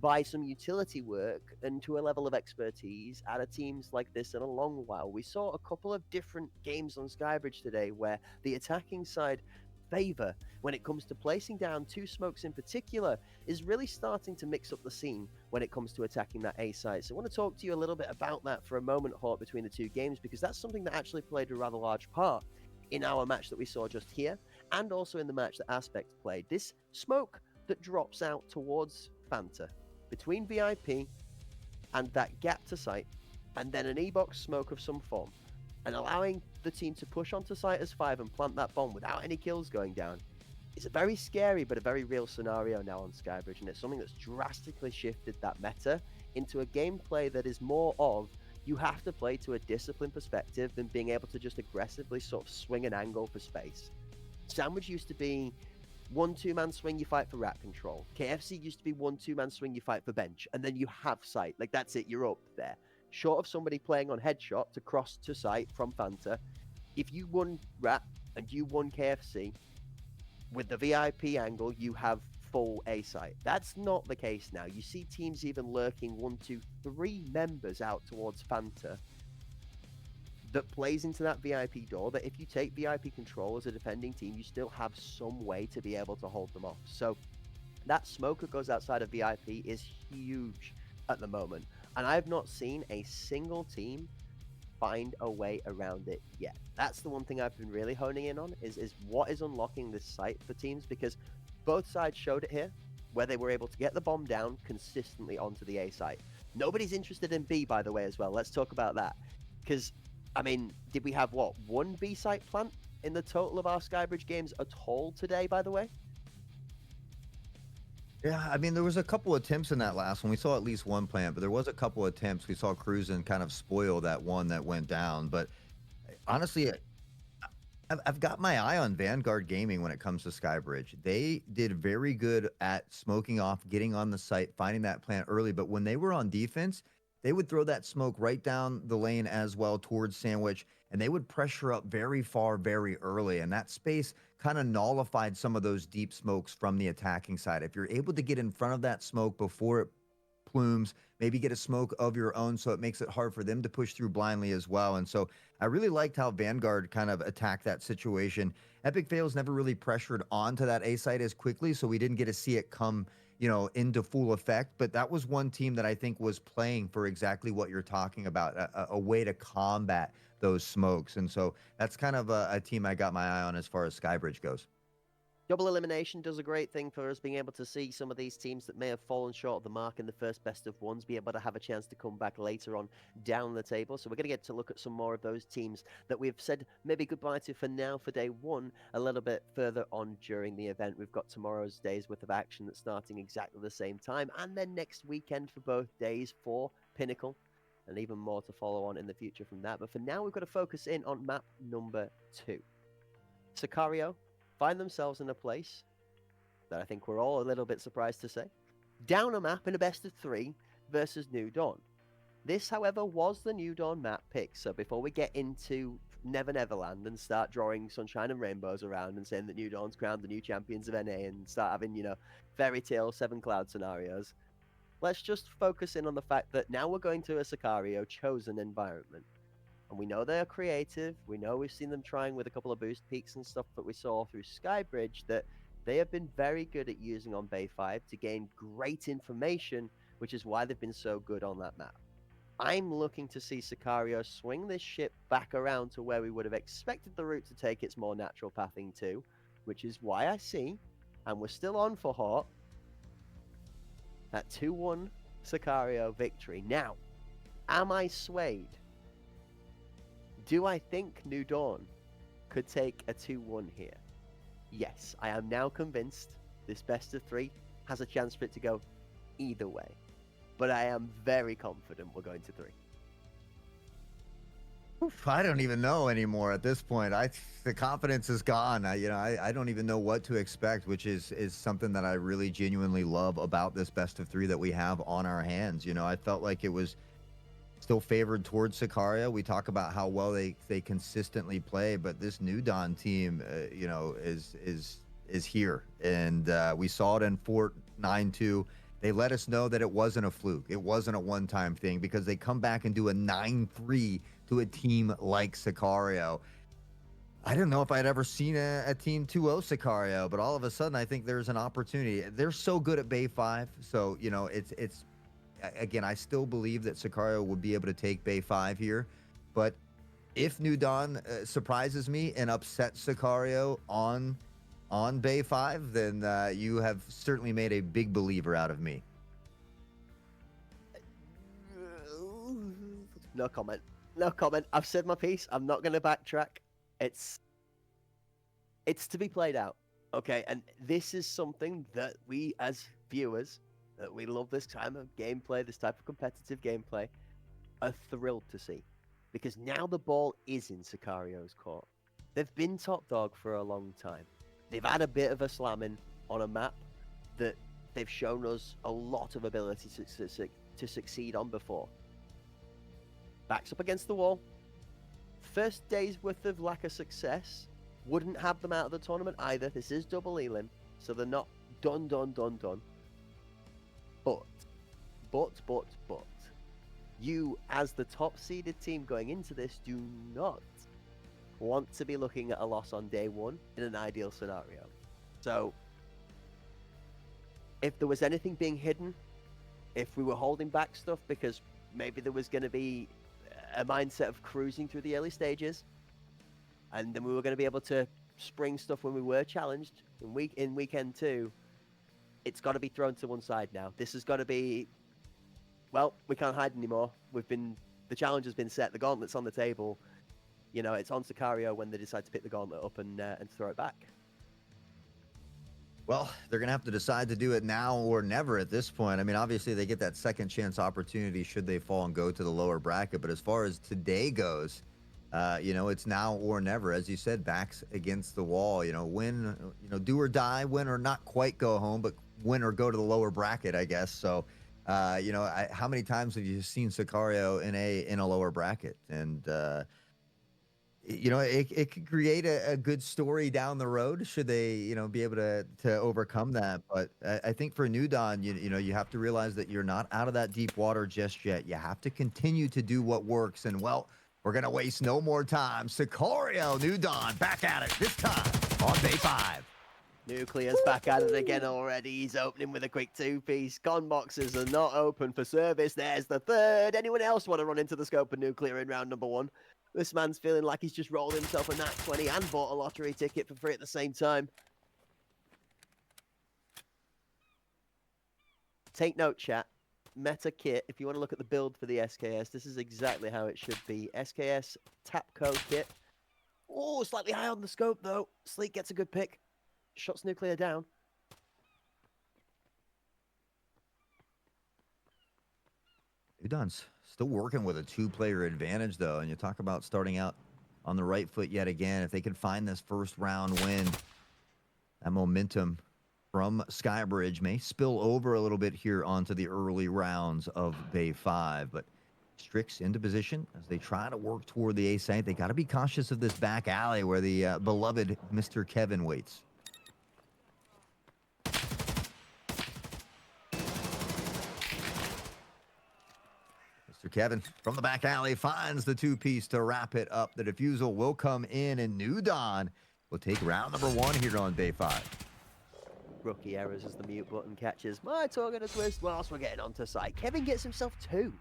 by some utility work and to a level of expertise out of teams like this in a long while. We saw a couple of different games on Skybridge today where the attacking side favor when it comes to placing down 2 smokes in particular is really starting to mix up the scene when it comes to attacking that A site. So I want to talk to you a little bit about that for a moment, Hawk, between the 2 games, because that's something that actually played a rather large part in our match that we saw just here and also in the match that Aspect played. This smoke that drops out towards Fanta between VIP and that gap to site, and then an E-box smoke of some form, and allowing the team to push onto site as 5 and plant that bomb without any kills going down. It's a very scary but a very real scenario now on Skybridge, and it's something that's drastically shifted that meta into a gameplay that is more of you have to play to a disciplined perspective than being able to just aggressively sort of swing an angle for space. Sandwich used to be 1-2 man swing, you fight for rat control. KFC used to be 1-2 man swing, you fight for bench, and then you have sight. Like, that's it, you're up there. Short of somebody playing on headshot to cross to sight from Fanta, if you won rat and you won KFC, with the VIP angle, you have full A site. That's not the case now. You see teams even lurking 1, 2, 3 members out towards Fanta that plays into that VIP door, that if you take VIP control as a defending team, you still have some way to be able to hold them off. So that smoke that goes outside of VIP is huge at the moment. And I've not seen a single team find a way around it yet. That's the one thing I've been really honing in on is what is unlocking this site for teams, because both sides showed it here, where they were able to get the bomb down consistently onto the A site. Nobody's interested in B, by the way, as well. Let's talk about that. Because I mean, did we have, what, 1 B site plant in the total of our Skybridge games at all today, by the way? Yeah, I mean, there was a couple attempts in that last one. We saw at least 1 plant, but there was a couple attempts. We saw Cruisin' kind of spoil that one that went down. But honestly, I've got my eye on Vanguard Gaming when it comes to Skybridge. They did very good at smoking off, getting on the site, finding that plant early. But when they were on defense, they would throw that smoke right down the lane as well towards Sandwich, and they would pressure up very far, very early. And that space kind of nullified some of those deep smokes from the attacking side. If you're able to get in front of that smoke before it plumes, maybe get a smoke of your own so it makes it hard for them to push through blindly as well. And so I really liked how Vanguard kind of attacked that situation. Epic Fails never really pressured onto that A site as quickly, so we didn't get to see it come, into full effect. But that was one team that I think was playing for exactly what you're talking about, a way to combat those smokes. And so that's kind of a team I got my eye on as far as Skybridge goes. Double elimination does a great thing for us, being able to see some of these teams that may have fallen short of the mark in the first best of ones, be able to have a chance to come back later on down the table. So we're going to get to look at some more of those teams that we've said maybe goodbye to for now for day one, a little bit further on during the event. We've got tomorrow's day's worth of action that's starting exactly the same time, and then next weekend for both days for Pinnacle, and even more to follow on in the future from that. But for now, we've got to focus in on map number 2. Sicario find themselves in a place that I think we're all a little bit surprised to say. Down a map in a best of 3 versus New Dawn. This, however, was the New Dawn map pick. So before we get into Never Neverland and start drawing sunshine and rainbows around and saying that New Dawn's crowned the new champions of NA and start having, fairy tale 7 cloud scenarios, let's just focus in on the fact that now we're going to a Sicario chosen environment. And we know they're creative. We know we've seen them trying with a couple of boost peaks and stuff that we saw through Skybridge, that they have been very good at using on Bay 5 to gain great information, which is why they've been so good on that map. I'm looking to see Sicario swing this ship back around to where we would have expected the route to take its more natural pathing to, which is why I see, and we're still on for Hort, that 2-1 Sicario victory. Now, am I swayed? Do I think New Dawn could take a 2-1 here? Yes, I am now convinced this best of 3 has a chance for it to go either way. But I am very confident we're going to 3. Oof, I don't even know anymore at this point. The confidence is gone. I don't even know what to expect, which is something that I really genuinely love about this best of 3 that we have on our hands. I felt like it was still favored towards Sicario. We talk about how well they consistently play, but this New Dawn team, is here, and we saw it in Fort 9-2. They let us know that it wasn't a fluke. It wasn't a one-time thing, because they come back and do a 9-3 to a team like Sicario. I don't know if I'd ever seen a team 2-0 Sicario, but all of a sudden I think there's an opportunity. They're so good at Bay 5, so it's again, I still believe that Sicario would be able to take Bay 5 here, but if New Dawn surprises me and upsets Sicario on Bay 5, then you have certainly made a big believer out of me. No comment. No comment. I've said my piece. I'm not going to backtrack. It's to be played out. Okay, and this is something that we as viewers, that we love this kind of gameplay, this type of competitive gameplay, are thrilled to see. Because now the ball is in Sicario's court. They've been top dog for a long time. They've had a bit of a slamming on a map that they've shown us a lot of ability to succeed on before. Backs up against the wall. First day's worth of lack of success wouldn't have them out of the tournament either. This is double elim, so they're not done. But, you as the top seeded team going into this do not want to be looking at a loss on day one in an ideal scenario. So, if there was anything being hidden, if we were holding back stuff because maybe there was going to be a mindset of cruising through the early stages, and then we were going to be able to spring stuff when we were challenged in weekend 2, it's got to be thrown to one side now. This has got to be, well, we can't hide anymore. The challenge has been set. The gauntlet's on the table. It's on Sicario when they decide to pick the gauntlet up and throw it back. Well, they're going to have to decide to do it now or never at this point. I mean, obviously they get that second chance opportunity should they fall and go to the lower bracket. But as far as today goes, You know, it's now or never, as you said, backs against the wall. You know, win, do or die, win or not quite go home, but win or go to the lower bracket, I guess. So, how many times have you seen Sicario in a lower bracket? And it could create a good story down the road should they, be able to overcome that. But I think for New Dawn, you have to realize that you're not out of that deep water just yet. You have to continue to do what works. And well, we're gonna waste no more time. Sicario, New Dawn, back at it this time on day 5. Nuclear's back at it again already. He's opening with a quick two-piece. Con boxes are not open for service. There's the third. Anyone else want to run into the scope of Nuclear in round number 1? This man's feeling like he's just rolled himself a nat 20 and bought a lottery ticket for free at the same time. Take note, chat. Meta kit, if you want to look at the build for the SKS, this is exactly how it should be. SKS Tapco kit. Oh, slightly high on the scope, though. Sleek gets a good pick. Shuts Nuclear down. New Dawn's still working with a 2-player advantage, though. And you talk about starting out on the right foot yet again. If they could find this first round win, that momentum from Skybridge may spill over a little bit here onto the early rounds of day 5. But Strix into position as they try to work toward the A site. They got to be cautious of this back alley where the beloved Mr. Kevin waits. Mr. Kevin from the back alley finds the 2-piece to wrap it up. The defusal will come in, and New Dawn will take round number 1 here on day 5. Rookie errors as the mute button catches my tongue in a twist whilst we're getting onto site. Kevin gets himself 2.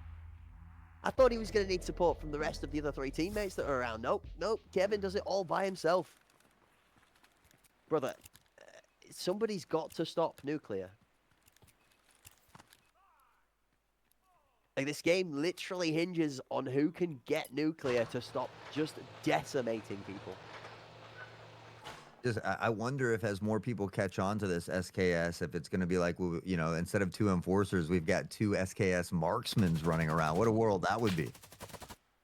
I thought he was going to need support from the rest of the other 3 teammates that are around. Nope. Kevin does it all by himself. Brother, somebody's got to stop Nuclear. Like, this game literally hinges on who can get Nuclear to stop just decimating people. I wonder if as more people catch on to this SKS, if it's going to be like, instead of 2 enforcers, we've got 2 SKS marksmans running around. What a world that would be.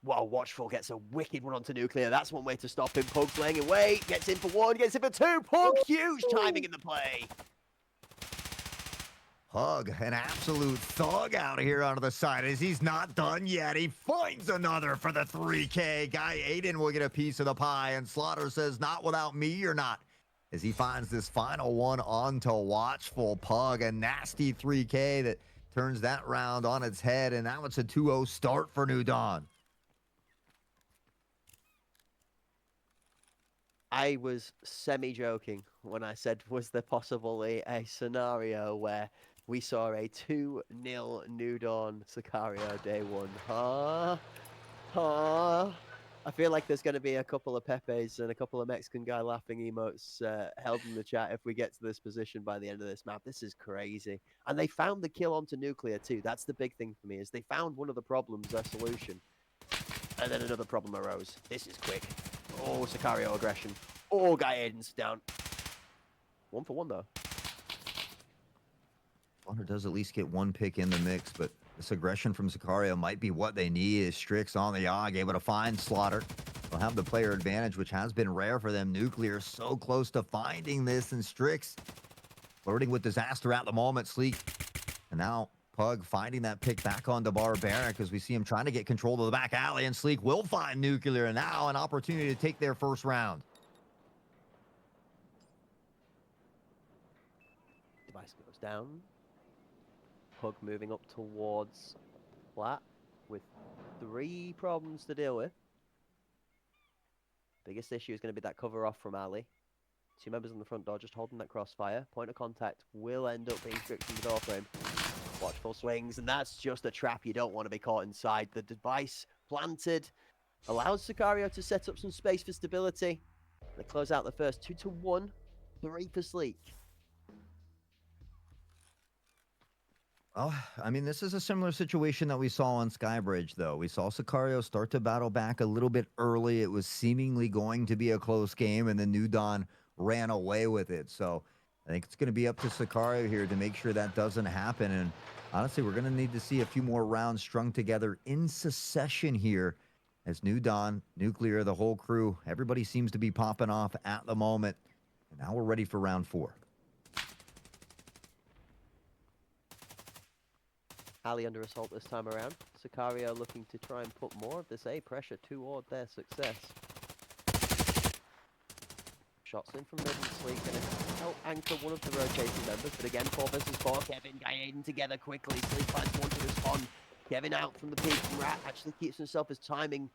Wow, Watchful gets a wicked one onto Nuclear. That's one way to stop him. Pug's laying away. Gets in for 1, gets in for 2. Pug, huge timing in the play. Hug, an absolute thug out here onto the side as he's not done yet. He finds another for the 3K. Guy Aiden will get a piece of the pie, and Slaughter says, not without me, you're not. As he finds this final one onto Watchful. Pug, a nasty 3K that turns that round on its head, and now it's a 2-0 start for New Dawn. I was semi-joking when I said, was there possibly a scenario where we saw a 2-0 New Dawn Sicario day 1? I feel like there's going to be a couple of Pepes and a couple of Mexican guy laughing emotes held in the chat if we get to this position by the end of this map. This is crazy. And they found the kill onto Nuclear too. That's the big thing for me, is they found one of the problems, their solution. And then another problem arose. This is quick. Oh, Sicario aggression. Oh, Guy Aiden's down. 1 for 1 though. Slaughter does at least get 1 pick in the mix, but this aggression from Sicario might be what they need. Is Strix on the Og, able to find Slaughter. They'll have the player advantage, which has been rare for them. Nuclear so close to finding this, and Strix flirting with disaster at the moment. Sleek, and now Pug finding that pick back onto Barbaric as we see him trying to get control of the back alley, and Sleek will find Nuclear, and now an opportunity to take their first round. Device goes down. Pug moving up towards flat with 3 problems to deal with. Biggest issue is going to be that cover off from Ali. 2 members on the front door just holding that crossfire. Point of contact will end up being strict from the door frame. Watchful swings, and that's just a trap you don't want to be caught inside. The device planted allows Sicario to set up some space for stability. They close out the first 2-1, 3 for Sleek. Oh, I mean, this is a similar situation that we saw on Skybridge, though. We saw Sicario start to battle back a little bit early. It was seemingly going to be a close game, and then New Dawn ran away with it. So I think it's going to be up to Sicario here to make sure that doesn't happen. And honestly, we're going to need to see a few more rounds strung together in succession here as New Dawn, Nuclear, the whole crew, everybody seems to be popping off at the moment. And now we're ready for round 4. Ali under assault this time around. Sicario looking to try and put more of this A pressure toward their success. Shots in from mid and Sleek, going to help anchor one of the rotating members. But again, 4 versus 4. Kevin, Gaiden together quickly. Sleek finds one to respond. Kevin out from the peak. Rat actually keeps himself his timing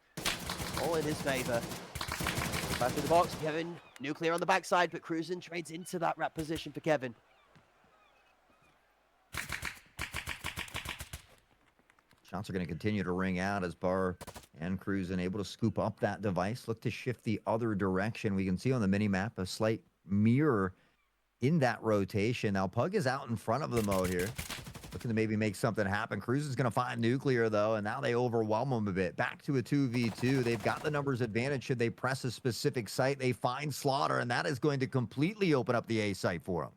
all in his favor. Back to the box. Kevin, Nuclear on the backside, but Cruisin trades into that Rat position for Kevin. Shots are going to continue to ring out as Bar and Cruisin able to scoop up that device. Look to shift the other direction. We can see on the mini-map a slight mirror in that rotation. Now, Pug is out in front of the mode here. Looking to maybe make something happen. Cruisin's going to find Nuclear, though, and now they overwhelm him a bit. Back to a 2v2. They've got the numbers advantage. Should they press a specific site, they find Slaughter, and that is going to completely open up the A site for them.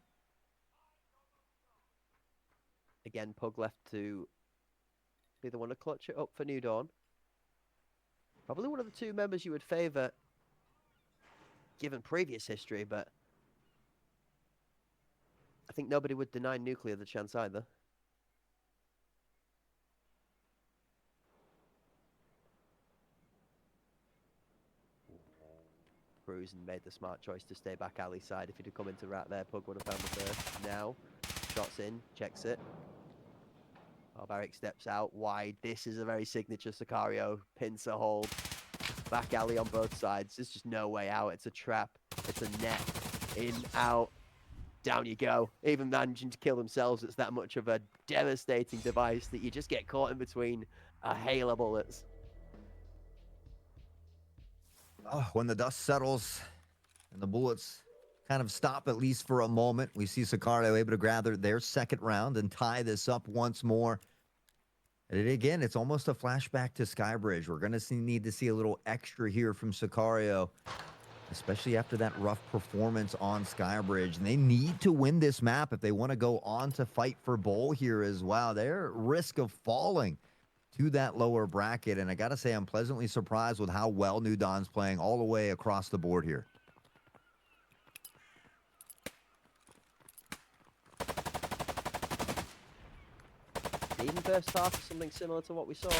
Again, Pug left to be the one to clutch it up for New Dawn. Probably one of the 2 members you would favor, given previous history, but I think nobody would deny Nuclear the chance either. Cruisin made the smart choice to stay back Ali's side. If he'd have come into Rat there, Pug would have found the first. Now, shots in, checks it. Barbaric steps out wide. This is a very signature Sicario pincer hold. Back alley on both sides. There's just no way out. It's a trap. It's a net. In, out. Down you go. Even managing to kill themselves, it's that much of a devastating device that you just get caught in between a hail of bullets. Oh, when the dust settles and the bullets kind of stop, at least for a moment, we see Sicario able to gather their second round and tie this up once more. And again, it's almost a flashback to Skybridge. We're going to need to see a little extra here from Sicario, especially after that rough performance on Skybridge. And they need to win this map if they want to go on to fight for bowl here as well. They're at risk of falling to that lower bracket. And I got to say, I'm pleasantly surprised with how well New Dawn's playing all the way across the board here. Even first half is something similar to what we saw in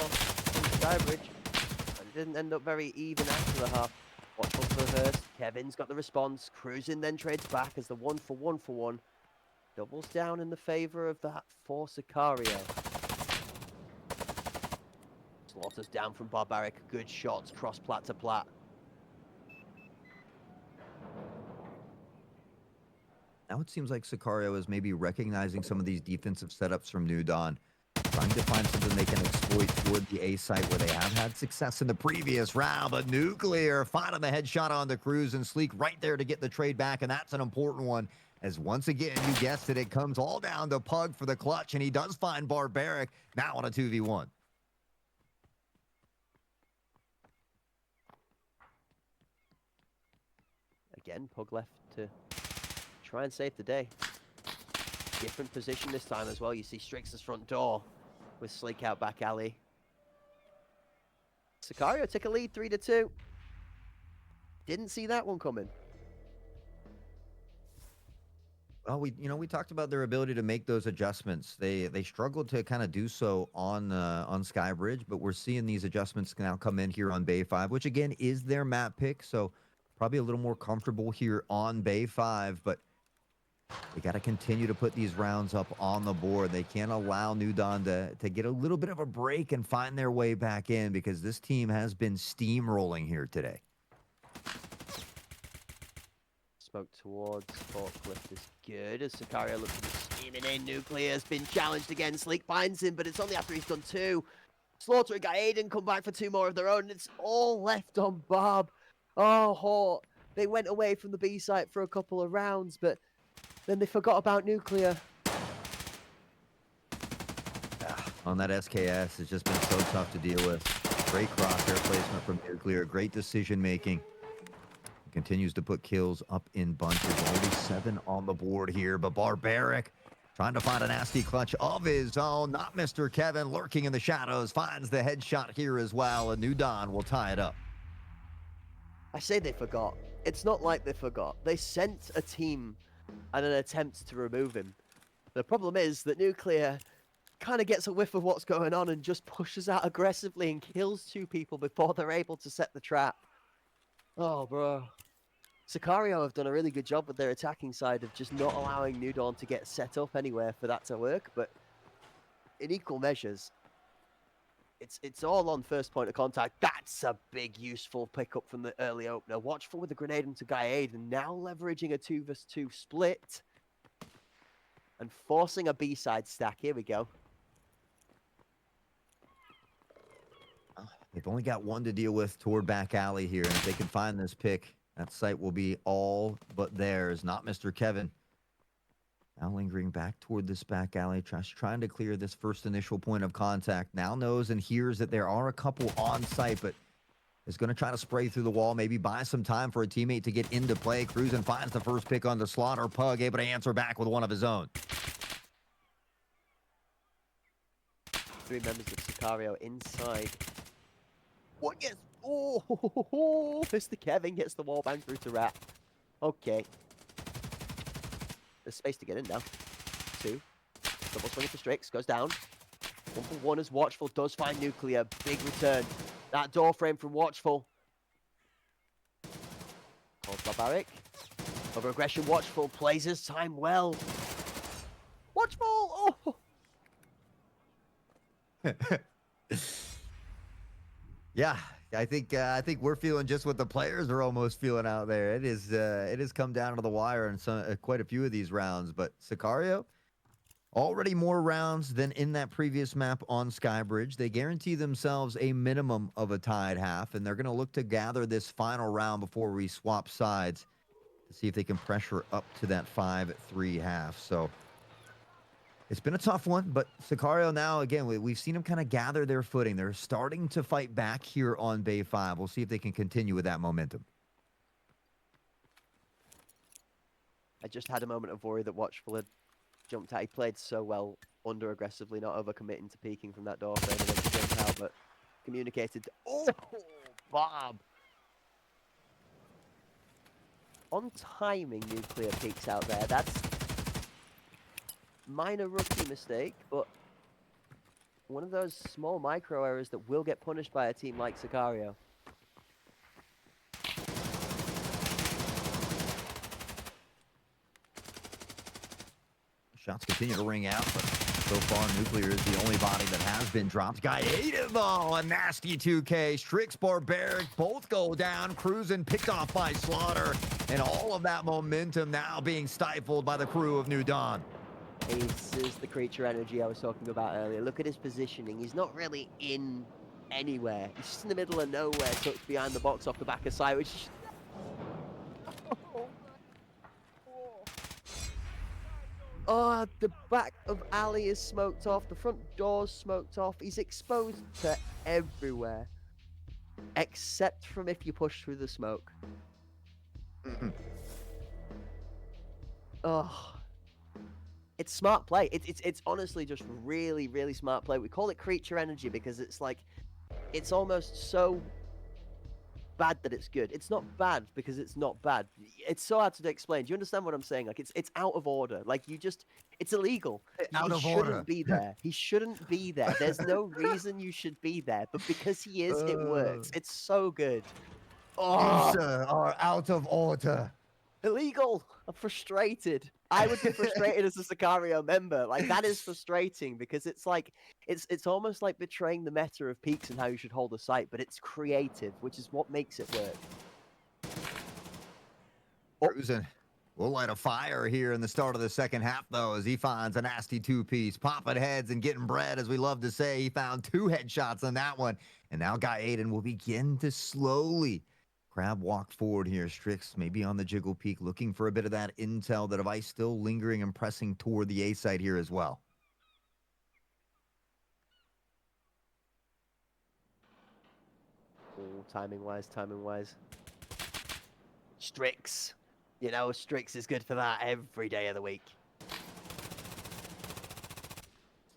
Skybridge, but it didn't end up very even after the half. Watchful for Hurst. Kevin's got the response. Cruisin then trades back as the 1-for-1 doubles down in the favor of that for Sicario. Slaughter's down from Barbaric. Good shots, cross plat to plat. Now it seems like Sicario is maybe recognizing some of these defensive setups from New Dawn, trying to find something they can exploit toward the A site where they have had success in the previous round. But Nuclear finding the headshot on the Cruise and Sleek right there to get the trade back, and that's an important one. As once again, you guessed it, it comes all down to Pug for the clutch, and he does find Barbaric now on a 2v1. Again, Pug left to try and save the day. Different position this time as well. You see Strix's front door with Sleek out back alley. Sicario took a lead 3-2. Didn't see that one coming. Well, we talked about their ability to make those adjustments. They struggled to kind of do so on Skybridge, but we're seeing these adjustments now come in here on Bay 5, which again is their map pick, so probably a little more comfortable here on Bay 5, but they got to continue to put these rounds up on the board. They can't allow New Dawn to get a little bit of a break and find their way back in, because this team has been steamrolling here today. Smoke towards Forklift is good as Sicario looks to be steaming in. Nuclear's been challenged again. Sleek finds him, but it's only after he's done 2. Slaughter and Gaiden come back for 2 more of their own. It's all left on Barb. Oh, Hort. They went away from the B site for a couple of rounds, but then they forgot about Nuclear. On that SKS, it's just been so tough to deal with. Great crosshair placement from Nuclear. Great decision making. Continues to put kills up in bunches. Only 7 on the board here, but Barbaric Trying to find a nasty clutch of his own. Not Mr. Kevin, lurking in the shadows. Finds the headshot here as well. And New Dawn will tie it up. I say they forgot. It's not like they forgot. They sent a team and an attempt to remove him. The problem is that Nuclear kind of gets a whiff of what's going on and just pushes out aggressively and kills 2 people before they're able to set the trap. Oh, bro. Sicario have done a really good job with their attacking side of just not allowing New Dawn to get set up anywhere for that to work, but in equal measures, it's all on first point of contact. That's a big useful pickup from the early opener. Watchful with the grenade into Guy and now leveraging a 2v2 split and forcing a B-side stack. Here we go. They've only got 1 to deal with toward back alley here, and if they can find this pick, that site will be all but theirs. Not Mr. Kevin. Now lingering back toward this back alley, trying to clear this first initial point of contact. Now knows and hears that there are a couple on site, but is going to try to spray through the wall, maybe buy some time for a teammate to get into play. Cruisin finds the first pick on the Slaughter. Pug able to answer back with one of his own. 3 members of Sicario inside. What? Yes. Oh, Mr. Kevin gets the wall bang through to Rat. Okay. There's space to get in now. 2. Double swing for Strix. Goes down. 1 for 1 as Watchful does find Nuclear. Big return. That door frame from Watchful. Calls Barbaric. Over aggression. Watchful plays his time well. Watchful! Oh! Yeah, I think we're feeling just what the players are almost feeling out there. It has come down to the wire in quite a few of these rounds. But Sicario, already more rounds than in that previous map on Skybridge. They guarantee themselves a minimum of a tied half, and they're going to look to gather this final round before we swap sides to see if they can pressure up to that 5-3 half. So it's been a tough one, but Sicario now, again, we've seen them kind of gather their footing. They're starting to fight back here on Bay 5. We'll see if they can continue with that momentum. I just had a moment of worry that Watchful had jumped out. He played so well under aggressively, not overcommitting to peeking from that door frame and then to jump out, but communicated. Oh, Bob! On timing, Nuclear peeks out there. That's minor rookie mistake, but one of those small micro errors that will get punished by a team like Sicario. Shots continue to ring out, but so far Nuclear is the only body that has been dropped. Guy ate it though, a nasty 2K. Strix, Barbaric, both go down. Cruisin picked off by Slaughter, and all of that momentum now being stifled by the crew of New Dawn. This is the creature energy I was talking about earlier. Look at his positioning. He's not really in anywhere. He's just in the middle of nowhere, tucked behind the box off the back of side, which is... Oh, the back of alley is smoked off. The front door's smoked off. He's exposed to everywhere. Except from if you push through the smoke. Oh. It's smart play. It's honestly just really, really smart play. We call it creature energy because it's like... It's almost so bad that it's good. It's not bad because it's not bad. It's so hard to explain. Do you understand what I'm saying? Like it's out of order. Like you just, it's illegal. Out He of shouldn't order. be there. He shouldn't be there. There's no reason you should be there, but because he is, it works. It's so good. Oh, You, sir, are out of order. illegal. I'm frustrated. I would be frustrated as a Sicario member. Like that is frustrating because it's like it's almost like betraying the meta of peaks and how you should hold a site, but it's creative, which is what makes it work. Cruisin will light a fire here in the start of the second half, though, as he finds a nasty 2-piece, popping heads and getting bread, as we love to say. He found 2 headshots on that one, and now Guy Aiden will begin to slowly crab walk forward here. Strix maybe on the jiggle peak, looking for a bit of that intel. The device still lingering and pressing toward the A side here as well. Oh, timing wise. Strix. You know, Strix is good for that every day of the week.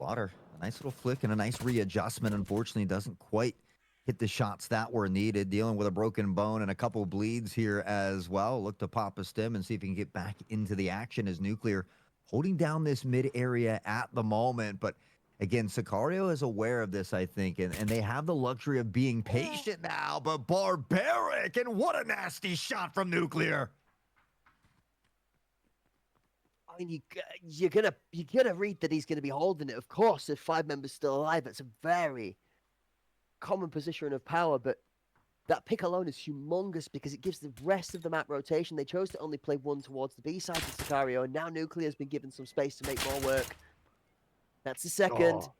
Slaughter, a nice little flick and a nice readjustment. Unfortunately, doesn't quite hit the shots that were needed. Dealing with a broken bone and a couple bleeds here as well. Look to pop a stem and see if he can get back into the action as Nuclear holding down this mid area at the moment. But again, Sicario is aware of this, I think, and they have the luxury of being patient now. But Barbaric, and what a nasty shot from Nuclear. I mean, you're gonna read that he's gonna be holding it. Of course, if 5 members still alive, it's a very common position of power. But that pick alone is humongous because it gives the rest of the map rotation. They chose to only play one towards the B side of Sicario, and now Nuclear has been given some space to make more work. That's the second. Oh.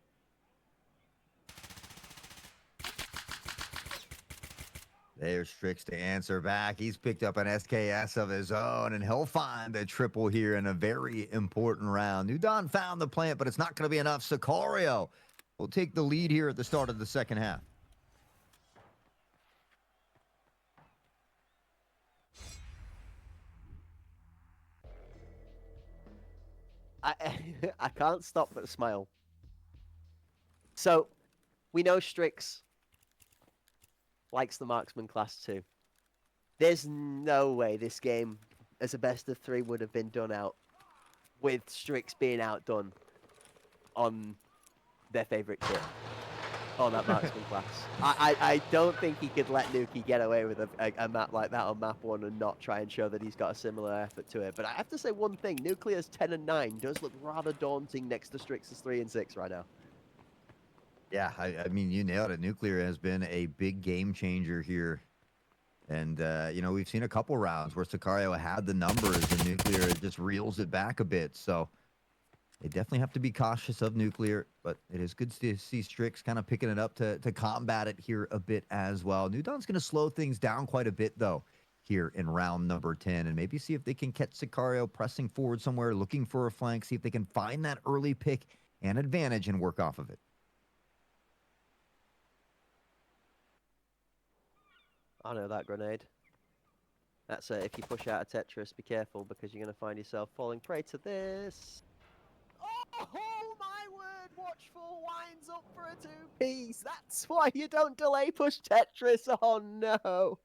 There's Strix to answer back. He's picked up an SKS of his own, and he'll find the triple here in a very important round. New Dawn found the plant, but it's not going to be enough. Sicario will take the lead here at the start of the second half. I can't stop but smile. So, we know Strix likes the marksman class too. There's no way this game, as a best of 3, would have been done out with Strix being outdone on their favorite kit, on that marksman class. I don't think he could let Nuki get away with a map like that on map 1 and not try and show that he's got a similar effort to it. But I have to say one thing, Nuclear's 10 and 9 does look rather daunting next to Strix's 3 and 6 right now. Yeah, I mean, you nailed it. Nuclear has been a big game changer here. And, you know, we've seen a couple rounds where Sicario had the numbers and Nuclear just reels it back a bit. So they definitely have to be cautious of Nuclear, but it is good to see Strix kind of picking it up to combat it here a bit as well. New Dawn's going to slow things down quite a bit, though, here in round number 10, and maybe see if they can catch Sicario pressing forward somewhere, looking for a flank, see if they can find that early pick and advantage and work off of it. I know that grenade. That's it. If you push out a Tetris, be careful because you're going to find yourself falling prey to this. Oh my word! Watchful winds up for a 2-piece. That's why you don't delay push Tetris. Oh no!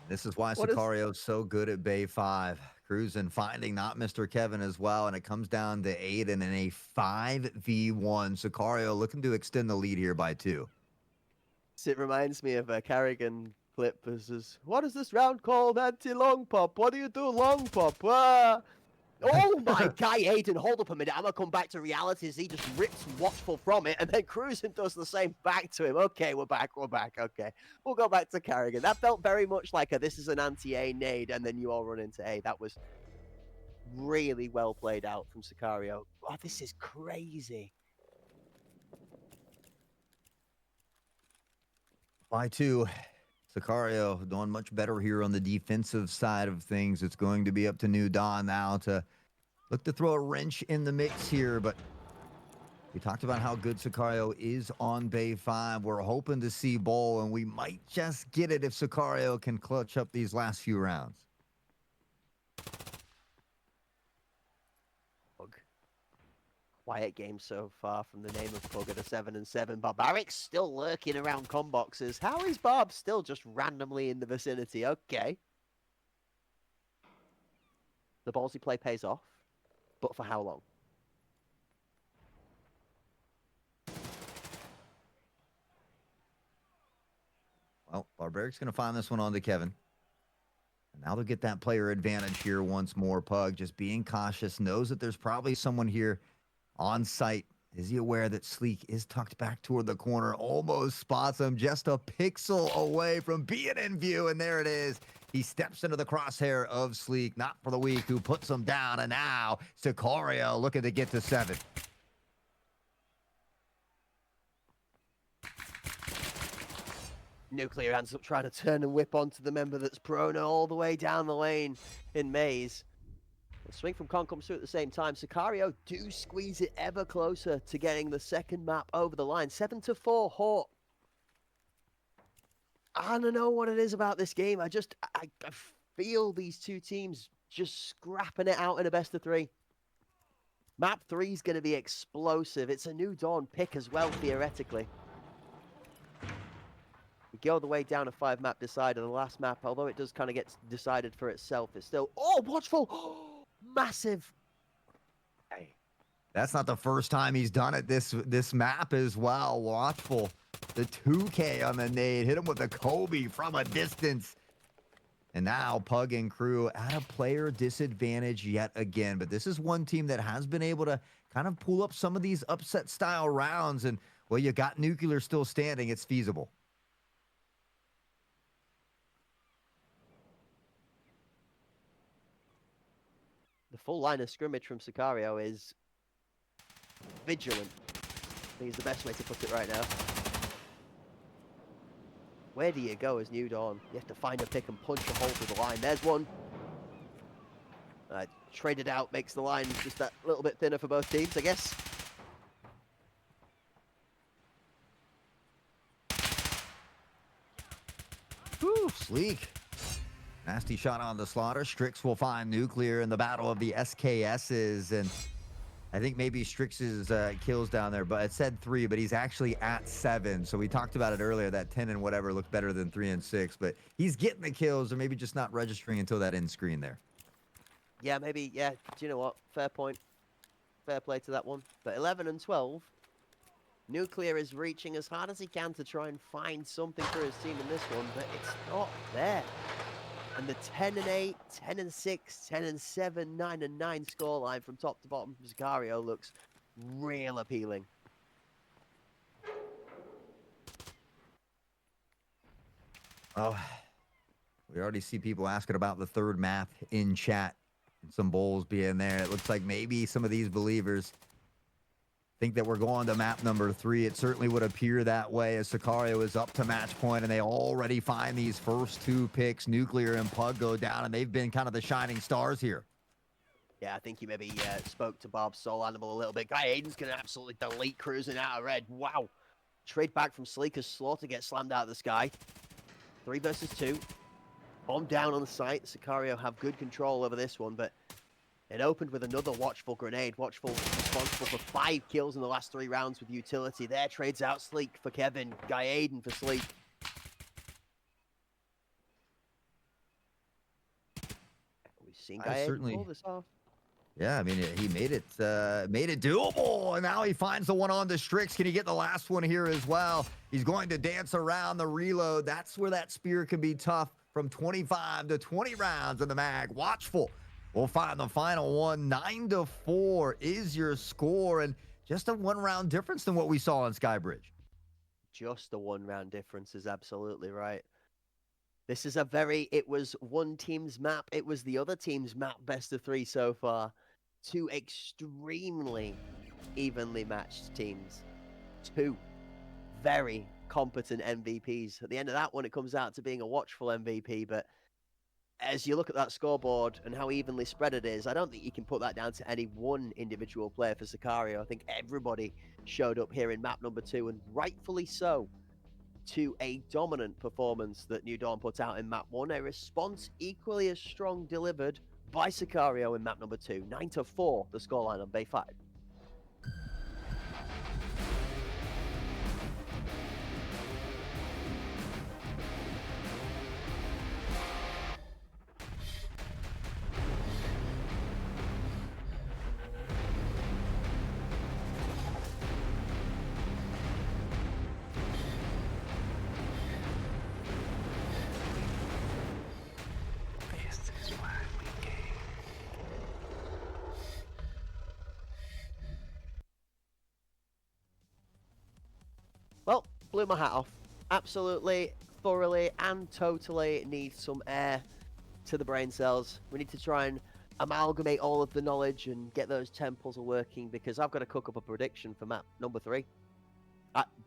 This is why Sicario's so good at Bay 5. Cruising, finding not Mr. Kevin as well, and it comes down to Aiden in a 5v1. Sicario looking to extend the lead here by 2. It reminds me of a Carrigan clip. What is this round called? Anti-long pop. What do you do, long pop? Ah! Oh my guy, Aiden, hold up a minute. I'm gonna come back to reality as he just rips Watchful from it, and then Cruising does the same back to him. Okay, we're back. Okay, we'll go back to Carrigan. That felt very much like this is an anti-A nade, and then you all run into A. That was really well played out from Sicario. Oh, this is crazy. By 2. Sicario doing much better here on the defensive side of things. It's going to be up to New Dawn now to look to throw a wrench in the mix here, but we talked about how good Sicario is on Bay 5. We're hoping to see Bull, and we might just get it if Sicario can clutch up these last few rounds. Quiet game so far from the name of Pug at a 7 and 7. Barbaric's still lurking around com boxes. How is Barb still just randomly in the vicinity? Okay. The ballsy play pays off, but for how long? Well, Barbaric's going to find this one on to Kevin. And now they'll get that player advantage here once more. Pug just being cautious, knows that there's probably someone here on site. Is he aware that Sleek is tucked back toward the corner? Almost spots him just a pixel away from being in view, and there it is. He steps into the crosshair of Sleek, not for the weak, who puts him down, and now Sicario looking to get to 7. Nuclear ends up trying to turn and whip onto the member that's prone all the way down the lane in Maze. The swing from Con comes through at the same time. Sicario do squeeze it ever closer to getting the second map over the line. 7-4, Hort. I don't know what it is about this game. I feel these two teams just scrapping it out in a best of 3. Map 3 is going to be explosive. It's a New Dawn pick as well, theoretically. You go all the way down a 5-map decider. The last map, although it does kind of get decided for itself, it's still... Oh, watchful! Massive! Hey, that's not the first time he's done it this map as well. Watchful. The 2K on the nade. Hit him with a Kobe from a distance. And now Pug and crew at a player disadvantage yet again. But this is one team that has been able to kind of pull up some of these upset style rounds. And, well, you got Nuclear still standing. It's feasible. The full line of scrimmage from Sicario is vigilant. I think is the best way to put it right now. Where do you go as New Dawn? You have to find a pick and punch a hole through the line. There's one. Traded out makes the line just that little bit thinner for both teams, I guess. Whew, Sleek. Nasty shot on the slaughter. Strix will find Nuclear in the battle of the SKSs. And I think maybe Strix's kills down there, but it said 3, but he's actually at 7. So we talked about it earlier, that 10 and whatever looked better than 3 and 6, but he's getting the kills or maybe just not registering until that end screen there. Yeah, maybe, yeah. Do you know what? Fair point. Fair play to that one. But 11 and 12, Nuclear is reaching as hard as he can to try and find something for his team in this one, but it's not there. And the 10 and 8, 10 and 6, 10 and 7, 9 and 9 scoreline from top to bottom from Sicario looks real appealing. Oh, we already see people asking about the third map in chat and some bowls being there. It looks like maybe some of these believers think that we're going to map number 3. It certainly would appear that way as Sicario is up to match point and they already find these first 2 picks. Nuclear and Pug go down and they've been kind of the shining stars here. Yeah, I think he maybe spoke to Bob's soul animal a little bit. Guy Aiden's going to absolutely delete cruising out of red. Wow. Trade back from Sleek as Slaughter gets slammed out of the sky. 3 versus 2. Bomb down on the site. Sicario have good control over this one, but it opened with another Watchful grenade. Watchful responsible for 5 kills in the last 3 rounds with utility. There trades out Sleek for Kevin. Guy Aiden for Sleek. We've seen Guy Aiden pull this off. Yeah, I mean, he made it doable, and now he finds the one on the Strix. Can he get the last one here as well? He's going to dance around the reload. That's where that spear can be tough from 25 to 20 rounds in the mag. Watchful. We'll find the final one. 9-4 is your score, and just a 1-round difference than what we saw on Skybridge. Just a 1-round difference is absolutely right. This is a very, it was one team's map. It was the other team's map best of 3 so far. 2 extremely evenly matched teams. 2 very competent MVPs. At the end of that one, it comes out to being a Watchful MVP, but as you look at that scoreboard and how evenly spread it is, I don't think you can put that down to any one individual player for Sicario. I think everybody showed up here in map number 2, and rightfully so, to a dominant performance that New Dawn put out in map 1. A response equally as strong delivered by Sicario in map number 2. 9-4, the scoreline on Bay 5. This is why we came. Well, blew my hat off. Absolutely, thoroughly, and totally need some air to the brain cells. We need to try and amalgamate all of the knowledge and get those temples working, because I've got to cook up a prediction for map number 3.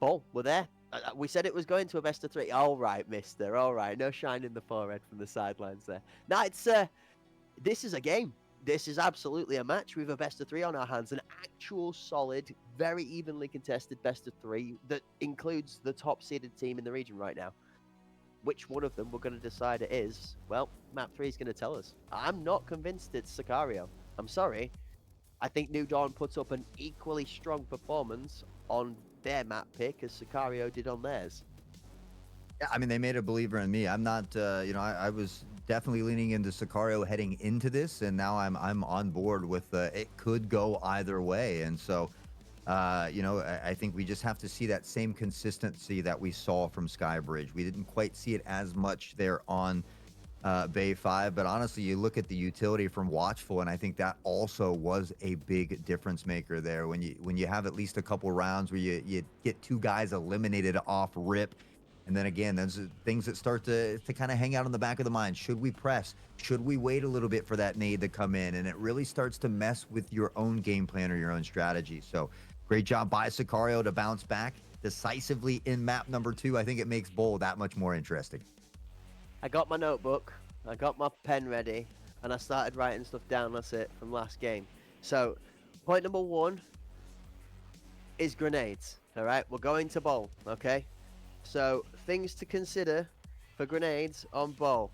Ball, we're there. We said it was going to a best of 3. All right, mister. All right. No shine in the forehead from the sidelines there. No, it's this is a game. This is absolutely a match. We have a best of 3 on our hands. An actual solid, very evenly contested best of 3 that includes the top seeded team in the region right now. Which one of them we're going to decide it is, well, map 3 is going to tell us. I'm not convinced it's Sicario. I'm sorry. I think New Dawn put up an equally strong performance on their map pick as Sicario did on theirs. Yeah, I mean, they made a believer in me. I'm not, I was definitely leaning into Sicario heading into this, and now I'm on board with it could go either way. And so, I think we just have to see that same consistency that we saw from Skybridge. We didn't quite see it as much there on Bay 5, but honestly, you look at the utility from Watchful, and I think that also was a big difference maker there. When you have at least a couple rounds where you get two guys eliminated off rip. And then again, those are things that start to kind of hang out in the back of the mind. Should we press? Should we wait a little bit for that nade to come in? And it really starts to mess with your own game plan or your own strategy. So great job by Sicario to bounce back decisively in map number 2. I think it makes Bowl that much more interesting. I got my notebook, I got my pen ready, and I started writing stuff down. That's it from last game. So point number 1 is grenades. All right, we're going to Bowl, okay? So things to consider for grenades on Bowl.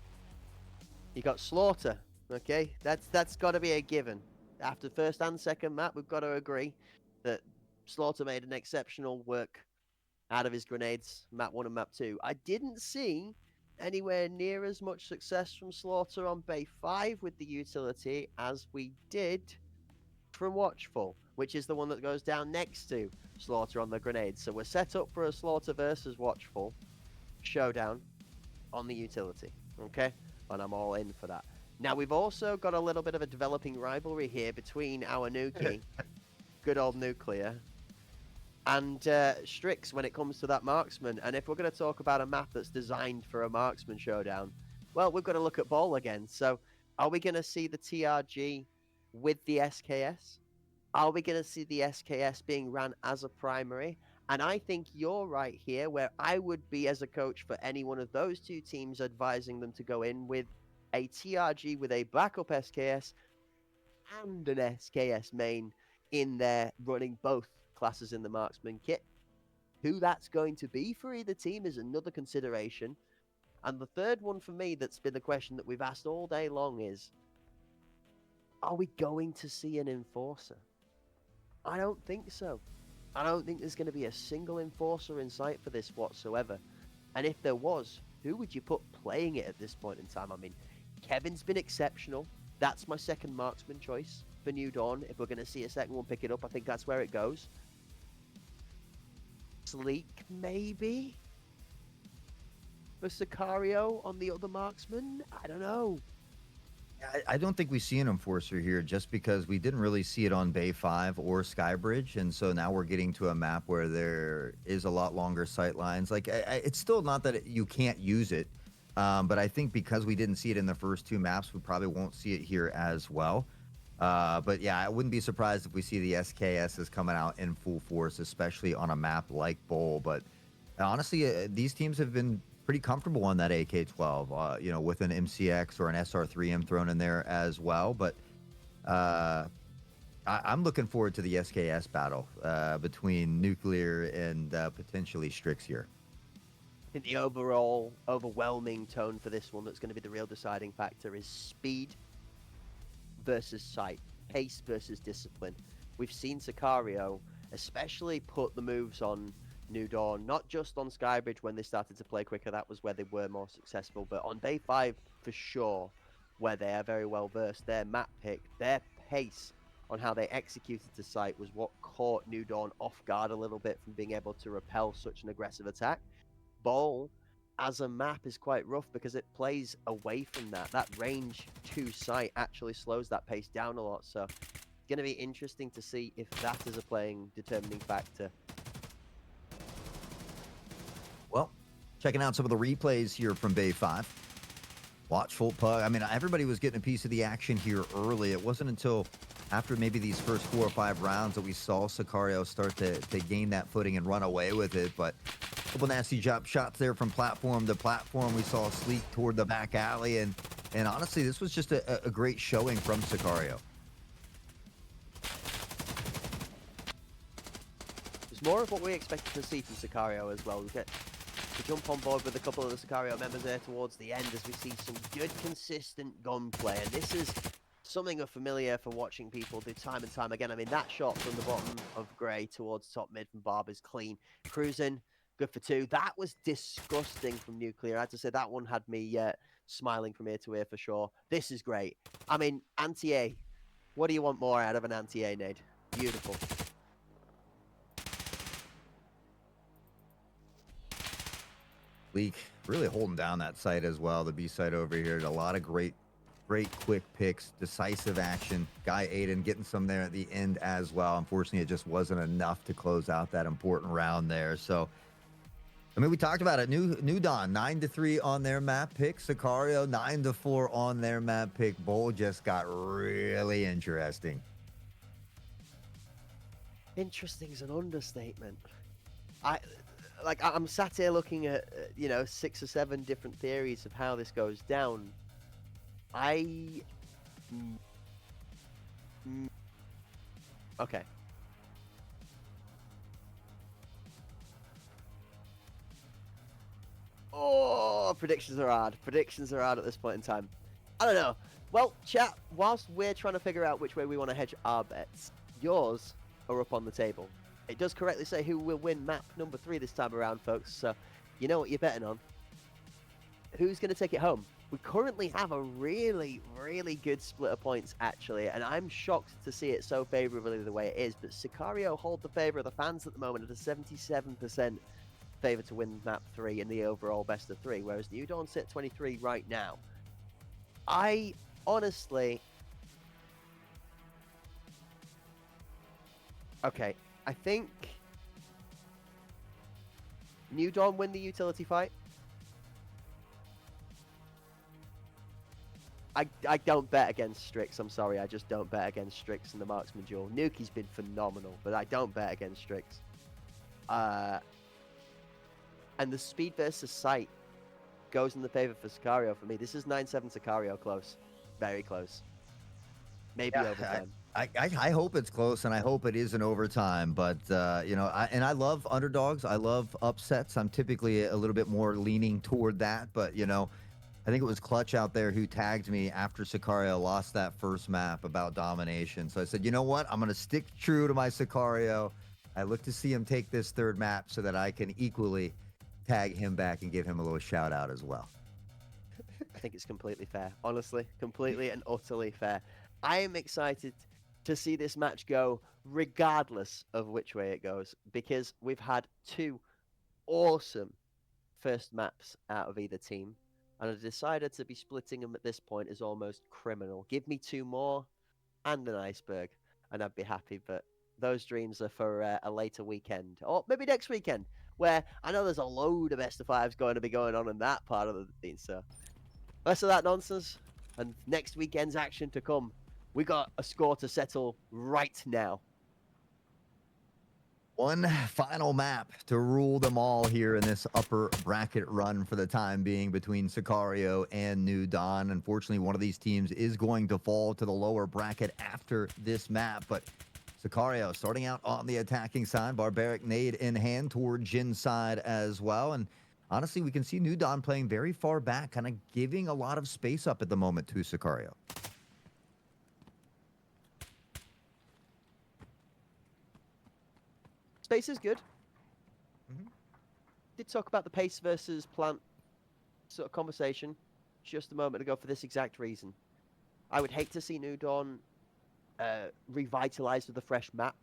You got Slaughter, okay? That's got to be a given. After first and second map, we've got to agree that Slaughter made an exceptional work out of his grenades, map 1 and map 2. I didn't see anywhere near as much success from Slaughter on Bay 5 with the utility as we did from Watchful, which is the one that goes down next to Slaughter on the grenades. So we're set up for a Slaughter versus Watchful showdown on the utility, okay? And I'm all in for that. Now, we've also got a little bit of a developing rivalry here between our Nuki, good old Nuclear, and Strix when it comes to that marksman. And if we're going to talk about a map that's designed for a marksman showdown, well, we've got to look at Bowl again. So are we going to see the TRG with the SKS? Are we going to see the SKS being ran as a primary? And I think you're right here, where I would be as a coach for any one of those two teams advising them to go in with a TRG with a backup SKS and an SKS main in there running both classes in the marksman kit. Who that's going to be for either team is another consideration. And the third one for me that's been the question that we've asked all day long is, are we going to see an enforcer? I don't think so. I don't think there's going to be a single enforcer in sight for this whatsoever. And if there was, who would you put playing it at this point in time? I mean, Kevin's been exceptional. That's my second marksman choice for New Dawn. If we're going to see a second one pick it up, I think that's where it goes. Sleek, maybe? For Sicario on the other marksman? I don't know. I don't think we see an enforcer here just because we didn't really see it on Bay 5 or Skybridge. And so now we're getting to a map where there is a lot longer sight lines. Like, it's still not that you can't use it. But I think because we didn't see it in the first 2 maps, we probably won't see it here as well. But yeah, I wouldn't be surprised if we see the SKSs coming out in full force, especially on a map like Bowl. But honestly, these teams have been pretty comfortable on that AK-12, with an MCX or an SR3M thrown in there as well. But I'm looking forward to the SKS battle between Nuclear and potentially Strix here. I think the overall overwhelming tone for this one that's going to be the real deciding factor is speed versus sight, pace versus discipline. We've seen Sicario especially put the moves on New Dawn, not just on Skybridge when they started to play quicker, that was where they were more successful, but on Bay 5 for sure, where they are very well versed. Their map pick, their pace on how they executed to sight was what caught New Dawn off guard a little bit from being able to repel such an aggressive attack. Bowl as a map is quite rough because it plays away from that. That range to sight actually slows that pace down a lot, so it's going to be interesting to see if that is a playing determining factor. Well, checking out some of the replays here from Bay 5. Watchful Pug. I mean, everybody was getting a piece of the action here early. It wasn't until after maybe these first 4 or 5 rounds that we saw Sicario start to gain that footing and run away with it. But a couple nasty jump shots there from platform to platform. We saw Sleek toward the back alley. And honestly, this was just a great showing from Sicario. It's more of what we expected to see from Sicario as well. We get to jump on board with a couple of the Sicario members there towards the end as we see some good consistent gunplay, and this is something of familiar for watching people do time and time again. I mean, that shot from the bottom of Grey towards top mid from Barb is clean. Cruising, good for 2. That was disgusting from Nuclear. I have to say, that one had me smiling from ear to ear for sure. This is great. I mean, anti-A. What do you want more out of an anti-A nade? Beautiful. Leak really holding down that site as well. The B site over here. A lot of great quick picks, decisive action. Guy Aiden getting some there at the end as well. Unfortunately, it just wasn't enough to close out that important round there. So, I mean, we talked about it. New Dawn 9-3 on their map pick. Sicario 9-4 on their map pick. Bowl just got really interesting. Interesting is an understatement. I'm sat here looking at 6 or 7 different theories of how this goes down. Okay. Oh, predictions are hard. Predictions are hard at this point in time. I don't know. Well, chat, whilst we're trying to figure out which way we want to hedge our bets, yours are up on the table. It does correctly say who will win map number 3 this time around, folks, so you know what you're betting on. Who's going to take it home? We currently have a really, really good split of points, actually, and I'm shocked to see it so favorably the way it is, but Sicario hold the favor of the fans at the moment at a 77% favor to win map 3 in the overall best of 3, whereas New Dawn sit 23 right now. I honestly... Okay, I think New Dawn win the utility fight. I don't bet against Strix. I'm sorry, I just don't bet against Strix in the marksman duel. Nuki's been phenomenal, but I don't bet against Strix. And the speed versus sight goes in the favor for Sicario for me. This is 9-7 Sicario close. Very close. Maybe overtime. I hope it's close, and I hope it is in overtime. But I love underdogs. I love upsets. I'm typically a little bit more leaning toward that. But I think it was Clutch out there who tagged me after Sicario lost that first map about domination. So I said, you know what? I'm going to stick true to my Sicario. I look to see him take this third map so that I can equally tag him back and give him a little shout out as well. I think it's completely fair. Honestly, completely and utterly fair. I am excited to see this match go regardless of which way it goes, because we've had 2 awesome first maps out of either team, and I decided to be splitting them at this point is almost criminal. Give me 2 more and an iceberg, and I'd be happy, but those dreams are for a later weekend, or maybe next weekend, where I know there's a load of best of 5s going to be going on in that part of the thing, so less of that nonsense, and next weekend's action to come. We got a score to settle right now. One final map to rule them all here in this upper bracket run for the time being between Sicario and New Dawn. Unfortunately, one of these teams is going to fall to the lower bracket after this map, but Sicario starting out on the attacking side, Barbaric nade in hand toward Jin's side as well. And honestly, we can see New Dawn playing very far back, kind of giving a lot of space up at the moment to Sicario. Space is good. Did talk about the pace versus plant sort of conversation just a moment ago for this exact reason. I would hate to see New Dawn revitalized with a fresh map,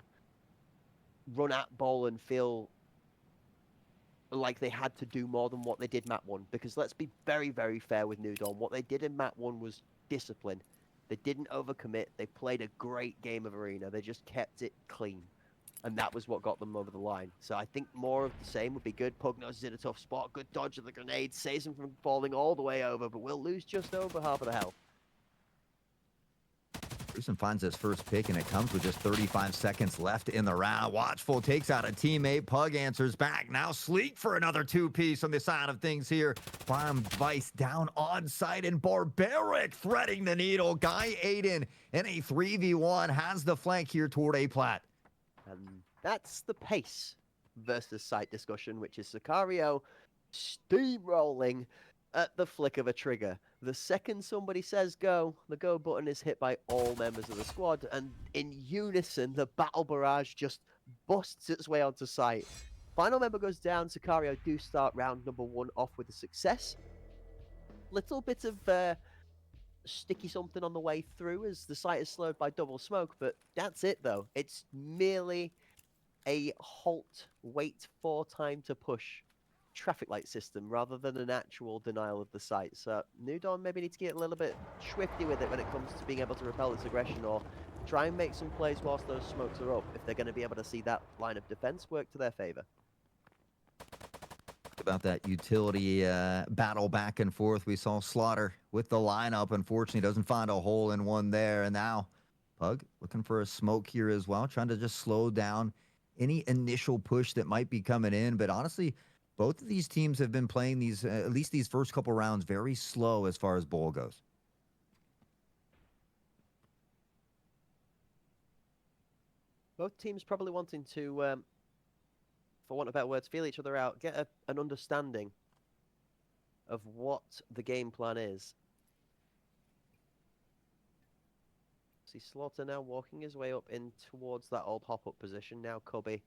run at Bowl and feel like they had to do more than what they did map 1, because let's be very, very fair with New Dawn. What they did in map 1 was discipline. They didn't overcommit. They played a great game of arena. They just kept it clean. And that was what got them over the line. So I think more of the same would be good. Pugnos is in a tough spot. Good dodge of the grenade. Saves him from falling all the way over, but will lose just over half of the health. Gruesome finds his first pick, and it comes with just 35 seconds left in the round. Watchful takes out a teammate. Pug answers back. Now Sleek for another 2-piece on the side of things here. Bomb Vice down on site, and Barbaric threading the needle. Guy Aiden in a 3v1 has the flank here toward A-Plat. And that's the pace versus sight discussion, which is Sicario steamrolling at the flick of a trigger. The second somebody says go, the go button is hit by all members of the squad, and in unison, the battle barrage just busts its way onto site. Final member goes down. Sicario do start round number 1 off with a success. Little bit of sticky something on the way through as the site is slowed by double smoke, but that's it though. It's merely a halt, wait for time to push traffic light system rather than an actual denial of the site. So New Dawn maybe need to get a little bit swifty with it when it comes to being able to repel this aggression, or try and make some plays whilst those smokes are up if they're going to be able to see that line of defense work to their favor. About that utility battle back and forth. We saw Slaughter with the lineup. Unfortunately, doesn't find a hole in one there. And now Pug looking for a smoke here as well, trying to just slow down any initial push that might be coming in. But honestly, both of these teams have been playing these, at least these first couple rounds, very slow as far as Bowl goes. Both teams probably wanting to, for want of better words, feel each other out, get an understanding of what the game plan is. See Slaughter now walking his way up in towards that old hop-up position. Now Cubby,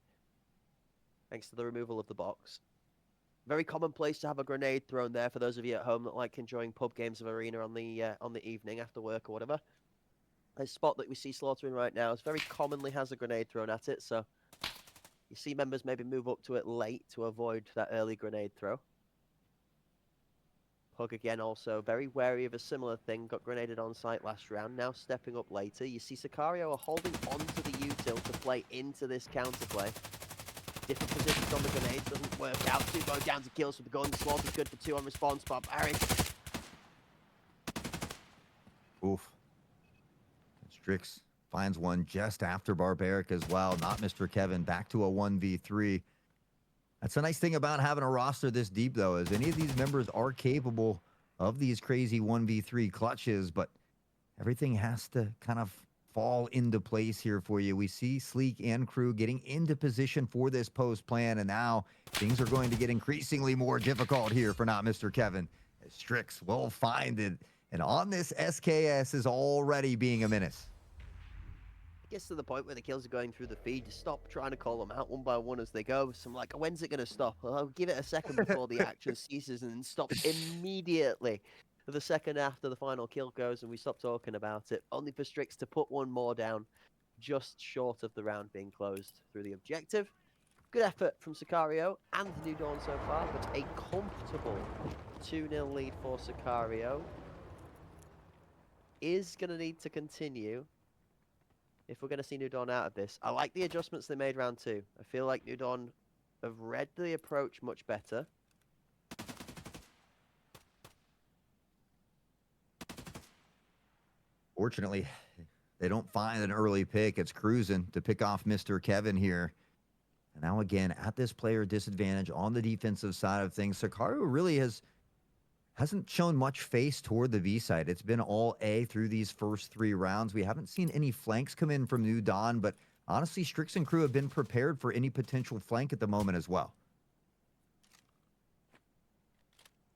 thanks to the removal of the box. Very commonplace to have a grenade thrown there for those of you at home that like enjoying pub games of Arena on the evening after work or whatever. A spot that we see Slaughter in right now is very commonly has a grenade thrown at it, so you see members maybe move up to it late to avoid that early grenade throw. Pug again also very wary of a similar thing, got grenaded on site last round, now stepping up later. You see Sicario are holding onto the util to play into this counterplay. Different positions on the grenades, doesn't work out. 2 going down to kills with the gun. Slaughter's good for 2 on response, but Barry. Oof. Strix finds one just after Barbaric as well. Not Mr. Kevin. Back to a 1v3. That's a nice thing about having a roster this deep, though, is any of these members are capable of these crazy 1v3 clutches, but everything has to kind of fall into place here for you. We see Sleek and crew getting into position for this post plan, and now things are going to get increasingly more difficult here for not Mr. Kevin. As Strix will find it, and on this SKS is already being a menace. Gets to the point where the kills are going through the feed. Stop trying to call them out one by one as they go. So I'm like, when's it going to stop? I'll give it a second before the action ceases and then stop immediately. The second after the final kill goes and we stop talking about it. Only for Strix to put one more down just short of the round being closed through the objective. Good effort from Sicario and New Dawn so far, but a comfortable 2-0 lead for Sicario is going to need to continue if we're going to see New Dawn out of this. I like the adjustments they made round 2. I feel like New Dawn have read the approach much better. Fortunately, they don't find an early pick. It's cruising to pick off Mr. Kevin here. And now again, at this player disadvantage on the defensive side of things, Sicario really hasn't shown much face toward the B side. It's been all A through these first 3 rounds. We haven't seen any flanks come in from New Dawn, but honestly, Strix and crew have been prepared for any potential flank at the moment as well.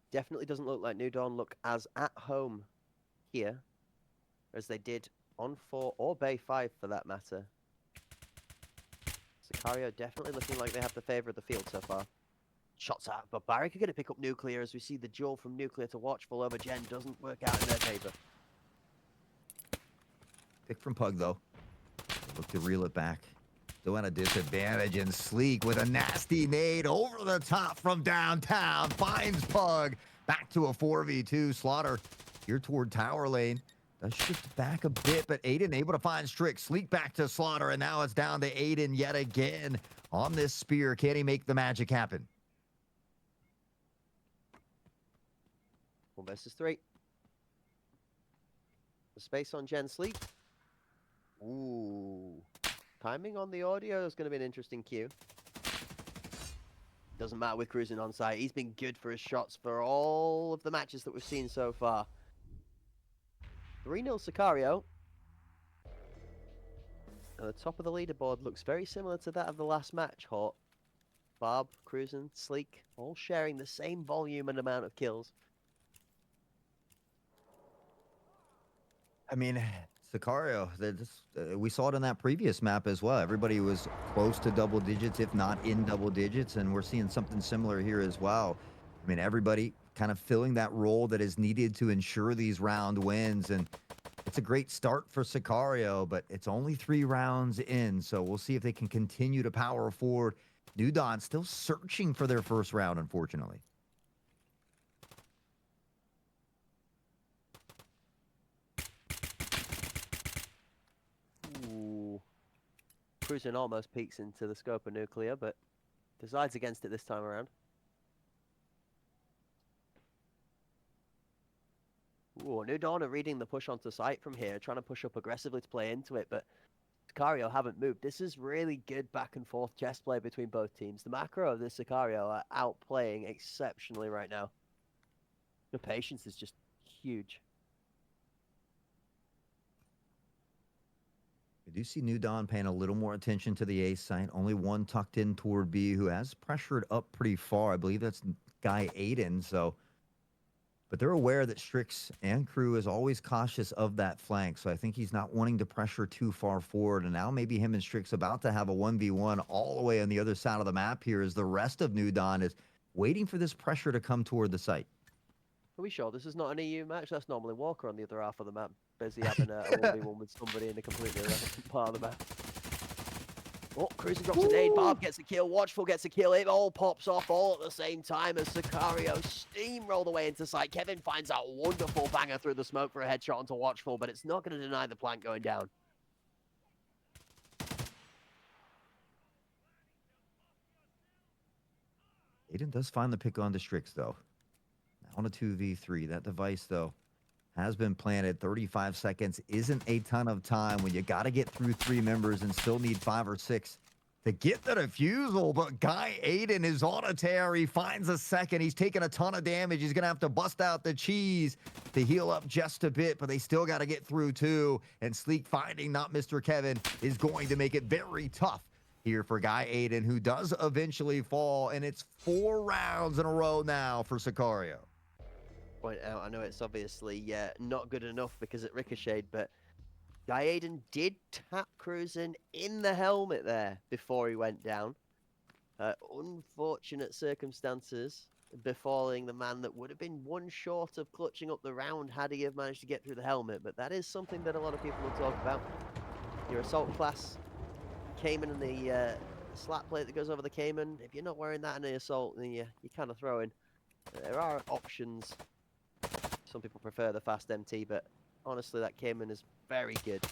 Definitely doesn't look like New Dawn look as at home here as they did on 4 or Bay 5 for that matter. Sicario definitely looking like they have the favour of the field so far. Shots out, but Barrick are going to pick up Nuclear as we see the duel from Nuclear to Watchful over Gen doesn't work out in their favour. Pick from Pug, though. Look to reel it back. Still at a disadvantage, and Sleek with a nasty nade over the top from downtown. Finds Pug. Back to a 4v2. Slaughter here toward Tower Lane. Does shift back a bit, but Aiden able to find Strix. Sleek back to Slaughter, and now it's down to Aiden yet again on this spear. Can he make the magic happen? 1 versus 3. The space on Gen Sleek. Ooh. Timing on the audio is going to be an interesting cue. Doesn't matter with cruising on site. He's been good for his shots for all of the matches that we've seen so far. 3-0 Sicario. And the top of the leaderboard looks very similar to that of the last match, Hort. Barb, Cruisin, Sleek, all sharing the same volume and amount of kills. I mean, Sicario, we saw it in that previous map as well. Everybody was close to double digits, if not in double digits, and we're seeing something similar here as well. I mean, everybody kind of filling that role that is needed to ensure these round wins, and it's a great start for Sicario, but it's only 3 rounds in, so we'll see if they can continue to power forward. New Dawn still searching for their first round, unfortunately. Ooh. Cruising almost peeks into the scope of nuclear, but decides against it this time around. Ooh, New Dawn are reading the push onto site from here, trying to push up aggressively to play into it, but Sicario haven't moved. This is really good back and forth chess play between both teams. The macro of this Sicario are outplaying exceptionally right now. The patience is just huge. We do see New Dawn paying a little more attention to the A site. Only one tucked in toward B who has pressured up pretty far. I believe that's guy Aiden. But they're aware that Strix and crew is always cautious of that flank. So I think he's not wanting to pressure too far forward. And now maybe him and Strix about to have a 1v1 all the way on the other side of the map here as the rest of New Dawn is waiting for this pressure to come toward the site. Are we sure this is not an EU match? That's normally Walker on the other half of the map, busy having a 1v1 with somebody in a completely irrelevant part of the map. Oh, Cruiser drops a nade, Barb gets a kill, Watchful gets a kill, it all pops off all at the same time as Sicario steamroll the way into sight. Kevin finds a wonderful banger through the smoke for a headshot onto Watchful, but it's not going to deny the plank going down. Aiden does find the pick on to Strix, though. On a 2v3. That device, though, has been planted. 35 seconds isn't a ton of time when you got to get through 3 members and still need 5 or 6 to get the defusal. But Guy Aiden is on a tear. He finds a second. He's taking a ton of damage. He's going to have to bust out the cheese to heal up just a bit, but they still got to get through 2. And Sleek finding not Mr. Kevin is going to make it very tough here for Guy Aiden, who does eventually fall. And it's 4 rounds in a row now for Sicario. Point out, I know it's obviously not good enough because it ricocheted, but Guy Aiden did tap Cruisin in the helmet there before he went down. Unfortunate circumstances befalling the man that would have been one short of clutching up the round had he have managed to get through the helmet, but that is something that a lot of people will talk about. Your assault class, Cayman and the slap plate that goes over the Cayman, if you're not wearing that in the assault, then you're kind of throwing. There are options. Some people prefer the fast MT, but honestly, that Cayman is very good.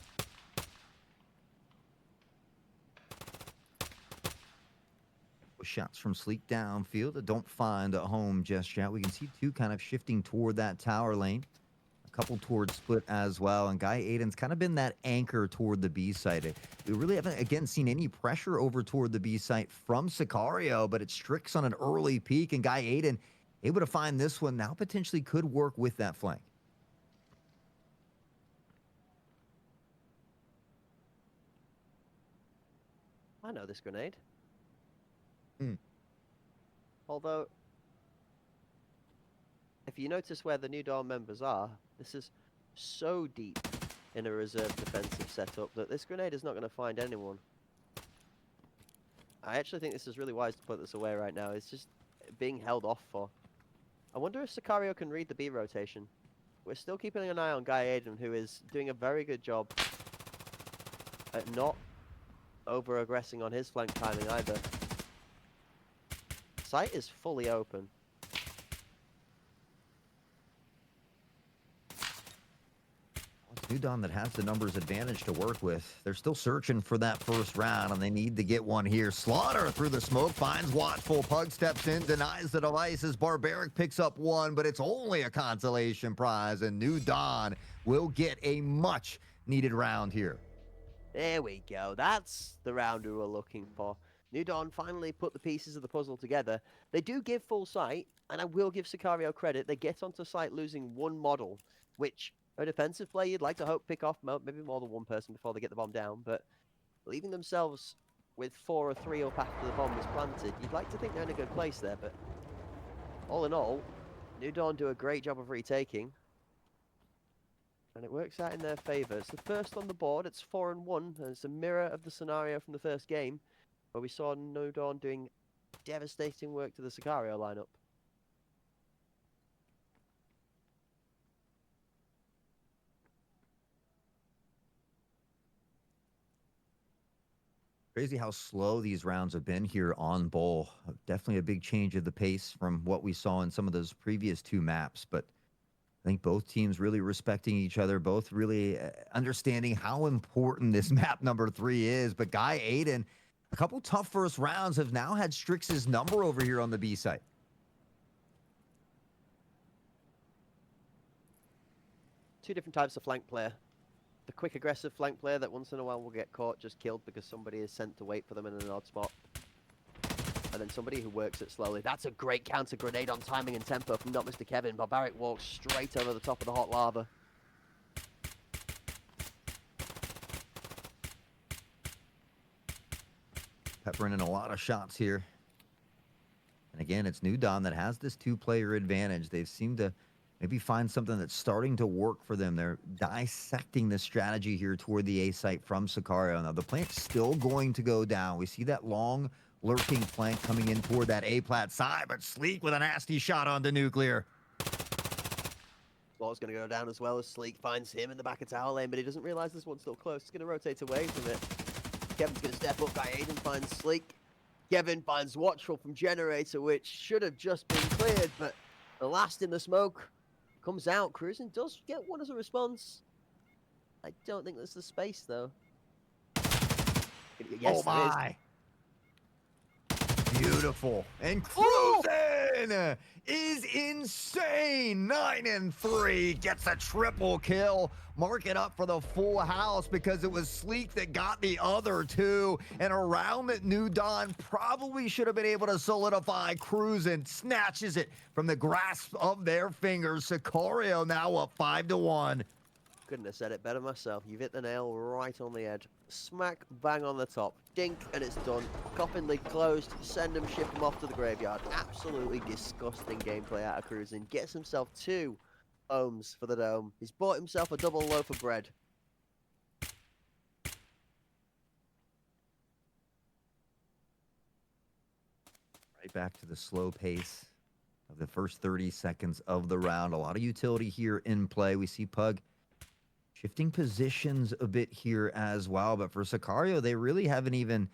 Shots from Sleek downfield that don't find a home just yet. We can see 2 kind of shifting toward that tower lane. A couple towards split as well. And Guy Aiden's kind of been that anchor toward the B site. We really haven't, again, seen any pressure over toward the B site from Sicario, but it's Strix on an early peak, and Guy Aiden able to find this one, now potentially could work with that flank. I know this grenade. Hmm. Although, if you notice where the New Dawn members are, this is so deep in a reserve defensive setup that this grenade is not going to find anyone. I actually think this is really wise to put this away right now. It's just being held off for. I wonder if Sicario can read the B rotation. We're still keeping an eye on Guy Aiden, who is doing a very good job at not over-aggressing on his flank timing either. Site is fully open. New Dawn that has the numbers advantage to work with. They're still searching for that first round, and they need to get one here. Slaughter through the smoke, finds Watchful. Pug steps in, denies the device as Barbaric picks up 1, but it's only a consolation prize, and New Dawn will get a much-needed round here. There we go. That's the round we were looking for. New Dawn finally put the pieces of the puzzle together. They do give full sight, and I will give Sicario credit. They get onto site losing 1 model, which a defensive play you'd like to hope pick off maybe more than 1 person before they get the bomb down, but leaving themselves with 4 or 3 up after the bomb was planted, you'd like to think they're in a good place there, but all in all, New Dawn do a great job of retaking. And it works out in their favour. It's the first on the board. It's 4-1. And it's a mirror of the scenario from the first game, where we saw No Dawn doing devastating work to the Sicario lineup. Crazy how slow these rounds have been here on Bull. Definitely a big change of the pace from what we saw in some of those previous two maps, but I think both teams really respecting each other, both really understanding how important this map number 3 is. But Guy Aiden, a couple tough first rounds, have now had Strix's number over here on the B side. Two different types of flank player. The quick aggressive flank player that once in a while will get caught just killed because somebody is sent to wait for them in an odd spot. And then somebody who works it slowly. That's a great counter grenade on timing and tempo from not Mr. Kevin. Barbaric walks straight over the top of the hot lava. Peppering in a lot of shots here. And again, it's New Dawn that has this two-player advantage. They've seemed to maybe find something that's starting to work for them. They're dissecting the strategy here toward the A site from Sicario. Now, the plant's still going to go down. We see that long lurking flank coming in toward that A-plat side, but Sleek with a nasty shot on the nuclear. Ball's going to go down as well as Sleek finds him in the back of tower lane, but he doesn't realize this one's still close. He's going to rotate away from it. Kevin's going to step up. Guy Aiden finds Sleek. Kevin finds Watchful from Generator, which should have just been cleared, but the last in the smoke comes out. Cruising does get one as a response. I don't think there's the space, though. Yes, oh my! Beautiful. And Cruising is insane. 9 and 3 gets a triple kill. Mark it up for the full house because it was Sleek that got the other two. And a round that New Dawn probably should have been able to solidify. Cruising snatches it from the grasp of their fingers. Sicario now up 5-1. Couldn't have said it better myself. You've hit the nail right on the head. Smack bang on the top. Dink, and it's done. Coffin lid closed. Send him, ship him off to the graveyard. Absolutely disgusting gameplay out of Cruising. Gets himself 2 ohms for the dome. He's bought himself a double loaf of bread. Right back to the slow pace of the first 30 seconds of the round. A lot of utility here in play. We see Pug shifting positions a bit here as well. But for Sicario, they really haven't even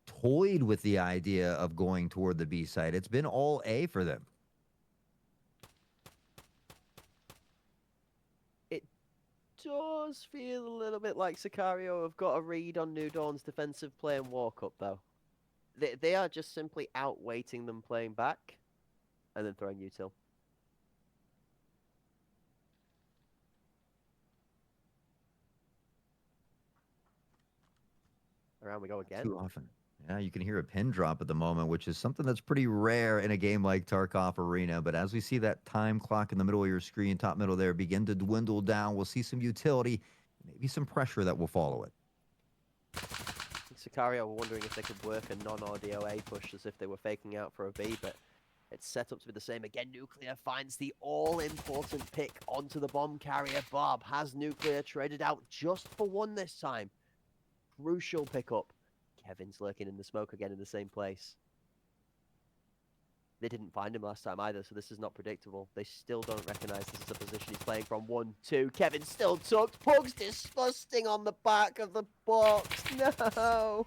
toyed with the idea of going toward the B side. It's been all A for them. It does feel a little bit like Sicario have got a read on New Dawn's defensive play and walk up, though. They are just simply outweighting them playing back and then throwing util. Around we go again. Too often. Yeah, you can hear a pin drop at the moment, which is something that's pretty rare in a game like Tarkov Arena. But as we see that time clock in the middle of your screen, top middle there, begin to dwindle down, we'll see some utility, maybe some pressure that will follow it. Sicario were wondering if they could work a non-audio A push as if they were faking out for a B, but it's set up to be the same again. Nuclear finds the all-important pick onto the bomb carrier. Bob has Nuclear traded out just for one this time. Crucial pickup. Kevin's lurking in the smoke again in the same place. They didn't find him last time either, so this is not predictable. They still don't recognize this is a position he's playing from. 1, 2. Kevin still tucked. Pug's disgusting on the back of the box. No.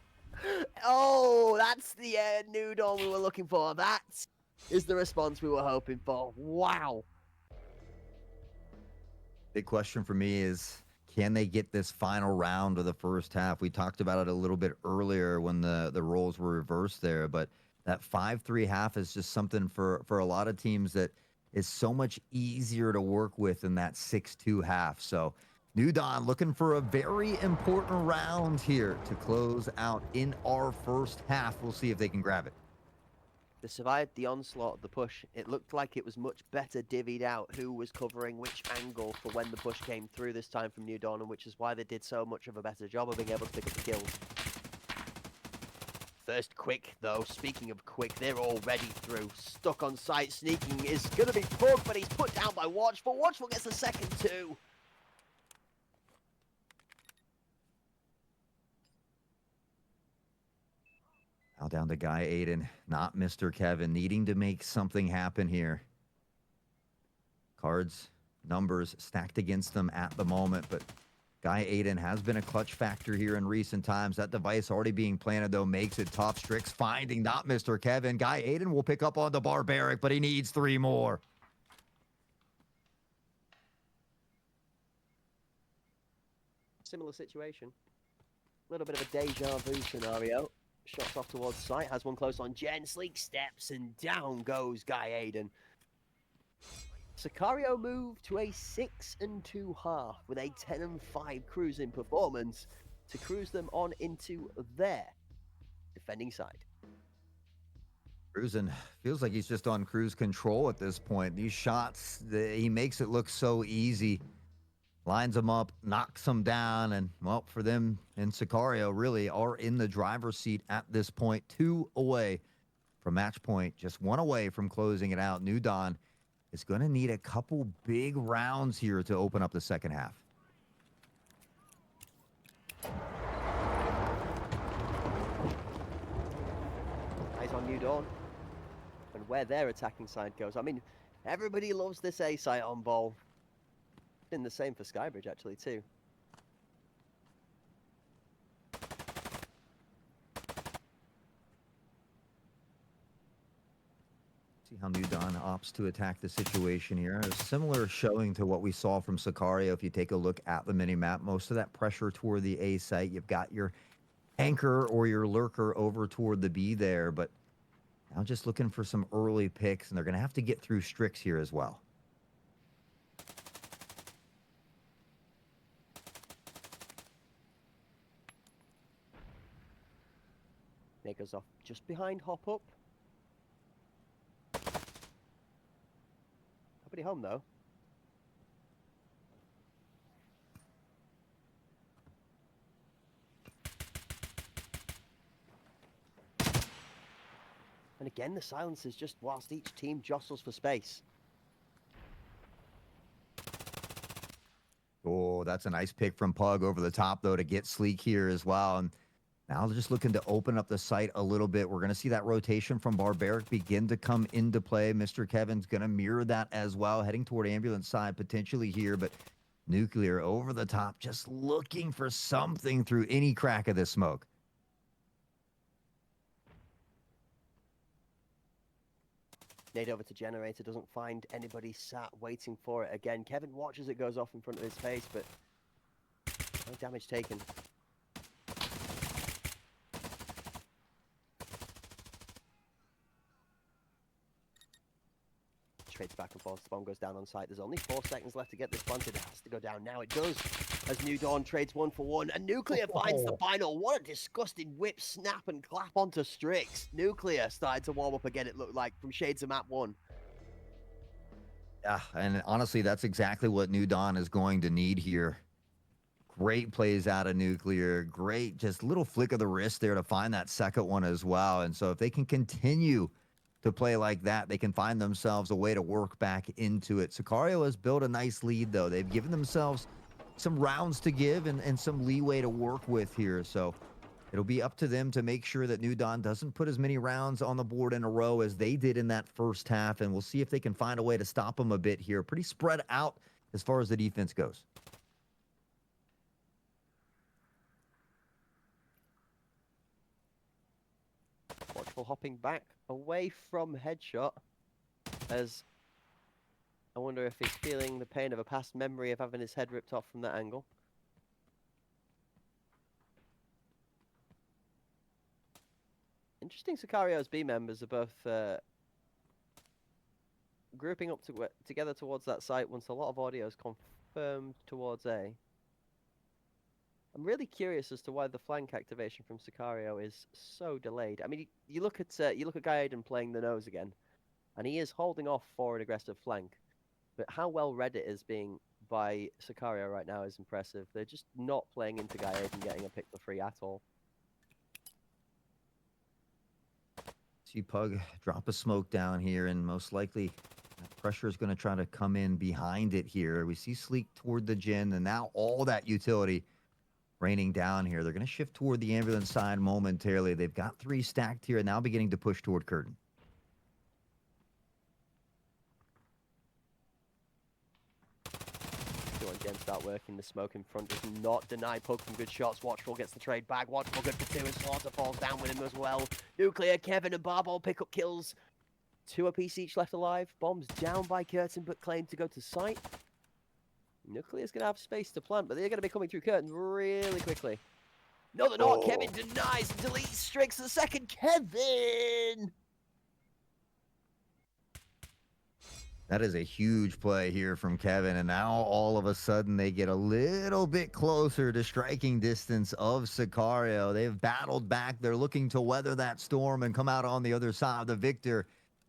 Oh, that's the New Dawn we were looking for. That is the response we were hoping for. Wow. Big question for me is, can they get this final round of the first half? We talked about it a little bit earlier when the roles were reversed there, but that 5-3 half is just something for a lot of teams that is so much easier to work with than that 6-2 half. So New Dawn looking for a very important round here to close out in our first half. We'll see if they can grab it. They survived the onslaught of the push. It looked like it was much better divvied out who was covering which angle for when the push came through this time from New Dawn, and which is why they did so much of a better job of being able to pick up the kills. First quick, though, speaking of quick, they're already through. Stuck on site, sneaking is going to be Pug, but he's put down by Watchful. Watchful gets the second 2. Now down to Guy Aiden, not Mr. Kevin, needing to make something happen here. Cards, numbers stacked against them at the moment, but Guy Aiden has been a clutch factor here in recent times. That device already being planted, though, makes it tough. Strix finding not Mr. Kevin. Guy Aiden will pick up on the Barbaric, but he needs 3 more. Similar situation. A little bit of a deja vu scenario. Shots off towards sight, has one close on Jen. Sleek steps and down goes Guy Aiden. Sicario moved to a 6-2 half with a 10-5 cruising performance to cruise them on into their defending side. Cruising feels like he's just on cruise control at this point. These shots, he makes it look so easy. Lines them up, knocks them down, and, well, for them and Sicario really are in the driver's seat at this point. 2 away from match point, just 1 away from closing it out. New Dawn is going to need a couple big rounds here to open up the second half. Eyes on New Dawn and where their attacking side goes. I mean, everybody loves this A site on ball. Been the same for Skybridge actually too. See how New Dawn opts to attack the situation here. A similar showing to what we saw from Sicario. If you take a look at the minimap, most of that pressure toward the A site. You've got your anchor or your lurker over toward the B there, but now just looking for some early picks, and they're going to have to get through Strix here as well. Nate goes off just behind Hop Up. Nobody home though. And again, the silence is just whilst each team jostles for space. Oh, that's a nice pick from Pug over the top, though, to get Sleek here as well. And now they're just looking to open up the site a little bit. We're going to see that rotation from Barbaric begin to come into play. Mr. Kevin's going to mirror that as well, heading toward ambulance side potentially here. But Nuclear over the top, just looking for something through any crack of this smoke. Nade over to Generator, doesn't find anybody sat waiting for it again. Kevin watches it goes off in front of his face, but no damage taken. Trades back and forth, the bomb goes down on site. There's only 4 seconds left to get this planted. It has to go down now. It does, as New Dawn trades 1 for 1. And Nuclear finds the final. What a disgusting whip, snap, and clap onto Strix. Nuclear started to warm up again, it looked like, from Shades of Map 1. Yeah, and honestly, that's exactly what New Dawn is going to need here. Great plays out of Nuclear. Great, just little flick of the wrist there to find that second one as well. And so if they can continue to play like that, they can find themselves a way to work back into it. Sicario has built a nice lead, though. They've given themselves some rounds to give and some leeway to work with here. So it'll be up to them to make sure that New Dawn doesn't put as many rounds on the board in a row as they did in that first half. And we'll see if they can find a way to stop them a bit here. Pretty spread out as far as the defense goes. Watchful hopping back away from Headshot, as I wonder if he's feeling the pain of a past memory of having his head ripped off from that angle. Interesting, Sicario's B members are both grouping up together towards that site once a lot of audio is confirmed towards A. I'm really curious as to why the flank activation from Sicario is so delayed. I mean, you look at Guy Aiden playing the nose again, and he is holding off for an aggressive flank. But how well read it is being by Sicario right now is impressive. They're just not playing into Guy Aiden getting a pick for free at all. See Pug drop a smoke down here, and most likely that pressure is going to try to come in behind it here. We see Sleek toward the Jin, and now all that utility raining down here. They're going to shift toward the ambulance side momentarily. They've got 3 stacked here, now beginning to push toward curtain. Again, start working the smoke in front. Does not deny Pug from good shots. Watchful gets the trade back. Watchful good for 2, and Slaughter falls down with him as well. Nuclear, Kevin, and Barball pick up kills. 2 apiece each left alive. Bombs down by Curtain, but claimed to go to site. Nuclear's going to have space to plant, but they're going to be coming through Curtain really quickly. No, they're not. Kevin denies and deletes Strix the second. Kevin! That is a huge play here from Kevin, and now all of a sudden they get a little bit closer to striking distance of Sicario. They've battled back. They're looking to weather that storm and come out on the other side of the victor.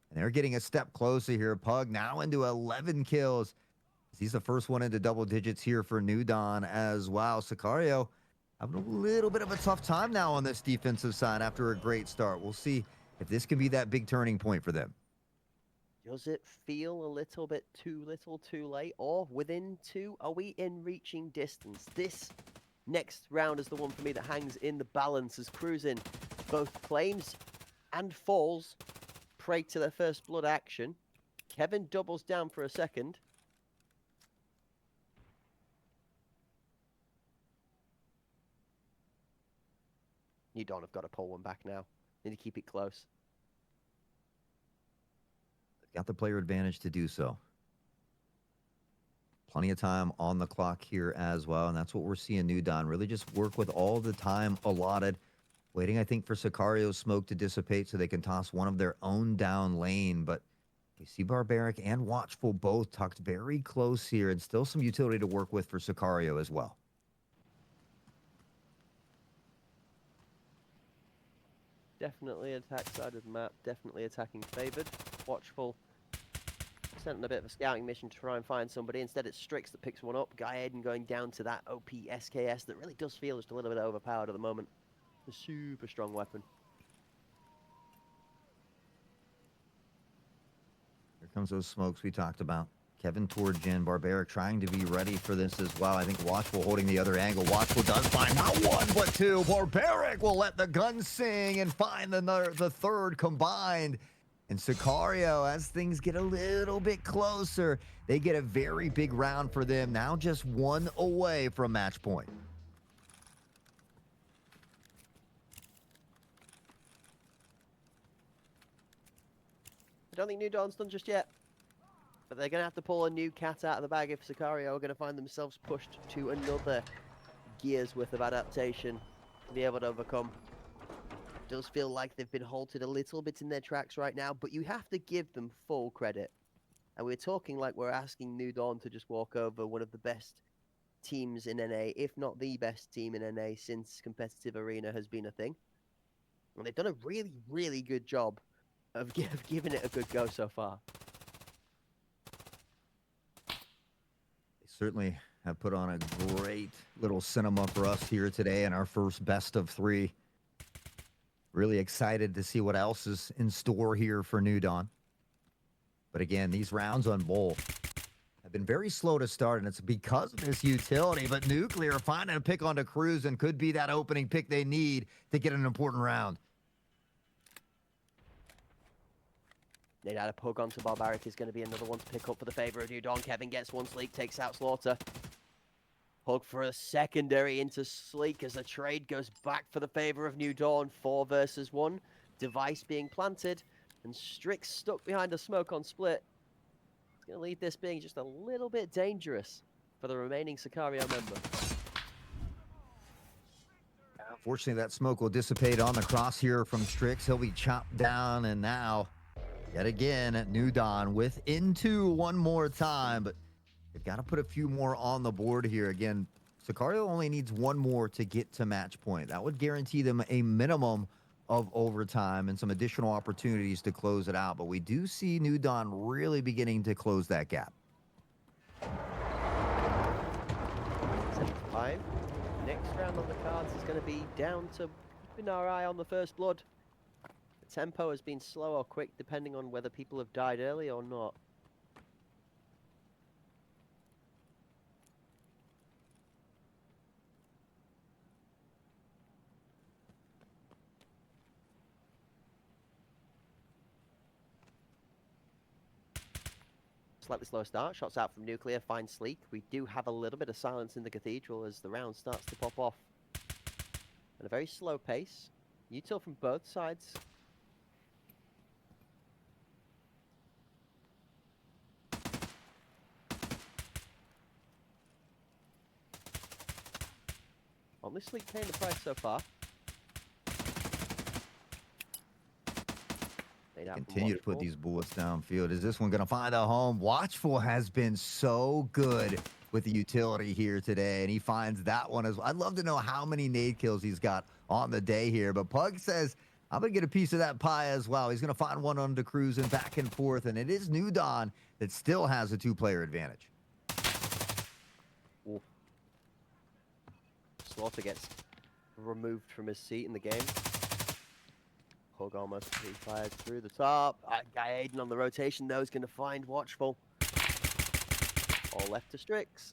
And they're getting a step closer here. Pug now into 11 kills. He's the first one into double digits here for New Dawn as well. Sicario having a little bit of a tough time now on this defensive side after a great start. We'll see if this can be that big turning point for them. Does it feel a little bit too little too late, or within 2? Are we in reaching distance? This next round is the one for me that hangs in the balance as Cruising both claims and falls prey to their first blood action. Kevin doubles down for a second. You don't have got to pull one back now. Need to keep it close. Got the player advantage to do so. Plenty of time on the clock here as well, and that's what we're seeing New Dawn really just work with all the time allotted. Waiting, I think, for Sicario's smoke to dissipate so they can toss one of their own down lane, but we see Barbaric and Watchful both tucked very close here, and still some utility to work with for Sicario as well. Definitely attack side of the map, definitely attacking favoured. Watchful sent on a bit of a scouting mission to try and find somebody. Instead it's Strix that picks one up. Guy Aiden going down to that OP SKS that really does feel just a little bit overpowered at the moment. A super strong weapon. Here comes those smokes we talked about. Kevin toward Jin. Barbaric trying to be ready for this as well. I think Watchful holding the other angle. Watchful does find not 1, but 2. Barbaric will let the gun sing and find the third combined. And Sicario, as things get a little bit closer, they get a very big round for them. Now just 1 away from match point. I don't think New Dawn's done just yet. But they're going to have to pull a new cat out of the bag if Sicario are going to find themselves pushed to another gear's worth of adaptation to be able to overcome. It does feel like they've been halted a little bit in their tracks right now, but you have to give them full credit. And we're talking like we're asking New Dawn to just walk over one of the best teams in NA, if not the best team in NA since competitive arena has been a thing. And they've done a really, really good job of giving it a good go so far. Certainly have put on a great little cinema for us here today in our first best of 3. Really excited to see what else is in store here for New Dawn. But again, these rounds on both have been very slow to start, and it's because of this utility. But Nuclear finding a pick onto Cruz and could be that opening pick they need to get an important round. They'd add a Pug onto Barbaric is going to be another one to pick up for the favour of New Dawn. Kevin gets one, Sleek takes out Slaughter. Pug for a secondary into Sleek as the trade goes back for the favour of New Dawn. 4 versus 1. Device being planted and Strix stuck behind a smoke on split. It's going to leave this being just a little bit dangerous for the remaining Sicario member. Unfortunately, that smoke will dissipate on the cross here from Strix. He'll be chopped down, and now yet again at New Dawn within 2 one more time, but they've got to put a few more on the board here. Again, Sicario only needs 1 more to get to match point. That would guarantee them a minimum of overtime and some additional opportunities to close it out. But we do see New Dawn really beginning to close that gap. 75. Next round on the cards is going to be down to keeping our eye on the first blood. Tempo has been slow or quick depending on whether people have died early or not. slightly slower start. Shots out from Nuclear, finds Sleek. We do have a little bit of silence in the Cathedral as the round starts to pop off. At a very slow pace. Util from both sides. Only Sleek paying the price so far. Continue to put these bullets downfield. Is this one going to find a home? Watchful has been so good with the utility here today, and he finds that one as well. I'd love to know how many nade kills he's got on the day here, but Pug says, I'm going to get a piece of that pie as well. He's going to find one on the cruise and back and forth, and it is New Dawn that still has a 2-player advantage. Ooh. Slaughter gets removed from his seat in the game. Hug almost fired through the top. Guy Aiden on the rotation, though, is going to find Watchful. All left to Strix.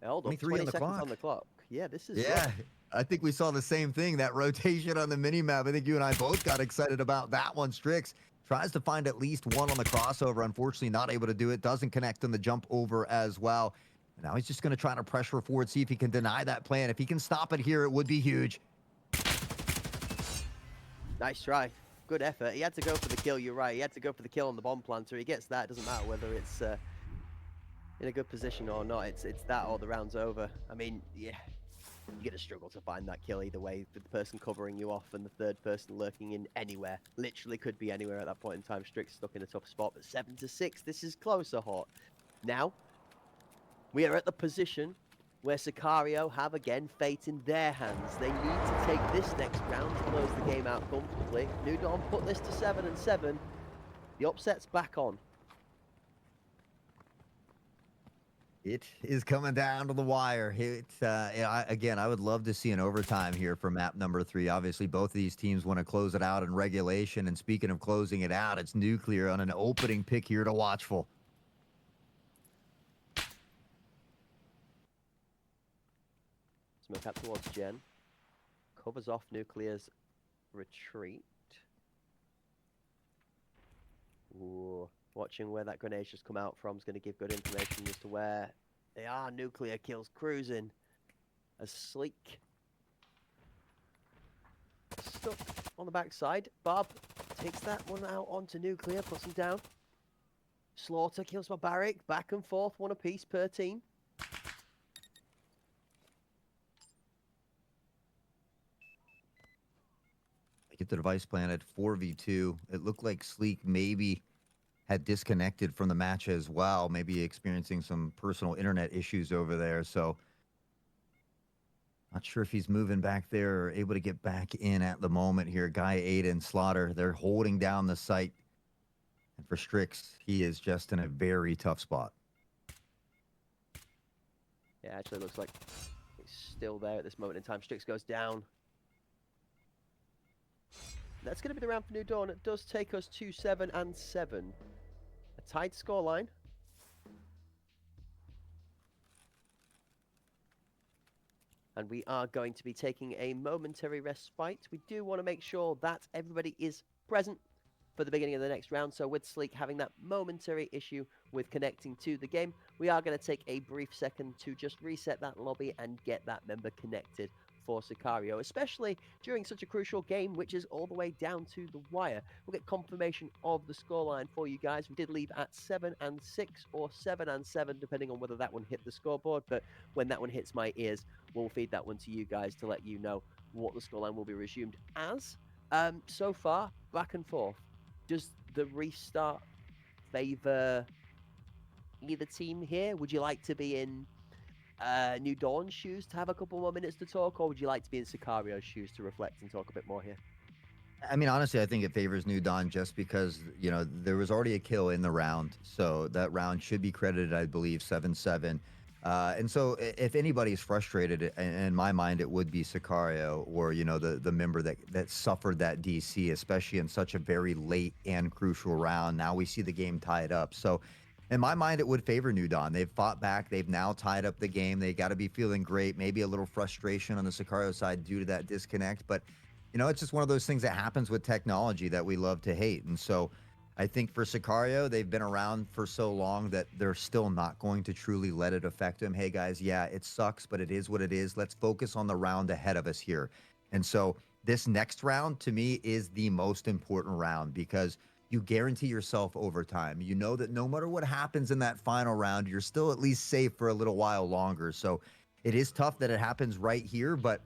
Hold up, 20 seconds on the clock. Yeah, this is rough. I think we saw the same thing, that rotation on the mini-map. I think you and I both got excited about that one. Strix tries to find at least one on the crossover. Unfortunately, not able to do it. Doesn't connect on the jump over as well. Now he's just going to try to pressure forward, see if he can deny that plan. If he can stop it here, it would be huge. Nice try. Good effort. He had to go for the kill, you're right. He had to go for the kill on the bomb planter. He gets that. It doesn't matter whether it's in a good position or not. It's that or the round's over. I mean, yeah, you're going to struggle to find that kill either way, with the person covering you off and the third person lurking in anywhere. Literally could be anywhere at that point in time. Strix stuck in a tough spot, but 7-6. This is closer, Hort. Now, we are at the position where Sicario have again fate in their hands. They need to take this next round to close the game out comfortably. New Dawn put this to 7-7. The upset's back on. It is coming down to the wire. Again, I would love to see an overtime here for map number 3. Obviously, both of these teams want to close it out in regulation. And speaking of closing it out, it's Nuclear on an opening pick here to Watchful. Smoke out towards Gen. Covers off Nuclear's retreat. Ooh. Watching where that grenade's just come out from is going to give good information as to where they are. Nuclear kills cruising. As Sleek stuck on the backside. Bob takes that one out onto Nuclear, puts him down. Slaughter kills Barbaric. Back and forth, one apiece per team. Get the device planted 4v2. It looked like Sleek maybe had disconnected from the match as well, maybe experiencing some personal internet issues over there. So not sure if he's moving back there or able to get back in at the moment here. Guy Aiden, Slaughter, they're holding down the site. And for Strix, he is just in a very tough spot. Yeah, actually looks like he's still there at this moment in time. Strix goes down. That's going to be the round for New Dawn. It does take us to 7-7. A tight scoreline. And we are going to be taking a momentary respite. We do want to make sure that everybody is present for the beginning of the next round. So with Sleek having that momentary issue with connecting to the game, we are going to take a brief second to just reset that lobby and get that member connected for Sicario, especially during such a crucial game, which is all the way down to the wire. We'll get confirmation of the scoreline for you guys. We did leave at 7-6 or 7-7, depending on whether that one hit the scoreboard, but when that one hits my ears, we'll feed that one to you guys to let you know what the scoreline will be resumed as. So far, back and forth. Does the restart favor either team here? Would you like to be in New Dawn's shoes to have a couple more minutes to talk, or would you like to be in Sicario's shoes to reflect and talk a bit more here? I mean, honestly, I think it favors New Dawn just because, you know, there was already a kill in the round. So that round should be credited, I believe, 7-7. And so if anybody's frustrated, in my mind, it would be Sicario or, you know, the member that suffered that DC, especially in such a very late and crucial round. Now we see the game tied up. So in my mind, it would favor New Dawn. They've fought back. They've now tied up the game. They got to be feeling great. Maybe a little frustration on the Sicario side due to that disconnect. But it's just one of those things that happens with technology that we love to hate. And so I think for Sicario, they've been around for so long that they're still not going to truly let it affect them. Hey guys, yeah, it sucks, but it is what it is. Let's focus on the round ahead of us here. And so this next round to me is the most important round because you guarantee yourself overtime. You know that no matter what happens in that final round, you're still at least safe for a little while longer. So it is tough that it happens right here, but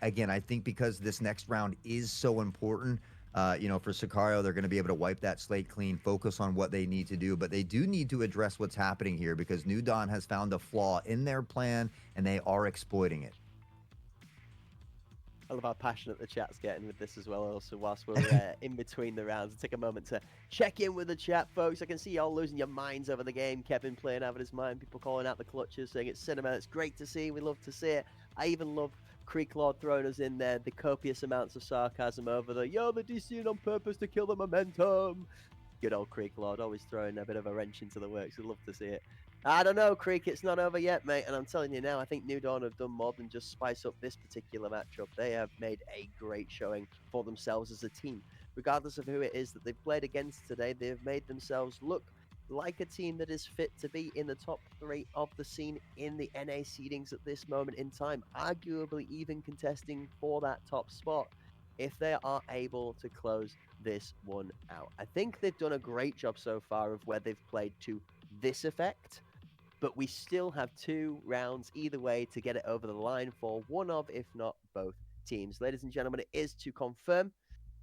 again, I think because this next round is so important, for Sicario, they're going to be able to wipe that slate clean, focus on what they need to do, but they do need to address what's happening here because New Dawn has found a flaw in their plan and they are exploiting it. I love how passionate the chat's getting with this as well. Also, whilst we're in between the rounds, take a moment to check in with the chat, folks. I can see y'all losing your minds over the game. Kevin playing out of his mind. People calling out the clutches, saying it's cinema. It's great to see. We love to see it. I even love Creek Lord throwing us in there. The copious amounts of sarcasm over the they're DCing on purpose to kill the momentum. Good old Creek Lord, always throwing a bit of a wrench into the works. We'd love to see it. I don't know, Creek, it's not over yet, mate. And I'm telling you now, I think New Dawn have done more than just spice up this particular matchup. They have made a great showing for themselves as a team. Regardless of who it is that they've played against today, they've made themselves look like a team that is fit to be in the top 3 of the scene in the NA seedings at this moment in time, arguably even contesting for that top spot if they are able to close this one out. I think they've done a great job so far of where they've played to this effect, but we still have 2 rounds either way to get it over the line for one of, if not both teams. Ladies and gentlemen, it is to confirm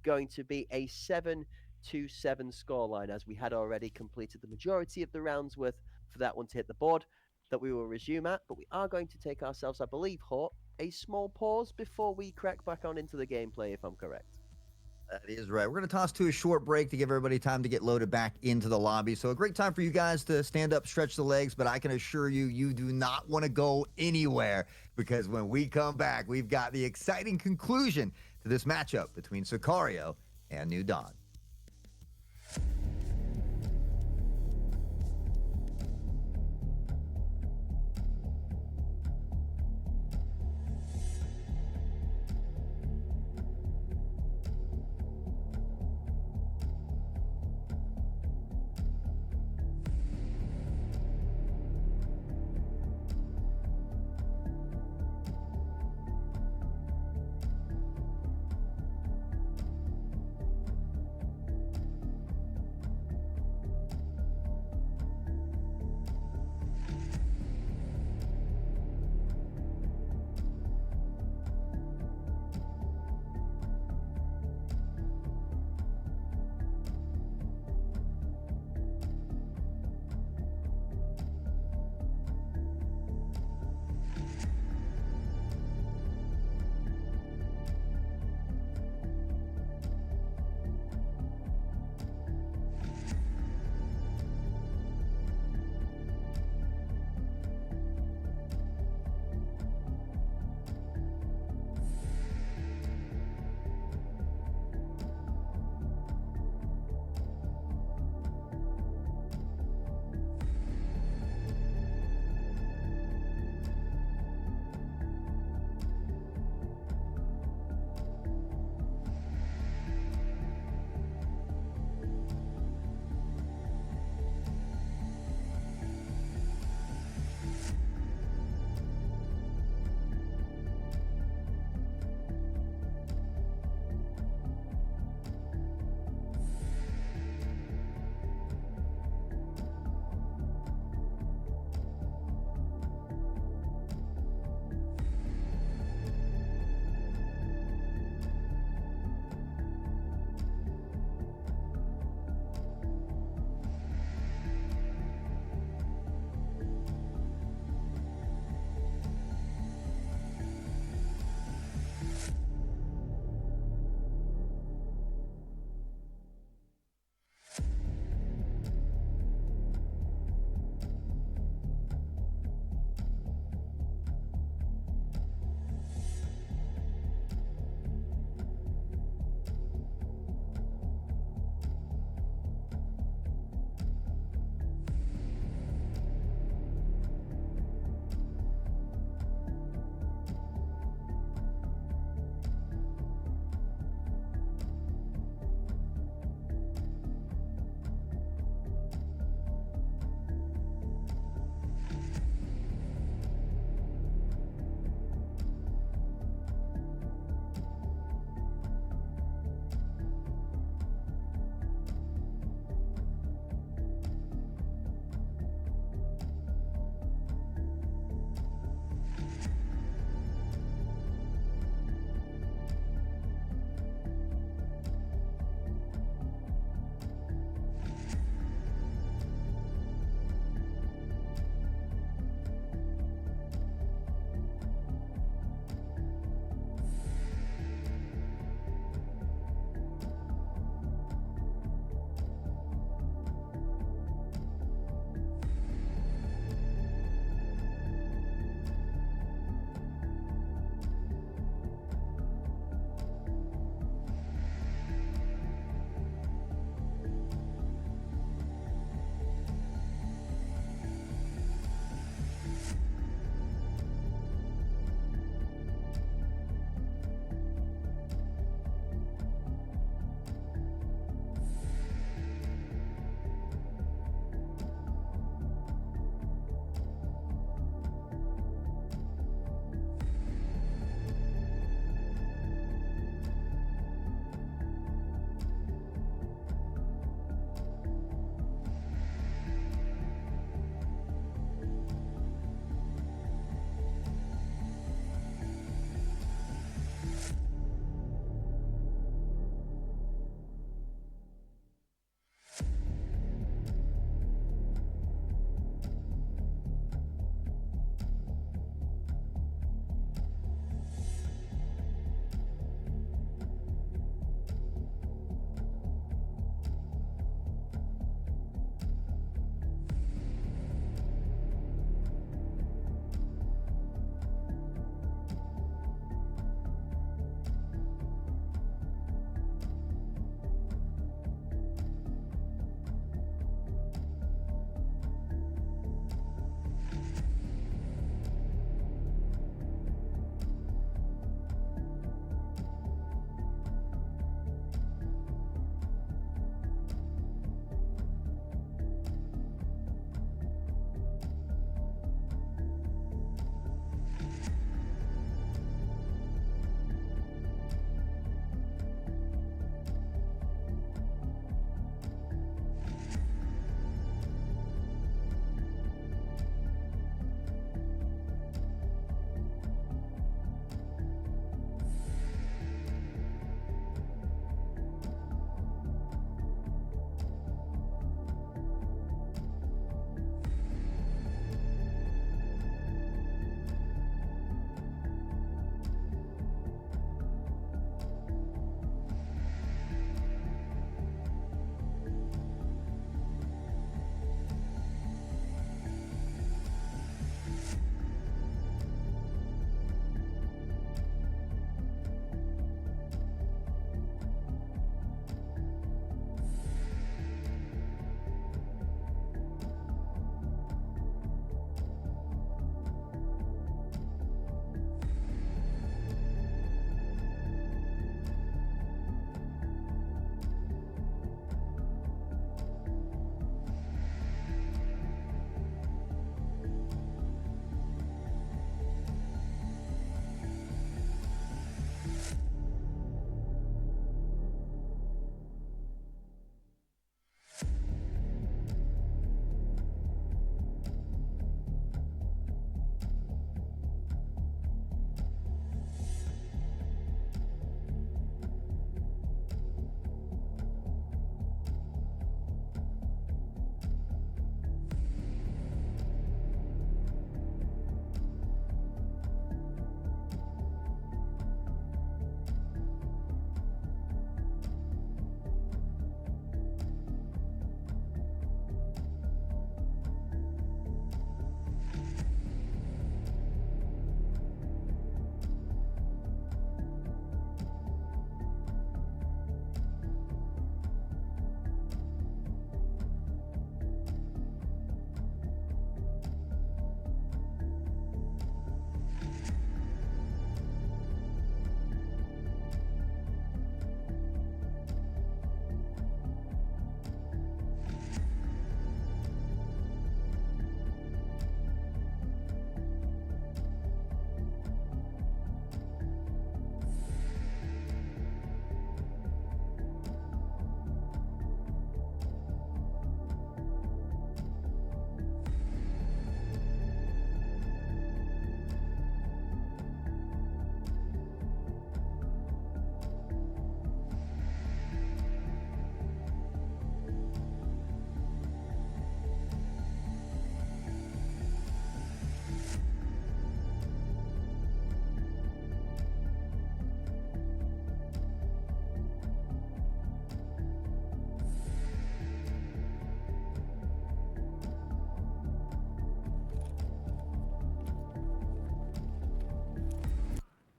going to be a 7-7 scoreline, as we had already completed the majority of the rounds worth for that one to hit the board that we will resume at, but we are going to take ourselves, I believe, Hort, a small pause before we crack back on into the gameplay, if I'm correct. That is right. We're going to toss to a short break to give everybody time to get loaded back into the lobby. So a great time for you guys to stand up, stretch the legs, but I can assure you, you do not want to go anywhere because when we come back, we've got the exciting conclusion to this matchup between Sicario and New Dawn.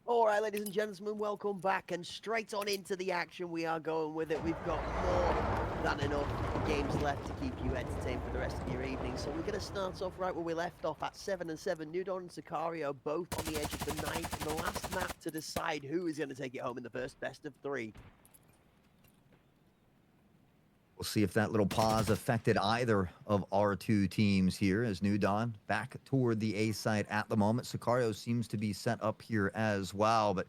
All right, ladies and gentlemen, welcome back, and straight on into the action we are going with it. We've got more than enough games left to keep you entertained for the rest of your evening. So we're going to start off right where we left off at 7-7. New Dawn and Sicario both on the edge of the night, and the last map to decide who is going to take it home in the first best of 3. We'll see if that little pause affected either of our two teams here as New Dawn back toward the A site at the moment. Sicario seems to be set up here as well, but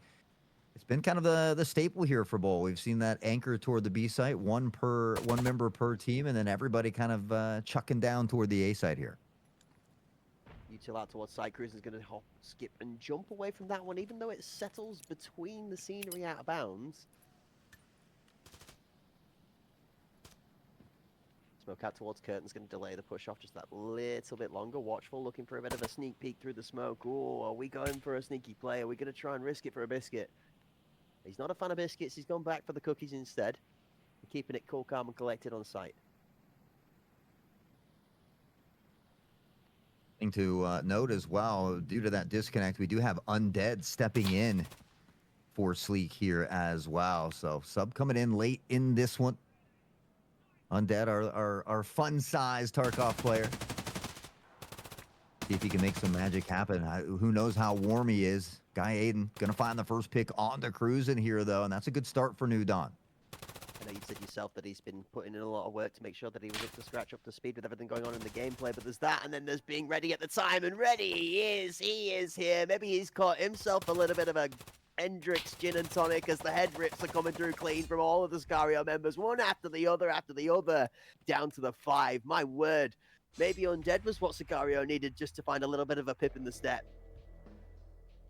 it's been kind of the staple here for Bowl. We've seen that anchor toward the B site, one member per team, and then everybody kind of chucking down toward the A site here. Util out towards side cruise is going to hop, skip, and jump away from that one, even though it settles between the scenery out of bounds. Smoke out towards curtain's going to delay the push off just that little bit longer. Watchful, looking for a bit of a sneak peek through the smoke. Oh, are we going for a sneaky play? Are we going to try and risk it for a biscuit? He's not a fan of biscuits. He's gone back for the cookies instead. Keeping it cool, calm, and collected on site. Thing to note as well, due to that disconnect, we do have Undead stepping in for Sleek here as well. So sub coming in late in this one. Undead, our fun-sized Tarkov player. See if he can make some magic happen. Who knows how warm he is. Guy Aiden gonna find the first pick on the cruise in here, though, and that's a good start for New Dawn. I know you said yourself that he's been putting in a lot of work to make sure that he was up to scratch, up to speed with everything going on in the gameplay, but there's that, and then there's being ready at the time, and ready he is here. Maybe he's caught himself a little bit of a Hendrix gin and tonic as the head rips are coming through clean from all of the Sicario members, one after the other, down to the 5. My word, maybe Undead was what Sicario needed just to find a little bit of a pip in the step.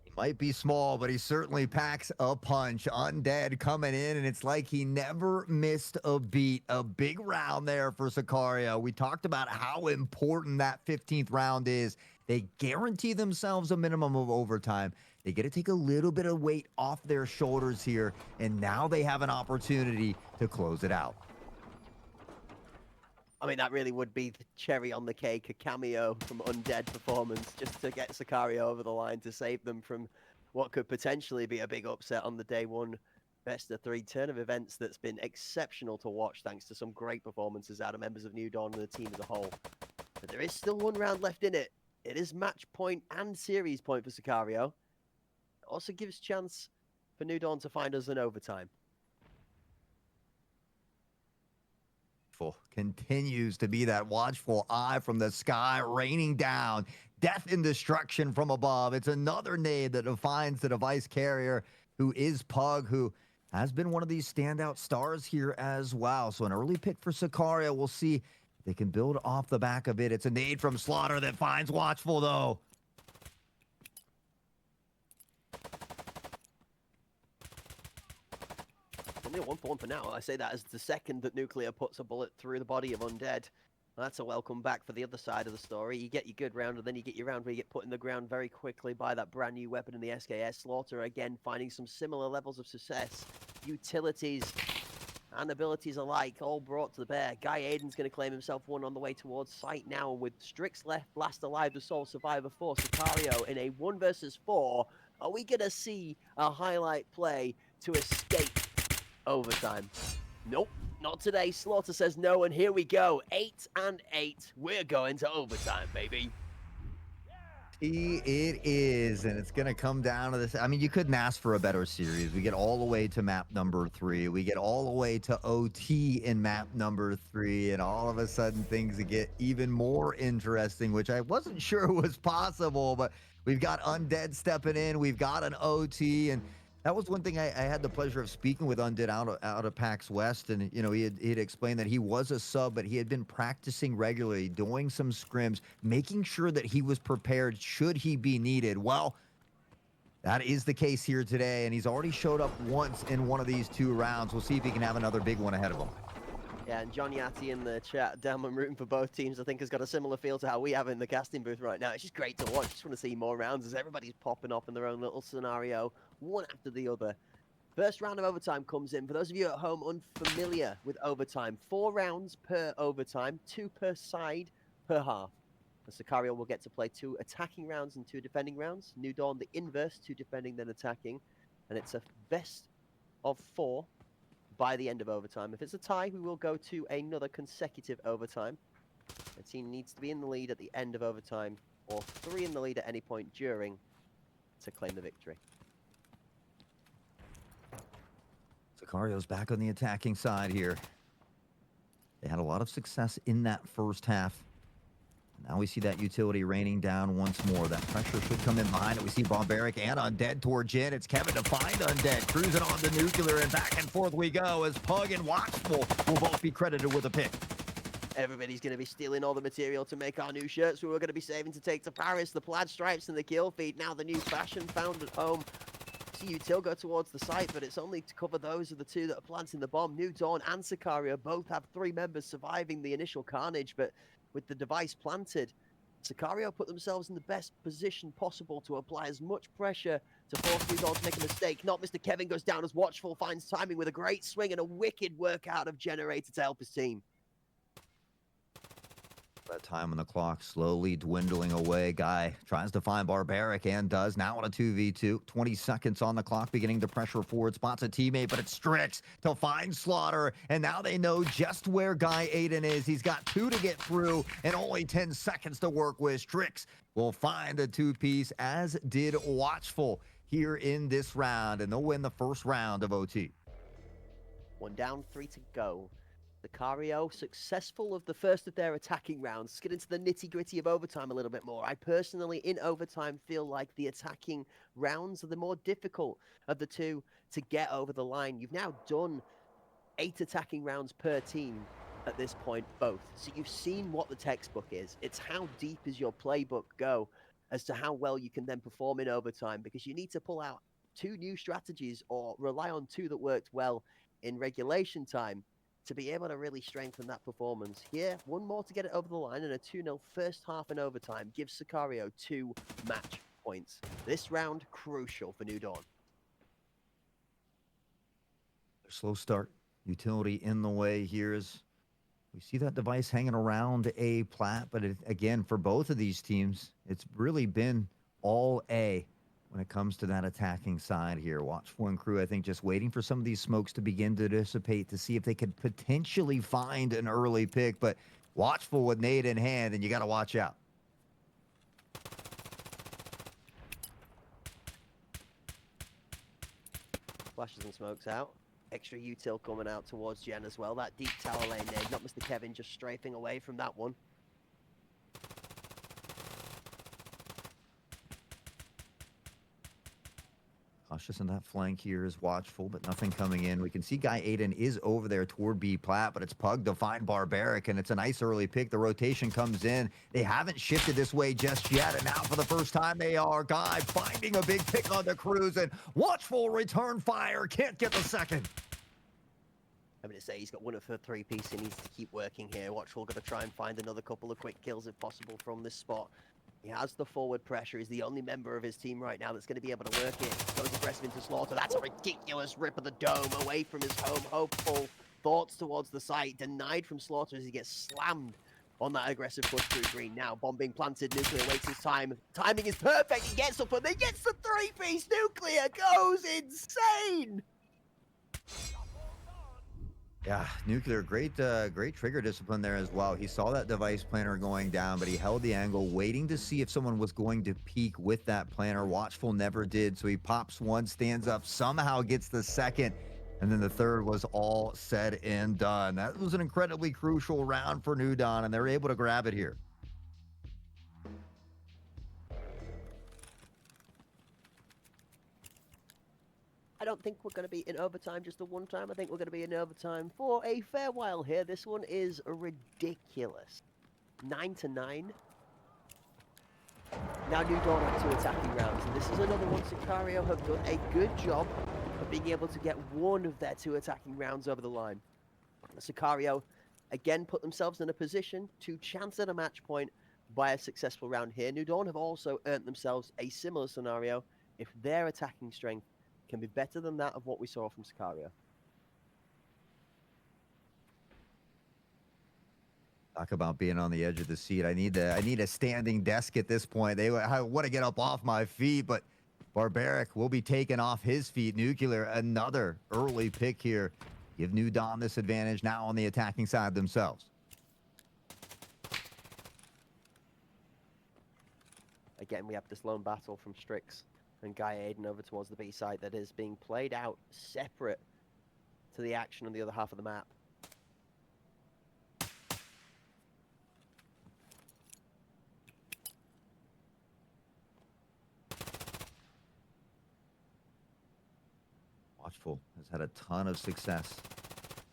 He might be small, but he certainly packs a punch. Undead coming in, and it's like he never missed a beat. A big round there for Sicario. We talked about how important that 15th round is. They guarantee themselves a minimum of overtime. They get to take a little bit of weight off their shoulders here, and now they have an opportunity to close it out. I mean, that really would be the cherry on the cake, a cameo from Undead performance, just to get Sicario over the line to save them from what could potentially be a big upset on the day 1 best of 3 turn of events that's been exceptional to watch, thanks to some great performances out of members of New Dawn and the team as a whole. But there is still one round left in it. It is match point and series point for Sicario. It also gives chance for New Dawn to find us in overtime. Continues to be that watchful eye from the sky, raining down death and destruction from above. It's another nade that defines the device carrier, who is Pug, who has been one of these standout stars here as well. So an early pick for Sicario. We'll see if they can build off the back of it. It's a nade from Slaughter that finds Watchful, though. Only a 1-for-1 for now. I say that as the second that Nuclear puts a bullet through the body of Undead. That's a welcome back for the other side of the story. You get your good round, and then you get your round where you get put in the ground very quickly by that brand new weapon in the SKS. Slaughter, again, finding some similar levels of success. Utilities and abilities alike, all brought to the bear. Guy Aiden's going to claim himself one on the way towards site now, with Strix left, Blast alive, the sole survivor for Sicario in a 1 versus 4. Are we going to see a highlight play to escape overtime? Nope, not today. Slaughter says no, and here we go. 8-8. We're going to overtime, baby. It is, and it's going to come down to this. I mean, you couldn't ask for a better series. We get all the way to map number 3. We get all the way to OT in map number 3, and all of a sudden things get even more interesting, which I wasn't sure was possible, but we've got Undead stepping in. We've got an OT, and that was one thing I had the pleasure of speaking with Undead out of PAX West, and you know he had explained that he was a sub, but he had been practicing regularly, doing some scrims, making sure that he was prepared should he be needed. Well, that is the case here today, and he's already showed up once in one of these 2 rounds. We'll see if he can have another big one ahead of him. Yeah, and John Yatti in the chat, damn, I'm rooting for both teams. I think has got a similar feel to how we have in the casting booth right now. It's just great to watch. Just want to see more rounds as everybody's popping off in their own little scenario, one after the other. First round of overtime comes in. For those of you at home unfamiliar with overtime, 4 rounds per overtime, 2 per side per half. Sicario will get to play 2 attacking rounds and 2 defending rounds. New Dawn, the inverse, 2 defending, then attacking. And it's a best of 4 by the end of overtime. If it's a tie, we will go to another consecutive overtime. The team needs to be in the lead at the end of overtime, or 3 in the lead at any point during, to claim the victory. Sicario's back on the attacking side here. They had a lot of success in that first half. Now we see that utility raining down once more. That pressure should come in behind it. We see Barbaric and Undead toward Jin. It's Kevin to find Undead. Cruising on the Nuclear, and back and forth we go as Pug and Watchful will both be credited with a pick. Everybody's going to be stealing all the material to make our new shirts. We were going to be saving to take to Paris. The plaid stripes and the kill feed. Now the new fashion found at home. See Util go towards the site, but it's only to cover those of the 2 that are planting the bomb. New Dawn and Sicario both have 3 members surviving the initial carnage, but with the device planted, Sicario put themselves in the best position possible to apply as much pressure to force New Dawn to make a mistake. Not Mr. Kevin goes down as Watchful finds timing with a great swing and a wicked workout of Generator to help his team. That time on the clock slowly dwindling away. Guy tries to find Barbaric and does. Now on a 2v2. 20 seconds on the clock, beginning to pressure forward. Spots a teammate, but it's Strix to find Slaughter. And now they know just where Guy Aiden is. He's got 2 to get through and only 10 seconds to work with. Strix will find a 2-piece, as did Watchful here in this round. And they'll win the first round of OT. 1 down, 3 to go. Sicario successful of the first of their attacking rounds. Let's get into the nitty-gritty of overtime a little bit more. I personally, in overtime, feel like the attacking rounds are the more difficult of the 2 to get over the line. You've now done 8 attacking rounds per team at this point, both. So you've seen what the textbook is. It's how deep is your playbook go as to how well you can then perform in overtime, because you need to pull out 2 new strategies or rely on 2 that worked well in regulation time to be able to really strengthen that performance. Here, 1 more to get it over the line, and a 2-0 first half in overtime gives Sicario 2 match points. This round, crucial for New Dawn. Slow start. Utility in the way here as we see that device hanging around A plat, but again, for both of these teams, it's really been all A when it comes to that attacking side here. Watchful and crew, I think, just waiting for some of these smokes to begin to dissipate to see if they could potentially find an early pick, but Watchful with nade in hand, and you got to watch out. Flashes and smokes out. Extra util coming out towards Jen as well. That deep tower lane nade, not Mr. Kevin just strafing away from that one. Cautious in that flank here is Watchful, but nothing coming in. We can see Guy Aiden is over there toward B plat, but it's Pug to find Barbaric, and it's a nice early pick. The rotation comes in. They haven't shifted this way just yet, and now for the first time they are. Guy finding a big pick on the cruise, and Watchful return fire. Can't get the second. I'm going to say he's got 1 of her 3-piece. He needs to keep working here. Watchful going to try and find another couple of quick kills if possible from this spot. He has the forward pressure. He's the only member of his team right now that's going to be able to work it. Goes aggressive into Slaughter. That's a ridiculous rip of the dome away from his home. Hopeful thoughts towards the site. Denied from Slaughter as he gets slammed on that aggressive push through green. Now bomb being planted. Nuclear waits his time. Timing is perfect. He gets up and then gets the 3-piece. Nuclear goes insane. Yeah, Nuclear, great trigger discipline there as well. He saw that device planner going down, but he held the angle, waiting to see if someone was going to peek with that planner. Watchful never did, so he pops 1, stands up, somehow gets the second, and then the third was all said and done. That was an incredibly crucial round for New Dawn, and they're able to grab it here. I don't think we're going to be in overtime just the one time. I think we're going to be in overtime for a fair while here. This one is ridiculous. 9-9. Now New Dawn have 2 attacking rounds, and this is another one Sicario have done a good job of being able to get 1 of their 2 attacking rounds over the line. Sicario again put themselves in a position to chance at a match point by a successful round here. New Dawn have also earned themselves a similar scenario if their attacking strength can be better than that of what we saw from Sicario. Talk about being on the edge of the seat. I need a standing desk at this point. I want to get up off my feet, but Barbaric will be taken off his feet. Nuclear, another early pick here. Give New Dawn this advantage now on the attacking side themselves. Again, we have this lone battle from Strix and Guy Aiden over towards the B side that is being played out separate to the action on the other half of the map. Watchful has had a ton of success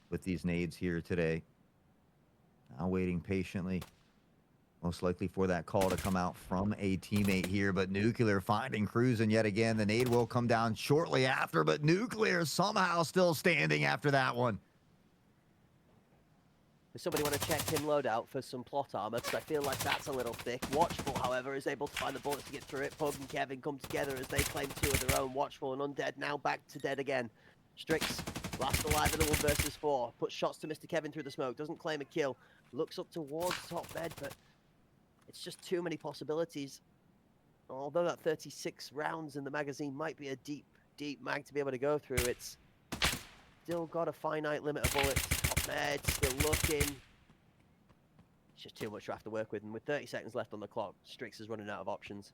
with these nades here today. Now waiting patiently, most likely for that call to come out from a teammate here, but Nuclear finding Cruisin' yet again. The nade will come down shortly after, but Nuclear somehow still standing after that one. Does somebody want to check him loadout for some plot armor? Because I feel like that's a little thick. Watchful, however, is able to find the bullets to get through it. Pug and Kevin come together as they claim 2 of their own. Watchful and Undead now back to dead again. Strix, last alive in the 1 versus 4. Puts shots to Mr. Kevin through the smoke. Doesn't claim a kill. Looks up towards top bed, but it's just too many possibilities. Although that 36 rounds in the magazine might be a deep, deep mag to be able to go through, it's still got a finite limit of bullets. Top bed, still looking. It's just too much to have to work with, and with 30 seconds left on the clock, Strix is running out of options.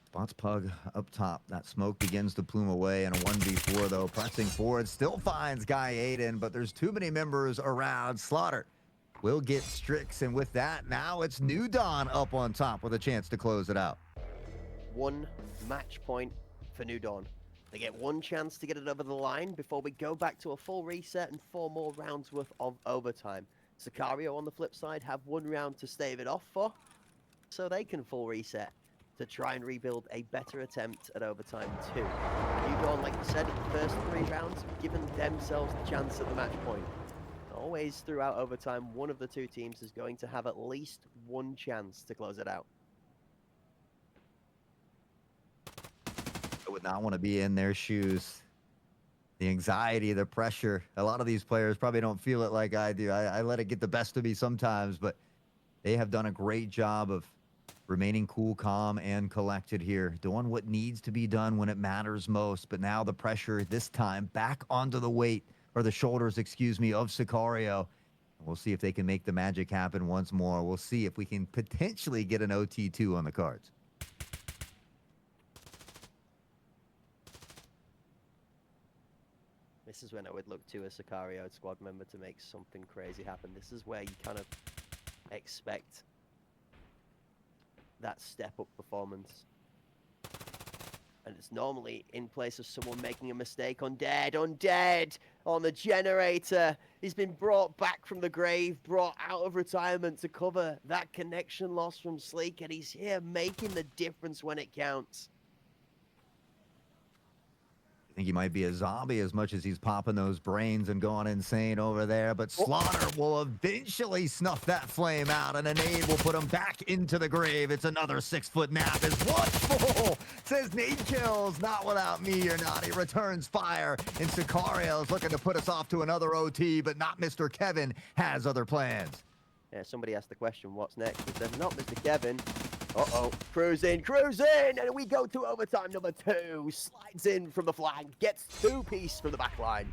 Spots Pug up top. That smoke begins to plume away, and a 1v4 though, pressing forward, still finds Guy Aiden, but there's too many members around. Slaughter will get Strix, and with that, now it's New Dawn up on top with a chance to close it out. 1 match point for New Dawn. They get 1 chance to get it over the line before we go back to a full reset and 4 more rounds worth of overtime. Sicario on the flip side have 1 round to stave it off for, so they can full reset to try and rebuild a better attempt at overtime too. New Dawn, like you said, in the first 3 rounds, have given themselves the chance at the match point. Always throughout overtime, one of the 2 teams is going to have at least 1 chance to close it out. I would not want to be in their shoes. The anxiety, the pressure. A lot of these players probably don't feel it like I do. I let it get the best of me sometimes, but they have done a great job of remaining cool, calm, and collected here. Doing what needs to be done when it matters most. But now the pressure, this time, back onto the weight, or the shoulders, excuse me, of Sicario. We'll see if they can make the magic happen once more. We'll see if we can potentially get an OT2 on the cards. This is when I would look to a Sicario squad member to make something crazy happen. This is where you kind of expect that step-up performance. And it's normally in place of someone making a mistake. Undead on the generator. He's been brought back from the grave, brought out of retirement to cover that connection loss from Sleek, and he's here making the difference when it counts. I think he might be a zombie as much as he's popping those brains and going insane over there. But Slaughter will eventually snuff that flame out, and a nade will put him back into the grave. It's another 6-foot nap. As Watchful says, nade kills, not without me or not. He returns fire, and Sicario is looking to put us off to another OT, but not Mr. Kevin has other plans. Yeah, somebody asked the question, what's next? He said, not Mr. Kevin. Uh-oh, cruising, and we go to overtime number 2. Slides in from the flank, gets 2-piece from the back line.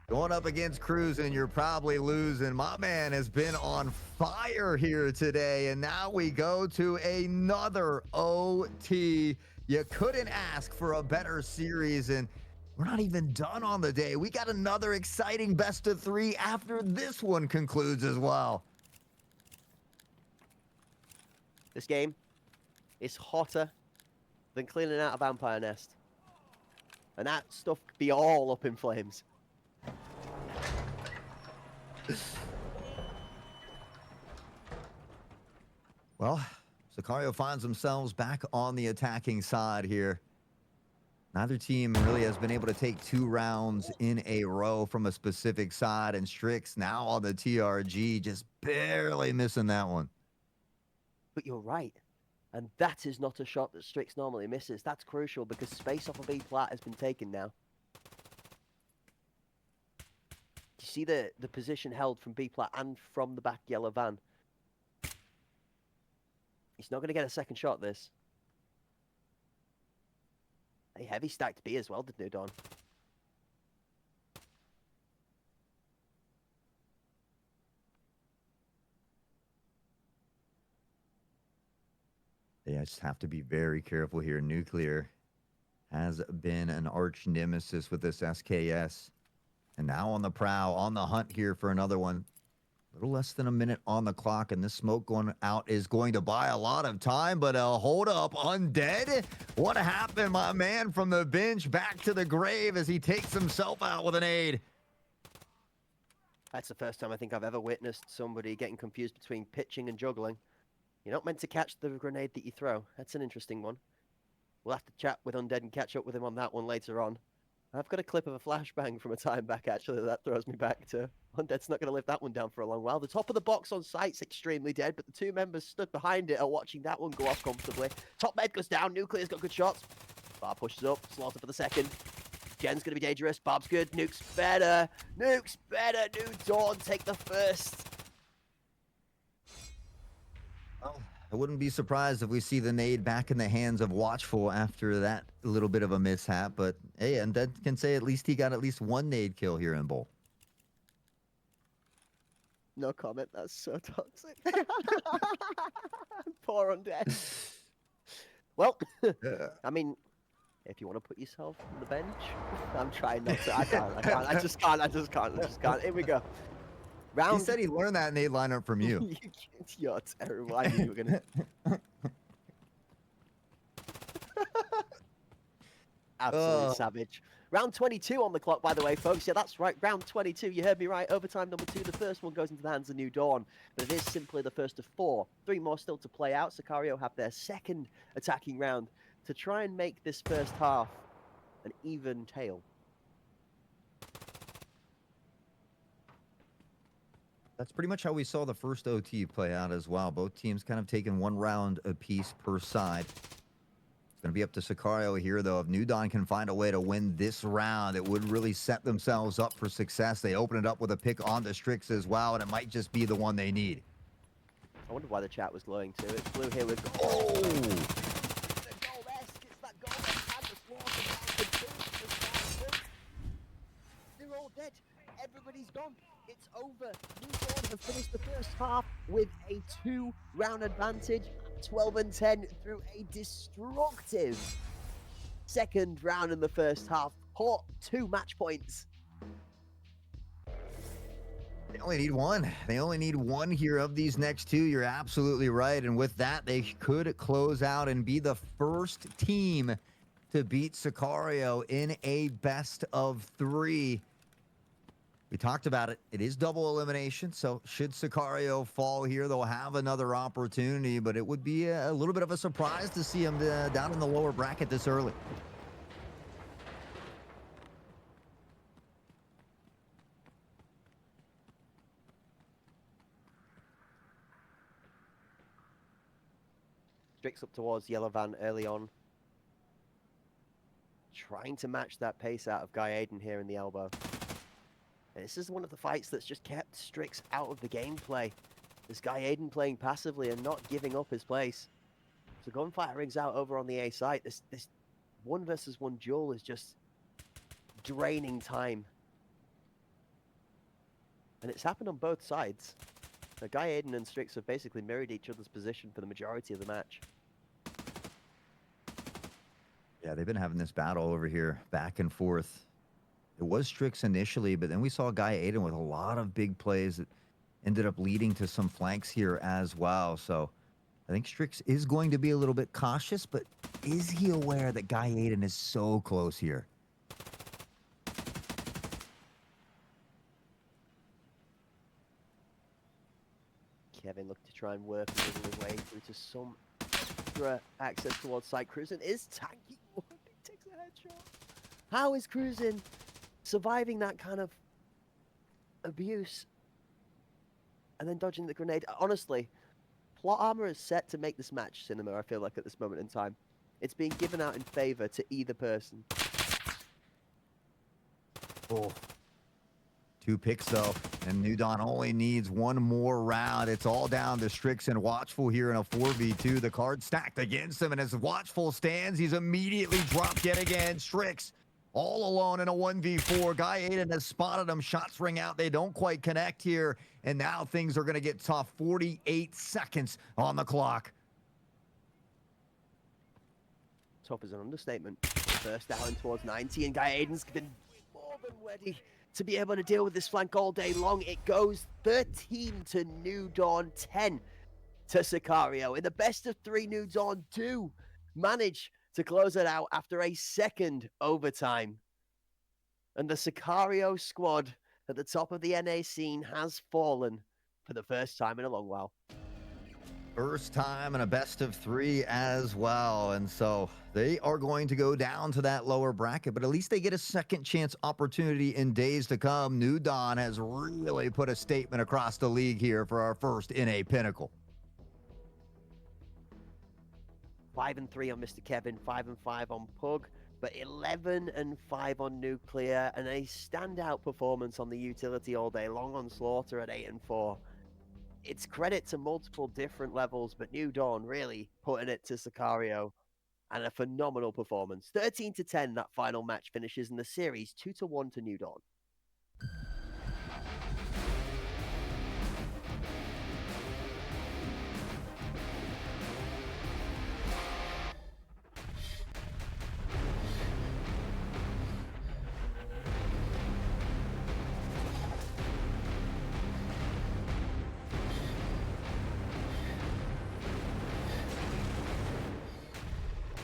Going up against Cruisin', you're probably losing. My man has been on fire here today, and now we go to another OT. You couldn't ask for a better series, and we're not even done on the day. We got another exciting best of 3 after this one concludes as well. This game is hotter than cleaning out a vampire nest. And that stuff could be all up in flames. Well, Sicario finds themselves back on the attacking side here. Neither team really has been able to take 2 rounds in a row from a specific side, and Strix now on the TRG, just barely missing that one. But you're right. And that is not a shot that Strix normally misses. That's crucial because space off of B plat has been taken now. You see the position held from B plat and from the back yellow van. He's not going to get a second shot this. A heavy stacked B as well, did New Dawn. They just have to be very careful here. Nuclear has been an arch nemesis with this SKS. And now on the prowl, on the hunt here for another one. A little less than a minute on the clock, and this smoke going out is going to buy a lot of time, but hold up, Undead? What happened, my man, from the bench back to the grave as he takes himself out with an aid? That's the first time I think I've ever witnessed somebody getting confused between pitching and juggling. You're not meant to catch the grenade that you throw. That's an interesting one. We'll have to chat with Undead and catch up with him on that one later on. I've got a clip of a flashbang from a time back, actually, that throws me back to Undead's not going to live that one down for a long while. The top of the box on site's extremely dead, but the two members stood behind it are watching that one go off comfortably. Top med goes down. Nuclear's got good shots. Barb pushes up. Slaughter for the second. Gen's going to be dangerous. Barb's good. Nuke's better. Nuke's better. New Dawn take the first. Well, I wouldn't be surprised if we see the nade back in the hands of Watchful after that little bit of a mishap, but hey, Undead can say at least he got at least one nade kill here in Bowl. No comment. That's so toxic. Poor Undead. Well, I mean, if you want to put yourself on the bench, I'm trying not to. I can't. I just can't. Here we go. Round. He said he learned that nade lineup from you. You're terrible. I knew you were going to. Absolutely savage. Round 22 on the clock, by the way, folks. Yeah, that's right. Round 22. You heard me right. Overtime number 2. The first one goes into the hands of New Dawn. But it is simply the first of 4. 3 more still to play out. Sicario have their second attacking round to try and make this first half an even tale. That's pretty much how we saw the first OT play out as well. Both teams kind of taking 1 round apiece per side. It's going to be up to Sicario here, though. If New Dawn can find a way to win this round, it would really set themselves up for success. They open it up with a pick on the Strix as well, and it might just be the one they need. I wonder why the chat was glowing too. It's blue here with Oh! The goal-esque. It's that goal-esque and the slaughter. They're all dead. Everybody's gone. It's over. New Dawn have finished the first half with a 2-round advantage, 12 and 10 through a destructive second round in the first half. Caught 2 match points. They only need 1. They only need 1 here of these next 2. You're absolutely right. And with that, they could close out and be the first team to beat Sicario in a best of 3. We talked about it. It is double elimination, so should Sicario fall here, they'll have another opportunity, but it would be a little bit of a surprise to see him down in the lower bracket this early. Strix up towards Yellow Van early on. Trying to match that pace out of Guy Aiden here in the elbow. And this is one of the fights that's just kept Strix out of the gameplay. This Guy Aiden playing passively and not giving up his place. So gunfire rings out over on the A site. This 1 versus 1 duel is just draining time. And it's happened on both sides. So Guy Aiden and Strix have basically mirrored each other's position for the majority of the match. Yeah, they've been having this battle over here, back and forth. It was Strix initially, but then we saw Guy Aiden with a lot of big plays that ended up leading to some flanks here as well. So I think Strix is going to be a little bit cautious, but is he aware that Guy Aiden is so close here? Kevin looked to try and work his way through to some extra access towards side. Cruisin is tanking. He takes a headshot. How is Cruisin surviving that kind of abuse and then dodging the grenade? Honestly, plot armor is set to make this match cinema, I feel like, at this moment in time. It's being given out in favor to either person. Oh. 2 picks though, and New Dawn only needs 1 more round. It's all down to Strix and Watchful here in a 4v2. The card stacked against him, and as Watchful stands, he's immediately dropped yet again. Strix all alone in a 1v4. Guy Aiden has spotted him. Shots ring out. They don't quite connect here, and now things are going to get tough. 48 seconds on the clock. Tough is an understatement. First down towards 90, and Guy Aiden's been more than ready to be able to deal with this flank all day long. It goes 13 to New Dawn, 10 to Sicario. In the best of 3, New Dawn do manage to close it out after a second overtime. And the Sicario squad at the top of the NA scene has fallen for the first time in a long while. First time in a best of 3 as well. And so they are going to go down to that lower bracket, but at least they get a second chance opportunity in days to come. New Dawn has really put a statement across the league here for our first NA Pinnacle. 5-3 on Mr. Kevin, 5-5 on Pug, but 11-5 on Nuclear, and a standout performance on the utility all day long on Slaughter at 8-4. It's credit to multiple different levels, but New Dawn really putting it to Sicario, and a phenomenal performance. 13-10, that final match finishes in the series, 2-1 to New Dawn.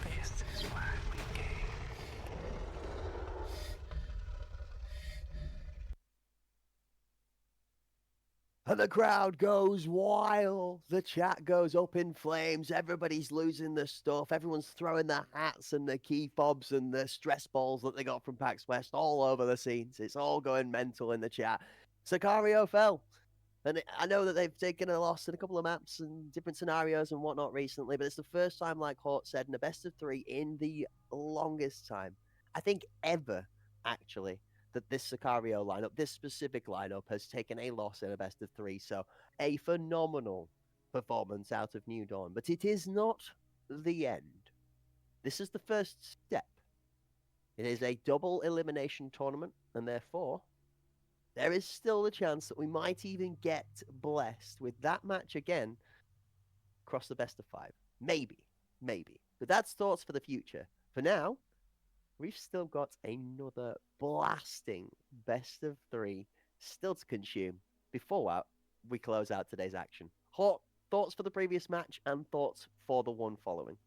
This is why we came. And the crowd goes wild. The chat goes up in flames. Everybody's losing their stuff. Everyone's throwing their hats and their key fobs and their stress balls that they got from PAX West all over the scenes. It's all going mental in the chat. Sicario fell. And I know that they've taken a loss in a couple of maps and different scenarios and whatnot recently, but it's the first time, like Hort said, in a best of 3 in the longest time, I think ever, actually, that this Sicario lineup, this specific lineup, has taken a loss in a best of 3. So a phenomenal performance out of New Dawn. But it is not the end. This is the first step. It is a double elimination tournament, and therefore there is still a chance that we might even get blessed with that match again across the best of 5. Maybe. But that's thoughts for the future. For now, we've still got another blasting best of 3 still to consume before we close out today's action. Hot thoughts for the previous match and thoughts for the one following.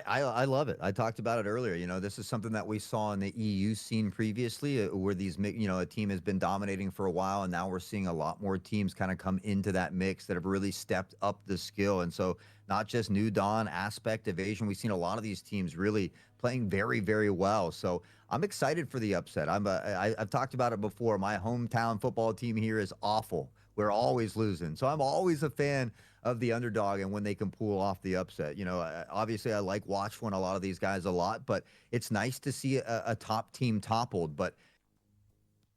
I love it. I talked about it earlier. You know, this is something that we saw in the EU scene previously, where a team has been dominating for a while, and now we're seeing a lot more teams kind of come into that mix that have really stepped up the skill. And so, not just New Dawn, Aspect, Evasion, we've seen a lot of these teams really playing very, very well. So I'm excited for the upset. I've talked about it before. My hometown football team here is awful. We're always losing. So I'm always a fan of the underdog and when they can pull off the upset. You know, obviously I like Watchful and a lot of these guys a lot, but it's nice to see a top team toppled. But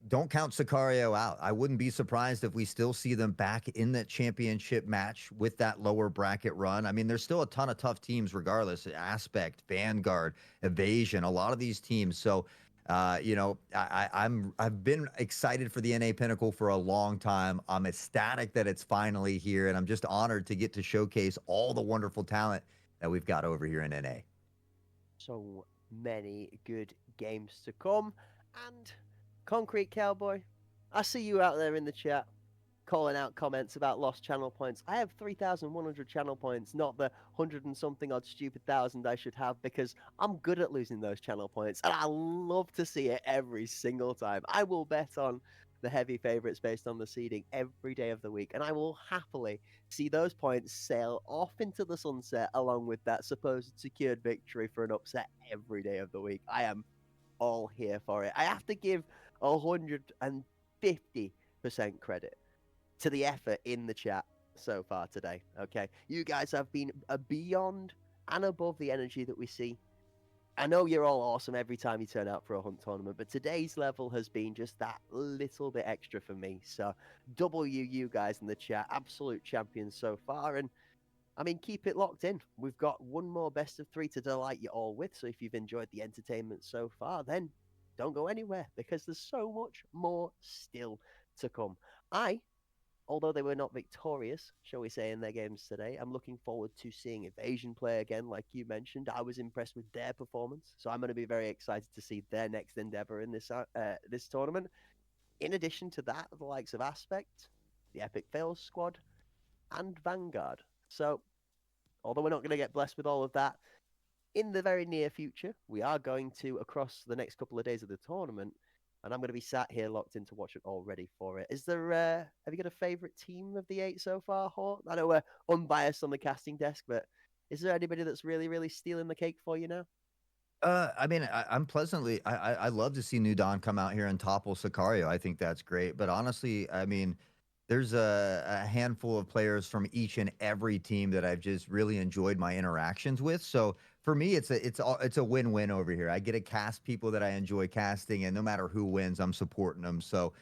don't count Sicario out. I wouldn't be surprised if we still see them back in that championship match with that lower bracket run. I mean, there's still a ton of tough teams regardless. Aspect, Vanguard, Evasion, a lot of these teams. So I've been excited for the NA Pinnacle for a long time. I'm ecstatic that it's finally here, and I'm just honored to get to showcase all the wonderful talent that we've got over here in NA. So many good games to come. And Concrete Cowboy, I see you out there in the chat calling out comments about lost channel points. I have 3,100 channel points, not the 100 and something odd stupid thousand I should have, because I'm good at losing those channel points, and I love to see it every single time. I will bet on the heavy favorites based on the seeding every day of the week, and I will happily see those points sail off into the sunset along with that supposed secured victory for an upset every day of the week. I am all here for it. I have to give 150% credit to the effort in the chat. so far today. Okay, you guys have been beyond and above the energy that we see. I know you're all awesome every time you turn out for a hunt tournament, but today's level has been just that little bit extra for me. So, you guys in the chat, absolute champions so far. And I mean, keep it locked in. We've got one more best of 3 to delight you all with. So, if you've enjoyed the entertainment so far, then don't go anywhere because there's so much more still to come. Although they were not victorious, shall we say, in their games today, I'm looking forward to seeing Evasion play again, like you mentioned. I was impressed with their performance, so I'm going to be very excited to see their next endeavor in this tournament. In addition to that, the likes of Aspect, the Epic Fails squad, and Vanguard. So, although we're not going to get blessed with all of that, in the very near future, we are going to, across the next couple of days of the tournament, and I'm going to be sat here locked in to watch it all ready for it. Is there, have you got a favourite team of the 8 so far, Hort? I know we're unbiased on the casting desk, but is there anybody that's really, really stealing the cake for you now? I mean, I'm pleasantly. I love to see New Dawn come out here and topple Sicario. I think that's great. But honestly, I mean, there's a handful of players from each and every team that I've just really enjoyed my interactions with. So for me, it's a win-win over here. I get to cast people that I enjoy casting, and no matter who wins, I'm supporting them. So,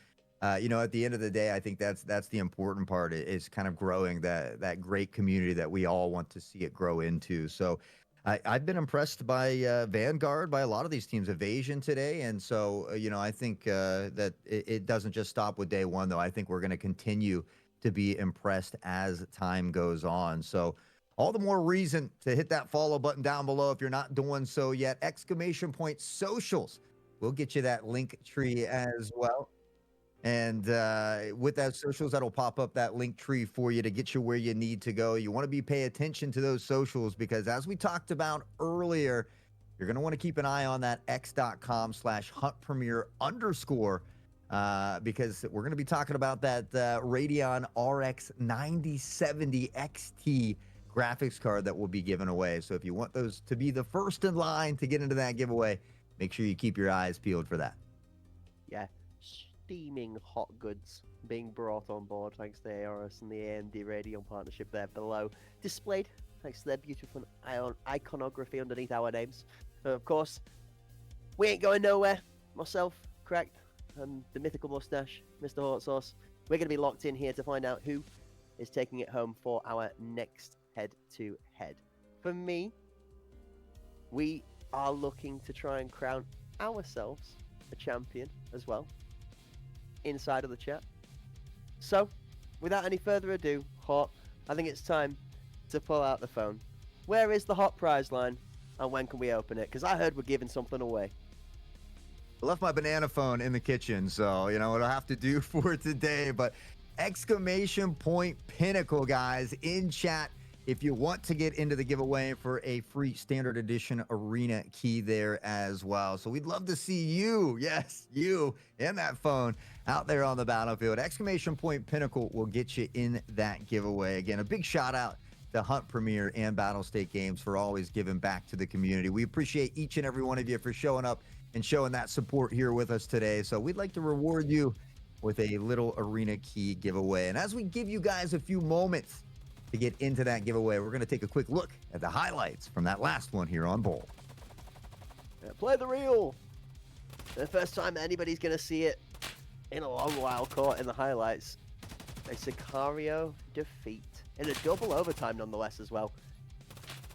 at the end of the day, I think that's the important part is kind of growing that great community that we all want to see it grow into. So I've been impressed by Vanguard, by a lot of these teams, Evasion today. And so, I think that it doesn't just stop with day one, though. I think we're going to continue to be impressed as time goes on. So, all the more reason to hit that follow button down below if you're not doing so yet. Exclamation point socials. We'll get you that link tree as well. And with that socials, that'll pop up that link tree for you to get you where you need to go. You want to be pay attention to those socials because as we talked about earlier, you're going to want to keep an eye on that x.com/huntpremiere_ because we're going to be talking about that Radeon RX 9070 XT graphics card that we'll be giving away. So if you want those to be the first in line to get into that giveaway, make sure you keep your eyes peeled for that. Yeah. Steaming hot goods being brought on board thanks to ARS and the AMD Radeon partnership there below, displayed thanks to their beautiful iconography underneath our names. Of course, we ain't going nowhere. Myself, Cracked, and the mythical mustache, Mr. Hot Sauce. We're going to be locked in here to find out who is taking it home for our next head-to-head. For me, we are looking to try and crown ourselves a champion as well inside of the chat. So, without any further ado, Hot, I think it's time to pull out the phone. Where is the hot prize line, and when can we open it? Because I heard we're giving something away. I left my banana phone in the kitchen, so it'll have to do for today. But exclamation point Pinnacle, guys, in chat if you want to get into the giveaway for a free standard edition arena key there as well. So we'd love to see you, yes, you in that phone out there on the battlefield. Exclamation point Pinnacle will get you in that giveaway. Again, a big shout out to Hunt Premier and Battlestate Games for always giving back to the community. We appreciate each and every one of you for showing up and showing that support here with us today. So we'd like to reward you with a little arena key giveaway. And as we give you guys a few moments to get into that giveaway, we're going to take a quick look at the highlights from that last one here on Bowl. Play the reel. The first time anybody's going to see it in a long while caught in the highlights. A Sicario defeat in a double overtime nonetheless as well.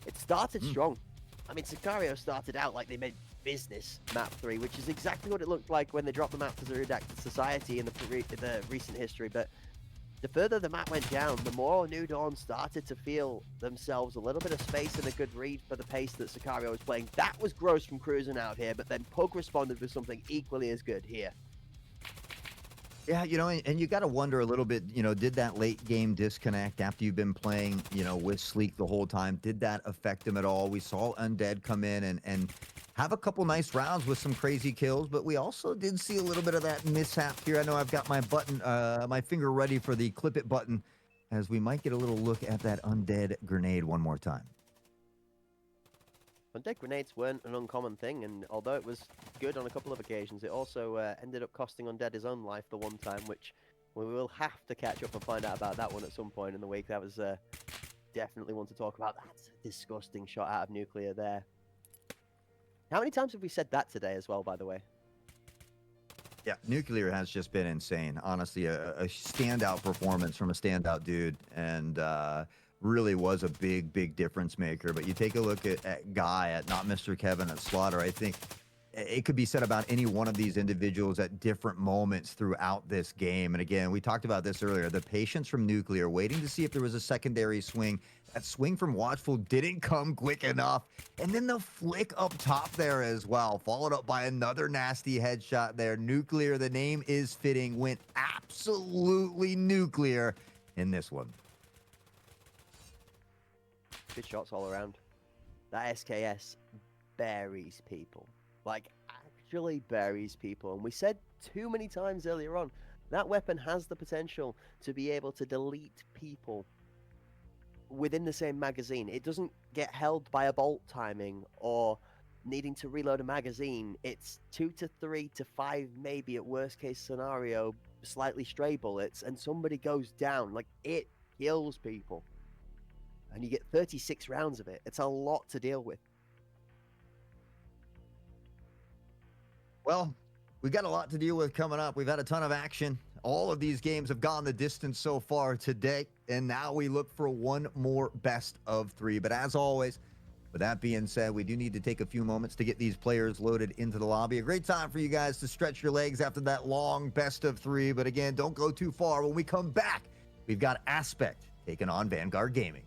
It started strong. I mean, Sicario started out like they made business map 3, which is exactly what it looked like when they dropped the map as a redacted society in the recent history. But the further the map went down, the more New Dawn started to feel themselves a little bit of space and a good read for the pace that Sicario was playing. That was gross from cruising out here, but then Pug responded with something equally as good here. Yeah, and you got to wonder a little bit, did that late game disconnect after you've been playing, with Sleek the whole time? Did that affect him at all? We saw Undead come in and have a couple nice rounds with some crazy kills, but we also did see a little bit of that mishap here. I know I've got my my finger ready for the clip it button as we might get a little look at that Undead grenade one more time. Undead grenades weren't an uncommon thing, and although it was good on a couple of occasions, it also ended up costing Undead his own life the one time, which We will have to catch up and find out about that one at some point in the week. That was definitely one to talk about. That's a disgusting shot out of Nuclear there. How many times have we said that today as well, by the way? Yeah, Nuclear has just been insane. Honestly, a standout performance from a standout dude, and really was a big difference maker. But you take a look at Guy, at Not Mr. Kevin, at Slaughter. I think it could be said about any one of these individuals at different moments throughout this game. And again, we talked about this earlier, the patience from Nuclear, waiting to see if there was a secondary swing. That swing from Watchful didn't come quick enough. And then the flick up top there as well, followed up by another nasty headshot there. Nuclear, the name is fitting, went absolutely nuclear in this one. Good shots all around. That SKS buries people. Like, actually buries people. And we said too many times earlier on, that weapon has the potential to be able to delete people within the same magazine. It doesn't get held by a bolt timing or needing to reload a magazine. It's 2 to 3 to 5, maybe at worst case scenario, slightly stray bullets, and somebody goes down. Like, it kills people. And you get 36 rounds of it. It's a lot to deal with. Well, we got a lot to deal with coming up. We've had a ton of action. All of these games have gone the distance so far today, and now we look for one more best of 3. But as always, with that being said, we do need to take a few moments to get these players loaded into the lobby. A great time for you guys to stretch your legs after that long best of 3. But again, don't go too far. When we come back, we've got Aspect taking on Vanguard Gaming.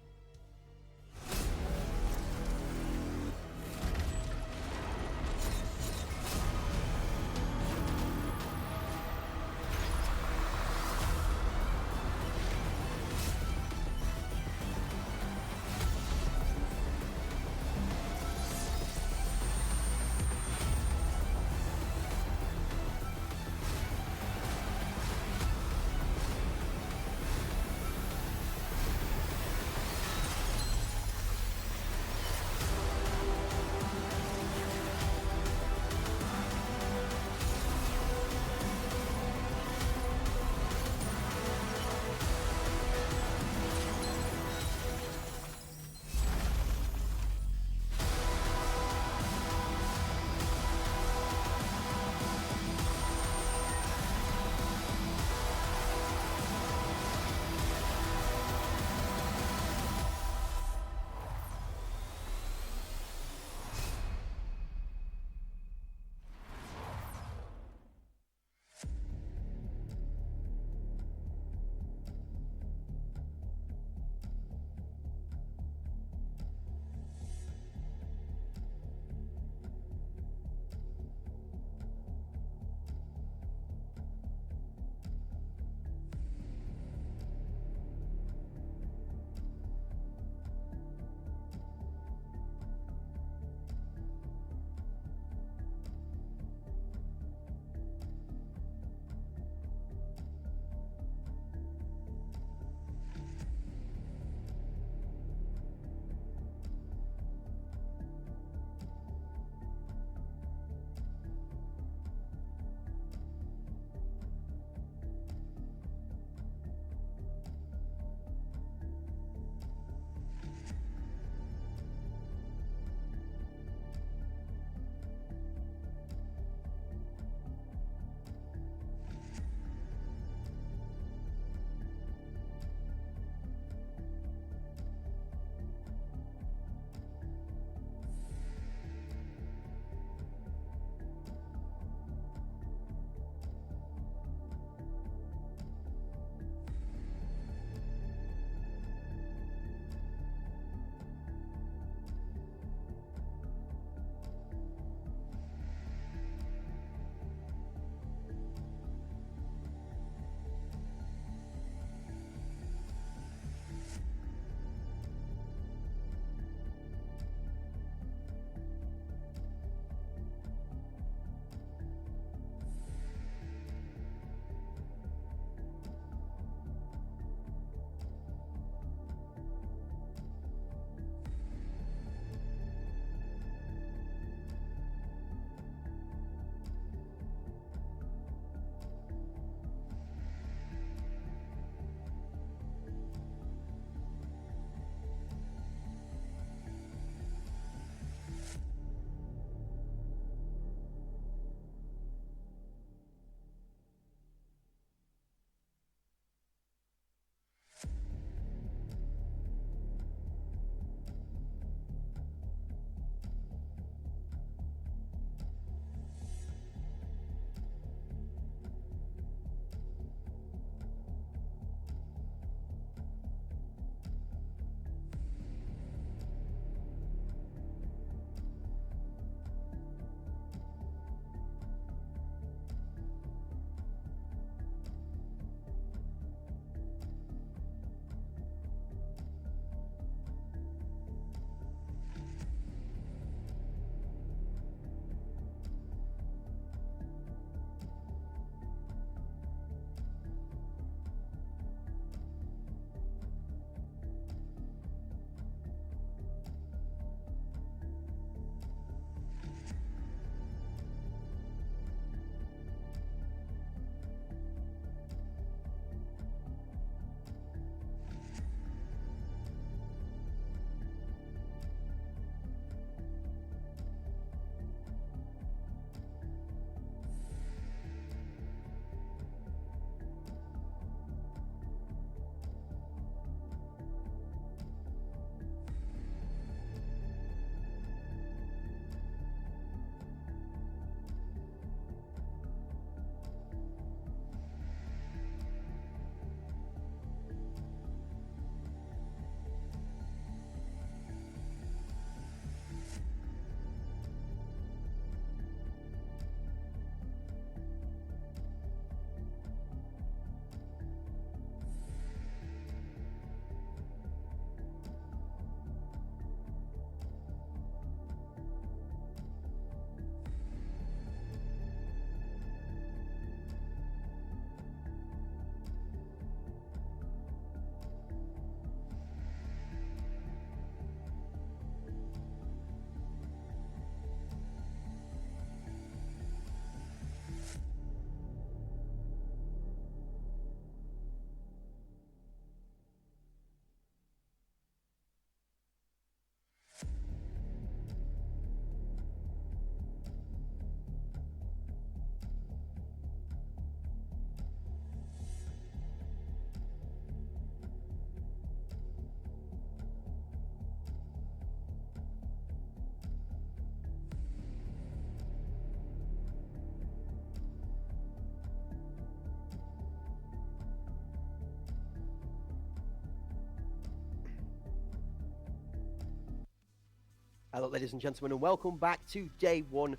Hello, ladies and gentlemen, and welcome back to day one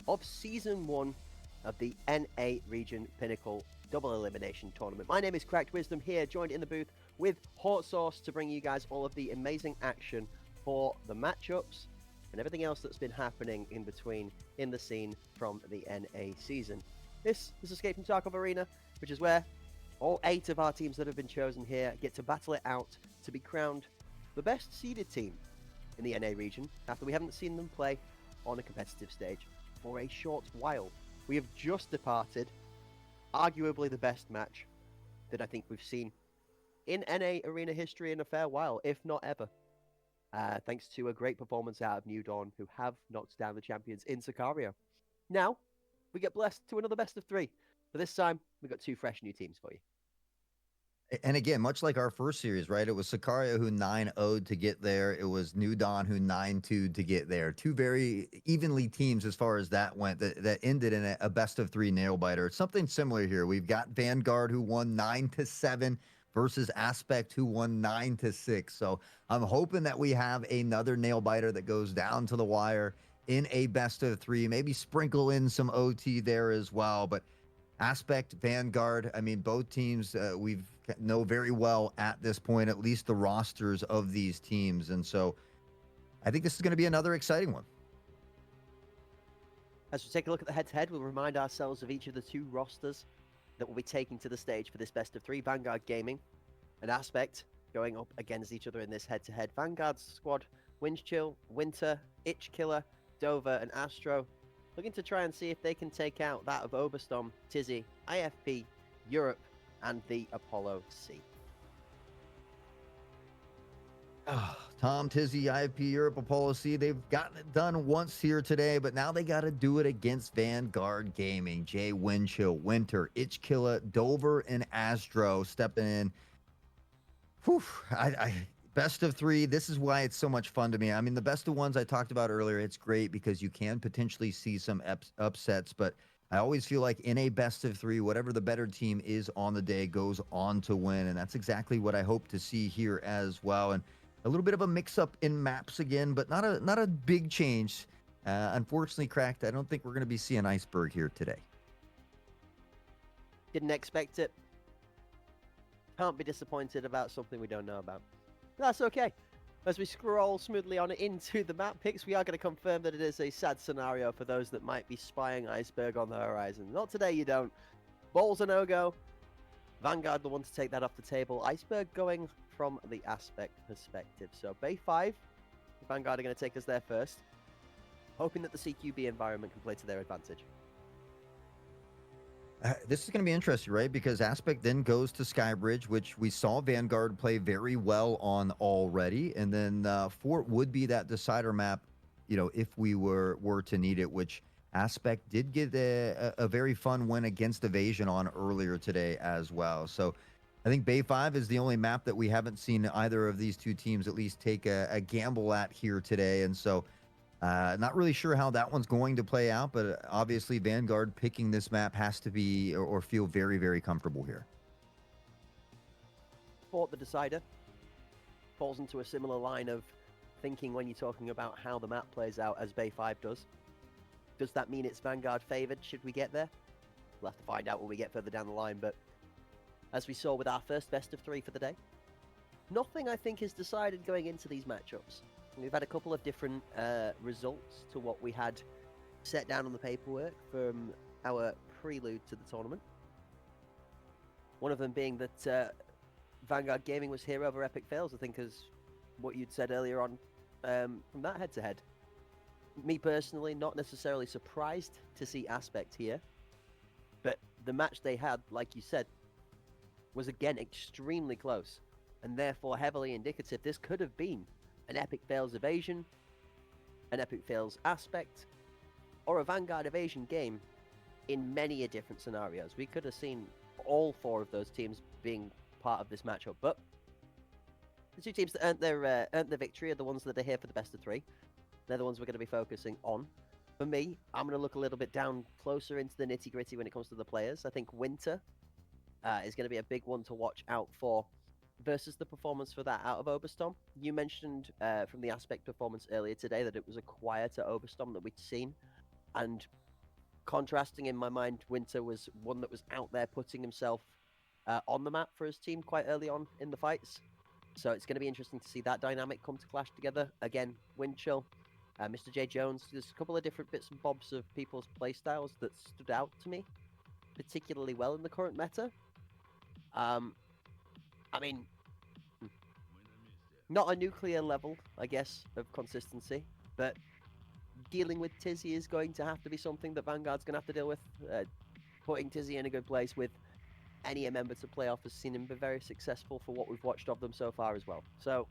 of season one of the NA Region Pinnacle Double Elimination Tournament. My name is Cracked Wisdom here, joined in the booth with Hot Sauce to bring you guys all of the amazing action for the matchups and everything else that's been happening in between in the scene from the NA season. This is Escape from Tarkov Arena, which is where all 8 of our teams that have been chosen here get to battle it out to be crowned the best seeded team in the NA region after we haven't seen them play on a competitive stage for a short while. We have just departed arguably the best match that I think we've seen in NA arena history in a fair while, if not ever. Thanks to a great performance out of New Dawn, who have knocked down the champions in Sicario. Now, we get blessed to another best of 3. But this time, we've got 2 fresh new teams for you. And again, much like our first series, right? It was Sicario who 9-0'd to get there. It was New Dawn who 9-2'd to get there. 2 very evenly teams as far as that went that ended in a best of 3 nail biter. It's something similar here. We've got Vanguard who won 9-7 versus Aspect who won 9-6. So I'm hoping that we have another nail biter that goes down to the wire in a best of 3. Maybe sprinkle in some OT there as well. But Aspect, Vanguard, I mean, both teams we've know very well at this point, at least the rosters of these teams. And so I think this is going to be another exciting one. As we take a look at the head-to-head, we'll remind ourselves of each of the 2 rosters that will be taking to the stage for this best of 3. Vanguard Gaming and Aspect going up against each other in this head-to-head. Vanguard's squad, Windchill, Winter, Itchkiller, Dover, and Astro, looking to try and see if they can take out that of Oberstorm, Tizzy, IFP, Europe, and the Apollo C. Tom, Tizzy, IFP, Europe, Apollo C, they've gotten it done once here today, but now they got to do it against Vanguard Gaming. Jay, Windchill, Winter, Itchkiller, Dover, and Astro stepping in. Whew, best of 3. This is why it's so much fun to me. I mean, the best of ones I talked about earlier, it's great because you can potentially see some upsets, but I always feel like in a best of 3, whatever the better team is on the day goes on to win, and that's exactly what I hope to see here as well. And a little bit of a mix-up in maps again, but not a big change. Unfortunately, Cracked, I don't think we're going to be seeing Iceberg here today. Didn't expect it. Can't be disappointed about something we don't know about. That's okay. As we scroll smoothly on into the map picks, we are going to confirm that it is a sad scenario for those that might be spying Iceberg on the horizon. Not today, you don't. Balls a no-go. Vanguard the one to take that off the table. Iceberg going from the Aspect perspective. So Bay 5, Vanguard are going to take us there first, hoping that the CQB environment can play to their advantage. This is going to be interesting, right? Because Aspect then goes to Skybridge, which we saw Vanguard play very well on already. And then Fort would be that decider map, you know, if we were to need it, which Aspect did get a very fun win against Evasion on earlier today as well. So I think Bay 5 is the only map that we haven't seen either of these 2 teams at least take a gamble at here today. And so not really sure how that one's going to play out, but obviously Vanguard picking this map has to be or feel very, very comfortable here. Fort the decider falls into a similar line of thinking when you're talking about how the map plays out as Bay 5 does. Does that mean it's Vanguard favored should we get there? We'll have to find out when we get further down the line, but as we saw with our first best of 3 for the day, nothing I think is decided going into these matchups. We've had a couple of different results to what we had set down on the paperwork from our prelude to the tournament. One of them being that Vanguard Gaming was here over Epic Fails, I think, as what you'd said earlier on from that head-to-head. Me personally, not necessarily surprised to see Aspect here, but the match they had, like you said, was again extremely close, and therefore heavily indicative this could have been an Epic Fails Evasion, an Epic Fails Aspect, or a Vanguard Evasion game in many a different scenarios. We could have seen all 4 of those teams being part of this matchup, but the 2 teams that earned their victory are the ones that are here for the best of 3. They're the ones we're going to be focusing on. For me, I'm going to look a little bit down closer into the nitty-gritty when it comes to the players. I think Winter is going to be a big one to watch out for versus the performance for that out of Oberstorm. You mentioned from the aspect performance earlier today that it was a quieter Oberstorm that we'd seen, and contrasting in my mind, Winter was one that was out there putting himself on the map for his team quite early on in the fights. So it's going to be interesting to see that dynamic come to clash together. Again, Windchill, Mr. J. Jones, there's a couple of different bits and bobs of people's playstyles that stood out to me particularly well in the current meta. I mean, not a nuclear level, I guess, of consistency, but dealing with Tizzy is going to have to be something that Vanguard's going to have to deal with. Putting Tizzy in a good place with any member to play off has seen him be very successful for what we've watched of them so far as well. So,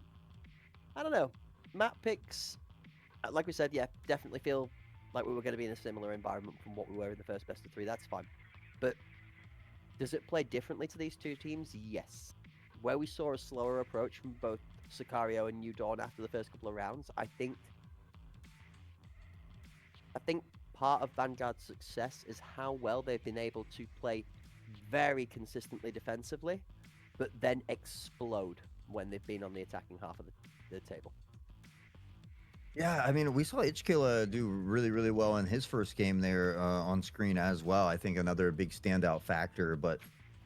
I don't know. Map picks, like we said, yeah, definitely feel like we were going to be in a similar environment from what we were in the first best of 3. That's fine. But does it play differently to these two teams? Yes. Where we saw a slower approach from both Sicario and New Dawn after the first couple of rounds, I think part of Vanguard's success is how well they've been able to play very consistently defensively, but then explode when they've been on the attacking half of the table. Yeah, I mean, we saw Ichkilla do really, really well in his first game there on screen as well. I think another big standout factor. But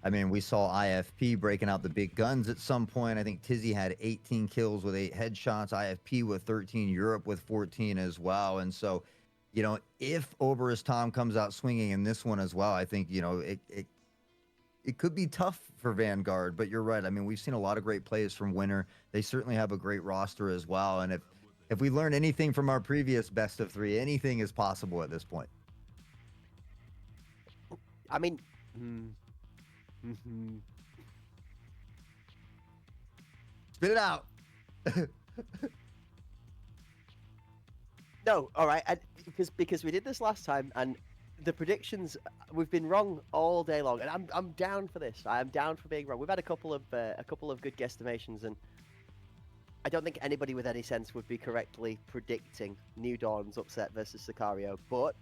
I mean, we saw IFP breaking out the big guns at some point. I think Tizzy had 18 kills with 8 headshots, IFP with 13, Europe with 14 as well. And so, you know, if Oberus Tom comes out swinging in this one as well, I think, you know, it could be tough for Vanguard. But you're right. I mean, we've seen a lot of great plays from Winter. They certainly have a great roster as well. And if we learn anything from our previous best of 3, anything is possible at this point. I mean, Spit it out. No, all right, because we did this last time, and the predictions we've been wrong all day long, and I'm down for this. I am down for being wrong. We've had a couple of good guesstimations, and I don't think anybody with any sense would be correctly predicting New Dawn's upset versus Sicario, but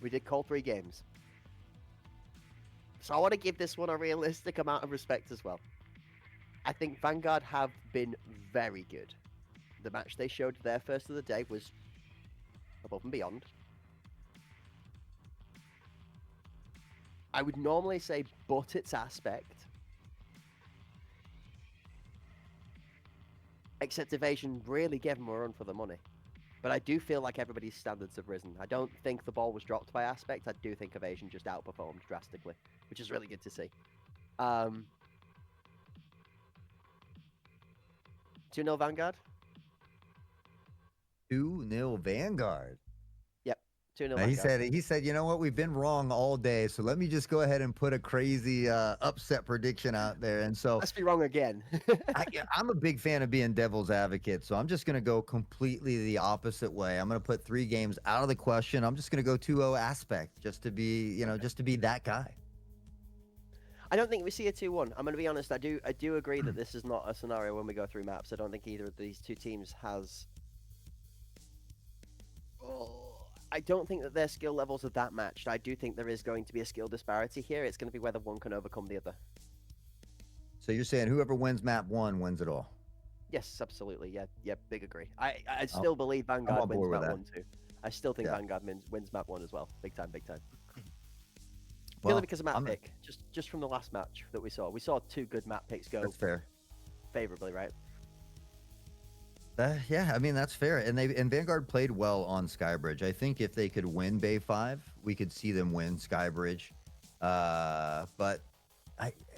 we did call 3 games. So I want to give this one a realistic amount of respect as well. I think Vanguard have been very good. The match they showed their first of the day was above and beyond. I would normally say but its aspect. Except Evasion really gave them a run for the money. But I do feel like everybody's standards have risen. I don't think the ball was dropped by Aspect. I do think Evasion just outperformed drastically, which is really good to see. 2-0 Vanguard? 2-0 Vanguard. Yep, 2-0 He Vanguard. said, you know what? We've been wrong all day, so let me just go ahead and put a crazy upset prediction out there. And so Let's be wrong again. I'm a big fan of being devil's advocate, so I'm just going to go completely the opposite way. I'm going to put 3 games out of the question. I'm just going to go 2-0 Aspect just to be, you know, just to be that guy. I don't think we see a 2-1. I'm going to be honest. I do agree that this is not a scenario when we go through maps. I don't think either of these two teams has. I don't think that their skill levels are that matched. I do think there is going to be a skill disparity here. It's going to be whether one can overcome the other. So you're saying whoever wins map 1 wins it all? Yes, absolutely. Yeah, big agree. I still believe Vanguard wins map 1 too. I still think Vanguard wins map 1 as well. Big time. Well, Purely because of map pick. Just from the last match that we saw. We saw 2 good map picks go. That's fair. Favorably, right? Yeah, I mean that's fair. And Vanguard played well on Skybridge. I think if they could win Bay 5, we could see them win Skybridge. But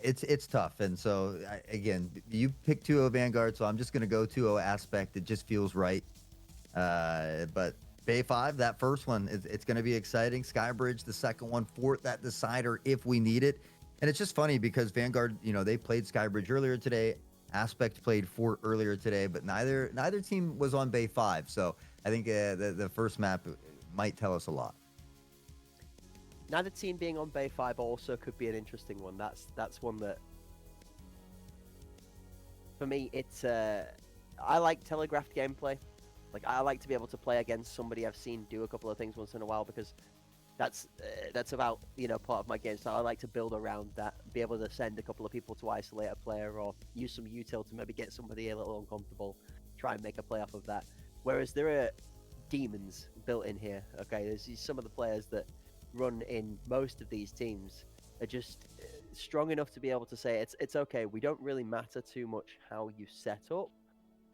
it's tough. And so again, you picked 2-0 Vanguard, so I'm just gonna go 2-0 Aspect. It just feels right. But Bay 5, that first one, it's gonna be exciting. Skybridge, the second one, Fort, that decider if we need it. And it's just funny because Vanguard, you know, they played Skybridge earlier today. Aspect played Fort earlier today, but neither team was on Bay 5. So I think the first map might tell us a lot. Neither team being on Bay 5 also could be an interesting one. That's one that, for me, it's I like telegraphed gameplay. Like I like to be able to play against somebody I've seen do a couple of things once in a while because that's about, you know, part of my game style. I like to build around that, be able to send a couple of people to isolate a player or use some util to maybe get somebody a little uncomfortable, try and make a play off of that. Whereas there are demons built in here. Okay, there's some of the players that run in most of these teams are just strong enough to be able to say it's okay. We don't really matter too much how you set up.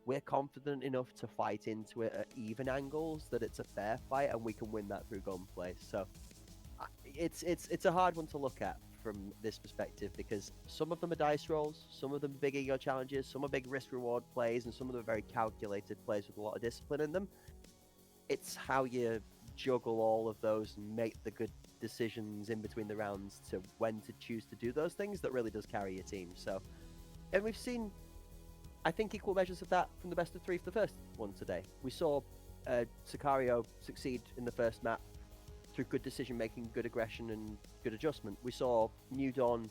We're confident enough to fight into it at even angles that it's a fair fight, and we can win that through gunplay. So it's a hard one to look at from this perspective, because some of them are dice rolls, some of them are big ego challenges, some are big risk reward plays, and some of them are very calculated plays with a lot of discipline in them. It's how you juggle all of those and make the good decisions in between the rounds to when to choose to do those things that really does carry your team. So, and we've seen, I think, equal measures of that from the best of three for the first one today. We saw Sicario succeed in the first map through good decision making, good aggression, and good adjustment. We saw New Dawn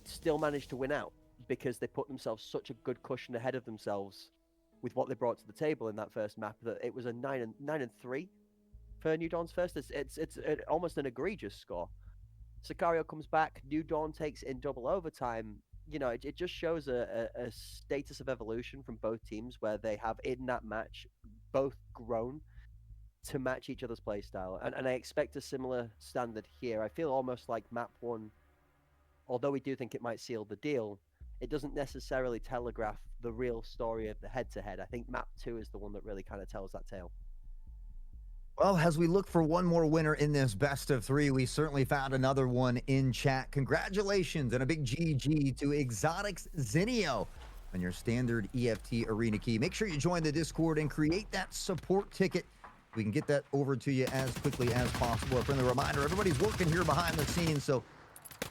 still manage to win out because they put themselves such a good cushion ahead of themselves with what they brought to the table in that first map, that it was a 9-3 for New Dawn's first. It's almost an egregious score. Sicario comes back, New Dawn takes it in double overtime. You know, it just shows a status of evolution from both teams, where they have in that match both grown to match each other's playstyle. And I expect a similar standard here. I feel almost like map one, although we do think it might seal the deal, it doesn't necessarily telegraph the real story of the head-to-head. I think map 2 is the one that really kind of tells that tale. Well, as we look for one more winner in this best of three, we certainly found another one in chat. Congratulations and a big GG to Exotics Zinio on your standard EFT arena key. Make sure you join the Discord and create that support ticket. We can get that over to you as quickly as possible. A friendly reminder, everybody's working here behind the scenes, so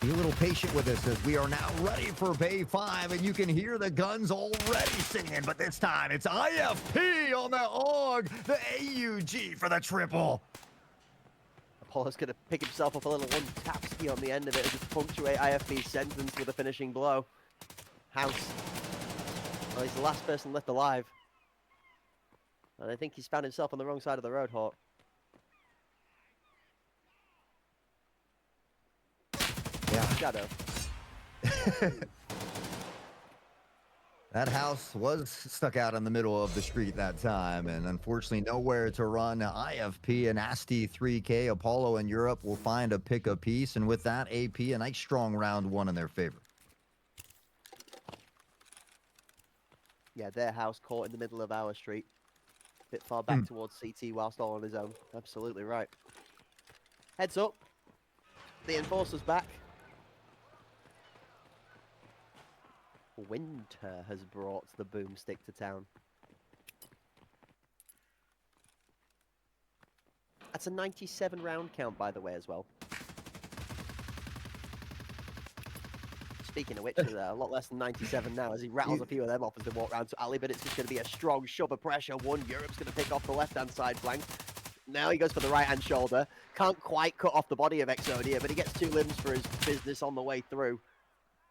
be a little patient with us as we are now ready for Bay 5, and you can hear the guns already singing, but this time it's IFP on the AUG, the AUG for the triple. Apollo's going to pick himself up a little one-tapski on the end of it and just punctuate IFP's sentence with a finishing blow. House. Well, he's the last person left alive. And I think he's found himself on the wrong side of the road, Hawk. Yeah. Shadow. That house was stuck out in the middle of the street that time, and unfortunately nowhere to run. IFP and Asti 3K, Apollo in Europe will find a pick a piece, and with that, AP, a nice strong round one in their favor. Yeah, their house caught in the middle of our street. A bit far back towards CT whilst all on his own. Absolutely right. Heads up. The Enforcer's back. Winter has brought the boomstick to town. That's a 97 round count, by the way, as well. Speaking of which, there's a lot less than 97 now as he rattles a few of them off as they walk round to Ali, but it's just going to be a strong shove of pressure. One Europe's going to pick off the left-hand side flank. Now he goes for the right-hand shoulder. Can't quite cut off the body of Exodia, but he gets two limbs for his business on the way through.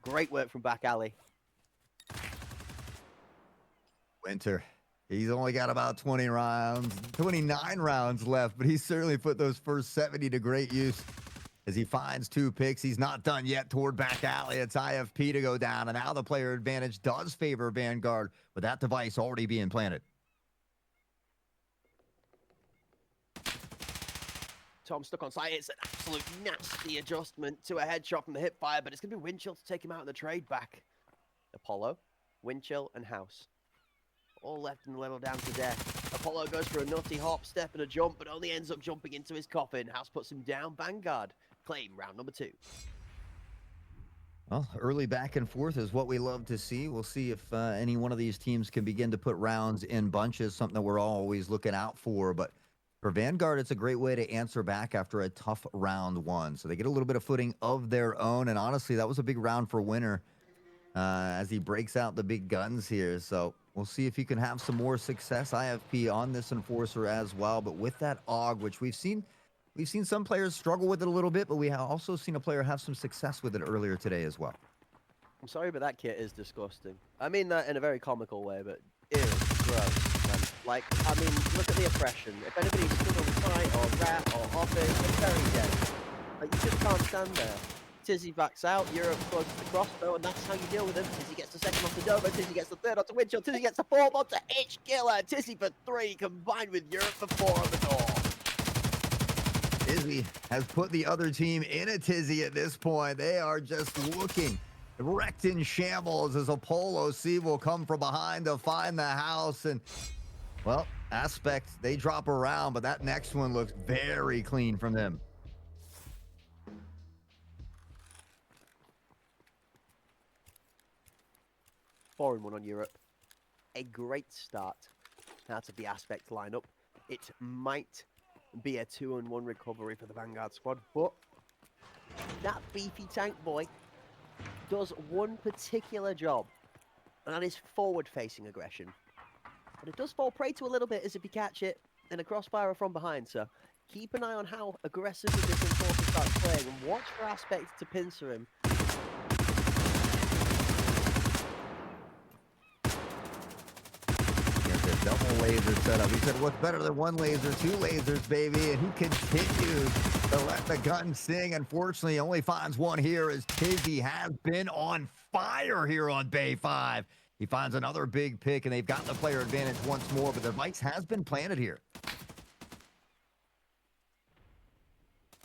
Great work from back alley. Winter, he's only got about 29 rounds left, but he's certainly put those first 70 to great use as he finds two picks. He's not done yet toward back alley. It's IFP to go down, and now the player advantage does favor Vanguard with that device already being planted. Tom stuck on site. It's an absolute nasty adjustment to a headshot from the hip fire, but it's going to be Windchill to take him out in the trade back. Apollo, Windchill, and House. All left and level down to death. Apollo goes for a nutty hop, step, and a jump, but only ends up jumping into his coffin. House puts him down. Vanguard claim round number 2. Well, early back and forth is what we love to see. We'll see if any one of these teams can begin to put rounds in bunches, something that we're always looking out for. But for Vanguard, it's a great way to answer back after a tough round one. So they get a little bit of footing of their own. And honestly, that was a big round for Winter as he breaks out the big guns here. So we'll see if he can have some more success. IFP on this Enforcer as well. But with that AUG, which we've seen some players struggle with it a little bit, but we have also seen a player have some success with it earlier today as well. I'm sorry, but that kit is disgusting. I mean that in a very comical way, but ew, gross, man. Like, I mean, look at the oppression. If anybody's still site or rat or office, they're very dead. Like, you just can't stand there. Tizzy backs out, Europe closes the crossbow, and that's how you deal with him. Tizzy gets the second onto Dover, Tizzy gets the third onto Winchell, Tizzy gets the fourth onto Killer. Tizzy for 3, combined with Europe for 4 on the door. Tizzy has put the other team in a tizzy at this point. They are just looking wrecked in shambles as Apollo C will come from behind to find the house. And, well, Aspect, they drop around, but that next one looks very clean from them. Four and 1 on Europe. A great start out of the Aspect lineup. It might be a 2-1 recovery for the Vanguard squad, but that beefy tank boy does one particular job, and that is forward-facing aggression. But it does fall prey to a little bit as if you catch it in a crossfire from behind, so keep an eye on how aggressively this enforcer starts playing, and watch for Aspect to pincer him. Double laser setup. He said, what's better than one laser? 2 lasers, baby. And he continues to let the gun sing. Unfortunately, he only finds one here as Tizzy has been on fire here on Bay 5. He finds another big pick, and they've got the player advantage once more, but the device has been planted here.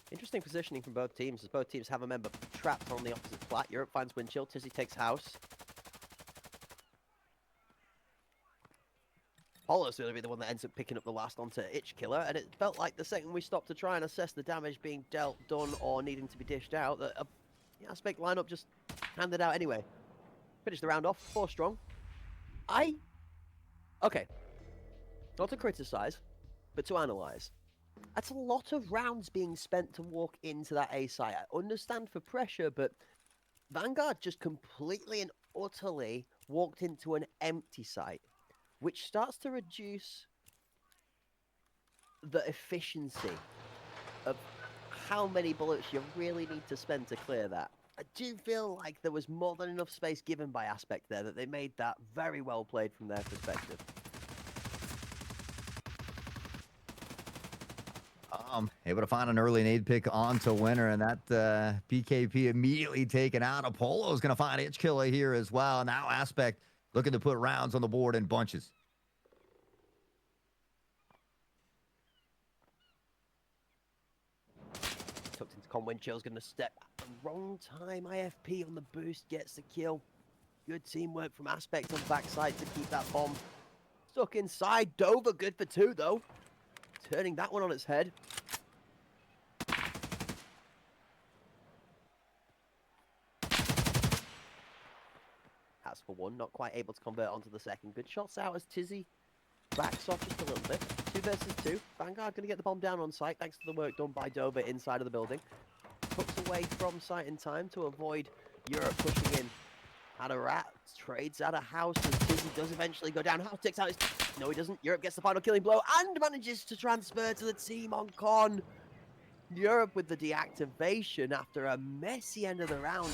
Interesting positioning from both teams, as both teams have a member trapped on the opposite flat. Europe finds Winchell, Tizzy takes house. Apollo's going to be the one that ends up picking up the last onto Killer, and it felt like the second we stopped to try and assess the damage being dealt, done, or needing to be dished out, that the Aspect lineup just handed out anyway. Finished the round off, 4 strong. Okay, not to criticize, but to analyze. That's a lot of rounds being spent to walk into that A site. I understand for pressure, but Vanguard just completely and utterly walked into an empty site, which starts to reduce the efficiency of how many bullets you really need to spend to clear that. I do feel like there was more than enough space given by Aspect there, that they made that very well played from their perspective. Able to find an early nade pick onto Winner, and that PKP immediately taken out. Apollo's going to find Killer here as well. Now Aspect looking to put rounds on the board in bunches. Tucked into con, Winchell's going to step at the wrong time. IFP on the boost gets the kill. Good teamwork from Aspect on the backside to keep that bomb stuck inside. Dover good for 2 though. Turning that one on its head. Has for 1, not quite able to convert onto the second. Good shots out as Tizzy backs off just a little bit. 2 versus 2. Vanguard going to get the bomb down on site thanks to the work done by Dover inside of the building. Puts away from site in time to avoid Europe pushing in. Had a rat, trades out a house as Tizzy does eventually go down. House takes out his... No, he doesn't. Europe gets the final killing blow and manages to transfer to the team on con. Europe with the deactivation after a messy end of the round.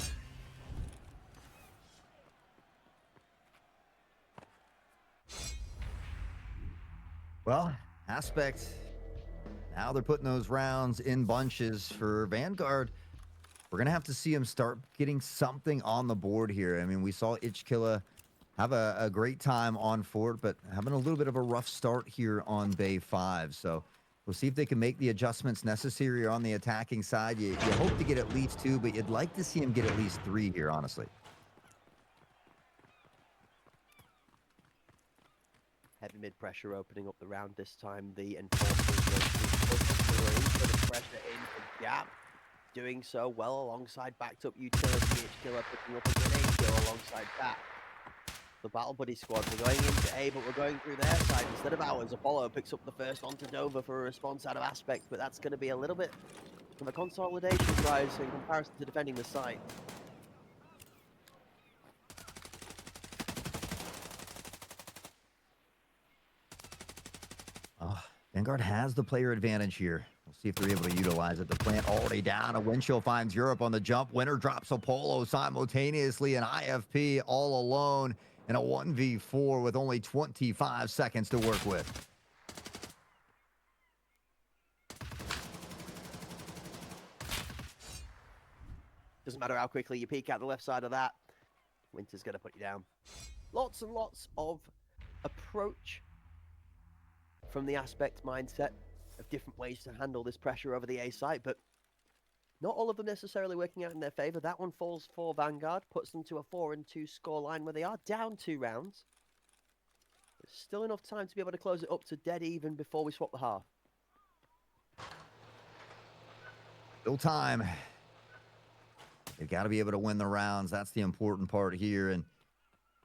Well, Aspect, now they're putting those rounds in bunches for Vanguard. We're going to have to see him start getting something on the board here. I mean, we saw Killer have a great time on Fort, but having a little bit of a rough start here on Bay 5. So we'll see if they can make the adjustments necessary on the attacking side. You hope to get at least 2, but you'd like to see him get at least 3 here, honestly. Heavy mid-pressure opening up the round this time. The enforcers put the pressure in the gap. Doing so well alongside backed up utility. Killer picking up a grenade kill alongside that. The Battle Buddy squad, we're going into A, but we're going through their side instead of ours. Apollo picks up the first onto Dover for a response out of Aspect, but that's going to be a little bit of a consolidation drive in comparison to defending the site. Vanguard has the player advantage here. We'll see if they're able to utilize it. The plant already down. A Winchell finds Europe on the jump. Winner drops Apollo simultaneously, and IFP all alone in a 1v4 with only 25 seconds to work with. Doesn't matter how quickly you peek out the left side of that, Winter's going to put you down. Lots and lots of approach from the aspect mindset of different ways to handle this pressure over the A site, but not all of them necessarily working out in their favor. That one falls for Vanguard, puts them to a 4-2 scoreline where they are down 2 rounds. There's still enough time to be able to close it up to dead even before we swap the half. Still time. They've got to be able to win the rounds. That's the important part here. And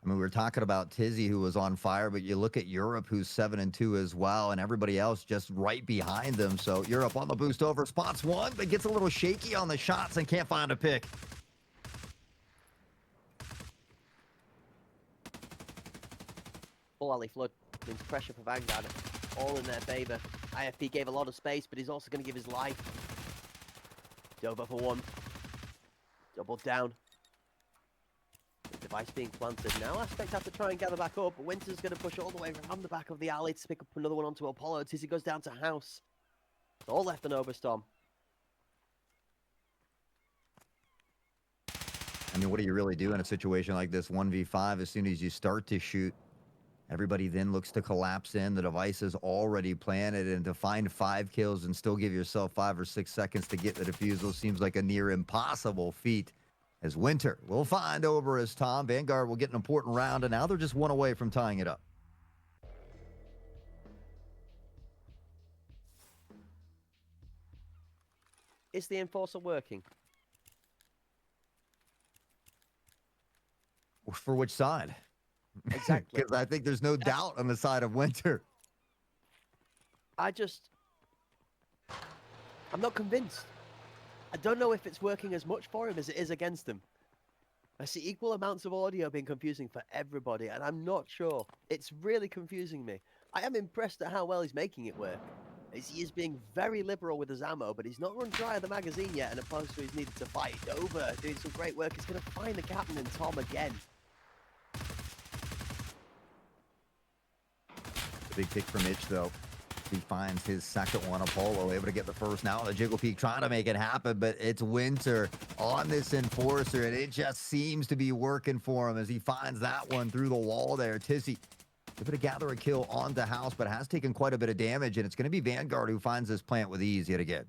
I mean, we were talking about Tizzy, who was on fire, but you look at Europe, who's 7-2 as well, and everybody else just right behind them. So Europe on the boost over, spots one, but gets a little shaky on the shots and can't find a pick. Full alley flood means pressure for Vanguard, all in their favor. IFP gave a lot of space, but he's also going to give his life. Dover for one. Double down. The device being planted. Now Aspect have to try and gather back up. Winter's going to push all the way around the back of the alley to pick up another one onto Apollo. Tizzy goes down to House. It's all left on Overstorm. I mean, what do you really do in a situation like this? 1v5, as soon as you start to shoot, everybody then looks to collapse in. The device is already planted, and to find 5 kills and still give yourself 5 or 6 seconds to get the defusal seems like a near impossible feat. As Winter will find over as Tom. Vanguard will get an important round, and now they're just one away from tying it up. Is the Enforcer working? For which side? Exactly. Because I think there's no doubt on the side of Winter. I'm not convinced. I don't know if it's working as much for him as it is against him. I see equal amounts of audio being confusing for everybody, and I'm not sure. It's really confusing me. I am impressed at how well he's making it work. As he is being very liberal with his ammo, but he's not run dry of the magazine yet, and opposed to he's needed to fight. Dover doing some great work. He's going to find the captain and Tom again. The big kick from Itch, though. He finds his second one. Apollo able to get the first now. The Jiggle Peak trying to make it happen, but it's Winter on this Enforcer, and it just seems to be working for him as he finds that one through the wall there. Tizzy able to gather a kill onto House, but has taken quite a bit of damage, and it's going to be Vanguard who finds this plant with ease yet again.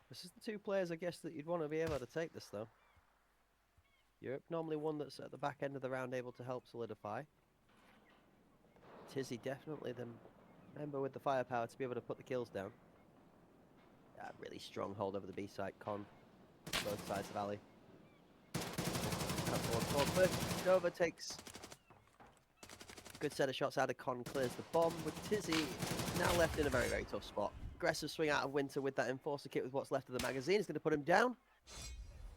This is the 2 players, I guess, that you'd want to be able to take this, though. Europe, normally one that's at the back end of the round able to help solidify. Tizzy definitely the member with the firepower to be able to put the kills down. Really strong hold over the B site. Con, both sides of alley. Nova takes a good set of shots out of Con, clears the bomb, with Tizzy now left in a very, very tough spot. Aggressive swing out of Winter with that Enforcer kit with what's left of the magazine. Is going to put him down.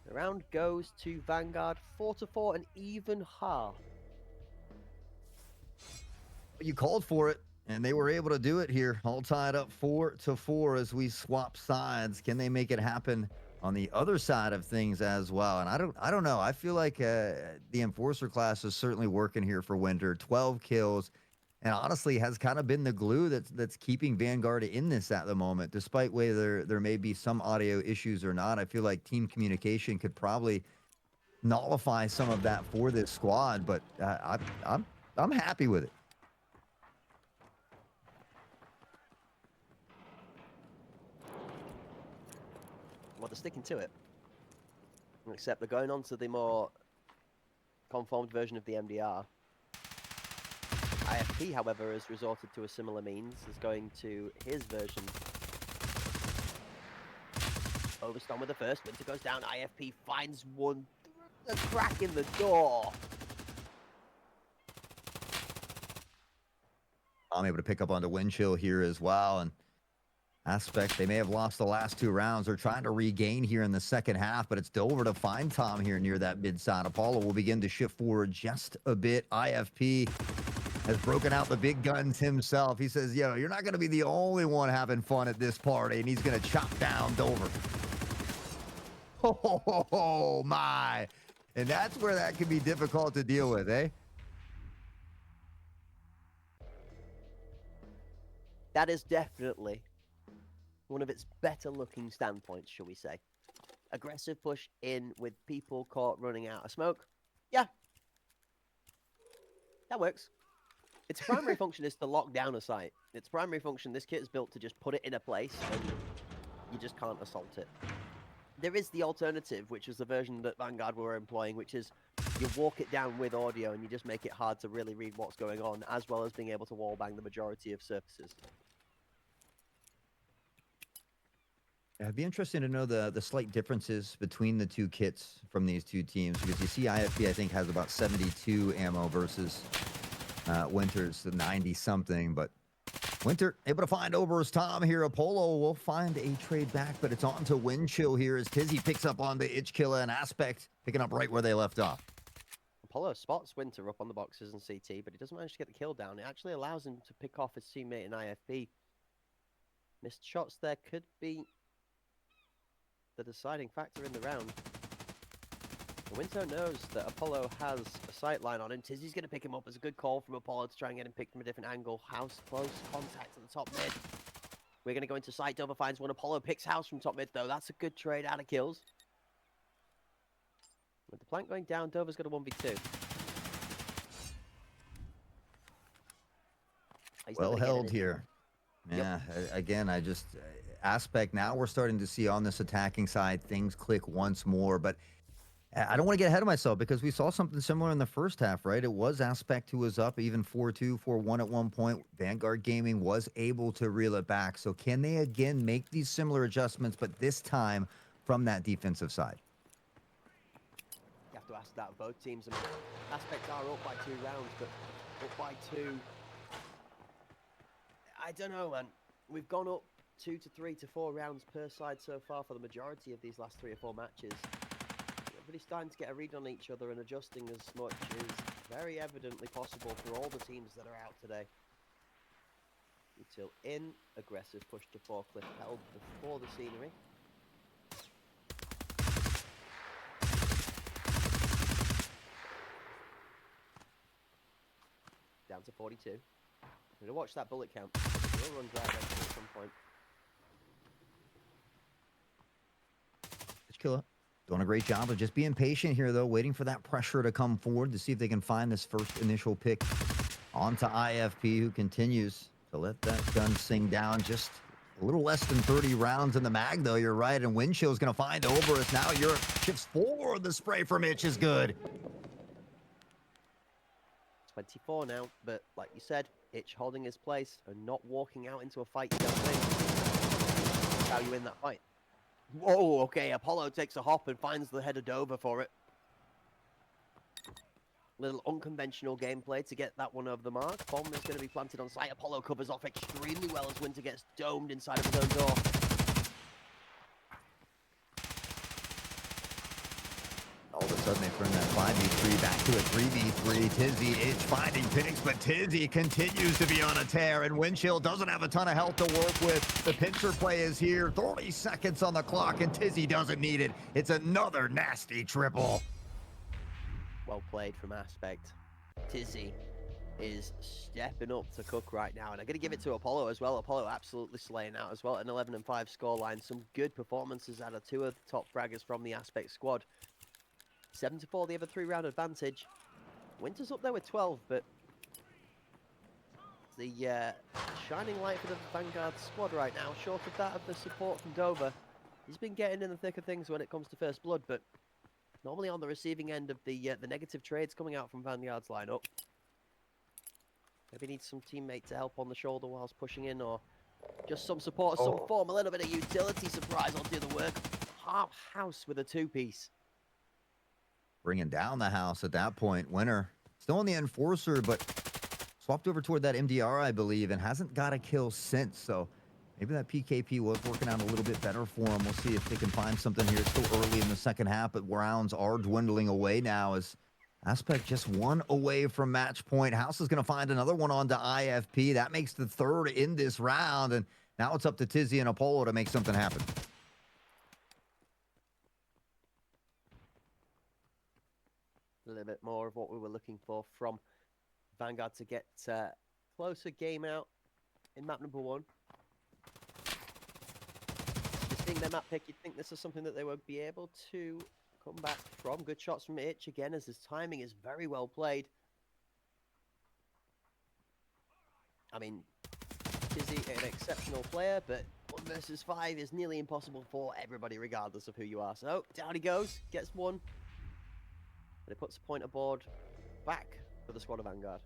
The round goes to Vanguard, 4-4, an even half. You called for it, and they were able to do it here. All tied up 4-4 as we swap sides. Can they make it happen on the other side of things as well? And I don't know. I feel like the Enforcer class is certainly working here for Winter. 12 kills, and honestly has kind of been the glue that's keeping Vanguard in this at the moment. Despite whether there may be some audio issues or not, I feel like team communication could probably nullify some of that for this squad. But I'm happy with it. Well, they're sticking to it. Except they're going on to the more conformed version of the MDR. IFP, however, has resorted to a similar means, is going to his version. Overstorm with the first, Winter goes down, IFP finds one, a crack in the door. I'm able to pick up onto Windchill here as well, and Aspect, they may have lost the last 2 rounds. They're trying to regain here in the second half, but it's Dover to find Tom here near that mid side. Apollo will begin to shift forward just a bit. IFP has broken out the big guns himself. He says, yo, you're not going to be the only one having fun at this party, and he's going to chop down Dover. Oh, my. And that's where that can be difficult to deal with, eh? That is definitely one of its better looking standpoints, shall we say. Aggressive push in with people caught running out of smoke. Yeah, that works. Its primary function is to lock down a site. Its primary function, this kit is built to just put it in a place and you just can't assault it. There is the alternative, which is the version that Vanguard were employing, which is you walk it down with audio and you just make it hard to really read what's going on, as well as being able to wallbang the majority of surfaces. It'd be interesting to know the slight differences between the two kits from these two teams, because you see IFB, I think, has about 72 ammo versus Winter's 90-something, but Winter able to find over his Tom here. Apollo will find a trade back, but it's on to Wind Chill here as Tizzy picks up on the Itch Killer and Aspect, picking up right where they left off. Apollo spots Winter up on the boxes and CT, but he doesn't manage to get the kill down. It actually allows him to pick off his teammate in IFB. Missed shots there could be the deciding factor in the round. Winter knows that Apollo has a sight line on him. Tizzy's going to pick him up as a good call from Apollo to try and get him picked from a different angle. House close contact at the top mid. We're going to go into sight. Dover finds one. Apollo picks House from top mid, though. That's a good trade out of kills. With the plank going down, Dover's got a 1v2. Well held here. Yeah, again, I just... Aspect, now we're starting to see on this attacking side, things click once more, but I don't want to get ahead of myself because we saw something similar in the first half, right? It was Aspect who was up, even 4-2, 4-1 at one point. Vanguard Gaming was able to reel it back. So can they again make these similar adjustments, but this time from that defensive side? You have to ask that of both teams. I mean, Aspect are up by 2 rounds, but up by 2. I don't know, man. We've gone up 2 to 3 to 4 rounds per side so far for the majority of these last 3 or 4 matches. Everybody's starting to get a read on each other, and adjusting as much is very evidently possible for all the teams that are out today. Until in, aggressive push to forklift held before the scenery. Down to 42. I'm going to watch that bullet count. We'll run drive extra at some point. Killer doing a great job of just being patient here, though, waiting for that pressure to come forward to see if they can find this first initial pick onto IFP, who continues to let that gun sing down. Just a little less than 30 rounds in the mag, though. You're right, and Wind Chill's going to find over us. Now Europe shifts forward. The spray from Itch is good. 24 now, but like you said, Itch holding his place and not walking out into a fight you don't think. That's how you win that fight. Whoa, okay, Apollo takes a hop and finds the head of Dover for it. Little unconventional gameplay to get that one over the mark. Bomb is going to be planted on site. Apollo covers off extremely well as Winter gets domed inside of his own door. All of a sudden, they turn that 5v3 back to a 3v3. Tizzy, Itch finding picks, but Tizzy continues to be on a tear, and Wind Chill doesn't have a ton of health to work with. The pincer play is here. 30 seconds on the clock, and Tizzy doesn't need it. It's another nasty triple. Well played from Aspect. Tizzy is stepping up to cook right now, and I'm going to give it to Apollo as well. Apollo absolutely slaying out as well. An 11-5 scoreline. Some good performances out of 2 of the top fraggers from the Aspect squad. 7-4, the other 3-round advantage. Winter's up there with 12, but the shining light for the Vanguard squad right now, short of that of the support from Dover. He's been getting in the thick of things when it comes to first blood, but normally on the receiving end of the negative trades coming out from Vanguard's lineup. Maybe needs some teammate to help on the shoulder whilst pushing in, or just some support of some form. A little bit of utility surprise will do the work. Half house with a 2-piece. Bringing down the house at that point. Winner still on the Enforcer, but swapped over toward that MDR, I believe, and hasn't got a kill since. So maybe that PKP was working out a little bit better for him. We'll see if they can find something here. It's still early in the second half, but rounds are dwindling away now as Aspect just 1 away from match point. House is going to find another one onto IFP. That makes the 3rd in this round, and now it's up to Tizzy and Apollo to make something happen. A little bit more of what we were looking for from Vanguard to get closer game out in map number 1. Seeing their map pick, you'd think this is something that they would be able to come back from. Good shots from Itch again, as his timing is very well played. I mean, Tizzy, an exceptional player, but 1 versus 5 is nearly impossible for everybody, regardless of who you are. So, down he goes, gets one. But it puts a point aboard back for the squad of Vanguard.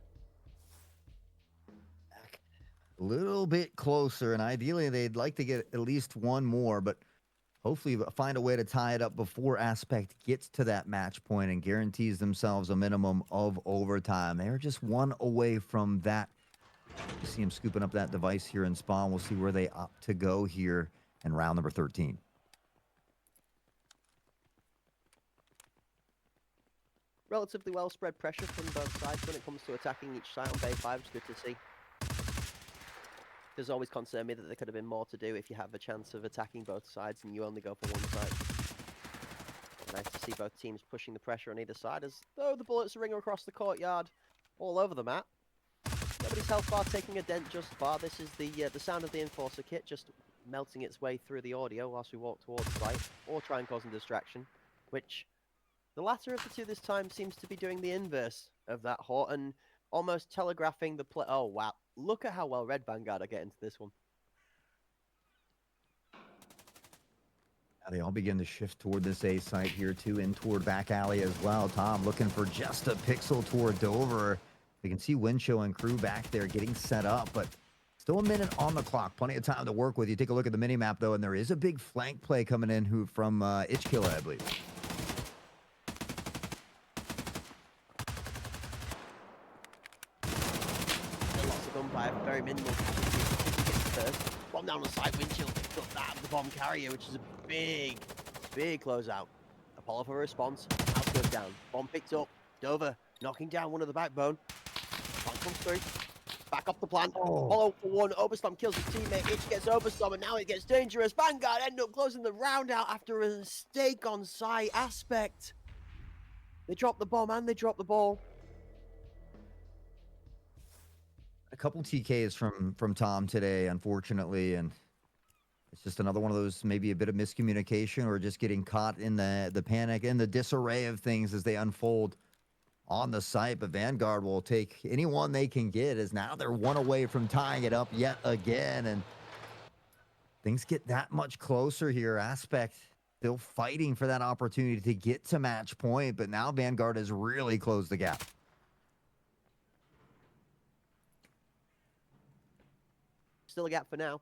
A little bit closer, and ideally they'd like to get at least one more, but hopefully find a way to tie it up before Aspect gets to that match point and guarantees themselves a minimum of overtime. They're just one away from that. You see him scooping up that device here in spawn. We'll see where they opt to go here in round number 13. Relatively well spread pressure from both sides when it comes to attacking each site on Bay 5. It's good to see. Does always concern me that there could have been more to do if you have a chance of attacking both sides and you only go for one side. Nice to see both teams pushing the pressure on either side, as though the bullets ring across the courtyard all over the map. Nobody's health bar taking a dent just far. This is the sound of the Enforcer kit just melting its way through the audio whilst we walk towards site, or try and cause a distraction, which the latter of the two this time seems to be doing the inverse of that, Hort, and almost telegraphing the play. Oh, wow. Look at how well Red Vanguard are getting to this one. Now they all begin to shift toward this A site here, too, in toward back alley as well. Tom looking for just a pixel toward Dover. We can see Winshow and crew back there getting set up, but still a minute on the clock. Plenty of time to work with. You take a look at the mini-map, though, and there is a big flank play coming in from Itchkiller, I believe. Very minimal first. Bomb down on the side, Windshield picked up that of the bomb carrier, which is a big closeout. Apollo for a response. House goes down. Bomb picked up. Dover knocking down one of the backbone. Plant comes through. Back up the plant. Apollo for one. Oberstorm kills his teammate. Itch gets Oberstorm, and now it gets dangerous. Vanguard end up closing the round out after a mistake on site. Aspect. They drop the bomb and they drop the ball. A couple TKs from Tom today, unfortunately, and it's just another one of those, maybe a bit of miscommunication or just getting caught in the panic and the disarray of things as they unfold on the site. But Vanguard will take anyone they can get, as now they're one away from tying it up yet again, and things get that much closer here. Aspect still fighting for that opportunity to get to match point, but now Vanguard has really closed the gap. Still a gap for now.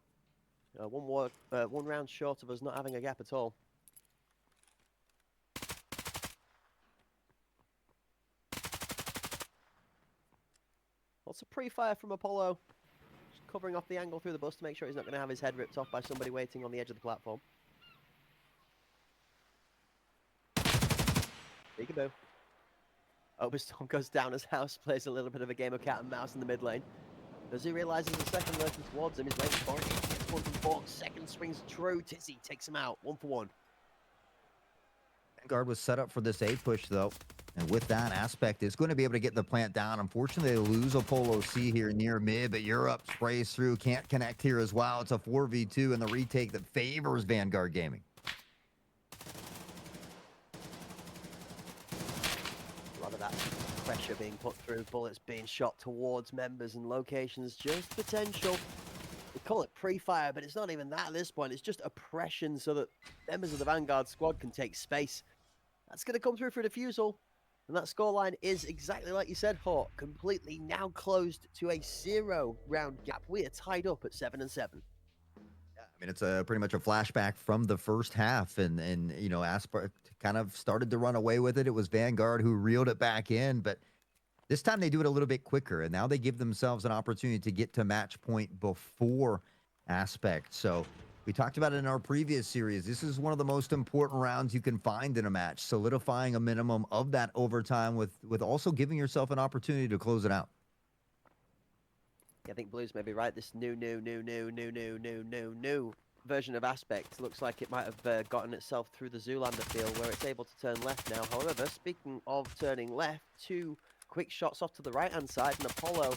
One round short of us not having a gap at all. Lots of pre-fire from Apollo. Just covering off the angle through the bus to make sure he's not going to have his head ripped off by somebody waiting on the edge of the platform. Peekaboo. Oberstorm goes down as House plays a little bit of a game of cat and mouse in the mid lane. As he realizes the second lurking towards him, he's waiting for it. He gets 1 from 4. Second swings true. Tizzy takes him out. 1 for 1. Vanguard was set up for this A push, though. And with that, Aspect is going to be able to get the plant down. Unfortunately, they lose Apollo C here near mid, but Europe sprays through. Can't connect here as well. It's a 4v2 in the retake that favors Vanguard Gaming. A lot of that pressure being put through, bullets being shot towards members and locations, just potential. We call it pre-fire, but it's not even that at this point. It's just oppression so that members of the Vanguard squad can take space. That's going to come through for defusal. And that scoreline is exactly like you said, Hawk, completely now closed to a 0-round gap. We are tied up at 7-7. Yeah, I mean, it's pretty much a flashback from the first half, and you know, Aspect kind of started to run away with it. It was Vanguard who reeled it back in, but this time they do it a little bit quicker, and now they give themselves an opportunity to get to match point before Aspect. So we talked about it in our previous series. This is one of the most important rounds you can find in a match, solidifying a minimum of that overtime with also giving yourself an opportunity to close it out. I think Blues may be right. This new version of Aspect looks like it might have gotten itself through the Zoolander field where it's able to turn left now. However, speaking of turning left, 2 quick shots off to the right-hand side, and Apollo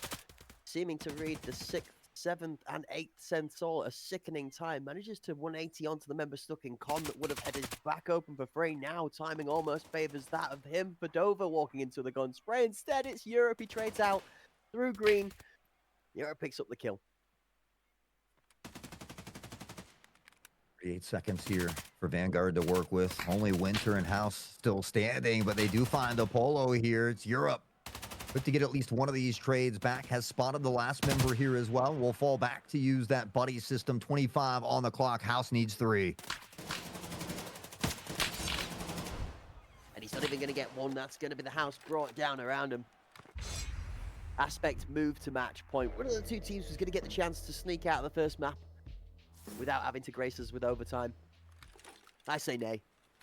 seeming to read the 6th 7th and 8th sense all, a sickening time. Manages to 180 onto the member stuck in con that would have headed back open for free. Now timing almost favors that of him. Padova walking into the gun spray. Instead, it's Europe. He trades out through green. Europe picks up the kill. 8 seconds here for Vanguard to work with. Only Winter and House still standing, but they do find Apollo here. It's Europe. Look to get at least one of these trades back. Has spotted the last member here as well. Will fall back to use that buddy system. 25 on the clock. House needs 3. And he's not even going to get one. That's going to be the House brought down around him. Aspect moved to match point. One of the two teams was going to get the chance to sneak out of the first map without having to grace us with overtime. I say nay,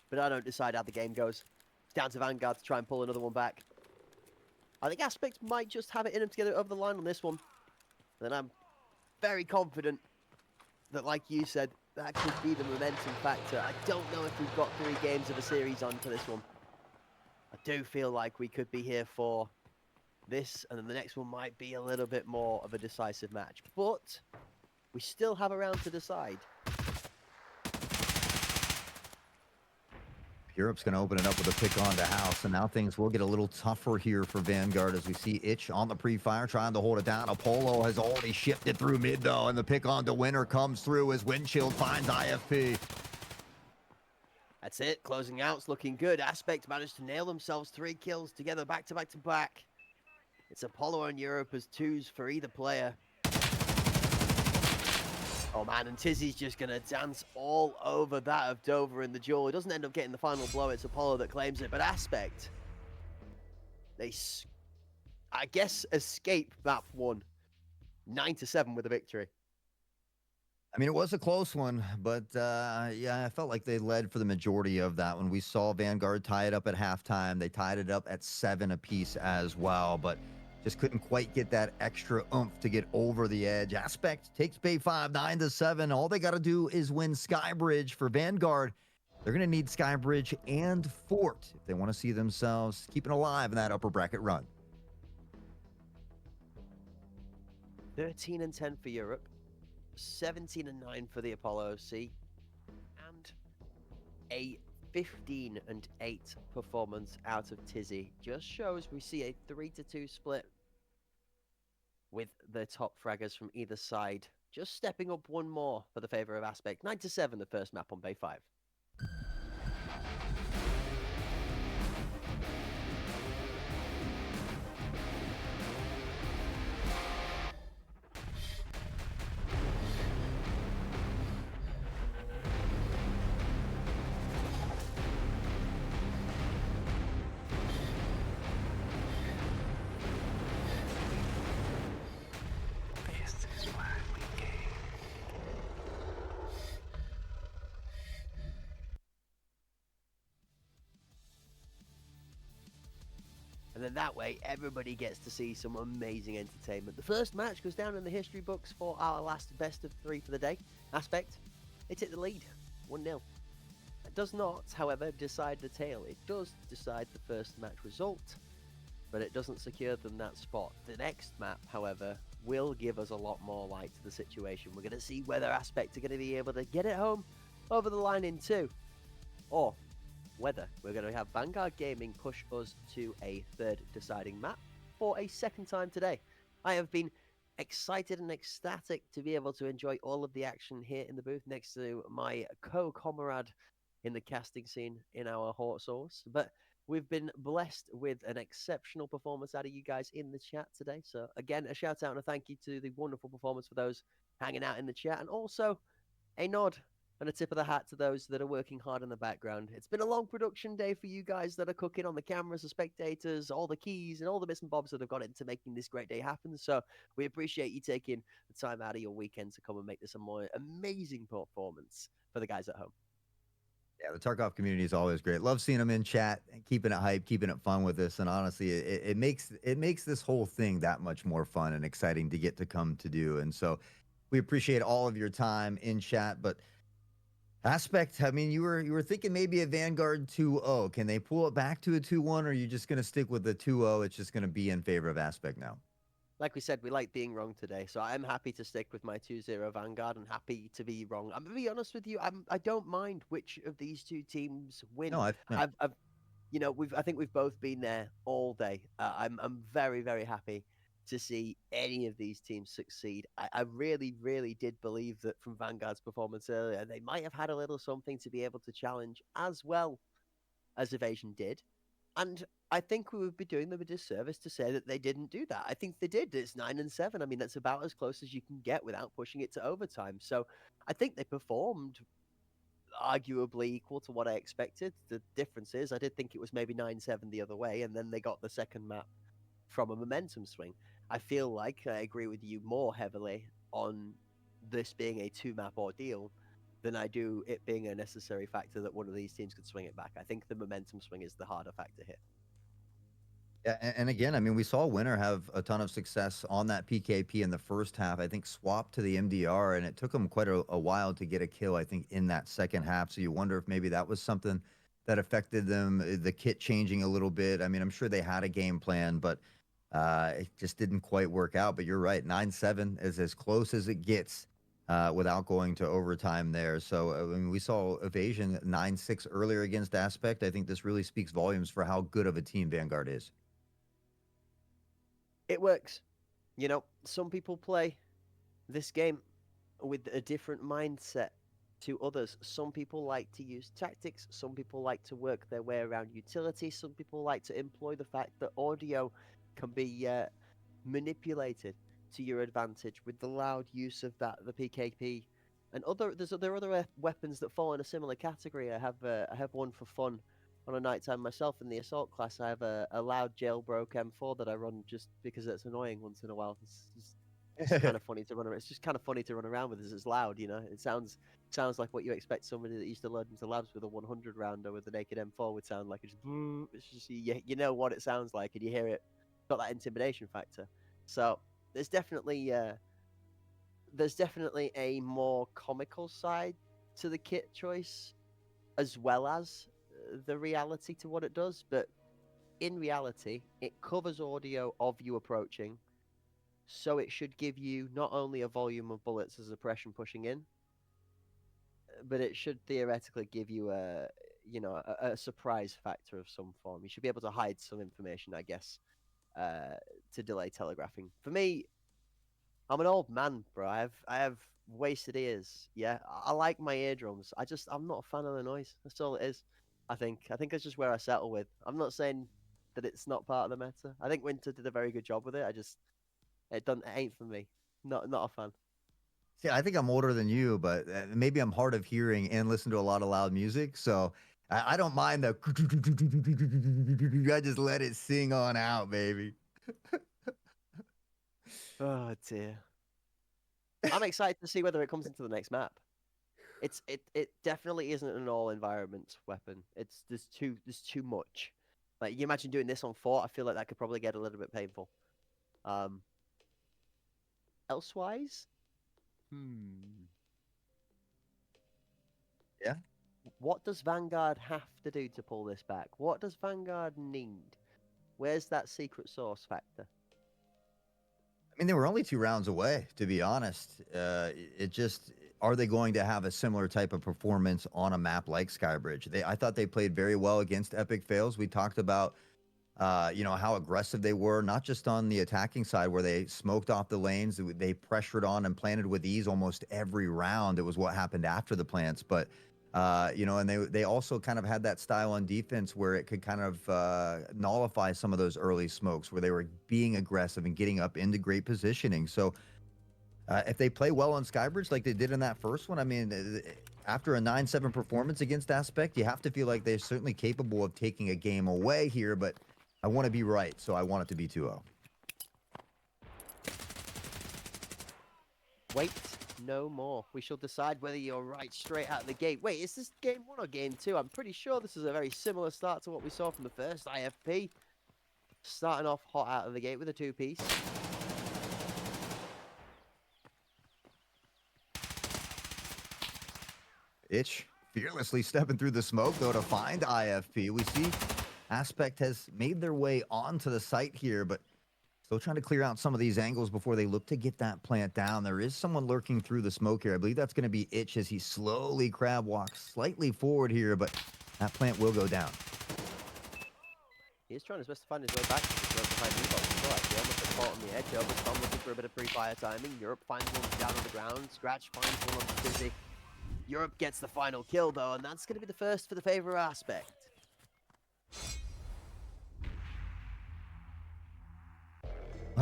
but I don't decide how the game goes. It's down to Vanguard to try and pull another one back. I think Aspect might just have it in him to get it over the line on this one. And I'm very confident that, like you said, that could be the momentum factor. I don't know if we've got 3 games of a series on for this one. I do feel like we could be here for this, and then the next one might be a little bit more of a decisive match. But we still have a round to decide. Europe's going to open it up with a pick on to House, and now things will get a little tougher here for Vanguard as we see Itch on the pre-fire trying to hold it down. Apollo has already shifted through mid, though, and the pick on to Winter comes through as Windshield finds IFP. That's it. Closing out's looking good. Aspect managed to nail themselves 3 kills together back to back to back. It's Apollo and Europe as 2s for either player. Oh man, and Tizzy's just going to dance all over that of Dover in the duel. He doesn't end up getting the final blow. It's Apollo that claims it. But Aspect, they, I guess, escape map 1. 9-7 with a victory. I mean, it was a close one, but yeah, I felt like they led for the majority of that one. We saw Vanguard tie it up at halftime. They tied it up at 7 apiece as well, but just couldn't quite get that extra oomph to get over the edge. Aspect takes Bay 5, 9-7. All they got to do is win Skybridge. For Vanguard, they're going to need Skybridge and Fort if they want to see themselves keeping alive in that upper bracket run. 13-10 for Europe. 17-9 for the Apollo C, and a 15-8 performance out of Tizzy. Just shows we see a 3-2 split with the top fraggers from either side. Just stepping up one more for the favor of Aspect. 9-7 the first map on Bay 5. This is why we came. And then that way, everybody gets to see some amazing entertainment. The first match goes down in the history books for our last best of 3 for the day. Aspect, they take the lead, 1-0. It does not, however, decide the tail. It does decide the first match result, but it doesn't secure them that spot. The next map, however, will give us a lot more light to the situation. We're going to see whether Aspect are going to be able to get it home over the line in 2, or whether we're going to have Vanguard Gaming push us to a 3rd deciding map for a 2nd time today. I have been excited and ecstatic to be able to enjoy all of the action here in the booth next to my co-comrade in the casting scene in our hot sauce. But we've been blessed with an exceptional performance out of you guys in the chat today. So again, a shout out and a thank you to the wonderful performance for those hanging out in the chat, and also a nod and a tip of the hat to those that are working hard in the background. It's been a long production day for you guys that are cooking on the cameras, the spectators, all the keys, and all the bits and bobs that have got into making this great day happen. So we appreciate you taking the time out of your weekend to come and make this a more amazing performance for the guys at home. Yeah, the Tarkov community is always great. Love seeing them in chat, keeping it hype, keeping it fun with us. And honestly, it makes this whole thing that much more fun and exciting to get to come to do. And so we appreciate all of your time in chat. But Aspect, I mean, you were thinking maybe a Vanguard 2-0. Can they pull it back to a 2-1, or are you just going to stick with the 2-0? It's just going to be in favor of Aspect now. like we said, we like being wrong today. So I'm happy to stick with my 2-0 Vanguard and happy to be wrong. I'm gonna be honest with you. I don't mind which of these two teams win. No, no. I've I think we've both been there all day. I'm very, very happy to see any of these teams succeed. I really, really did believe that from Vanguard's performance earlier, they might have had a little something to be able to challenge as well as Evasion did. And I think we would be doing them a disservice to say that they didn't do that. I think they did. It's 9-7. I mean, that's about as close as you can get without pushing it to overtime. So I think they performed arguably equal to what I expected. The difference is I did think it was maybe 9-7 the other way, and then they got the second map from a momentum swing. I feel like I agree with you more heavily on this being a 2-map ordeal than I do it being a necessary factor that one of these teams could swing it back. I think the momentum swing is the harder factor here. Yeah, and again, I mean, we saw Winner have a ton of success on that PKP in the first half. I think swapped to the MDR, and it took them quite a while to get a kill, I think, in that second half. So you wonder if maybe that was something that affected them, the kit changing a little bit. I mean, I'm sure they had a game plan, but it just didn't quite work out. But you're right, 9-7 is as close as it gets without going to overtime there. So I mean, we saw Evasion 9-6 earlier against Aspect. I think this really speaks volumes for how good of a team Vanguard is. It works. You know, some people play this game with a different mindset to others. Some people like to use tactics. Some people like to work their way around utility. Some people like to employ the fact that audio can be manipulated to your advantage with the loud use of the PKP, and there are other weapons that fall in a similar category. I have one for fun on a nighttime myself in the assault class. I have a loud jailbroke M4 that I run just because it's annoying once in a while. It's kind of funny to run around. It's just kind of funny to run around with. It's loud, you know. It sounds like what you expect somebody that used to load into labs with a 100 rounder with a naked M4 would sound like. It's just you know what it sounds like, and you hear it. Got that intimidation factor. So there's definitely a more comical side to the kit choice, as well as the reality to what it does. But in reality, it covers audio of you approaching, so it should give you not only a volume of bullets as oppression pushing in, but it should theoretically give you a surprise factor of some form. You should be able to hide some information, I guess, to delay telegraphing. For me, I'm an old man, bro. I have wasted ears. Yeah, I like my eardrums. I'm not a fan of the noise. That's all it is. I think that's just where I settle with. I'm not saying that it's not part of the meta. I think Winter did a very good job with it. It ain't for me. Not a fan. See, I think I'm older than you, but maybe I'm hard of hearing and listen to a lot of loud music. So I don't mind the. I just let it sing on out, baby. Oh dear. I'm excited to see whether it comes into the next map. It definitely isn't an all environment weapon. There's too much. Like you imagine doing this on Fort, I feel like that could probably get a little bit painful. Elsewise, Yeah. what does Vanguard have to do to pull this back? What does Vanguard need? Where's that secret sauce factor? I mean, they were only 2 rounds away, to be honest. It just, are they going to have a similar type of performance on a map like Skybridge? I thought they played very well against Epic Fails. We talked about, how aggressive they were, not just on the attacking side where they smoked off the lanes. They pressured on and planted with ease almost every round. It was what happened after the plants, but and they also kind of had that style on defense where it could kind of nullify some of those early smokes where they were being aggressive and getting up into great positioning. So if they play well on Skybridge like they did in that first one, I mean, after a 9-7 performance against Aspect, you have to feel like they're certainly capable of taking a game away here, but I want to be right, so I want it to be 2-0. Wait no more. We shall decide whether you're right straight out of the gate. Wait, is this game 1 or game 2? I'm pretty sure this is a very similar start to what we saw from the first IFP. Starting off hot out of the gate with a 2-piece. Itch fearlessly stepping through the smoke, though, to find IFP. We see Aspect has made their way onto the site here, but Still trying to clear out some of these angles before they look to get that plant down. There is someone lurking through the smoke here. I believe that's going to be Itch as he slowly crab walks slightly forward here, but that plant will go down. He's trying his best to find his way back. He's going behind Reebok as well, actually. Almost a caught on the edge. Overstorm looking for a bit of free fire timing. Europe finds one down on the ground. Scratch finds one on Dizzy. Europe gets the final kill, though, and that's going to be the first for the favor aspect.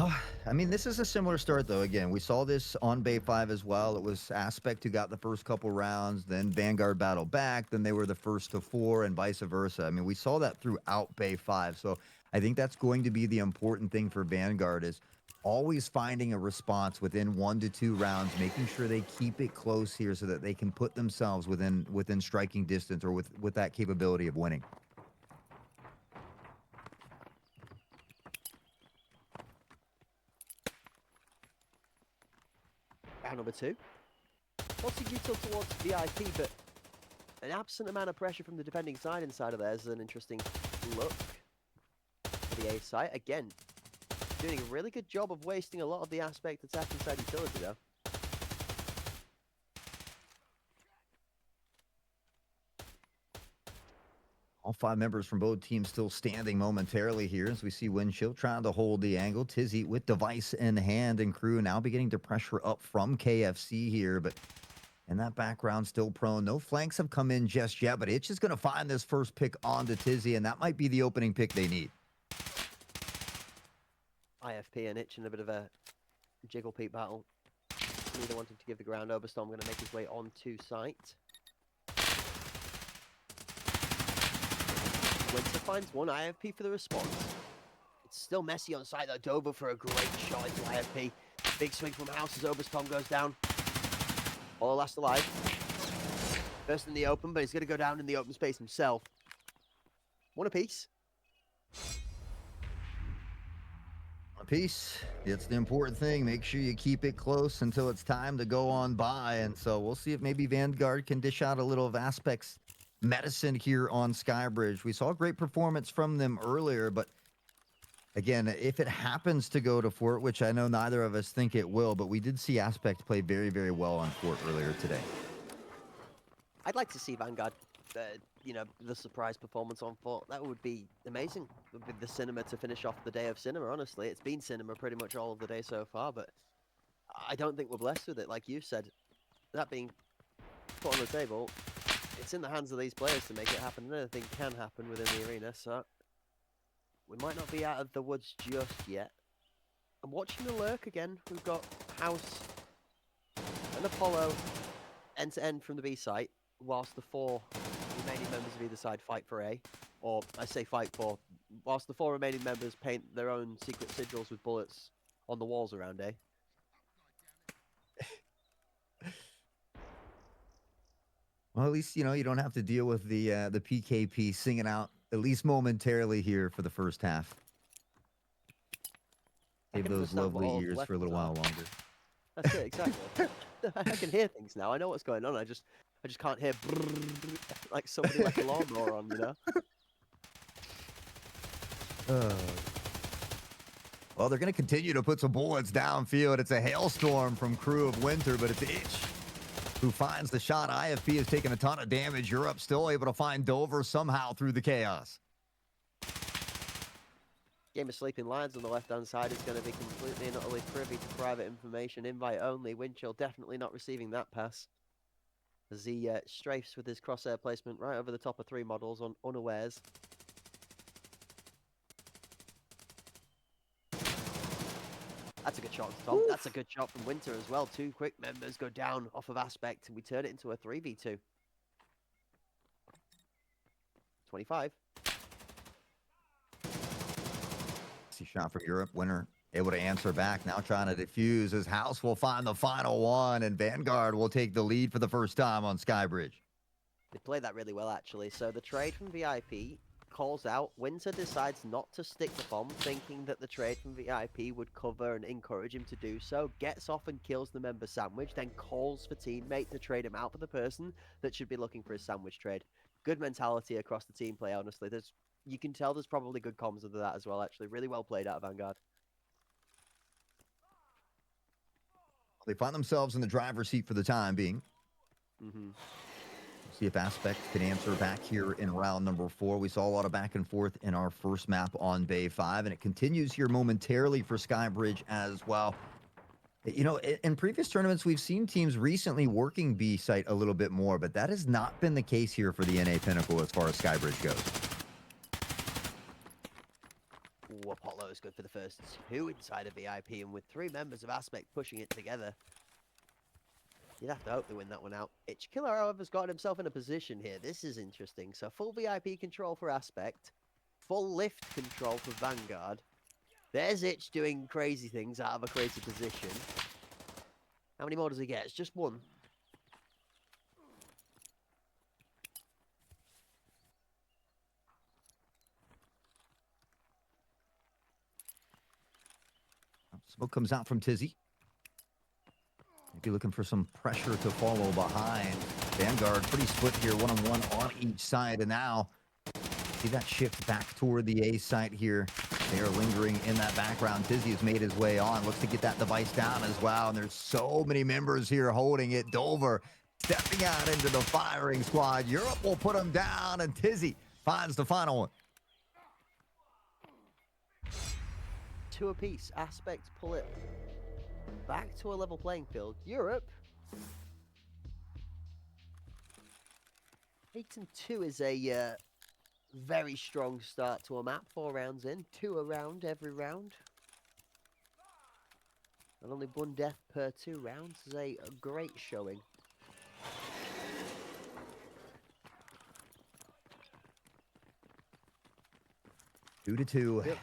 Oh, I mean, this is a similar start, though. Again, we saw this on Bay 5 as well. It was Aspect who got the first couple rounds, then Vanguard battled back, then they were the first to 4, and vice versa. I mean, we saw that throughout Bay 5, so I think that's going to be the important thing for Vanguard is always finding a response within 1 to 2 rounds, making sure they keep it close here so that they can put themselves within striking distance or with that capability of winning. Round number 2. Lots of util towards VIP, but an absent amount of pressure from the defending side inside of there is an interesting look for the A site. Again, doing a really good job of wasting a lot of the Aspect attack inside utility, though. All 5 members from both teams still standing momentarily here as we see Windchill trying to hold the angle. Tizzy with device in hand and crew now beginning to pressure up from KFC here, but in that background still prone. No flanks have come in just yet, but Itch is going to find this first pick onto Tizzy, and that might be the opening pick they need. IFP and Itch in a bit of a jiggle peep battle. Neither wanting to give the ground over. Storm going to make his way onto site. Winter finds one IFP for the response. It's still messy on site though. Dover for a great shot into IFP. Big swing from House as Oberstorm goes down. All last alive. First in the open, but he's going to go down in the open space himself. One apiece. A piece. It's the important thing. Make sure you keep it close until it's time to go on by. And so we'll see if maybe Vanguard can dish out a little of Aspect's medicine here on Skybridge. We saw a great performance from them earlier, but again, if it happens to go to Fort, which I know neither of us think it will, but we did see Aspect play very, very well on Fort earlier today. I'd like to see Vanguard, you know, the surprise performance on Fort. That would be amazing. With the cinema to finish off the day of cinema, honestly. It's been cinema pretty much all of the day so far, but I don't think we're blessed with it. Like you said, that being put on the table, it's in the hands of these players to make it happen, and anything can happen within the arena, so we might not be out of the woods just yet. I'm watching the lurk again. We've got House and Apollo end-to-end from the B site, whilst the 4 remaining members of either side fight for A. Or, I say fight for, whilst the 4 remaining members paint their own secret sigils with bullets on the walls around A. Well, at least, you know, you don't have to deal with the PKP singing out, at least momentarily here for the first half. Save those lovely ears for a little while longer. That's it, exactly. I can hear things now. I know what's going on. I just can't hear like somebody left a lawnmower on, you know? Well, they're going to continue to put some bullets downfield. It's a hailstorm from Crew of Winter, but it's Itch who finds the shot. IFP has taken a ton of damage. Europe still able to find Dover somehow through the chaos. Game of Sleeping Lions on the left-hand side is going to be completely and utterly privy to private information. Invite only. Windchill definitely not receiving that pass. As he strafes with his crosshair placement right over the top of 3 models on unawares. That's a good shot, Tom. Oof. That's a good shot from Winter as well. 2 quick members go down off of Aspect, and we turn it into a 3v2. 25. Shot from Europe. Winner able to answer back. Now trying to defuse as House will find the final one, and Vanguard will take the lead for the first time on Skybridge. They played that really well, actually. So the trade from VIP calls out. Winter decides not to stick the bomb, thinking that the trade from VIP would cover and encourage him to do so. Gets off and kills the member sandwich, then calls for teammate to trade him out for the person that should be looking for his sandwich trade. Good mentality across the team play, honestly. You can tell there's probably good comms under that as well, actually. Really well played out of Vanguard. They find themselves in the driver's seat for the time being. Mm-hmm. See if Aspect can answer back here in round number 4. We saw a lot of back and forth in our first map on Bay 5, and it continues here momentarily for Skybridge as well. You know, in previous tournaments, we've seen teams recently working B site a little bit more, but that has not been the case here for the NA Pinnacle as far as Skybridge goes. Ooh, Apollo is good for the first 2 inside of VIP, and with 3 members of Aspect pushing it together, you'd have to hope they win that one out. Itchkiller, however, has got himself in a position here. This is interesting. So full VIP control for Aspect, full lift control for Vanguard. There's Itch doing crazy things out of a crazy position. How many more does he get? It's just 1. Smoke comes out from Tizzy. Maybe looking for some pressure to follow behind. Vanguard pretty split here, 1-on-1 on each side. And now, see that shift back toward the A site here. They are lingering in that background. Tizzy has made his way on. Looks to get that device down as well. And there's so many members here holding it. Dover stepping out into the firing squad. Europe will put him down, and Tizzy finds the final one. 2 apiece. Aspect pull it back to a level playing field. Europe. 8-2 is a very strong start to a map. 4 rounds in, 2 around every round. And only 1 death per 2 rounds is a great showing. Two to 2. Yep.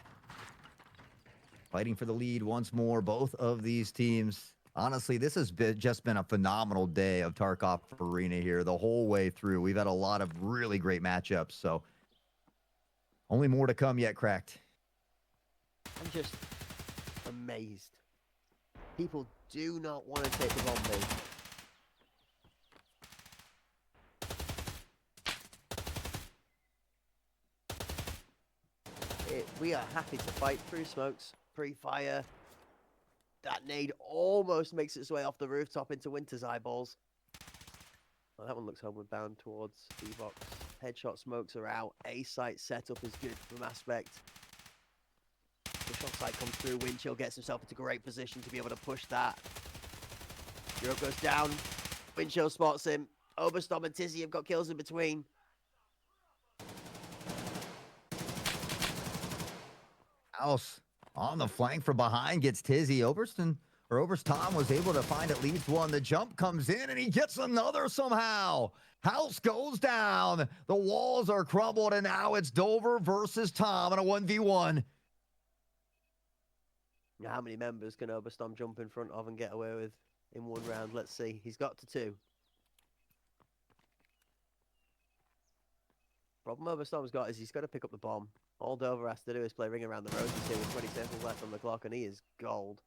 Fighting for the lead once more, both of these teams. Honestly, this has just been a phenomenal day of Tarkov Arena here the whole way through. We've had a lot of really great matchups, so only more to come yet, Cracked. I'm just amazed. People do not want to take the bomb lead. We are happy to fight through smokes, pre-fire. That nade almost makes its way off the rooftop into Winter's eyeballs. Well, that one looks homeward bound towards D-Box. Headshot smokes are out. A site setup is good from Aspect. The shot site comes through. Windchill gets himself into great position to be able to push that. Europe goes down. Windchill spots him. Oberstorm and Tizzy have got kills in between. House on the flank from behind gets Tizzy. Oberstorm was able to find at least one. The jump comes in and he gets another somehow. House goes down. The walls are crumbled, and now it's Dover versus Tom in a 1v1. How many members can Oberstorm jump in front of and get away with in 1 round? Let's see. He's got to 2. Problem Oberstorm's got is he's got to pick up the bomb. All Dover has to do is play Ring Around the Roses here with 20 seconds left on the clock, and he is gold.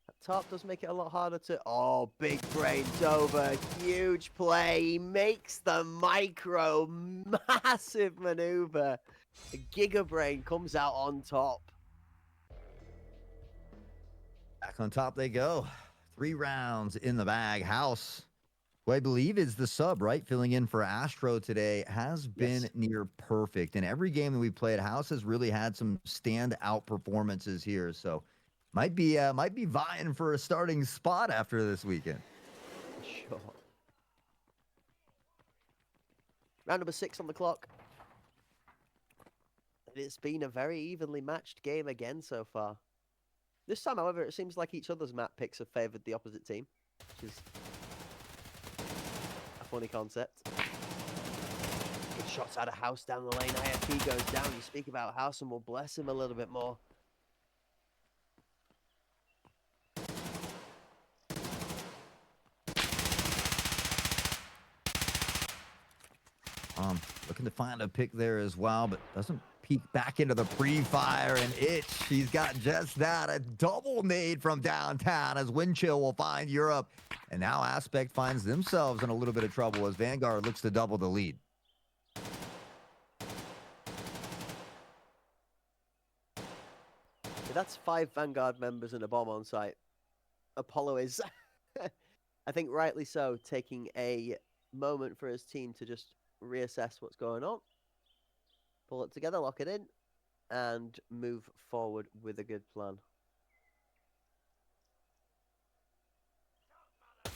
That top does make it a lot harder to... Oh, big brain Dover. Huge play. He makes the micro massive maneuver. The Giga Brain comes out on top. Back on top they go. 3 rounds in the bag. House, who I believe is the sub, right? Filling in for Astro today, has been near perfect. In every game that we played, House has really had some standout performances here. So might be vying for a starting spot after this weekend. Sure. Round number 6 on the clock. It's been a very evenly matched game again so far. This time, however, it seems like each other's map picks have favoured the opposite team, which is a funny concept. Good shots out of House down the lane. IFP goes down. You speak about House and we'll bless him a little bit more. Looking to find a pick there as well, but doesn't peek back into the pre-fire, and Itch, he's got just that. A double nade from downtown as Windchill will find Europe. And now Aspect finds themselves in a little bit of trouble as Vanguard looks to double the lead. That's 5 Vanguard members and a bomb on site. Apollo is, I think rightly so, taking a moment for his team to just reassess what's going on, pull it together, lock it in, and move forward with a good plan. I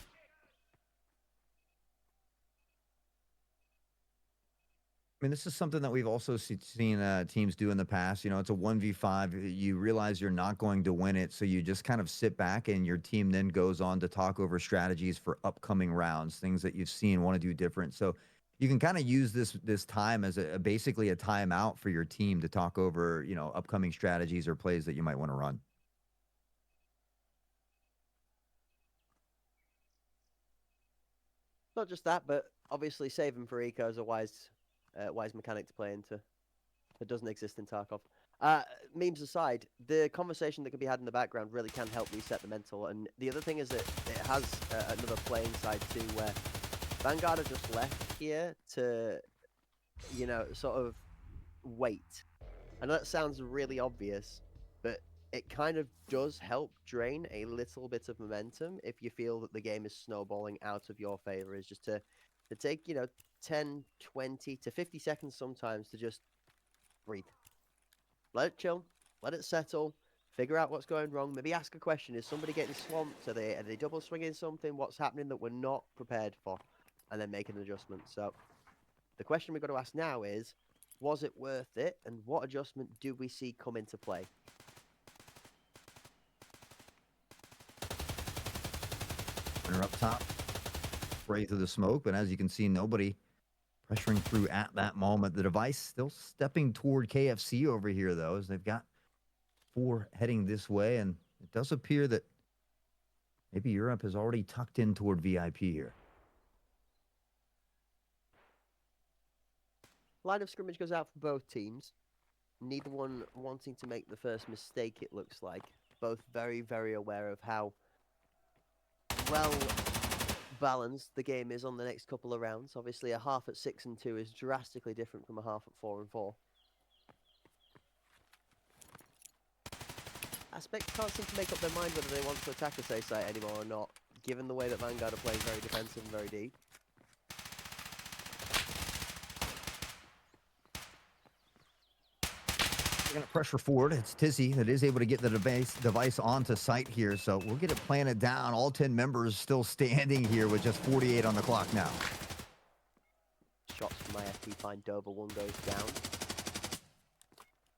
mean, this is something that we've also seen teams do in the past. You know, it's a 1v5. You realize you're not going to win it, so you just kind of sit back, and your team then goes on to talk over strategies for upcoming rounds, things that you've seen, want to do different. So you can kind of use this time as basically a timeout for your team to talk over, you know, upcoming strategies or plays that you might want to run. Not just that, but obviously saving for Eco is a wise mechanic to play into that doesn't exist in Tarkov. Memes aside, the conversation that can be had in the background really can help reset the mental. And the other thing is that it has another playing side too, where Vanguard have just left here to, you know, sort of wait. I know that sounds really obvious, but it kind of does help drain a little bit of momentum if you feel that the game is snowballing out of your favor, is just to take, you know, 10, 20 to 50 seconds sometimes to just breathe. Let it chill, let it settle, figure out what's going wrong, maybe ask a question. Is somebody getting swamped? Are they double swinging something? What's happening that we're not prepared for? And then make an adjustment. So the question we've got to ask now is, was it worth it? And what adjustment do we see come into play? Runner up top, spray through the smoke, but as you can see, nobody pressuring through at that moment. The device still stepping toward KFC over here, though, as they've got 4 heading this way, and it does appear that maybe Europe has already tucked in toward VIP here. Line of scrimmage goes out for both teams. Neither one wanting to make the first mistake, it looks like. Both very, very aware of how well balanced the game is on the next couple of rounds. Obviously, a half at 6 and 2 is drastically different from a half at 4 and 4. Aspect can't seem to make up their mind whether they want to attack the safe site anymore or not, given the way that Vanguard are playing very defensive and very deep. They're going to pressure forward. It's Tizzy that is able to get the device onto site here, so we'll get it planted down. All 10 members still standing here with just 48 on the clock now. Shots from IFP find Dover. One goes down.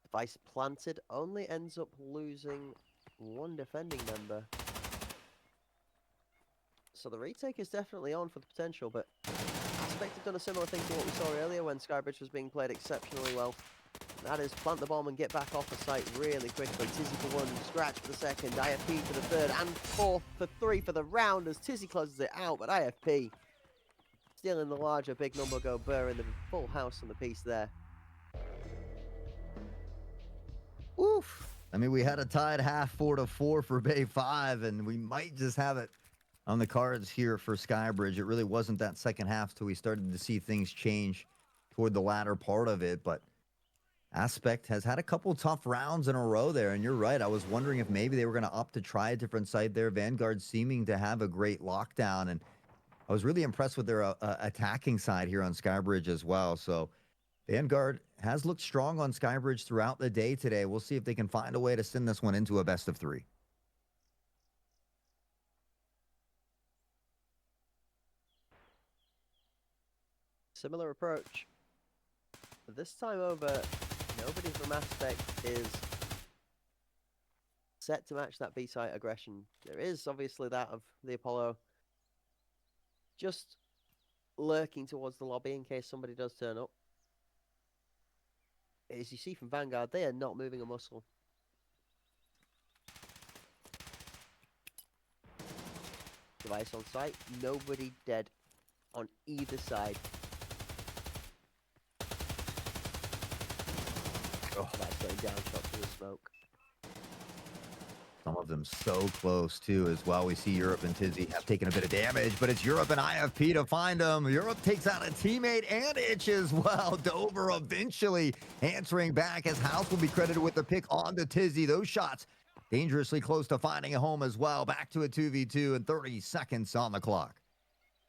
Device planted, only ends up losing one defending member. So the retake is definitely on for the potential, but Aspect have done a similar thing to what we saw earlier when Skybridge was being played exceptionally well. That is plant the bomb and get back off the site really quickly. Tizzy for 1, Scratch for the 2nd, IFP for the 3rd, and 4th for 3 for the round as Tizzy closes it out, but IFP stealing the larger big number go Burr in the full house on the piece there. Oof. I mean, we had a tied half 4-4 for Bay 5, and we might just have it on the cards here for Skybridge. It really wasn't that second half till we started to see things change toward the latter part of it, but Aspect has had a couple tough rounds in a row there, and you're right. I was wondering if maybe they were going to opt to try a different site there. Vanguard seeming to have a great lockdown, and I was really impressed with their attacking side here on Skybridge as well. So Vanguard has looked strong on Skybridge throughout the day today. We'll see if they can find a way to send this one into a best of 3. Similar approach. But this time over, nobody from Aspect is set to match that B-site aggression. There is obviously that of the Apollo just lurking towards the lobby in case somebody does turn up. As you see from Vanguard, they are not moving a muscle. Device on site, nobody dead on either side. Oh, that's going down, shot through the smoke. Some of them so close, too, as well. We see Europe and Tizzy have taken a bit of damage, but it's Europe and IFP to find them. Europe takes out a teammate and Itch as well. Dover eventually answering back as House will be credited with the pick on to Tizzy. Those shots, dangerously close to finding a home as well. Back to a 2v2 and 30 seconds on the clock.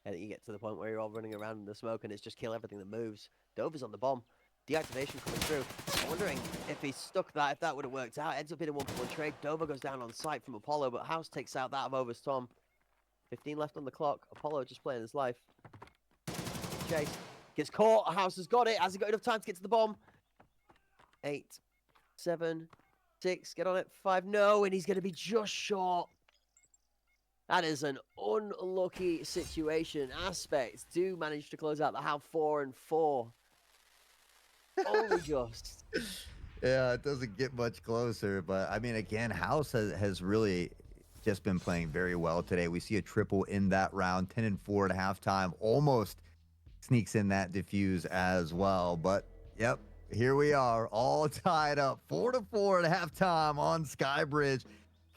And you get to the point where you're all running around in the smoke and it's just kill everything that moves. Dover's on the bomb. Deactivation coming through. I'm wondering if he stuck that, if that would have worked out. Ends up in a 1-for-1 trade. Dover goes down on sight from Apollo, but House takes out that of Overstorm. 15 left on the clock. Apollo just playing his life. Chase gets caught. House has got it. Has he got enough time to get to the bomb? 8, 7, 6. Get on it. 5. No, and he's going to be just short. That is an unlucky situation. Aspects do manage to close out the half 4 and 4. Only just. Yeah, it doesn't get much closer, but I mean, again, House has really just been playing very well today. We see a triple in that round, 10 and 4 at halftime, almost sneaks in that defuse as well. But yep, here we are, all tied up, 4-4 at halftime on Skybridge.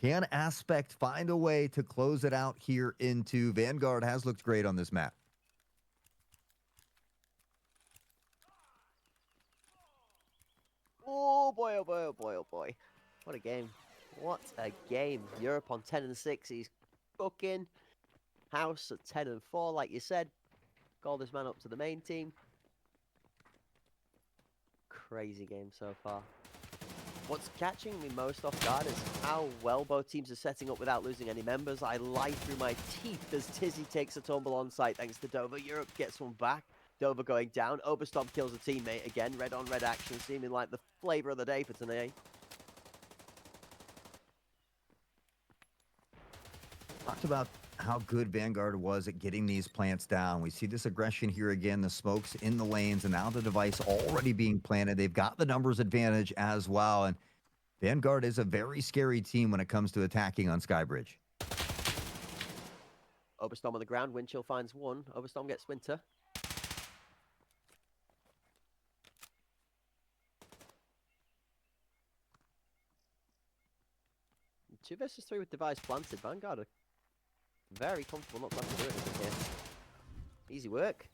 Can Aspect find a way to close it out here into Vanguard? Has looked great on this map. Oh boy, oh boy, oh boy, oh boy. What a game. What a game. Europe on 10 and 6. He's cooking. House at 10 and 4, like you said. Called this man up to the main team. Crazy game so far. What's catching me most off guard is how well both teams are setting up without losing any members. I lie through my teeth as Tizzy takes a tumble on site thanks to Dover. Europe gets one back. Dover going down. Oberstomp kills a teammate again. Red on red action seeming like the flavor of the day for tonight. Talked about how good Vanguard was at getting these plants down. We see this aggression here again, the smokes in the lanes, and now the device already being planted. They've got the numbers advantage as well, and Vanguard is a very scary team when it comes to attacking on Skybridge. Oberstorm on the ground. Windchill finds one. Oberstorm gets Winter. 2 versus 3 with device planted. Vanguard are very comfortable not to have to do anything here. Easy work.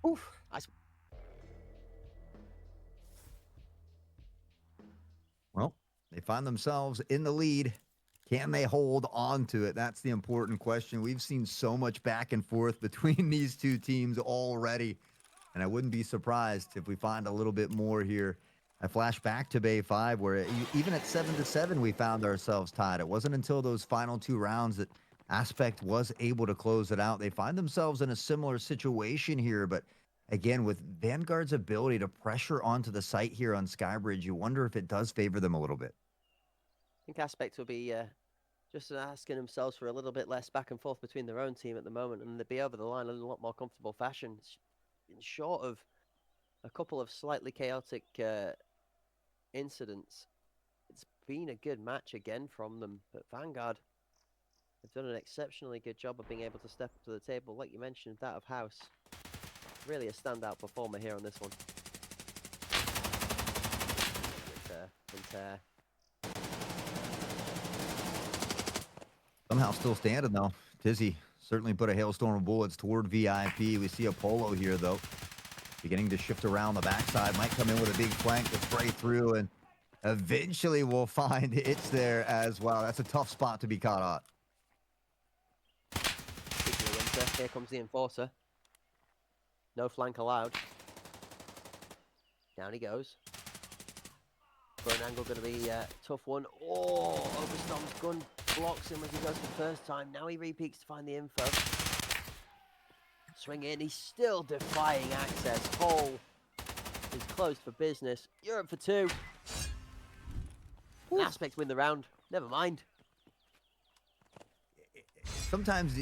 Oof. Nice. Well, they find themselves in the lead. Can they hold on to it? That's the important question. We've seen so much back and forth between these two teams already, and I wouldn't be surprised if we find a little bit more here. I flash back to Bay 5, where even at 7-7, we found ourselves tied. It wasn't until those final 2 rounds that Aspect was able to close it out. They find themselves in a similar situation here, but again, with Vanguard's ability to pressure onto the site here on Skybridge, you wonder if it does favor them a little bit. I think Aspect will be just asking themselves for a little bit less back and forth between their own team at the moment, and they'll be over the line in a lot more comfortable fashion. In short of a couple of slightly chaotic incidents, it's been a good match again from them. But Vanguard have done an exceptionally good job of being able to step up to the table. Like you mentioned, that of House. Really a standout performer here on this one. Winter. Somehow still standing, though. Tizzy certainly put a hailstorm of bullets toward VIP. We see Apollo here, though, beginning to shift around the backside. Might come in with a big flank to spray through, and eventually we'll find it's there as well. That's a tough spot to be caught on. Speaking of Winter, here comes the Enforcer. No flank allowed. Down he goes. Front angle going to be a tough one. Oh, Overstorm's gun blocks him as he goes for the first time. Now he repeats to find the info. Swing in. He's still defying access. Hole is closed for business. Europe for 2. Aspect win the round. Never mind. Sometimes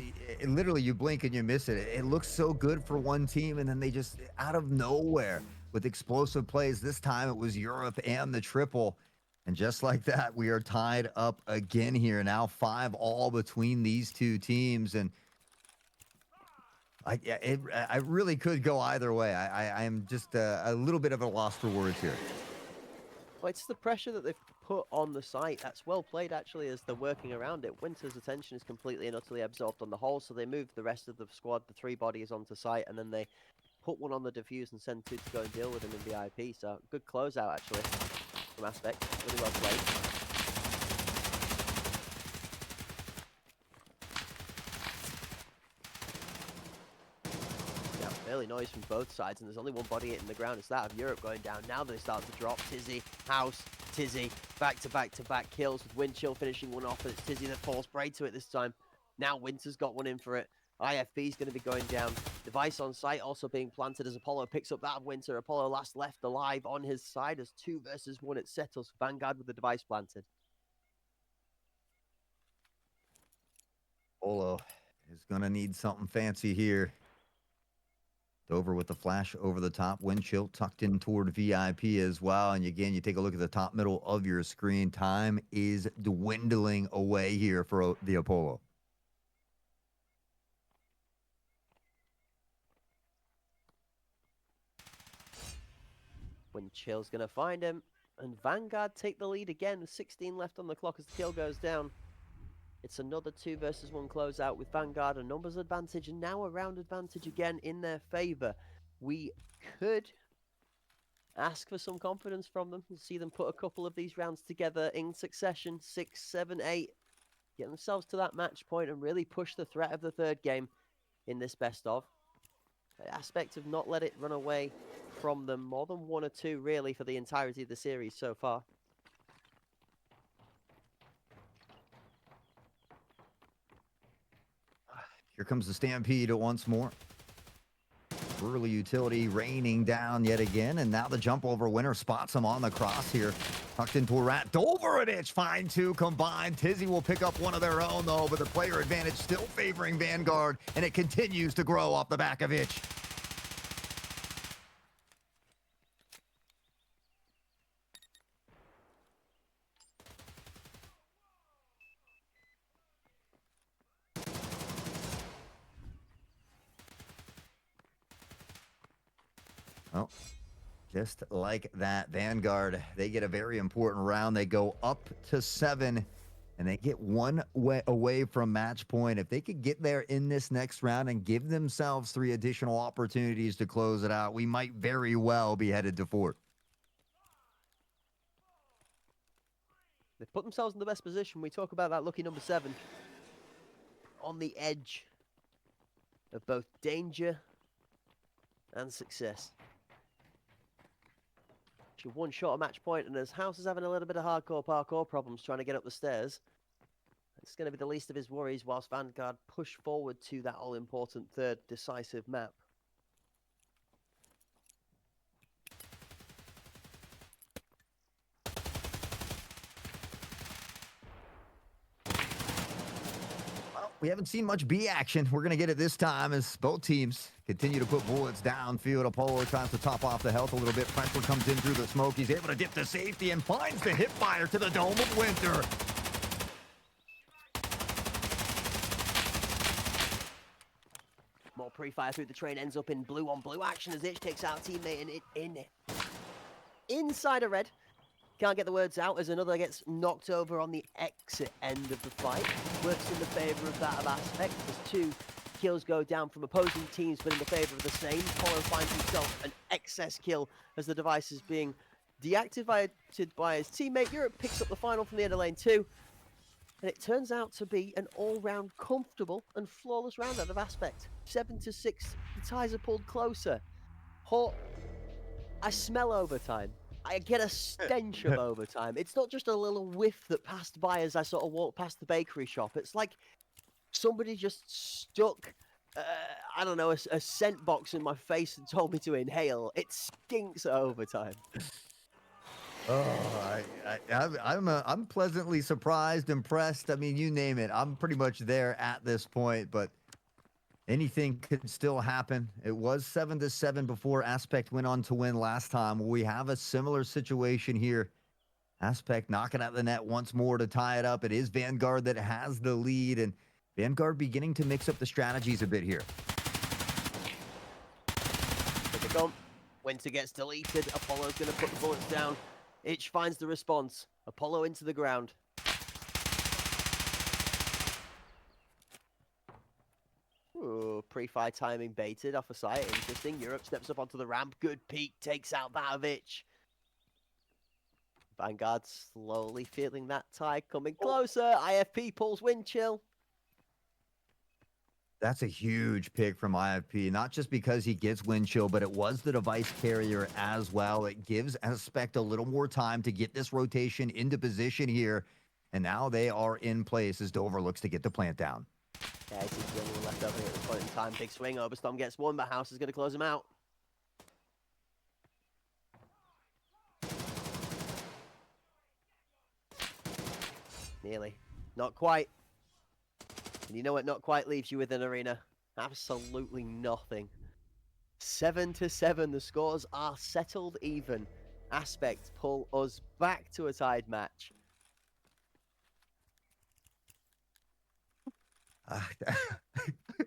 literally you blink and you miss it. It looks so good for one team, and then they just out of nowhere with explosive plays. This time it was Europe and the triple. And just like that, we are tied up again here. Now 5-all between these two teams. And I really could go either way. I am just a little bit of a loss for words here. Well, it's the pressure that they've put on the site. That's well played, actually, as they're working around it. Winter's attention is completely and utterly absorbed on the hole, so they move the rest of the squad, the 3 bodies, onto site, and then they put one on the defuse and send 2 to go and deal with him in VIP. So good closeout actually from Aspect. Really well played. Yeah, fairly noise from both sides, and there's only one body hitting the ground. It's that of Europe going down. Now they start to drop. Tizzy, House, Tizzy, back-to-back kills with Windchill finishing one off, and it's Tizzy that falls prey to it this time. Now Winter's got one in for it. IFB's going to be going down. Device on site also being planted as Apollo picks up that of Winter. Apollo last left alive on his side as 2 versus 1. It settles Vanguard with the device planted. Apollo is going to need something fancy here. Dover with the flash over the top. Windchill tucked in toward VIP as well. And again, you take a look at the top middle of your screen. Time is dwindling away here for the Apollo. Windchill's going to find him. And Vanguard take the lead again with 16 left on the clock as the kill goes down. It's another 2 versus 1 closeout with Vanguard, a numbers advantage, and now a round advantage again in their favor. We could ask for some confidence from them and see them put a couple of these rounds together in succession, 6, 7, 8, get themselves to that match point and really push the threat of the third game in this best of. The aspect of not let it run away from them, more than 1 or 2 really for the entirety of the series so far. Here comes the Stampede once more. Early utility raining down yet again, and now the jump over winner spots him on the cross here. Tucked into a rat. Dover an itch. Find 2 combined. Tizzy will pick up one of their own, though, but the player advantage still favoring Vanguard, and it continues to grow off the back of itch. Well, just like that, Vanguard, they get a very important round. They go up to 7, and they get 1 away from match point. If they could get there in this next round and give themselves 3 additional opportunities to close it out, we might very well be headed to 4. They've put themselves in the best position. We talk about that lucky number 7 on the edge of both danger and success. 1 shot of match point, and as House is having a little bit of hardcore parkour problems trying to get up the stairs, it's going to be the least of his worries whilst Vanguard push forward to that all-important third decisive map. Well, we haven't seen much B action. We're going to get it this time as both teams continue to put bullets downfield. Apollo tries to top off the health a little bit. Pressure comes in through the smoke. He's able to dip to safety and finds the hip fire to the dome of Winter. More pre-fire through the train, ends up in blue on blue action as Itch takes out a teammate and inside a red. Can't get the words out as another gets knocked over on the exit end of the fight. Works in the favor of that of Aspect as 2 kills go down from opposing teams, but in the favor of the same. Apollo finds himself an excess kill as the device is being deactivated by his teammate. Europe picks up the final from the end of lane 2. And it turns out to be an all-round comfortable and flawless round out of Aspect. 7-6, the ties are pulled closer. I smell overtime. I get a stench of overtime. It's not just a little whiff that passed by as I sort of walked past the bakery shop. It's like somebody just stuck, I don't know, a scent box in my face and told me to inhale. It stinks at overtime. Oh, I'm pleasantly surprised, impressed. I mean, you name it. I'm pretty much there at this point, but anything could still happen. It was 7-7 before Aspect went on to win last time. We have a similar situation here. Aspect knocking at the net once more to tie it up. It is Vanguard that has the lead, and Vanguard beginning to mix up the strategies a bit here. Take it on. Winter gets deleted. Apollo's going to put the bullets down. Itch finds the response. Apollo into the ground. Ooh, pre-fire timing baited off a site. Interesting. Europe steps up onto the ramp. Good peek. Takes out Vatovic. Vanguard slowly feeling that tide coming closer. IFP pulls wind chill. That's a huge pick from IFP, not just because he gets wind chill, but it was the device carrier as well. It gives Aspect a little more time to get this rotation into position here. And now they are in place as Dover looks to get the plant down. Yeah, he's the only one left over here at this point in time. Big swing. Oberstorm gets one, but House is going to close him out. Nearly. Not quite. And you know what not quite leaves you with an arena? Absolutely nothing. 7-7. The scores are settled even. Aspect pull us back to a tied match.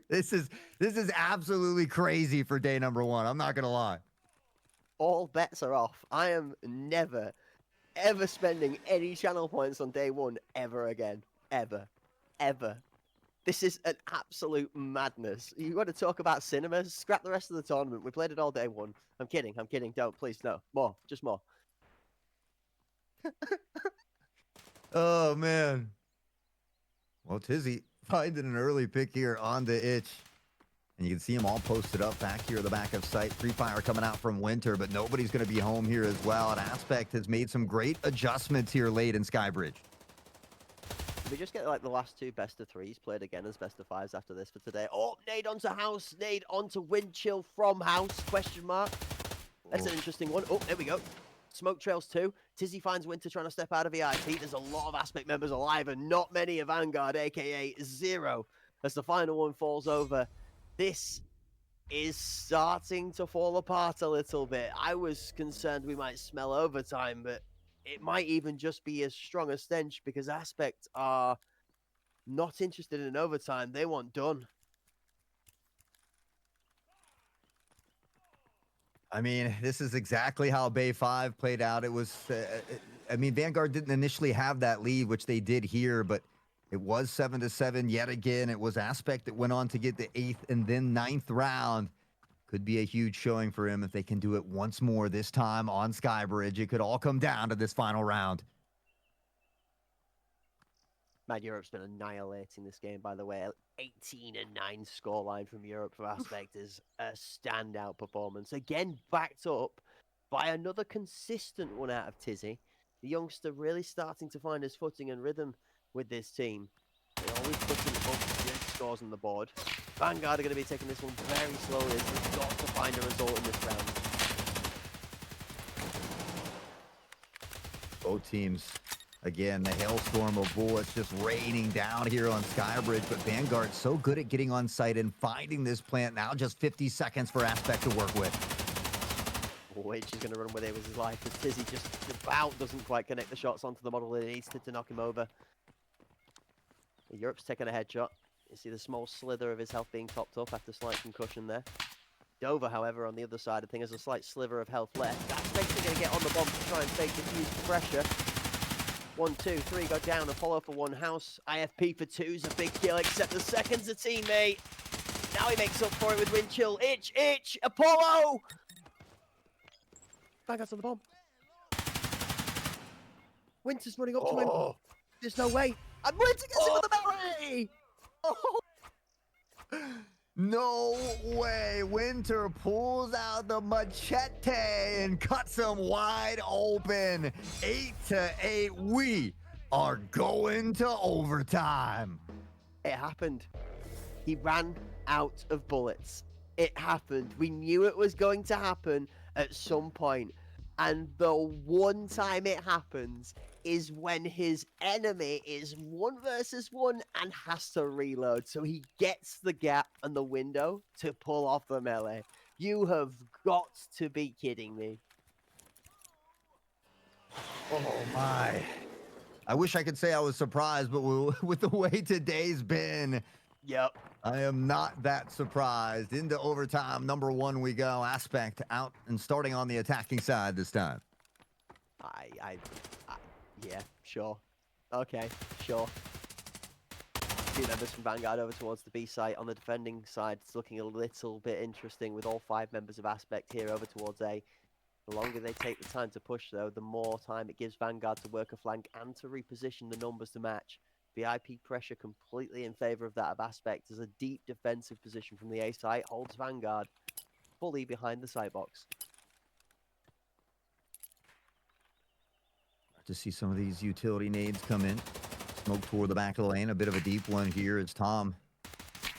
This is absolutely crazy for day number one. I'm not gonna lie. All bets are off. I am never, ever spending any channel points on day one ever again. Ever. Ever. This is an absolute madness. You want to talk about cinema? Scrap the rest of the tournament. We played it all day one. I'm kidding. I'm kidding. Don't, please, no. More. Just more. Oh, man. Well, Tizzy finding an early pick here on the itch. And you can see them all posted up back here at the back of sight. Free fire coming out from Winter, but nobody's going to be home here as well. And Aspect has made some great adjustments here late in Skybridge. Did we just get like the last two best of threes played again as best of fives after this for today? Oh, nade onto House, nade onto Wind Chill from House, question mark. That's an interesting one. Oh, there we go. Smoke trails too. Tizzy finds Winter trying to step out of VIP. There's a lot of Aspect members alive and not many of Vanguard, aka zero, as the final one falls over. This is starting to fall apart a little bit. I was concerned we might smell overtime, but it might even just be as strong a stench because Aspect are not interested in overtime. They want done. I mean, this is exactly how Bay 5 played out. It was, I mean, Vanguard didn't initially have that lead, which they did here, but it was 7-7 yet again. It was Aspect that went on to get the 8th and then 9th round. Could be a huge showing for him if they can do it once more, this time on Skybridge. It could all come down to this final round. Mad Europe's been annihilating this game, by the way. 18-9 scoreline from Europe for Aspect is a standout performance. Again, backed up by another consistent one out of Tizzy. The youngster really starting to find his footing and rhythm with this team. They're always putting up good scores on the board. Vanguard are going to be taking this one very slowly as they've got to find a result in this round. Both teams, again, the hailstorm of bullets just raining down here on Skybridge, but Vanguard so good at getting on site and finding this plant. Now just 50 seconds for Aspect to work with. Which is going to run with it with his life as Tizzy just about doesn't quite connect the shots onto the model that he needs to knock him over. Europe's taking a headshot. You see the small slither of his health being topped up after slight concussion there. Dover, however, on the other side of things, has a slight sliver of health left. That's basically going to get on the bomb to try and fake diffuse pressure. 1, 2, 3 go down. Apollo for one House. IFP for two is a big kill, except the second's a teammate. Now he makes up for it with Wind Chill. Itch! Apollo! Back out to the bomb. Winter's running up to him. There's no way. And Winter gets him with the melee! Oh. No way. Winter pulls out the machete and cuts him wide open. 8-8. We are going to overtime. It happened. He ran out of bullets. It happened. We knew it was going to happen at some point. And the one time it happens is when his enemy is 1 versus 1 and has to reload. So he gets the gap and the window to pull off the melee. You have got to be kidding me. Oh my. I wish I could say I was surprised, but with the way today's been, Yep. I am not that surprised. Into overtime, number 1 we go. Aspect out and starting on the attacking side this time. Yeah, sure. Okay, sure. few members from Vanguard over towards the B site. On the defending side, it's looking a little bit interesting with all 5 members of Aspect here over towards A. The longer they take the time to push, though, the more time it gives Vanguard to work a flank and to reposition the numbers to match. VIP pressure completely in favor of that of Aspect, as a deep defensive position from the A site holds Vanguard fully behind the site box. To see some of these utility nades come in. Smoke toward the back of the lane. A bit of a deep one here as Tom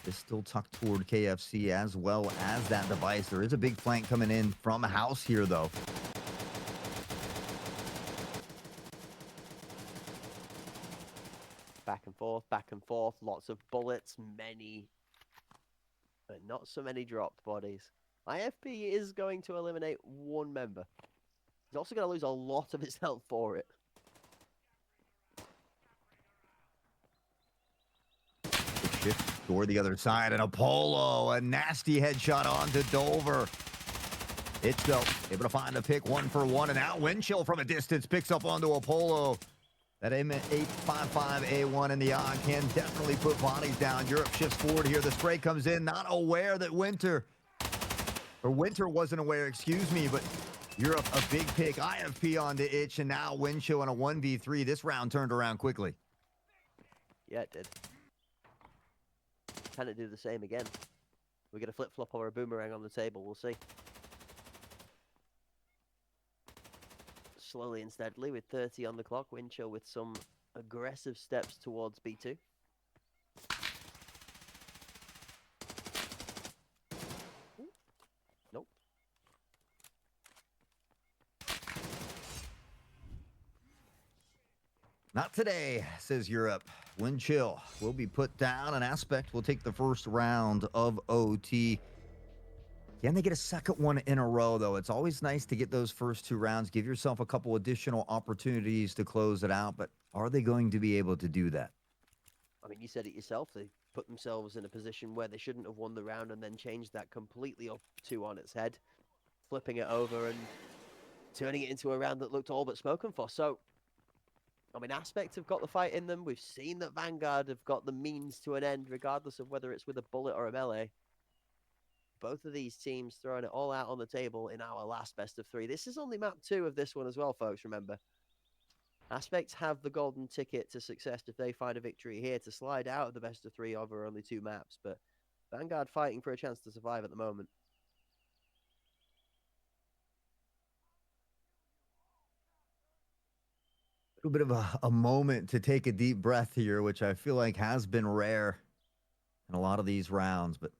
is still tucked toward KFC as well as that device. There is a big flank coming in from house here, though. Back and forth. Lots of bullets, many, but not so many dropped bodies. IFP is going to eliminate 1 member. He's also going to lose a lot of his health for it. Shift toward the other side, and Apollo, a nasty headshot onto Dover. It's though able to find a pick 1-for-1, and now Windchill from a distance picks up onto Apollo. That M855A1 in the eye can definitely put bodies down. Europe shifts forward here. The spray comes in, not aware that Winter wasn't aware, excuse me, but Europe a big pick. IFP onto Itch, and now Windchill in a 1v3. This round turned around quickly. Yeah, it did. Can it do the same again? We get a flip-flop or a boomerang on the table, we'll see. Slowly and steadily with 30 on the clock, Windchill with some aggressive steps towards B2. Ooh. Nope. Not today, says Europe. Windchill will be put down, and Aspect will take the first round of OT. Can they get a second one in a row, though? It's always nice to get those first 2 rounds. Give yourself a couple additional opportunities to close it out, but are they going to be able to do that? I mean, you said it yourself. They put themselves in a position where they shouldn't have won the round and then changed that completely up to on its head, flipping it over and turning it into a round that looked all but spoken for. So, I mean, Aspect have got the fight in them. We've seen that Vanguard have got the means to an end, regardless of whether it's with a bullet or a melee. Both of these teams throwing it all out on the table in our last best of 3. This is only map 2 of this one as well, folks, remember. Aspects have the golden ticket to success if they find a victory here to slide out of the best of 3 over only 2 maps, but Vanguard fighting for a chance to survive at the moment. A little bit of a moment to take a deep breath here, which I feel like has been rare in a lot of these rounds, but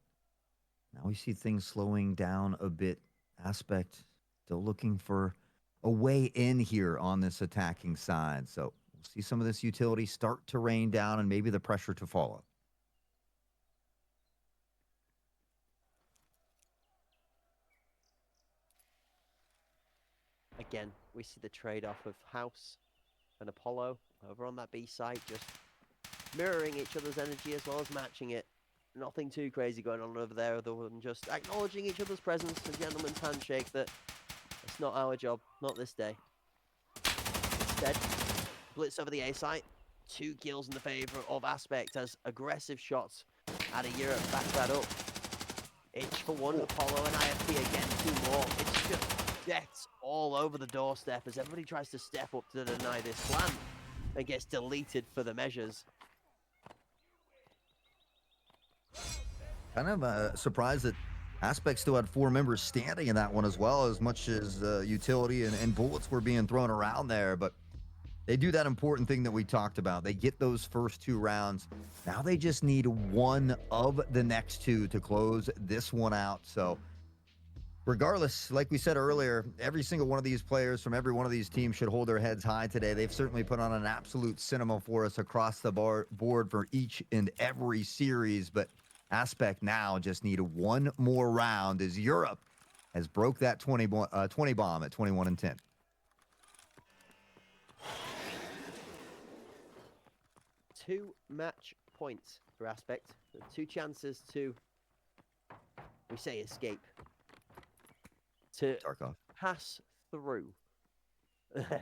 now we see things slowing down a bit. Aspect still looking for a way in here on this attacking side. So we'll see some of this utility start to rain down and maybe the pressure to follow. Again, we see the trade-off of House and Apollo over on that B site, just mirroring each other's energy as well as matching it. Nothing too crazy going on over there other than just acknowledging each other's presence, a gentleman's handshake that it's not our job, not this day. Instead, blitz over the A site, 2 kills in the favor of Aspect as aggressive shots out of Europe back that up. Itch for 1, Apollo and IFP again, 2 more. It's just deaths all over the doorstep as everybody tries to step up to deny this plan and gets deleted for the measures. Kind of surprised that Aspect still had 4 members standing in that one as well, as much as utility and bullets were being thrown around there. But they do that important thing that we talked about. They get those first 2 rounds. Now they just need one of the next 2 to close this one out. So regardless, like we said earlier, every single one of these players from every one of these teams should hold their heads high today. They've certainly put on an absolute cinema for us across the board for each and every series. But Aspect now just need 1 more round as Europe has broke that 20 bomb at 21-10. Two match points for Aspect. 2 chances to, we say, escape. To Tarkov. pass through.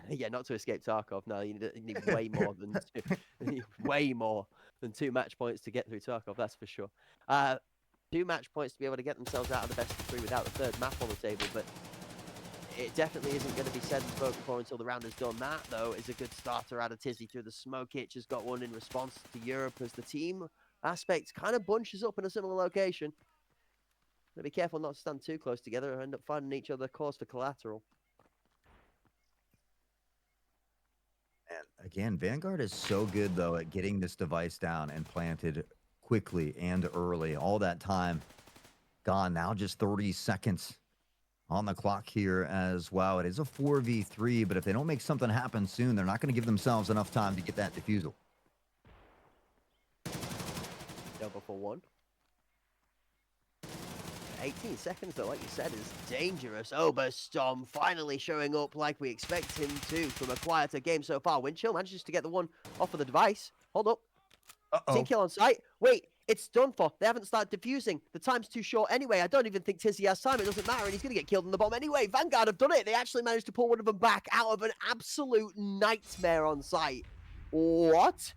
Yeah, not to escape Tarkov. No, you need way more than 2. You need way more than 2 match points to get through Tarkov, that's for sure. 2 match points to be able to get themselves out of the best of 3 without the third map on the table, but it definitely isn't going to be said and spoken for until the round is done. That, though, is a good starter out of Tizzy through the smoke. Hitch has got one in response to Europe as the team aspect kind of bunches up in a similar location. Gotta be careful not to stand too close together or end up finding each other cause for collateral. And again, Vanguard is so good, though, at getting this device down and planted quickly and early. All that time gone. Now just 30 seconds on the clock here as well. It is a 4v3, but if they don't make something happen soon, they're not going to give themselves enough time to get that defusal. Double for 1. 18 seconds, though, like you said, is dangerous. Oberstorm finally showing up like we expect him to from a quieter game so far. Windchill manages to get the one off of the device. Hold up. Team kill on site. Wait, it's done for. They haven't started defusing. The time's too short anyway. I don't even think Tizzy has time. It doesn't matter, and he's going to get killed in the bomb anyway. Vanguard have done it. They actually managed to pull one of them back out of an absolute nightmare on site. What?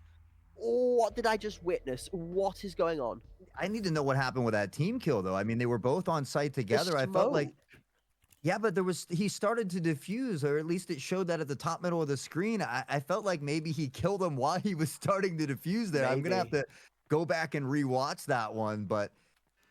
What did I just witness? What is going on? I need to know what happened with that team kill, though. I mean, they were both on site together. I felt like, yeah, but he started to defuse, or at least it showed that at the top middle of the screen. I felt like maybe he killed him while he was starting to defuse there. Maybe. I'm going to have to go back and rewatch that one, but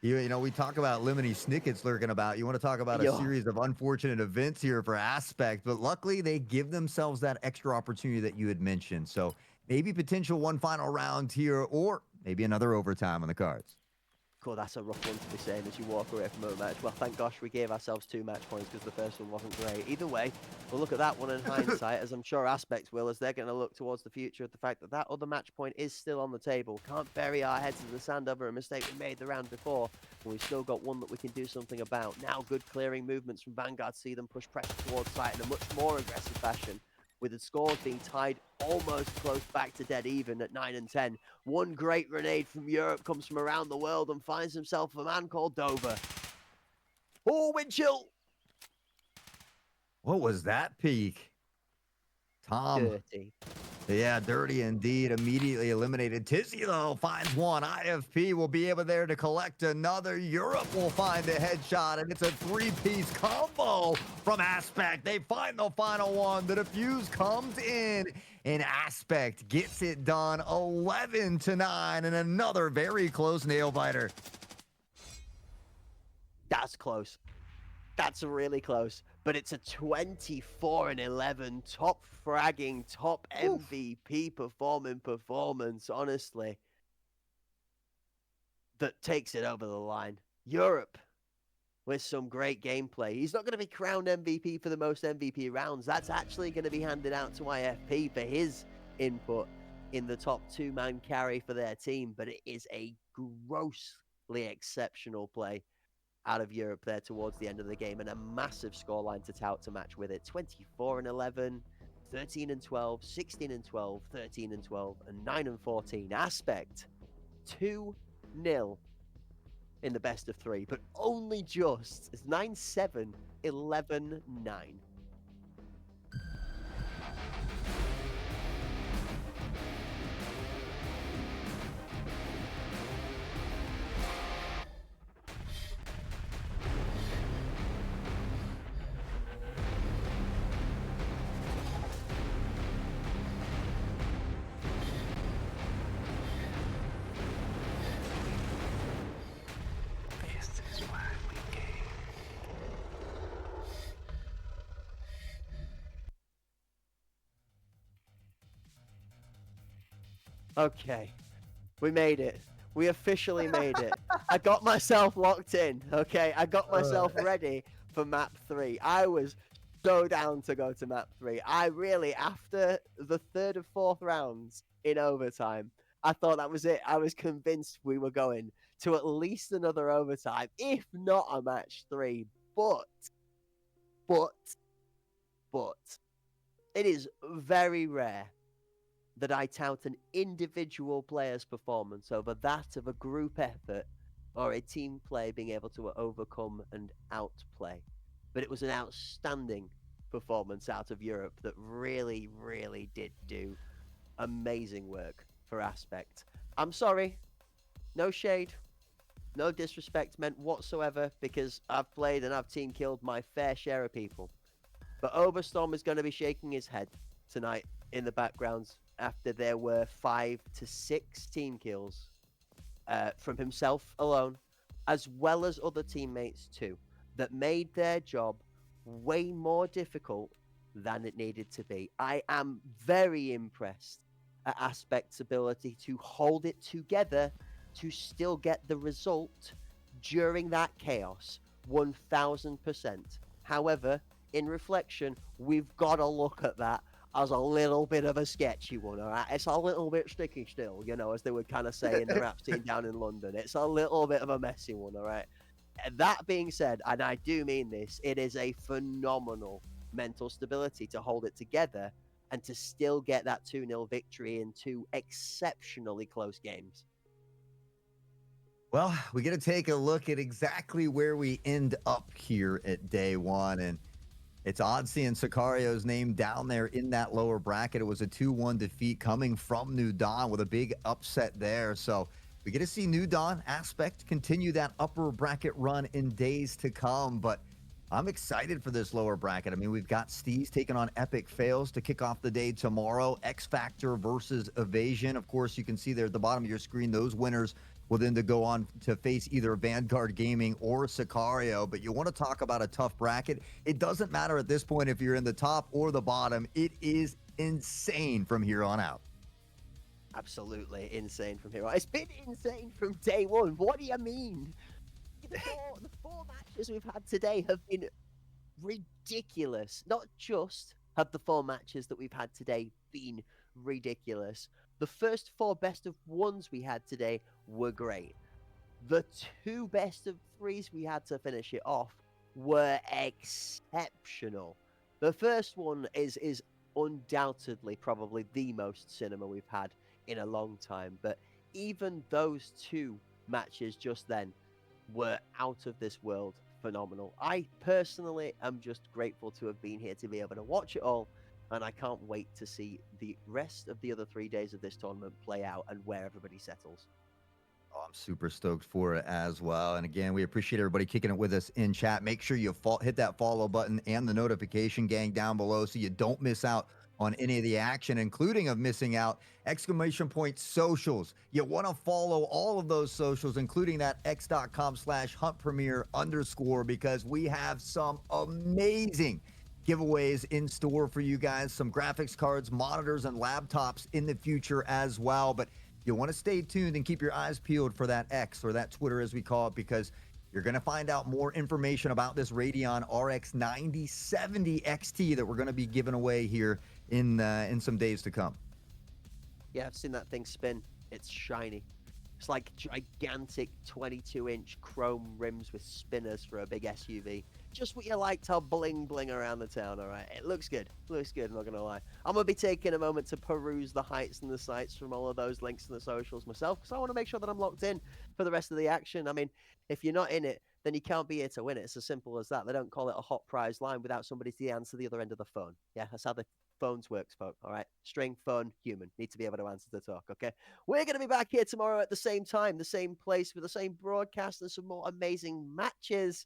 you know, we talk about Lemony Snicket's lurking about. You want to talk about a series of unfortunate events here for Aspect, but luckily they give themselves that extra opportunity that you had mentioned. So maybe potential one final round here, or maybe another overtime on the cards. Cool, that's a rough one to be saying as you walk away from a match. Well, thank gosh we gave ourselves 2 match points because the first one wasn't great. Either way, we'll look at that one in hindsight, as I'm sure Aspect will, as they're going to look towards the future of the fact that that other match point is still on the table. Can't bury our heads in the sand over a mistake we made the round before, and we've still got one that we can do something about. Now, good clearing movements from Vanguard see them push pressure towards site in a much more aggressive fashion, with the scores being tied almost close back to dead even at 9 and 10. One great grenade from Europe comes from around the world and finds himself a man called Dover. Oh, Windchill! What was that peak? Tom. Dirty. Yeah, dirty indeed. Immediately eliminated. Tizzy, though, finds one. IFP will be able there to collect another. Europe will find a headshot, and it's a 3-piece combo from Aspect. They find the final one. The defuse comes in, and Aspect gets it done 11-9, and another very close nail biter. That's close. That's really close. But it's a 24-11 top fragging, top MVP performance, honestly, that takes it over the line. Europe with some great gameplay. He's not going to be crowned MVP for the most MVP rounds. That's actually going to be handed out to IFP for his input in the top 2-man carry for their team. But it is a grossly exceptional play out of Europe there towards the end of the game, and a massive scoreline to tout to match with it. 24-11, 13-12, 16-12, 13-12, and 9-14. Aspect 2-0 in the best of 3, but only just. It's 9-7, 11-9. This is why we came. Okay, we made it. We officially made it. I got myself locked in, okay? I got myself ready for map 3. I was so down to go to map 3. I really, after the 3rd and 4th rounds in overtime, I thought that was it. I was convinced we were going to at least another overtime, if not a match 3. But, it is very rare that I tout an individual player's performance over that of a group effort or a team play being able to overcome and outplay. But it was an outstanding performance out of Europe that really, really did do amazing work for Aspect. I'm sorry. No shade. No disrespect meant whatsoever, because I've played and I've team killed my fair share of people. But Overstorm is going to be shaking his head tonight in the background after there were 5 to 6 team kills from himself alone, as well as other teammates too, that made their job way more difficult than it needed to be. I am very impressed at Aspect's ability to hold it together to still get the result during that chaos, 1000%. However, in reflection, we've got to look at that as a little bit of a sketchy one, all right? It's a little bit sticky still, you know, as they would kind of say in the rap scene down in London. It's a little bit of a messy one, all right? That being said, and I do mean this, it is a phenomenal mental stability to hold it together and to still get that 2-0 victory in 2 exceptionally close games. Well, we get to take a look at exactly where we end up here at day one. And it's odd seeing Sicario's name down there in that lower bracket. It was a 2-1 defeat coming from New Dawn with a big upset there. So we get to see New Dawn Aspect continue that upper bracket run in days to come. But I'm excited for this lower bracket. I mean, we've got Steez taking on Epic Fails to kick off the day tomorrow. X Factor versus Evasion. Of course, you can see there at the bottom of your screen, those winners will then to go on to face either Vanguard Gaming or Sicario. But you want to talk about a tough bracket. It doesn't matter at this point if you're in the top or the bottom. It is insane from here on out. Absolutely insane from here on. It's been insane from day one. What do you mean? The four matches we've had today have been ridiculous. Not just have the 4 matches that we've had today been ridiculous. The first 4 best of 1s we had today were great. The 2 best of 3s we had to finish it off were exceptional. The first one is undoubtedly probably the most cinema we've had in a long time, but even those 2 matches just then were out of this world phenomenal. I personally am just grateful to have been here to be able to watch it all, and I can't wait to see the rest of the other 3 days of this tournament play out and where everybody settles. Oh, I'm super stoked for it as well. And again, we appreciate everybody kicking it with us in chat. Make sure you hit that follow button and the notification gang down below so you don't miss out on any of the action, including of missing out !socials. You want to follow all of those socials, including that x.com/huntpremiere_, because we have some amazing giveaways in store for you guys, some graphics cards, monitors, and laptops in the future as well. But you want to stay tuned and keep your eyes peeled for that X, or that Twitter as we call it, because you're going to find out more information about this Radeon RX 9070 XT that we're going to be giving away here in some days to come. Yeah, I've seen that thing spin. It's shiny. It's like gigantic 22-inch chrome rims with spinners for a big SUV. Just what you like to bling around the town, all right? It looks good. Looks good, I'm not going to lie. I'm going to be taking a moment to peruse the heights and the sights from all of those links in the socials myself, because I want to make sure that I'm locked in for the rest of the action. I mean, if you're not in it, then you can't be here to win it. It's as simple as that. They don't call it a hot prize line without somebody to answer the other end of the phone. Yeah, that's how the phones works, folks. All right, string, phone, human. Need to be able to answer the talk. Okay, we're going to be back here tomorrow at the same time, the same place, with the same broadcast and some more amazing matches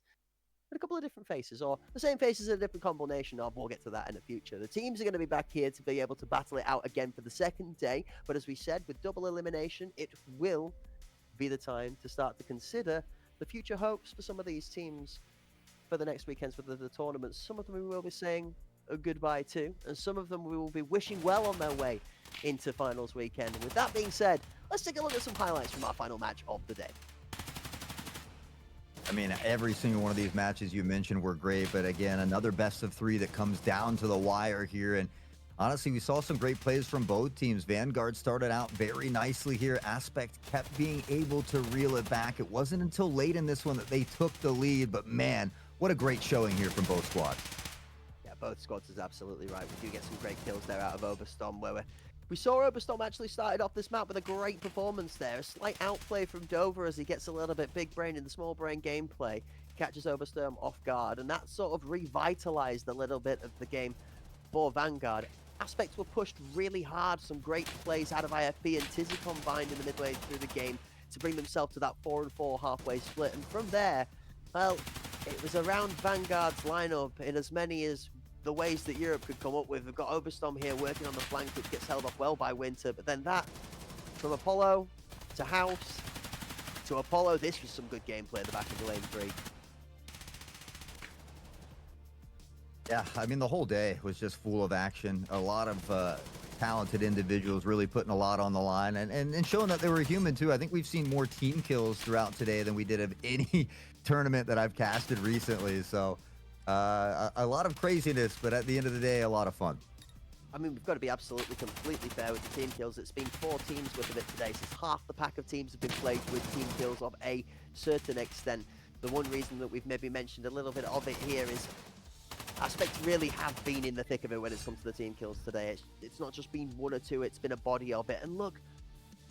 with a couple of different faces, or the same faces in a different combination of. We'll get to that in the future. The teams are going to be back here to be able to battle it out again for the second day, but as we said, with double elimination, it will be the time to start to consider the future hopes for some of these teams for the next weekends for the tournaments. Some of them we will be saying a goodbye to, and some of them we will be wishing well on their way into finals weekend. And with that being said, let's take a look at some highlights from our final match of the day. I mean, every single one of these matches you mentioned were great, but again, another best of 3 that comes down to the wire here. And honestly, we saw some great plays from both teams. Vanguard started out very nicely here. Aspect kept being able to reel it back. It wasn't until late in this one that they took the lead, but man, what a great showing here from both squads. Both squads is absolutely right. We do get some great kills there out of Overstorm, where we saw Overstorm actually started off this map with a great performance there. A slight outplay from Dover as he gets a little bit big brain in the small brain gameplay, catches Overstorm off guard, and that sort of revitalized a little bit of the game for Vanguard. Aspect were pushed really hard. Some great plays out of IFB, and Tizzy combined in the midway through the game to bring themselves to that 4-4 halfway split. And from there, well, it was around Vanguard's lineup in as many as the ways that Europe could come up with. We've got Oberstorm here working on the flank, which gets held off well by Winter. But then that, from Apollo to House to Apollo, this was some good gameplay at the back of the lane 3. Yeah, I mean, the whole day was just full of action. A lot of talented individuals really putting a lot on the line and showing that they were human, too. I think we've seen more team kills throughout today than we did of any tournament that I've casted recently. So a lot of craziness, but at the end of the day, a lot of fun. I mean, we've got to be absolutely completely fair with the team kills. It's been 4 teams worth of it today, so half the pack of teams have been played with team kills of a certain extent. The one reason that we've maybe mentioned a little bit of it here is Aspects really have been in the thick of it when it's come to the team kills today. It's not just been 1 or 2, it's been a body of it. And look,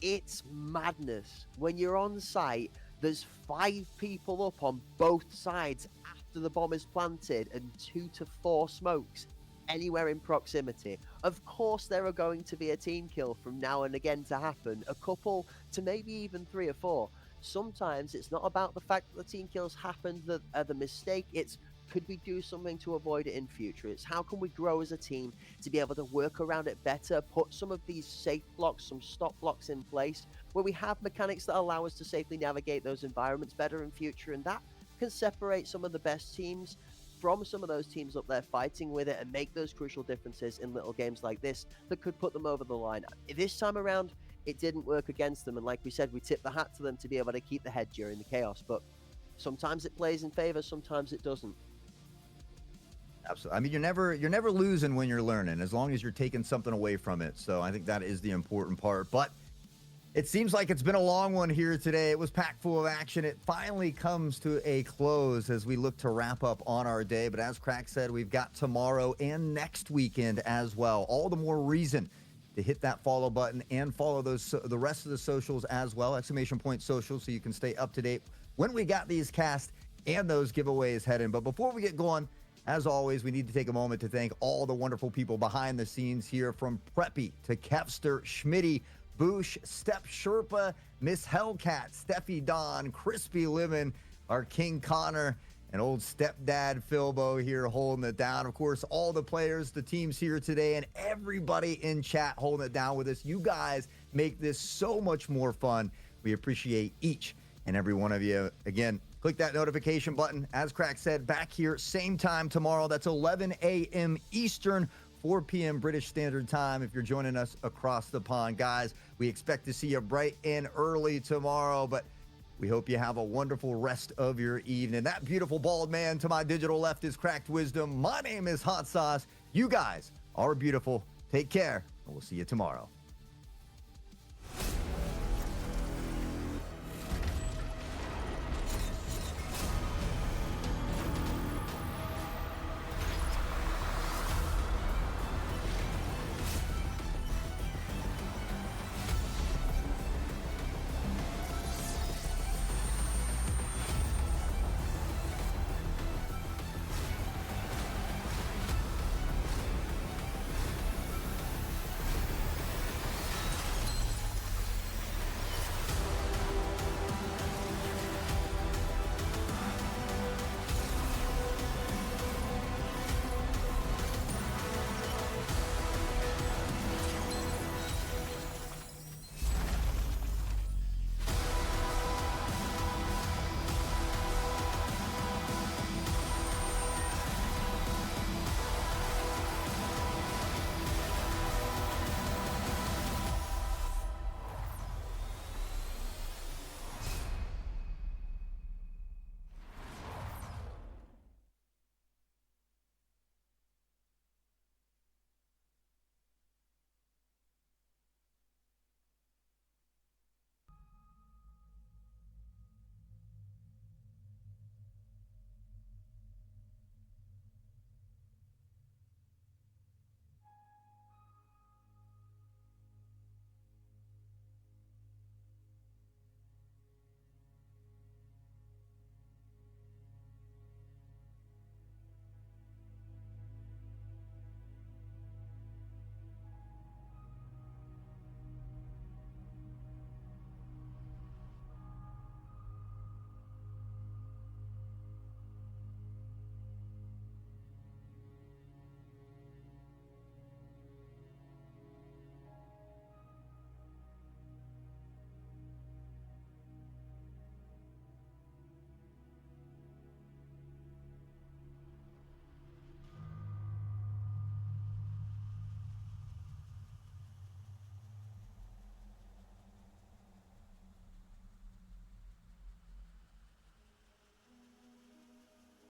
it's madness. When you're on site, there's 5 people up on both sides after the bomb is planted and 2 to 4 smokes anywhere in proximity. Of course there are going to be a team kill from now and again to happen, a couple to maybe even 3 or 4. Sometimes it's not about the fact that the team kills happened that are the mistake, it's could we do something to avoid it in future? It's how can we grow as a team to be able to work around it better, put some of these safe blocks, some stop blocks in place where we have mechanics that allow us to safely navigate those environments better in future, and that can separate some of the best teams from some of those teams up there fighting with it and make those crucial differences in little games like this that could put them over the line. This time around, it didn't work against them, and like we said, we tip the hat to them to be able to keep the head during the chaos, but sometimes it plays in favor, sometimes it doesn't. Absolutely. I mean, you're never losing when you're learning, as long as you're taking something away from it. So I think that is the important part. But it seems like it's been a long one here today. It was packed full of action. It finally comes to a close as we look to wrap up on our day. But as Crack said, we've got tomorrow and next weekend as well. All the more reason to hit that follow button and follow the rest of the socials as well, !socials, so you can stay up to date when we got these cast and those giveaways heading. But before we get going, as always, we need to take a moment to thank all the wonderful people behind the scenes here, from Preppy to Kevster, Schmitty, Boosh, Step Sherpa, Miss Hellcat, Steffi Don, Crispy Lemon, our King Connor, and old stepdad Philbo here holding it down. Of course, all the players, the teams here today, and everybody in chat holding it down with us. You guys make this so much more fun. We appreciate each and every one of you. Again, click that notification button. As Crack said, back here, same time tomorrow. That's 11 a.m. Eastern, 4 p.m. British Standard Time if you're joining us across the pond. Guys, we expect to see you bright and early tomorrow, but we hope you have a wonderful rest of your evening. That beautiful bald man to my digital left is Cracked Wisdom. My name is Hot Sauce. You guys are beautiful. Take care, and we'll see you tomorrow.